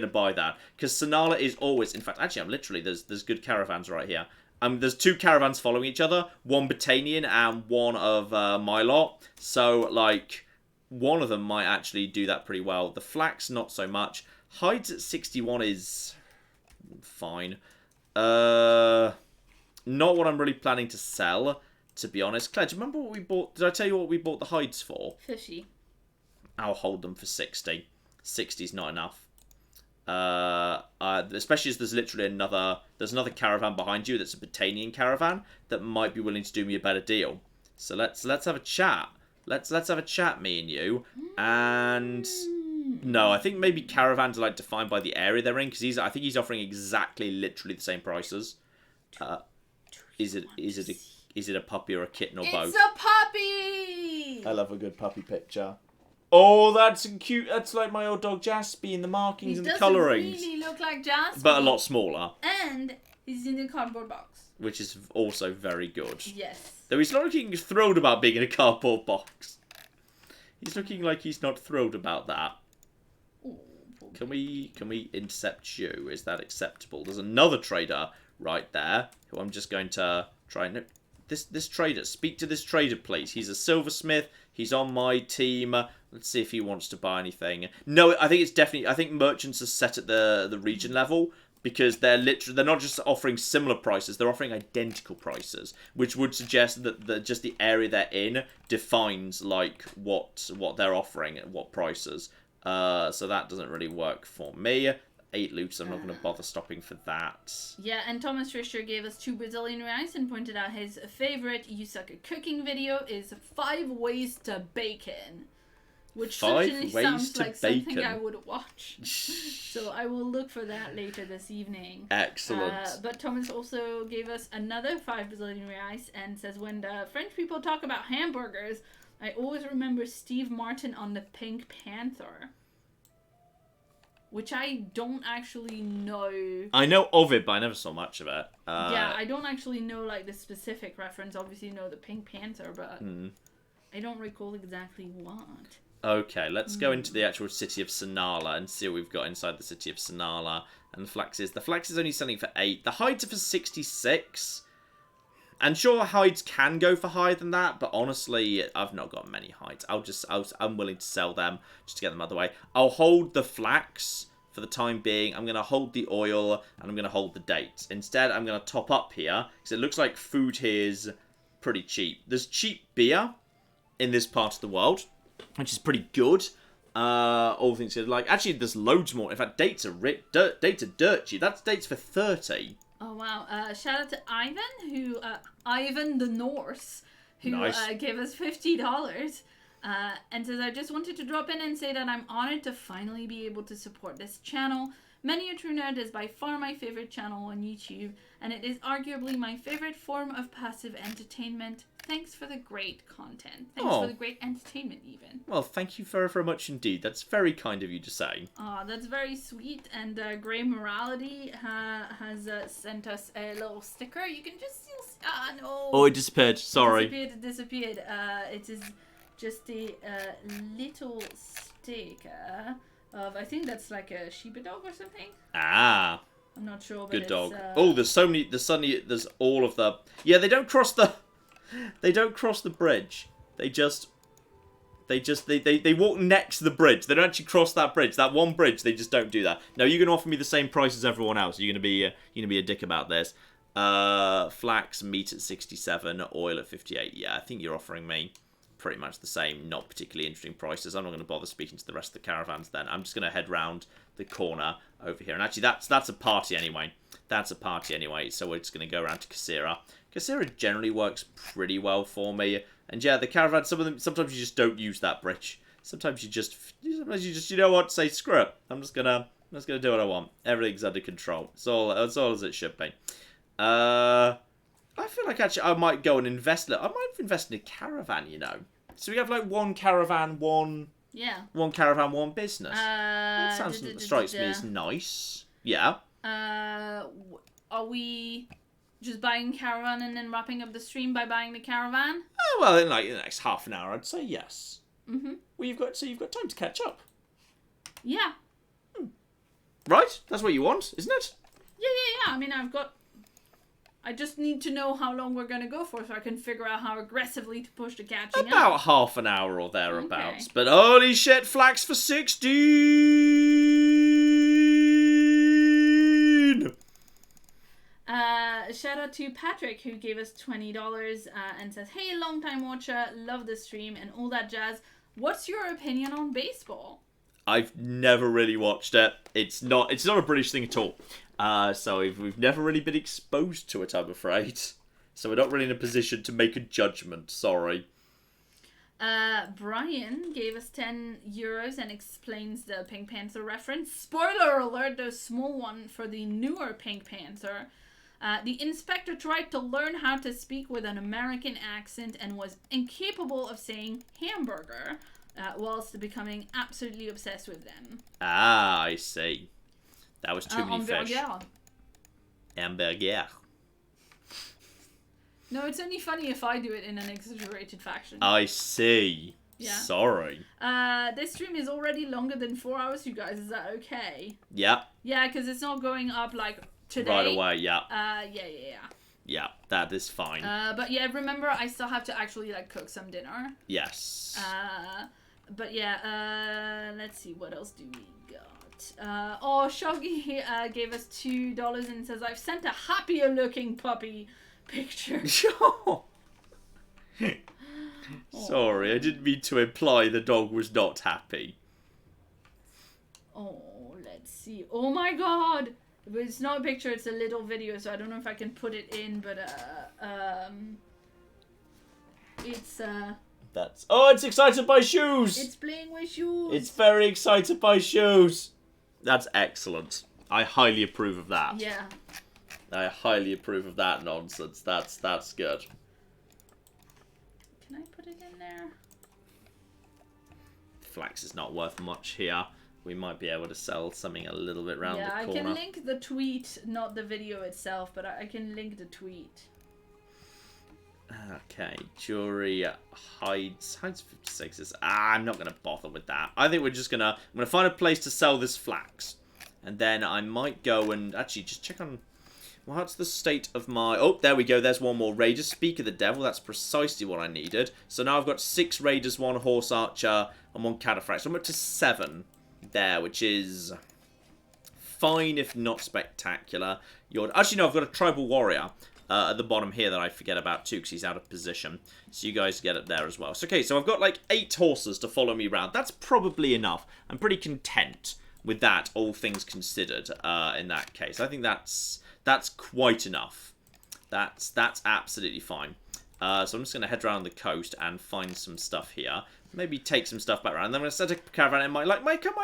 buy that because Sonala is always. In fact, actually, I'm literally there's good caravans right here. There's 2 caravans following each other. One Botanian and one of my lot. So like one of them might actually do that pretty well. The flax not so much. Hides at 61 is fine. Not what I'm really planning to sell, to be honest. Claire, do you remember what we bought? Did I tell you what we bought the hides for? Fishy. I'll hold them for 60. 60's not enough. Especially as there's literally another caravan behind you that's a Botanian caravan that might be willing to do me a better deal. So let's have a chat. Let's have a chat, me and you. And no, I think maybe caravans are like defined by the area they're in because I think he's offering exactly literally the same prices. Is it a puppy or a kitten or both? It's a puppy! I love a good puppy picture. Oh, that's cute. That's like my old dog Jaspy in the markings and the colourings. He doesn't really look like Jasper. But a lot smaller. And he's in a cardboard box. Which is also very good. Yes. Though he's not looking thrilled about being in a cardboard box. He's looking like he's not thrilled about that. Ooh, Can we intercept you? Is that acceptable? There's another trader right there who I'm just going to try and... This trader, speak to this trader, please. He's a silversmith. He's on my team. Let's see if he wants to buy anything. No, I think it's definitely... I think merchants are set at the region level because they're not just offering similar prices, they're offering identical prices, which would suggest that just the area they're in defines like what they're offering at what prices. So that doesn't really work for me. 8 loops, I'm not going to bother stopping for that. Yeah, and Thomas Richter gave us 2 Brazilian reais and pointed out his favorite You Suck at Cooking video is 5 ways to bacon. which 5 certainly ways sounds to like bacon. something I would watch. So I will look for that later this evening. Excellent. But Thomas also gave us another 5 Brazilian reais and says, when the French people talk about hamburgers, I always remember Steve Martin on the Pink Panther. Which I don't actually know. I know of it, but I never saw much of it. Yeah, I don't actually know like the specific reference. Obviously, know the Pink Panther, but I don't recall exactly what. Okay, let's go into the actual city of Sinala and see what we've got inside the city of Sinala. And the flax is only selling for 8. The hides are for 66. And sure, hides can go for higher than that, but honestly, I've not got many hides. I'm willing to sell them just to get them out of the way. I'll hold the flax for the time being. I'm going to hold the oil, and I'm going to hold the dates. Instead, I'm going to top up here, because it looks like food here is pretty cheap. There's cheap beer in this part of the world, which is pretty good. All things considered, like, actually, there's loads more. In fact, dates are dirt cheap. That's dates for 30. Oh wow! Shout out to Ivan, Ivan the Norse, who Nice. gave us $50, and says, I just wanted to drop in and say that I'm honored to finally be able to support this channel. Many a True Nerd is by far my favorite channel on YouTube, and it is arguably my favorite form of passive entertainment. Thanks for the great content. Thanks for the great entertainment, even. Well, thank you very, very much indeed. That's very kind of you to say. That's very sweet. And Grey Morality has sent us a little sticker. You can just see... no. Oh, it disappeared. Sorry. It disappeared. It is just a little sticker of... I think that's like a sheepdog or something. Ah. I'm not sure, but Good dog. it's... There's so many... There's all of the... Yeah, they don't cross the... They don't cross the bridge. They walk next to the bridge. They don't actually cross that bridge. That one bridge, they just don't do that. No, you're gonna offer me the same price as everyone else. You're gonna be a dick about this. Flax, meat at 67, oil at 58. Yeah, I think you're offering me pretty much the same, not particularly interesting prices. I'm not gonna bother speaking to the rest of the caravans then. I'm just gonna head round the corner over here. And actually, that's a party anyway. That's a party anyway. So we're just gonna go around to Kasira. Kasira generally works pretty well for me. And yeah, the caravan, some of them, sometimes you just don't use that bridge. Sometimes you just, you know what, say screw it. I'm just gonna do what I want. Everything's under control. It's all as it should be. I feel like actually I might go and invest. I might invest in a caravan, you know. So we have like one caravan, one caravan, one business. That strikes me as nice. Yeah. Are we just buying caravan and then wrapping up the stream by buying the caravan? Well, in like the next half an hour, I'd say yes. Mm-hmm. Well, you've got time to catch up. Yeah. Right? That's what you want, isn't it? Yeah. I mean, I just need to know how long we're going to go for so I can figure out how aggressively to push the catching About up. half an hour or thereabouts. Okay. But holy shit, flax for 16! Shout out to Patrick, who gave us $20 and says, hey, long time watcher, love the stream and all that jazz. What's your opinion on baseball? I've never really watched it. It's not a British thing at all. So we've never really been exposed to it, I'm afraid. So we're not really in a position to make a judgment. Sorry. Brian gave us €10 and explains the Pink Panther reference. Spoiler alert, the small one for the newer Pink Panther. The inspector tried to learn how to speak with an American accent and was incapable of saying hamburger, whilst becoming absolutely obsessed with them. Ah, I see. That was too many fish. Hamburger. No, it's only funny if I do it in an exaggerated fashion. I see. Yeah. Sorry. This stream is already longer than 4 hours, you guys. Is that okay? Yeah. Yeah, because it's not going up like today. Right away, yeah. Yeah. Yeah, that is fine. But yeah, remember, I still have to actually like cook some dinner. Yes. But yeah, let's see, what else do we got? Shoggy gave us $2 and says, I've sent a happier looking puppy picture. Sure. Sorry, I didn't mean to imply the dog was not happy. Oh, let's see. Oh my god! It's not a picture, it's a little video, so I don't know if I can put it in, but it's It's excited by shoes. It's playing with shoes. It's very excited by shoes. That's excellent. I highly approve of that. Yeah. I highly approve of that nonsense. That's good. Can I put it in there? Flax is not worth much here. We might be able to sell something a little bit round the corner. Yeah, I can link the tweet, not the video itself, but I can link the tweet. Okay, jewelry, hides 56s. I'm not gonna bother with that. I think I'm gonna find a place to sell this flax, and then I might go and actually just check on. What's the state of my... Oh, there we go. There's one more Raider. Speak of the devil. That's precisely what I needed. So now I've got 6 Raiders, 1 Horse Archer, and 1 Cataphract. So I'm up to 7 there, which is fine if not spectacular. Actually, no, I've got a Tribal Warrior at the bottom here that I forget about too because he's out of position. So you guys get it there as well. So, okay, so I've got like 8 horses to follow me around. That's probably enough. I'm pretty content with that, all things considered, in that case. I think that's quite enough. That's absolutely fine. So I'm just going to head around the coast and find some stuff here. Maybe take some stuff back around. And then I'm going to set a caravan in my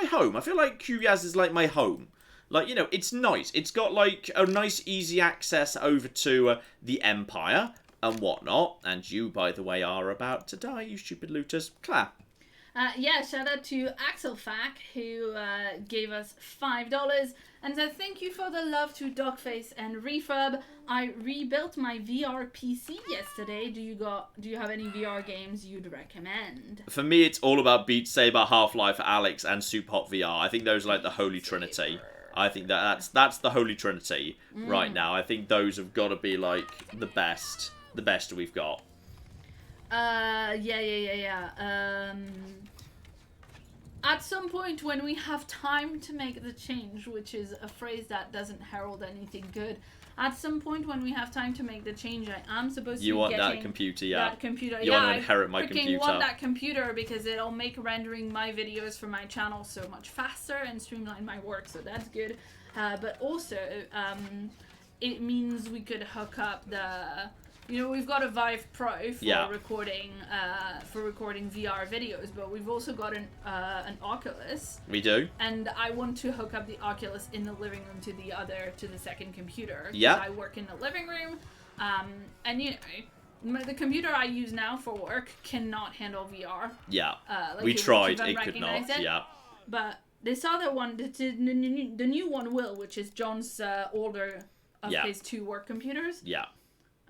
home. I feel like Cuyaz is like my home. Like, you know, it's nice. It's got like a nice easy access over to the Empire and whatnot. And you, by the way, are about to die, you stupid looters. Claire. Yeah, shout out to Axel Fack, who gave us $5 and said thank you for the love to Dogface and Refurb. I rebuilt my VR PC yesterday. Do you have any VR games you'd recommend? For me, it's all about Beat Saber, Half-Life, Alex, and Super Hot VR. I think those are like the Holy Trinity. I think that's the Holy Trinity right now. I think those have got to be like the best we've got. Yeah. At some point when we have time to make the change, which is a phrase that doesn't herald anything good. At some point when we have time to make the change, I am supposed to be getting that computer, yeah. That computer. You want to inherit my computer. I want that computer because it'll make rendering my videos for my channel so much faster and streamline my work, so that's good. But also, it means we could hook up the... You know, we've got a Vive Pro for recording VR videos, but we've also got an Oculus. We do. And I want to hook up the Oculus in the living room to the second computer. Yeah. I work in the living room, and you know, the computer I use now for work cannot handle VR. Yeah. We tried. It could not. Yeah. But this other one, the new one will, which is John's older of his 2 work computers. Yeah.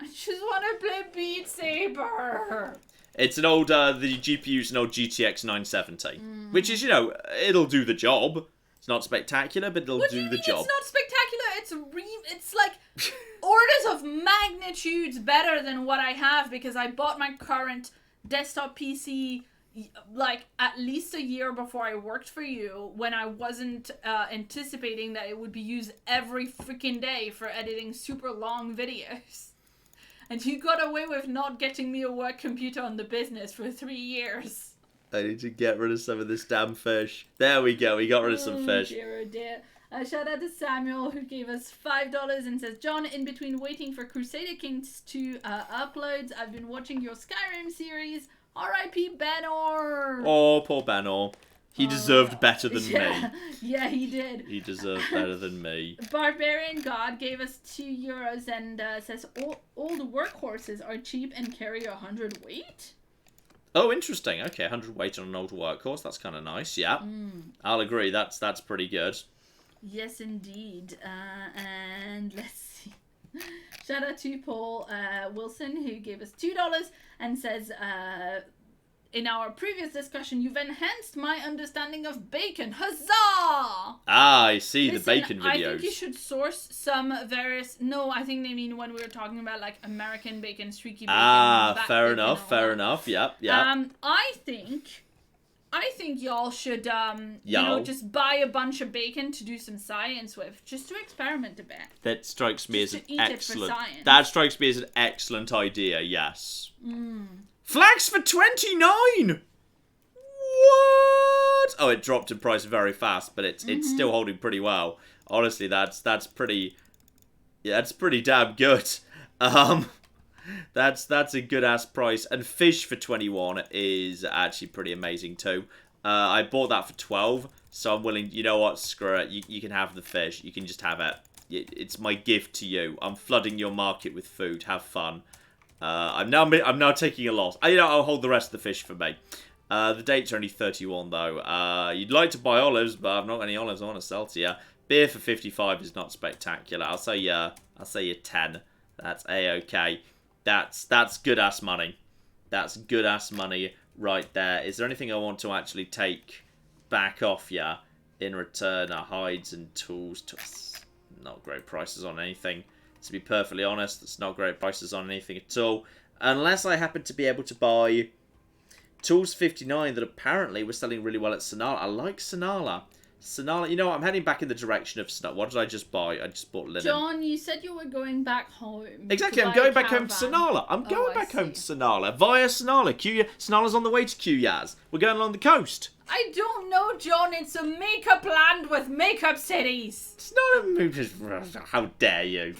I just want to play Beat Saber. It's an old, the GPU's an old GTX 970, which is, you know, it'll do the job. It's not spectacular, but it'll do the job. It's not spectacular. It's like orders of magnitudes better than what I have because I bought my current desktop PC like at least a year before I worked for you, when I wasn't anticipating that it would be used every freaking day for editing super long videos. And you got away with not getting me a work computer on the business for 3 years. I need to get rid of some of this damn fish. There we go. We got rid of some fish. Dear, oh dear. Shout out to Samuel, who gave us $5 and says, John, in between waiting for Crusader Kings 2 uploads, I've been watching your Skyrim series. R.I.P. Bannerlord. Oh, poor Bannerlord. He deserved better than me. Yeah, he did. He deserved better than me. Barbarian God gave us €2 and says all the workhorses are cheap and carry 100 weight. Oh, interesting. Okay, 100 weight on an old workhorse. That's kind of nice. Yeah, I'll agree. That's pretty good. Yes, indeed. And let's see. Shout out to Paul Wilson, who gave us $2 and says, in our previous discussion, you've enhanced my understanding of bacon. Huzzah! Ah, I see. Listen, the bacon videos. I think you should source some various... No, I think they mean when we were talking about, like, American bacon, streaky bacon. Ah, fair enough, fair enough. Yep. I think y'all should, you know, just buy a bunch of bacon to do some science with, just to experiment a bit. That strikes me as Just an to eat it for excellent... science. That strikes me as an excellent idea, yes. Flax for 29! What? Oh, it dropped in price very fast, but it's still holding pretty well. Honestly, that's pretty... Yeah, that's pretty damn good. That's a good ass price. And fish for 21 is actually pretty amazing too. I bought that for 12, so I'm willing. You know what? Screw it. You can have the fish. You can just have it. It's my gift to you. I'm flooding your market with food. Have fun. I'm now taking a loss. I'll hold the rest of the fish for me. The date's only 31 though. You'd like to buy olives, but I've not got any olives I want to sell to you. Beer for 55 is not spectacular. I'll say you 10. That's a-okay. That's good ass money. That's good ass money right there. Is there anything I want to actually take back off you in return? Hides and tools. Not great prices on anything. To be perfectly honest, it's not great prices on anything at all. Unless I happen to be able to buy tools 59 that apparently were selling really well at Sinala. I like Sinala. Sinala, you know what? I'm heading back in the direction of Sinala. What did I just buy? I just bought linen. John, you said you were going back home. Exactly, I'm going back home to Sinala. I'm going back home to Sinala via Sinala. Sinala's on the way to Quyaz. We're going along the coast. I don't know, John. It's a makeup land with makeup cities. It's not a movie. How dare you?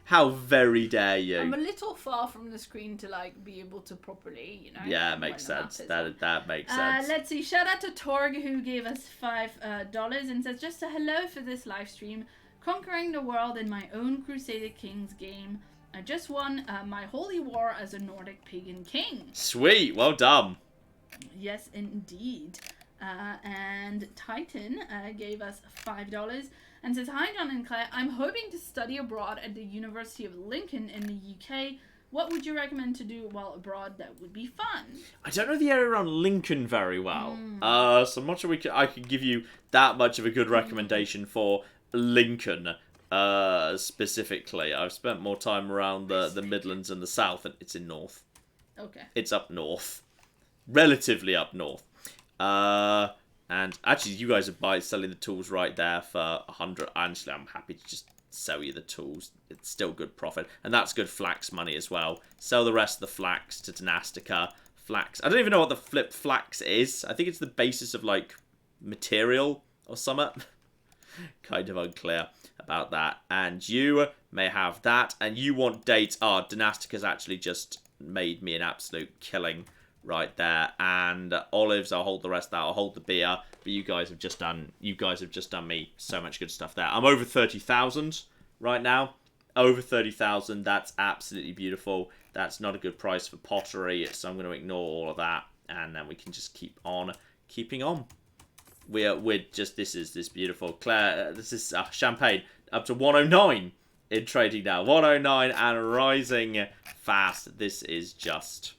How very dare you? I'm a little far from the screen to be able to properly, Yeah, it makes sense. That makes sense. Let's see. Shout out to Torg who gave us $5 and says just a hello for this live stream. Conquering the world in my own Crusader Kings game. I just won my holy war as a Nordic pagan king. Sweet, well done. Yes, indeed. And Titan gave us $5 and says, hi, John and Claire. I'm hoping to study abroad at the University of Lincoln in the UK. What would you recommend to do while abroad that would be fun? I don't know the area around Lincoln very well. So I'm not sure I could give you that much of a good recommendation for Lincoln specifically. I've spent more time around the Midlands and the South, and it's in North. Okay. It's up north. Relatively up north. And actually, you guys are selling the tools right there for 100. Actually, I'm happy to just sell you the tools. It's still good profit. And that's good flax money as well. Sell the rest of the flax to Dynastica. Flax. I don't even know what the flip flax is. I think it's the basis of, material or something. Kind of unclear about that. And you may have that. And you want dates. Dynastica's actually just made me an absolute killing right there. And olives, I'll hold the rest of that. I'll hold the beer. But you guys have just done me so much good stuff there. I'm over 30,000 right now. Over 30,000. That's absolutely beautiful. That's not a good price for pottery, so I'm going to ignore all of that, and then we can just keep on keeping on. We're just this beautiful. Claire, this is champagne up to 109 in trading now. 109 and rising fast. This is just.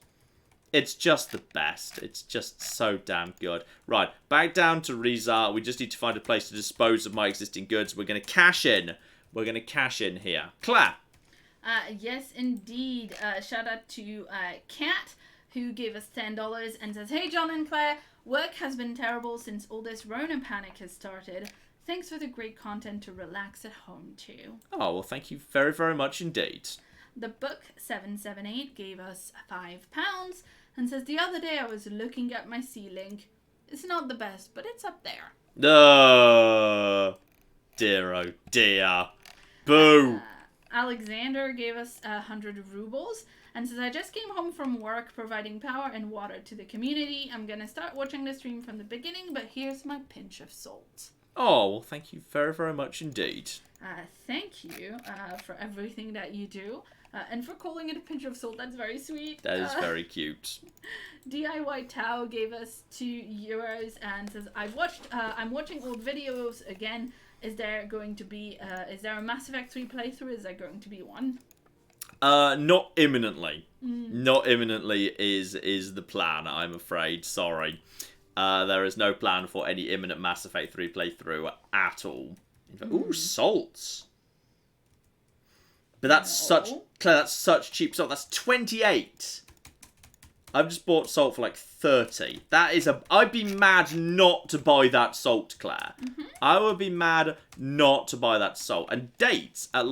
It's just the best. It's just so damn good. Right, back down to Riza. We just need to find a place to dispose of my existing goods. We're going to cash in. We're going to cash in here. Claire. Yes, indeed. Shout out to Kat, who gave us $10 and says, hey, John and Claire, work has been terrible since all this Rona panic has started. Thanks for the great content to relax at home, too. Oh, well, thank you very, very much indeed. The Book 778 gave us £5 and says, the other day I was looking at my ceiling. It's not the best, but it's up there. Oh, dear, oh dear. Boo. Alexander gave us 100 rubles and says, I just came home from work providing power and water to the community. I'm going to start watching the stream from the beginning, but here's my pinch of salt. Oh, well, thank you very, very much indeed. Thank you for everything that you do. And for calling it a pinch of salt, that's very sweet. That is very cute. DIY Tao gave us €2 and says, I'm watching old videos again. Is there going to be, is there a Mass Effect 3 playthrough? Is there going to be one? Not imminently. Not imminently is the plan, I'm afraid. Sorry. There is no plan for any imminent Mass Effect 3 playthrough at all. Ooh, salts. But that's that's such cheap salt. That's 28. I've just bought salt for 30. That is I'd be mad not to buy that salt, Claire. I would be mad not to buy that salt. And dates at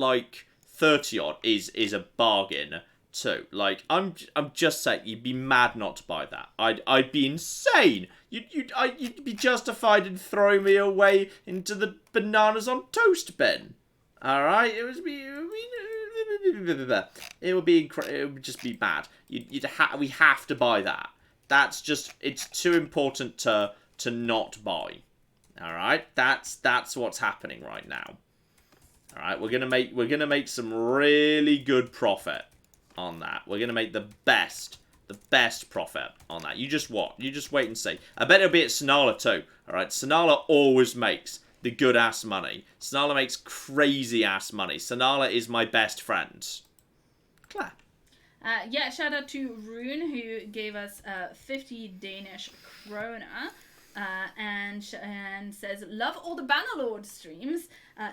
30 odd is a bargain too. I'm just saying, you'd be mad not to buy that. I'd be insane. You'd be justified in throwing me away into the bananas on toast bin. All right, it would be It would be it would just be bad. We have to buy that. That's just, it's too important to not buy. All right, that's what's happening right now. All right, we're gonna make some really good profit on that. We're gonna make the best profit on that. You just wait and see. I bet it'll be at Sonala too. All right, Sonala always makes the good ass money. Sonala makes crazy ass money. Sonala is my best friend. Claire. Yeah, shout out to Rune, who gave us 50 Danish kroner. And says, love all the Bannerlord streams.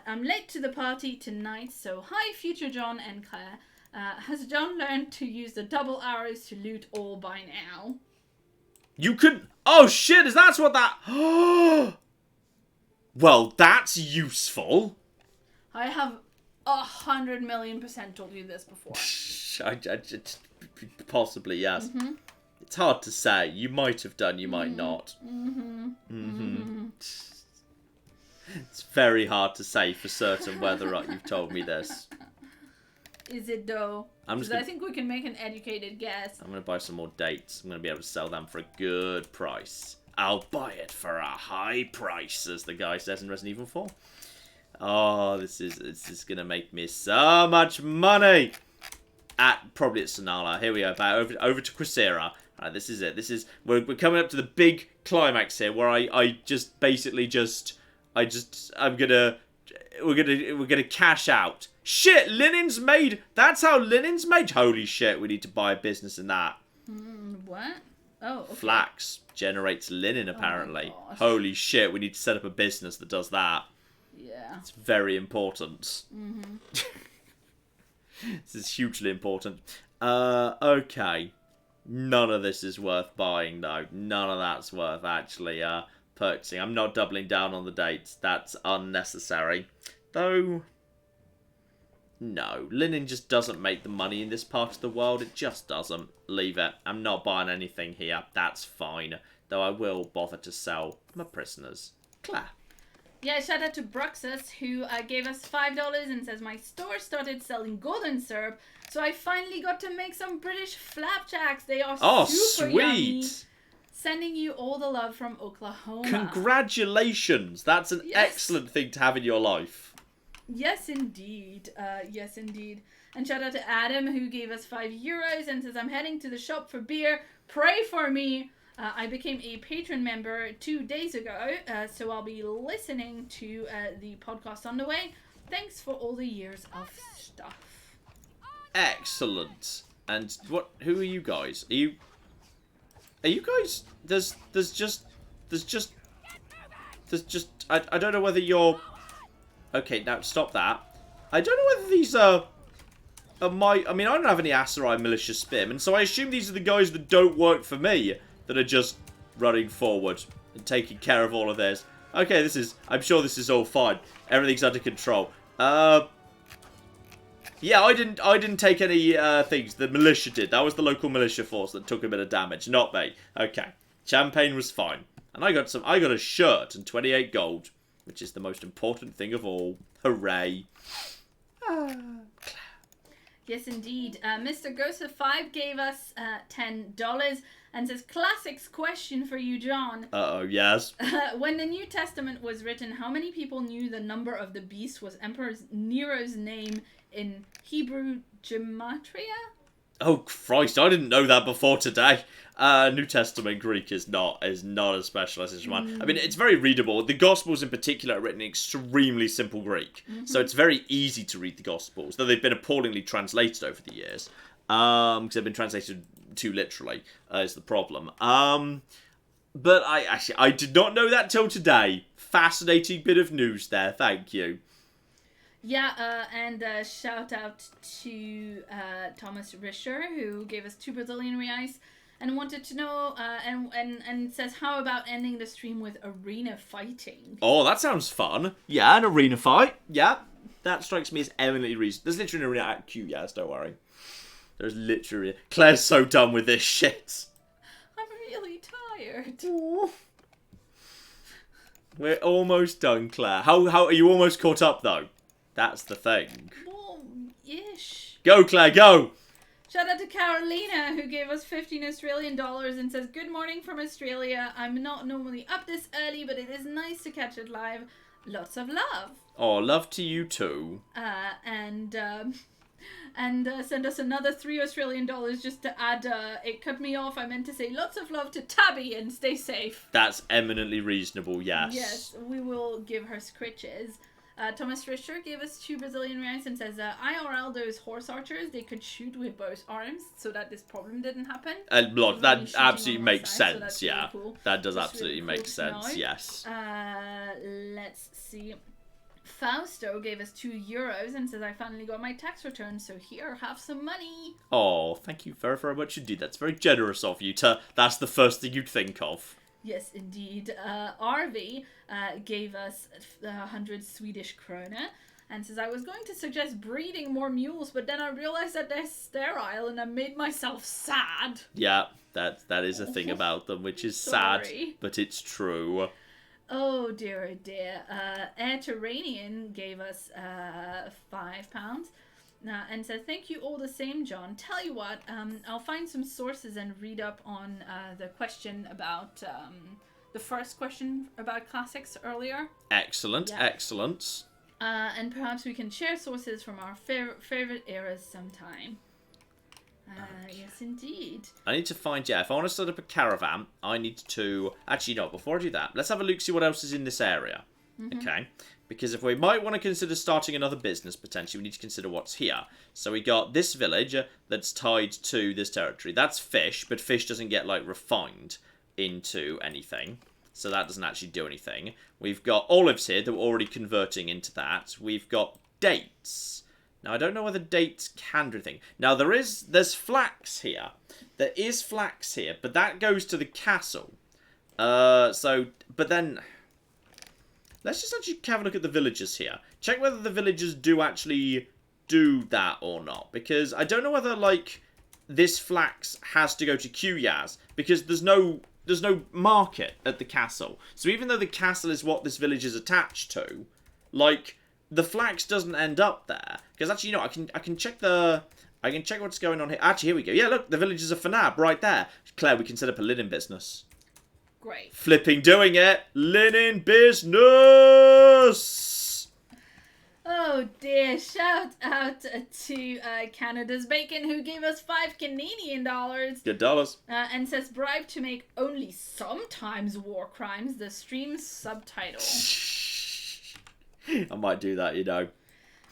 I'm late to the party tonight, so hi, future John and Claire. Has John learned to use the double arrows to loot all by now? You could... Oh, shit, is that what that... Well, that's useful. I have 100,000,000% told you this before. Possibly, yes. Mm-hmm. It's hard to say. You might have done, you might not. It's very hard to say for certain whether or not you've told me this. Is it though? Because I think we can make an educated guess. I'm going to buy some more dates. I'm going to be able to sell them for a good price. I'll buy it for a high price, as the guy says in Resident Evil 4. Oh, this is going to make me so much money. Probably at Sonala. Here we go. Back over to Quasira. Right, this is it. We're coming up to the big climax here, where we're gonna cash out. Shit, linen's made. That's how linen's made. Holy shit, we need to buy a business in that. What? Oh, okay. Flax generates linen, apparently. Oh, holy shit, we need to set up a business that does that. Yeah. It's very important. This is hugely important. Okay. None of this is worth buying, though. None of that's worth actually purchasing. I'm not doubling down on the dates. That's unnecessary. Though, no. Linen just doesn't make the money in this part of the world. It just doesn't. Leave it. I'm not buying anything here. That's fine. Though I will bother to sell my prisoners. Claire. Yeah, shout out to Bruxus, who gave us $5 and says, my store started selling golden syrup, so I finally got to make some British flapjacks. They are super yummy. Sending you all the love from Oklahoma. Congratulations. That's an excellent thing to have in your life. Yes, indeed. Yes, indeed. And shout out to Adam, who gave us €5 and says, I'm heading to the shop for beer. Pray for me. I became a patron member 2 days ago, so I'll be listening to the podcast on the way. Thanks for all the years of stuff. Excellent. And who are you guys? Are you guys? There's just. I don't know whether you're. Okay, now stop that. I don't know whether these are my. I mean, I don't have any Aserai militia spearmen, so I assume these are the guys that don't work for me, that are just running forward and taking care of all of this. Okay, I'm sure this is all fine. Everything's under control. Yeah, I didn't take any things. The militia did. That was the local militia force that took a bit of damage, not me. Okay, champagne was fine, and I got a shirt and 28 gold, which is the most important thing of all. Hooray! Yes, indeed. Mr. Gosa5 gave us $10 and says, classics question for you, John. Uh-oh, yes. When the New Testament was written, how many people knew the number of the beast was Emperor Nero's name in Hebrew gematria? Oh, Christ, I didn't know that before today. New Testament Greek is not as specialist as mine. I mean, it's very readable. The Gospels in particular are written in extremely simple Greek. So it's very easy to read the Gospels, though they've been appallingly translated over the years. Because they've been translated too literally, is the problem. But I did not know that till today. Fascinating bit of news there, thank you. Yeah, and shout out to Thomas Risher, who gave us 2 Brazilian reais and wanted to know, and says, how about ending the stream with arena fighting? Oh, that sounds fun. Yeah, an arena fight. Yeah, that strikes me as eminently reasonable. There's literally an arena at Q, yes, don't worry. There's literally... Claire's so done with this shit. I'm really tired. Aww. We're almost done, Claire. How are you almost caught up, though? That's the thing. Well, 50-ish. Go, Claire, go! Shout out to Carolina, who gave us 15 Australian dollars and says, "Good morning from Australia. I'm not normally up this early, but it is nice to catch it live. Lots of love." Oh, love to you too. And send us another 3 Australian dollars just to add, it cut me off. I meant to say lots of love to Tabby and stay safe. That's eminently reasonable, yes. Yes, we will give her scritches. Thomas Fischer gave us 2 Brazilian reais and says, IRL, those horse archers, they could shoot with both arms so that this problem didn't happen. And look, that Shooting absolutely on makes one side, so sense, that's yeah. really cool. That does That's absolutely really cool make to sense, know. yes. Let's see. Fausto gave us 2 euros and says, "I finally got my tax return, so here, have some money." Oh, thank you very, very much indeed. That's very generous of you that's the first thing you'd think of. Yes, indeed. RV gave us 100 Swedish krona and says, "I was going to suggest breeding more mules, but then I realized that they're sterile and I made myself sad." Yeah, that is a thing about them, which is sad, Sorry. but it's true. Oh dear, oh dear. Airterranean gave us £5 and said, "Thank you all the same, John. Tell you what, I'll find some sources and read up on the question about the first question about classics earlier. Excellent, Yeah. excellent. And perhaps we can share sources from our favorite eras sometime." Yes, indeed. I need to find, if I want to set up a caravan, I need to... Actually, no, before I do that, let's have a look, see what else is in this area. Okay? Because if we might want to consider starting another business, potentially, we need to consider what's here. So we got this village that's tied to this territory. That's fish, but fish doesn't get, refined into anything. So that doesn't actually do anything. We've got olives here that we're already converting into that. We've got dates. Now, I don't know whether dates can do anything. Now, there's flax here. There is flax here, but that goes to the castle. But then... Let's just actually have a look at the villagers here. Check whether the villagers do actually do that or not. Because I don't know whether, this flax has to go to Kuyaz. Because there's no market at the castle. So even though the castle is what this village is attached to, the flax doesn't end up there. Because actually, I can check what's going on here. Actually, here we go. Yeah, look, the villagers of Fanab right there. Claire, we can set up a linen business. Great. Flipping doing it. Linen business. Oh dear, shout out to Canada's Bacon, who gave us 5 Canadian dollars. Good dollars. And says, "Bribe to make only sometimes war crimes the stream's subtitle." I might do that,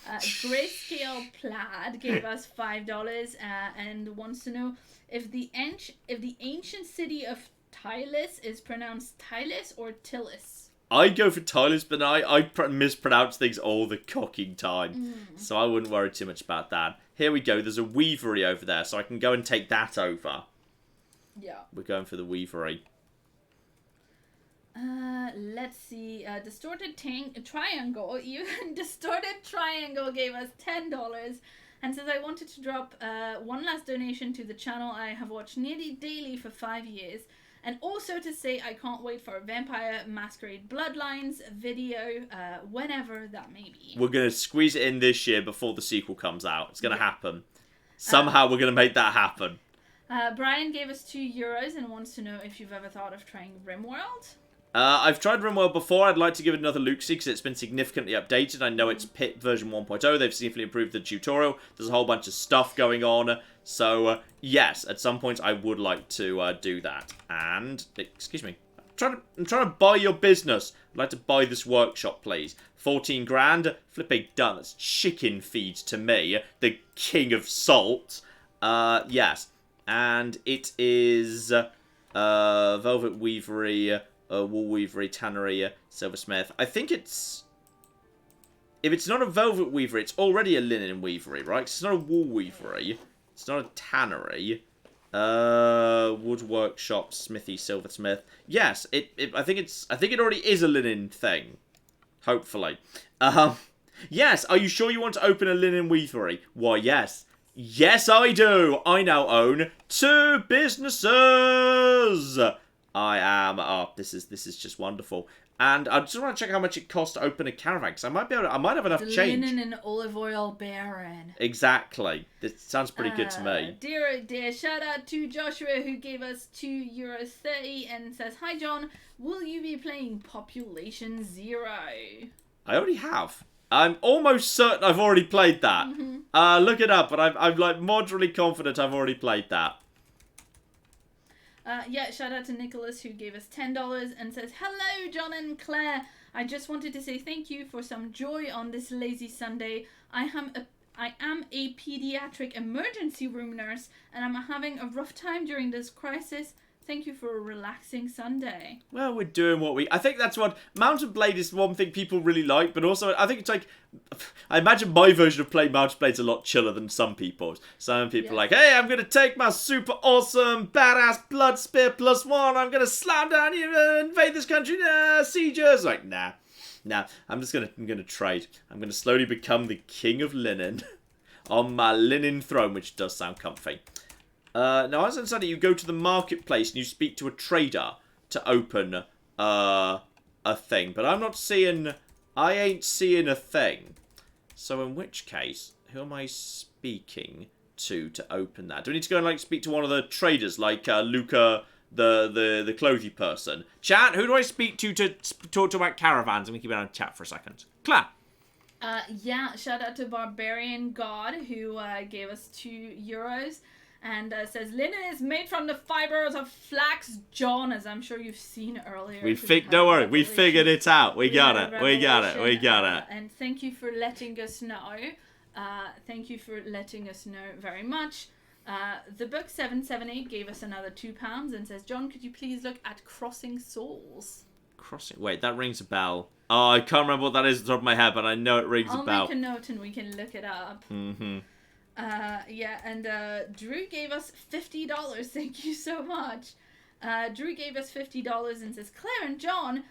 Grayscale Plaid gave us $5 and wants to know if the ancient city of Tylis is pronounced Tylis or Tillis. I go for Tyler's, but I mispronounce things all the cocking time. So I wouldn't worry too much about that. Here we go. There's a weavery over there, so I can go and take that over. Yeah. We're going for the weavery. Let's see. Distorted Triangle. Even Distorted Triangle gave us $10 and says, "I wanted to drop one last donation to the channel I have watched nearly daily for 5 years. And also to say I can't wait for a Vampire Masquerade Bloodlines video, whenever that may be." We're going to squeeze it in this year before the sequel comes out. It's going to happen. Somehow we're going to make that happen. Brian gave us €2 and wants to know if you've ever thought of trying RimWorld. I've tried RimWorld before. I'd like to give it another look-see because it's been significantly updated. I know it's Pit version 1.0. They've significantly improved the tutorial. There's a whole bunch of stuff going on. So, yes, at some point I would like to do that. And, excuse me, I'm trying to buy your business. I'd like to buy this workshop, please. 14 grand. Flipping done. That's chicken feed to me. The king of salt. Yes. And it is Velvet Weavery... wool weavery, tannery, silversmith. I think it's... If it's not a velvet weavery, it's already a linen weavery, right? 'Cause it's not a wool weavery. It's not a tannery. Wood workshop, smithy, silversmith. Yes, I think it already is a linen thing. Hopefully. Yes, are you sure you want to open a linen weavery? Why, yes. Yes, I do. I now own 2 businesses. I am. Oh, this is just wonderful. And I just want to check how much it costs to open a caravan, because I might have enough The change. linen and olive oil baron. Exactly. This sounds pretty good to me. Dear, shout out to Joshua, who gave us €2.30 and says, "Hi John, will you be playing Population Zero?" I already have. I'm almost certain I've already played that. Look it up, but I'm like moderately confident I've already played that. Yeah, shout out to Nicholas, who gave us $10 and says, "Hello, John and Claire. I just wanted to say thank you for some joy on this lazy Sunday. I am a pediatric emergency room nurse, and I'm having a rough time during this crisis. Thank you for a relaxing Sunday." Well, we're doing what I think that's what... Mountain Blade is one thing people really like, but also I think it's like... I imagine my version of playing Mountain Blade's a lot chiller than some people's. Some people are like, hey, I'm going to take my super awesome, badass blood spear +1. I'm going to slam down here and invade this country. Siegers. Like, nah. I'm going to trade. I'm going to slowly become the king of linen on my linen throne, which does sound comfy. Now, as I said, you go to the marketplace and you speak to a trader to open a thing. But I'm not seeing... I ain't seeing a thing. So in which case, who am I speaking to open that? Do I need to go and like speak to one of the traders, like Luca, the clothy person? Chat, who do I speak to talk to about caravans? Let me keep it on chat for a second. Claire. Yeah, shout out to Barbarian God, who gave us €2 and says, "Linen is made from the fibers of flax, John," as I'm sure you've seen earlier. Don't worry, we figured it out. We got it. And thank you for letting us know. Thank you for letting us know very much. The book 778 gave us another £2 and says, "John, could you please look at Crossing Souls?" Wait, that rings a bell. Oh, I can't remember what that is at the top of my head, but I know it rings a bell. I'll make a note and we can look it up. Yeah, and Drew gave us $50. Thank you so much. Drew gave us $50 and says, "Claire and John,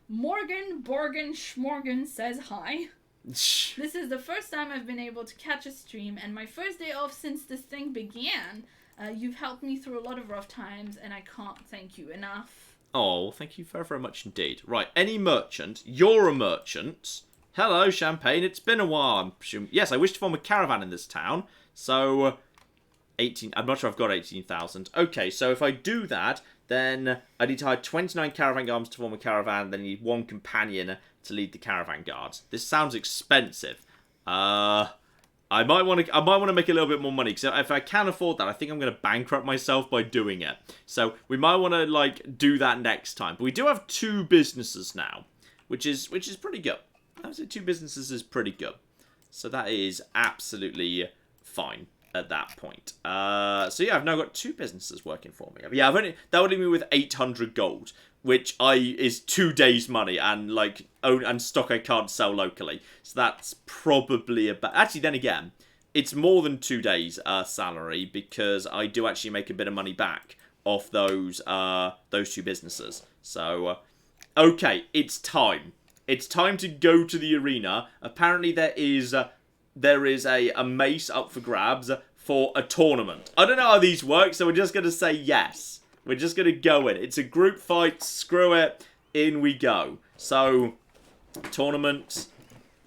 Morgan Borgen Schmorgan says hi. This is the first time I've been able to catch a stream and my first day off since this thing began. You've helped me through a lot of rough times and I can't thank you enough." Oh, thank you very, very much indeed. Right, any merchant, you're a merchant. Hello, Champagne. It's been a while. Yes, I wish to form a caravan in this town. So, 18... I'm not sure I've got 18,000. Okay, so if I do that, then I need to hire 29 caravan guards to form a caravan. Then I need 1 companion to lead the caravan guards. This sounds expensive. I might want to make a little bit more money, because if I can afford that, I think I'm going to bankrupt myself by doing it. So we might want to like do that next time. But we do have 2 businesses now, which is pretty good. I would say 2 businesses is pretty good. So that is absolutely fine at that point. So yeah, I've now got 2 businesses working for me. Yeah, that would leave me with 800 gold, which is 2 days' money and like and stock I can't sell locally. So that's probably about... Actually, then again, it's more than 2 days' salary, because I do actually make a bit of money back off those 2 businesses. So okay, it's time. It's time to go to the arena. Apparently there is a mace up for grabs for a tournament. I don't know how these work, so we're just going to say yes. We're just going to go in. It's a group fight. Screw it. In we go. So, tournament.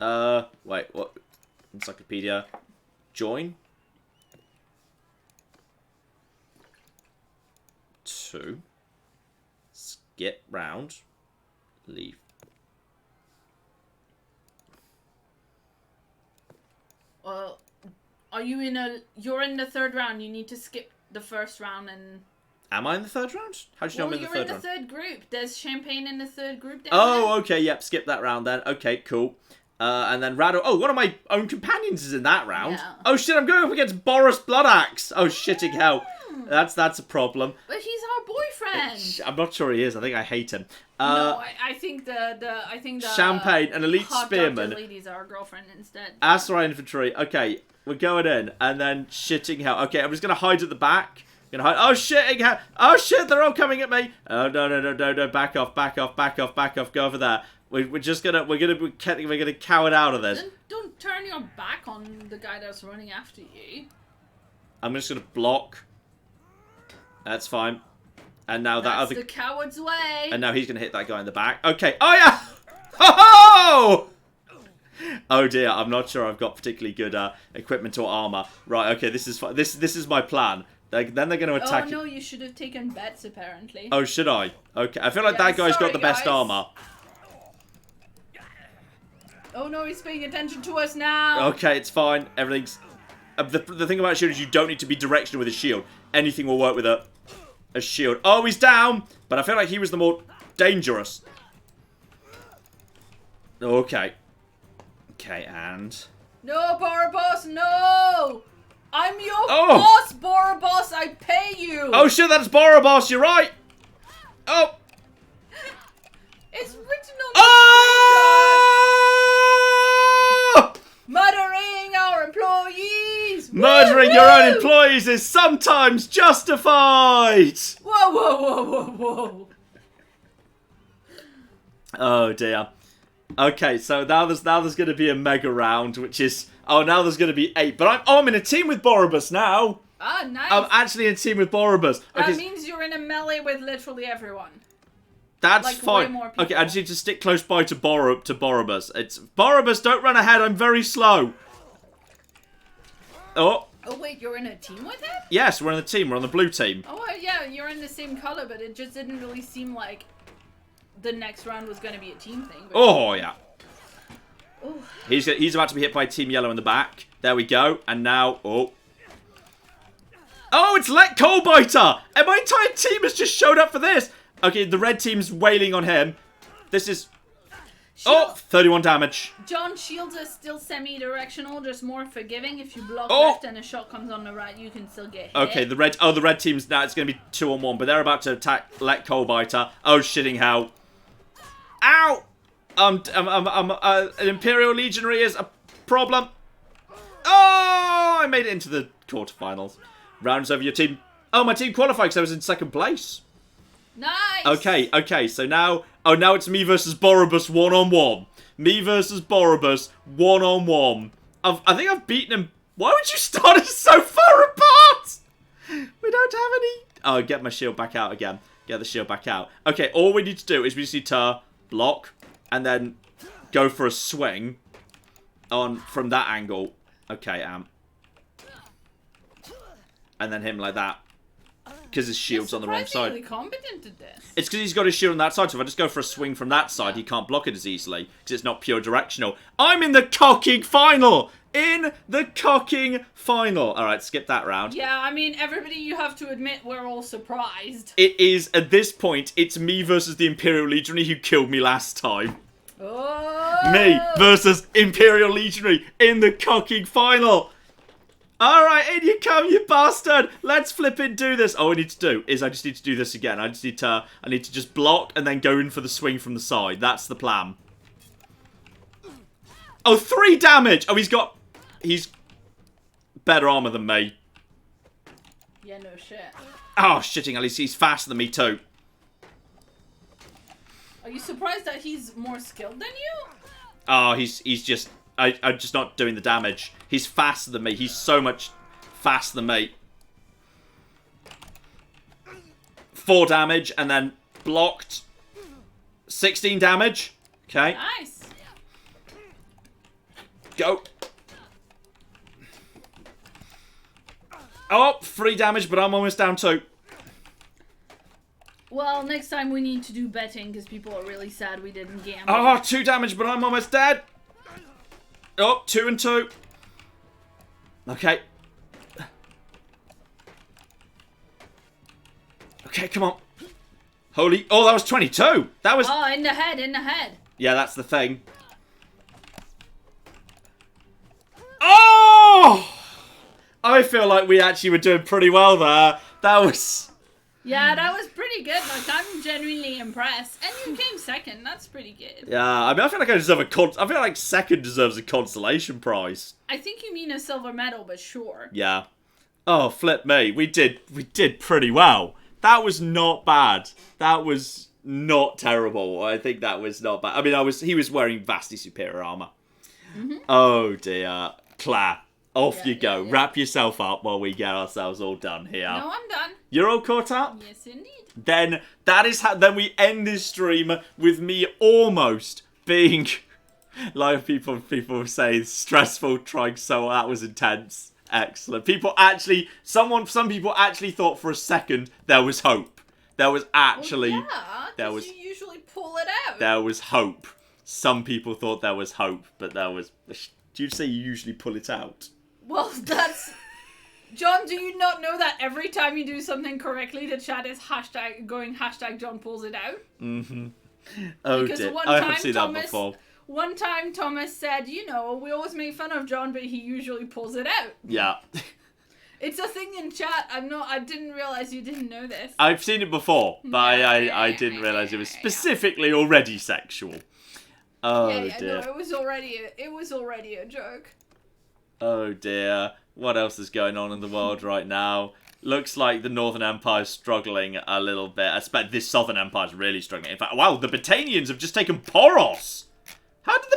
Wait, what? Encyclopedia. Join. 2. Skip round. Leave. Well, you're in the 3rd round. You need to skip the 1st round and... Am I in the 3rd round? How do you know I'm in the 3rd round? You're in the 3rd group. There's Champagne in the 3rd group down there. Okay, yep, skip that round then. Okay, cool. And then Rado... Oh, one of my own companions is in that round. Yeah. Oh shit, I'm going up against Boris Bloodaxe. Oh, shitting hell. That's a problem. But he's our boyfriend. I'm not sure he is. I think I hate him. No, I think the Champagne, an elite hot spearman. Lady's our girlfriend instead. Astra infantry. Okay, we're going in, and then shitting hell. Okay, I'm just gonna hide at the back. Oh shitting hell! Oh shit! They're all coming at me! Oh no! Back off! Go over there. We're gonna cower out of this. Don't turn your back on the guy that's running after you. I'm just gonna block. That's fine. And now that That's other... the coward's way. And now he's going to hit that guy in the back. Okay. Oh, yeah! Ho-ho! Oh, dear. I'm not sure I've got particularly good equipment or armor. Right, okay. This is this is my plan. Then they're going to attack... Oh, no, you should have taken bets, apparently. Oh, should I? Okay. I feel like Yeah, that guy's got sorry, the best guys. armor. Oh, no, he's paying attention to us now. Okay, it's fine. Everything's... the thing about a shield is you don't need to be directional with a shield. Anything will work with a shield. Oh, he's down! But I feel like he was the more dangerous. Okay. Okay, and... No, Borobos, no! I'm your Oh! boss, Borobos. I pay you. Oh, shit, that's Borobos. You're right. Oh. It's written on the Oh! screen, Murdering our employees. Murdering your own employees is sometimes justified. Whoa, whoa, whoa, whoa, whoa. Oh, dear. Okay, so now there's going to be a mega round, which is... Oh, now there's going to be 8. But I'm in a team with Borobos now. Ah, nice. I'm actually in a team with Borobos. Okay, That means you're in a melee with literally everyone. that's like, fine. way more people. Okay, I just need to stick close by to Borobos. It's... Borobos, don't run ahead. I'm very slow. Oh. Oh, wait, you're in a team with him? Yes, we're on the team. We're on the blue team. Oh, yeah, you're in the same color, but it just didn't really seem like the next round was going to be a team thing. But... Oh, yeah. Ooh. He's about to be hit by Team Yellow in the back. There we go. And now... Oh. Oh, it's Let Coalbiter! And my entire team has just showed up for this. Okay, the red team's wailing on him. This is... Oh, 31 damage. John, shields are still semi-directional, just more forgiving. If you block Oh. left and a shot comes on the right, you can still get hit. Okay, the red team's now, it's going to be 2-on-1, but they're about to attack Let Coalbiter. Oh, shitting hell. Ow! An Imperial Legionary is a problem. Oh, I made it into the quarterfinals. Rounds over your team. Oh, my team qualified because I was in second place. Nice! Okay, so now... Oh, now it's me versus Borobos 1-on-1. Me versus Borobos 1-on-1. I think I've beaten him. Why would you start us so far apart? We don't have any... Oh, get my shield back out again. Get the shield back out. Okay, all we need to do is we just need to block and then go for a swing on from that angle. Okay, and then him like that. Because his shield's on the wrong side. Surprisingly competent at this. It's because he's got his shield on that side, so if I just go for a swing from that side, he can't block it as easily, because it's not pure directional. I'm in the cocking final! In the cocking final! Alright, skip that round. Yeah, I mean, everybody, you have to admit, we're all surprised. It is, at this point, it's me versus the Imperial Legionary who killed me last time. Oh! Me versus Imperial Legionary in the cocking final! Alright, in you come, you bastard! Let's flipping do this. All I need to do is I just need to do this again. I need to just block and then go in for the swing from the side. That's the plan. Oh, 3 damage! Oh, he's better armor than me. Yeah, no shit. Oh, shitting, at least he's faster than me too. Are you surprised that he's more skilled than you? Oh, he's just... I'm just not doing the damage. He's faster than me. He's so much faster than me. 4 damage and then blocked. 16 damage. Okay. Nice. Go. Oh, 3 damage, but I'm almost down 2. Well, next time we need to do betting because people are really sad we didn't gamble. Oh, 2 damage, but I'm almost dead. Oh, 2 and 2. Okay. Okay, come on. Holy... Oh, that was 22. That was... Oh, in the head, in the head. Yeah, that's the thing. Oh! I feel like we actually were doing pretty well there. That was... Yeah, that was pretty good. Like, I'm genuinely impressed. And you came second. That's pretty good. Yeah, I mean, I feel like I deserve I feel like second deserves a consolation prize. I think you mean a silver medal, but sure. Yeah. Oh, flip me. We did pretty well. That was not bad. That was not terrible. I think that was not bad. I mean, he was wearing vastly superior armor. Mm-hmm. Oh, dear. Claire, off you go. Yeah. Wrap yourself up while we get ourselves all done here. No, I'm done. You're all caught up? Yes, indeed. then that is how. Then we end this stream with me almost being like people say stressful, trying so that was intense. Excellent. Some people actually thought for a second there was hope. There was actually you usually pull it out. There was hope. Some people thought there was hope, but there was. Do you say you usually pull it out? Well, that's. John, do you not know that every time you do something correctly, the chat is hashtag John pulls it out? Mm-hmm. Oh because dear, one I time have seen that before. One time Thomas said, we always make fun of John, but he usually pulls it out. Yeah. It's a thing in chat. I didn't realize you didn't know this. I've seen it before, but I didn't realize it was specifically already sexual. Oh dear. No, it was already a joke. Oh dear. What else is going on in the world right now? Looks like the Northern Empire's struggling a little bit. I expect this Southern Empire's really struggling. In fact, wow, the Batanians have just taken Poros. How did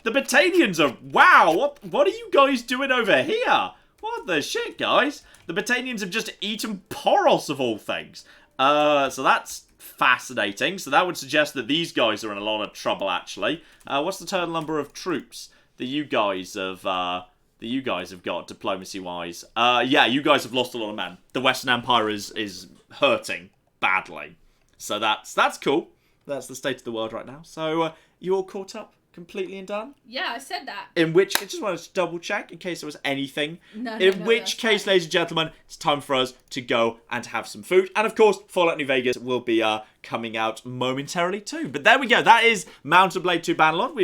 the Batanians are... Wow, what are you guys doing over here? What the shit, guys? The Batanians have just eaten Poros of all things. So that's fascinating. So that would suggest that these guys are in a lot of trouble, actually. What's the total number of troops that you guys have got diplomacy-wise? Yeah, you guys have lost a lot of men. The Western Empire is hurting badly. So that's cool. That's the state of the world right now. So you all caught up completely and done? Yeah, I said that. In which, I just wanted to double check in case there was anything. In which case, ladies and gentlemen, it's time for us to go and have some food. And of course, Fallout New Vegas will be coming out momentarily too. But there we go. That is Mount and Blade 2 Bannerlord.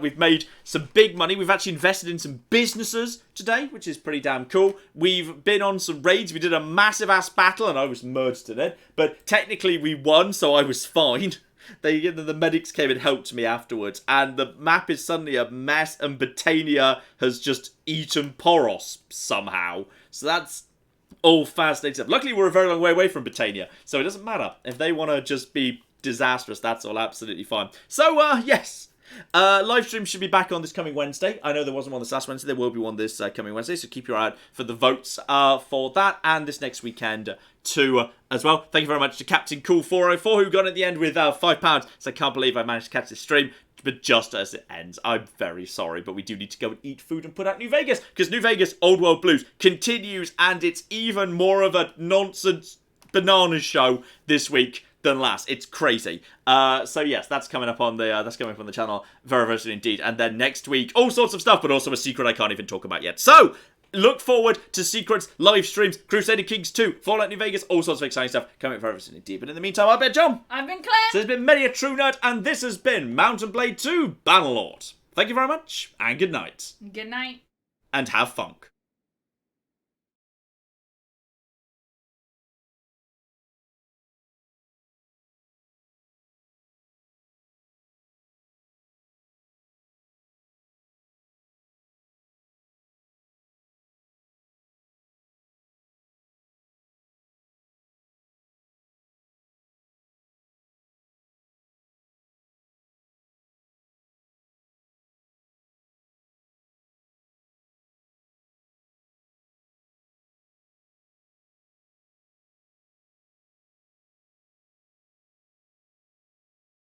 We've made some big money. We've actually invested in some businesses today, which is pretty damn cool. We've been on some raids. We did a massive ass battle, and I was merged in it. But technically, we won, so I was fine. The medics came and helped me afterwards, and the map is suddenly a mess, and Botania has just eaten Poros somehow. So that's all fascinating stuff. Luckily, we're a very long way away from Botania, so it doesn't matter. If they want to just be disastrous, that's all absolutely fine. So, yes. Live stream should be back on this coming Wednesday. I know there wasn't one this last Wednesday. There will be one this coming Wednesday, so keep your eye out for the votes for that, and this next weekend too as well. Thank you very much to Captain Cool404 who got at the end with £5. So I can't believe I managed to catch this stream. But just as it ends, I'm very sorry, but we do need to go and eat food and put out New Vegas, because New Vegas Old World Blues continues, and it's even more of a nonsense banana show this week than last. It's crazy. So yes, that's coming up on the channel very, very soon indeed. And then next week, all sorts of stuff, but also a secret I can't even talk about yet. So look forward to secrets, live streams, Crusader Kings 2, Fallout New Vegas, all sorts of exciting stuff coming up very, very soon indeed. But in the meantime, I've been John. I've been Claire. So there's been many a true nerd, and this has been Mount and Blade 2 Bannerlord. Thank you very much, and good night. Good night. And have funk.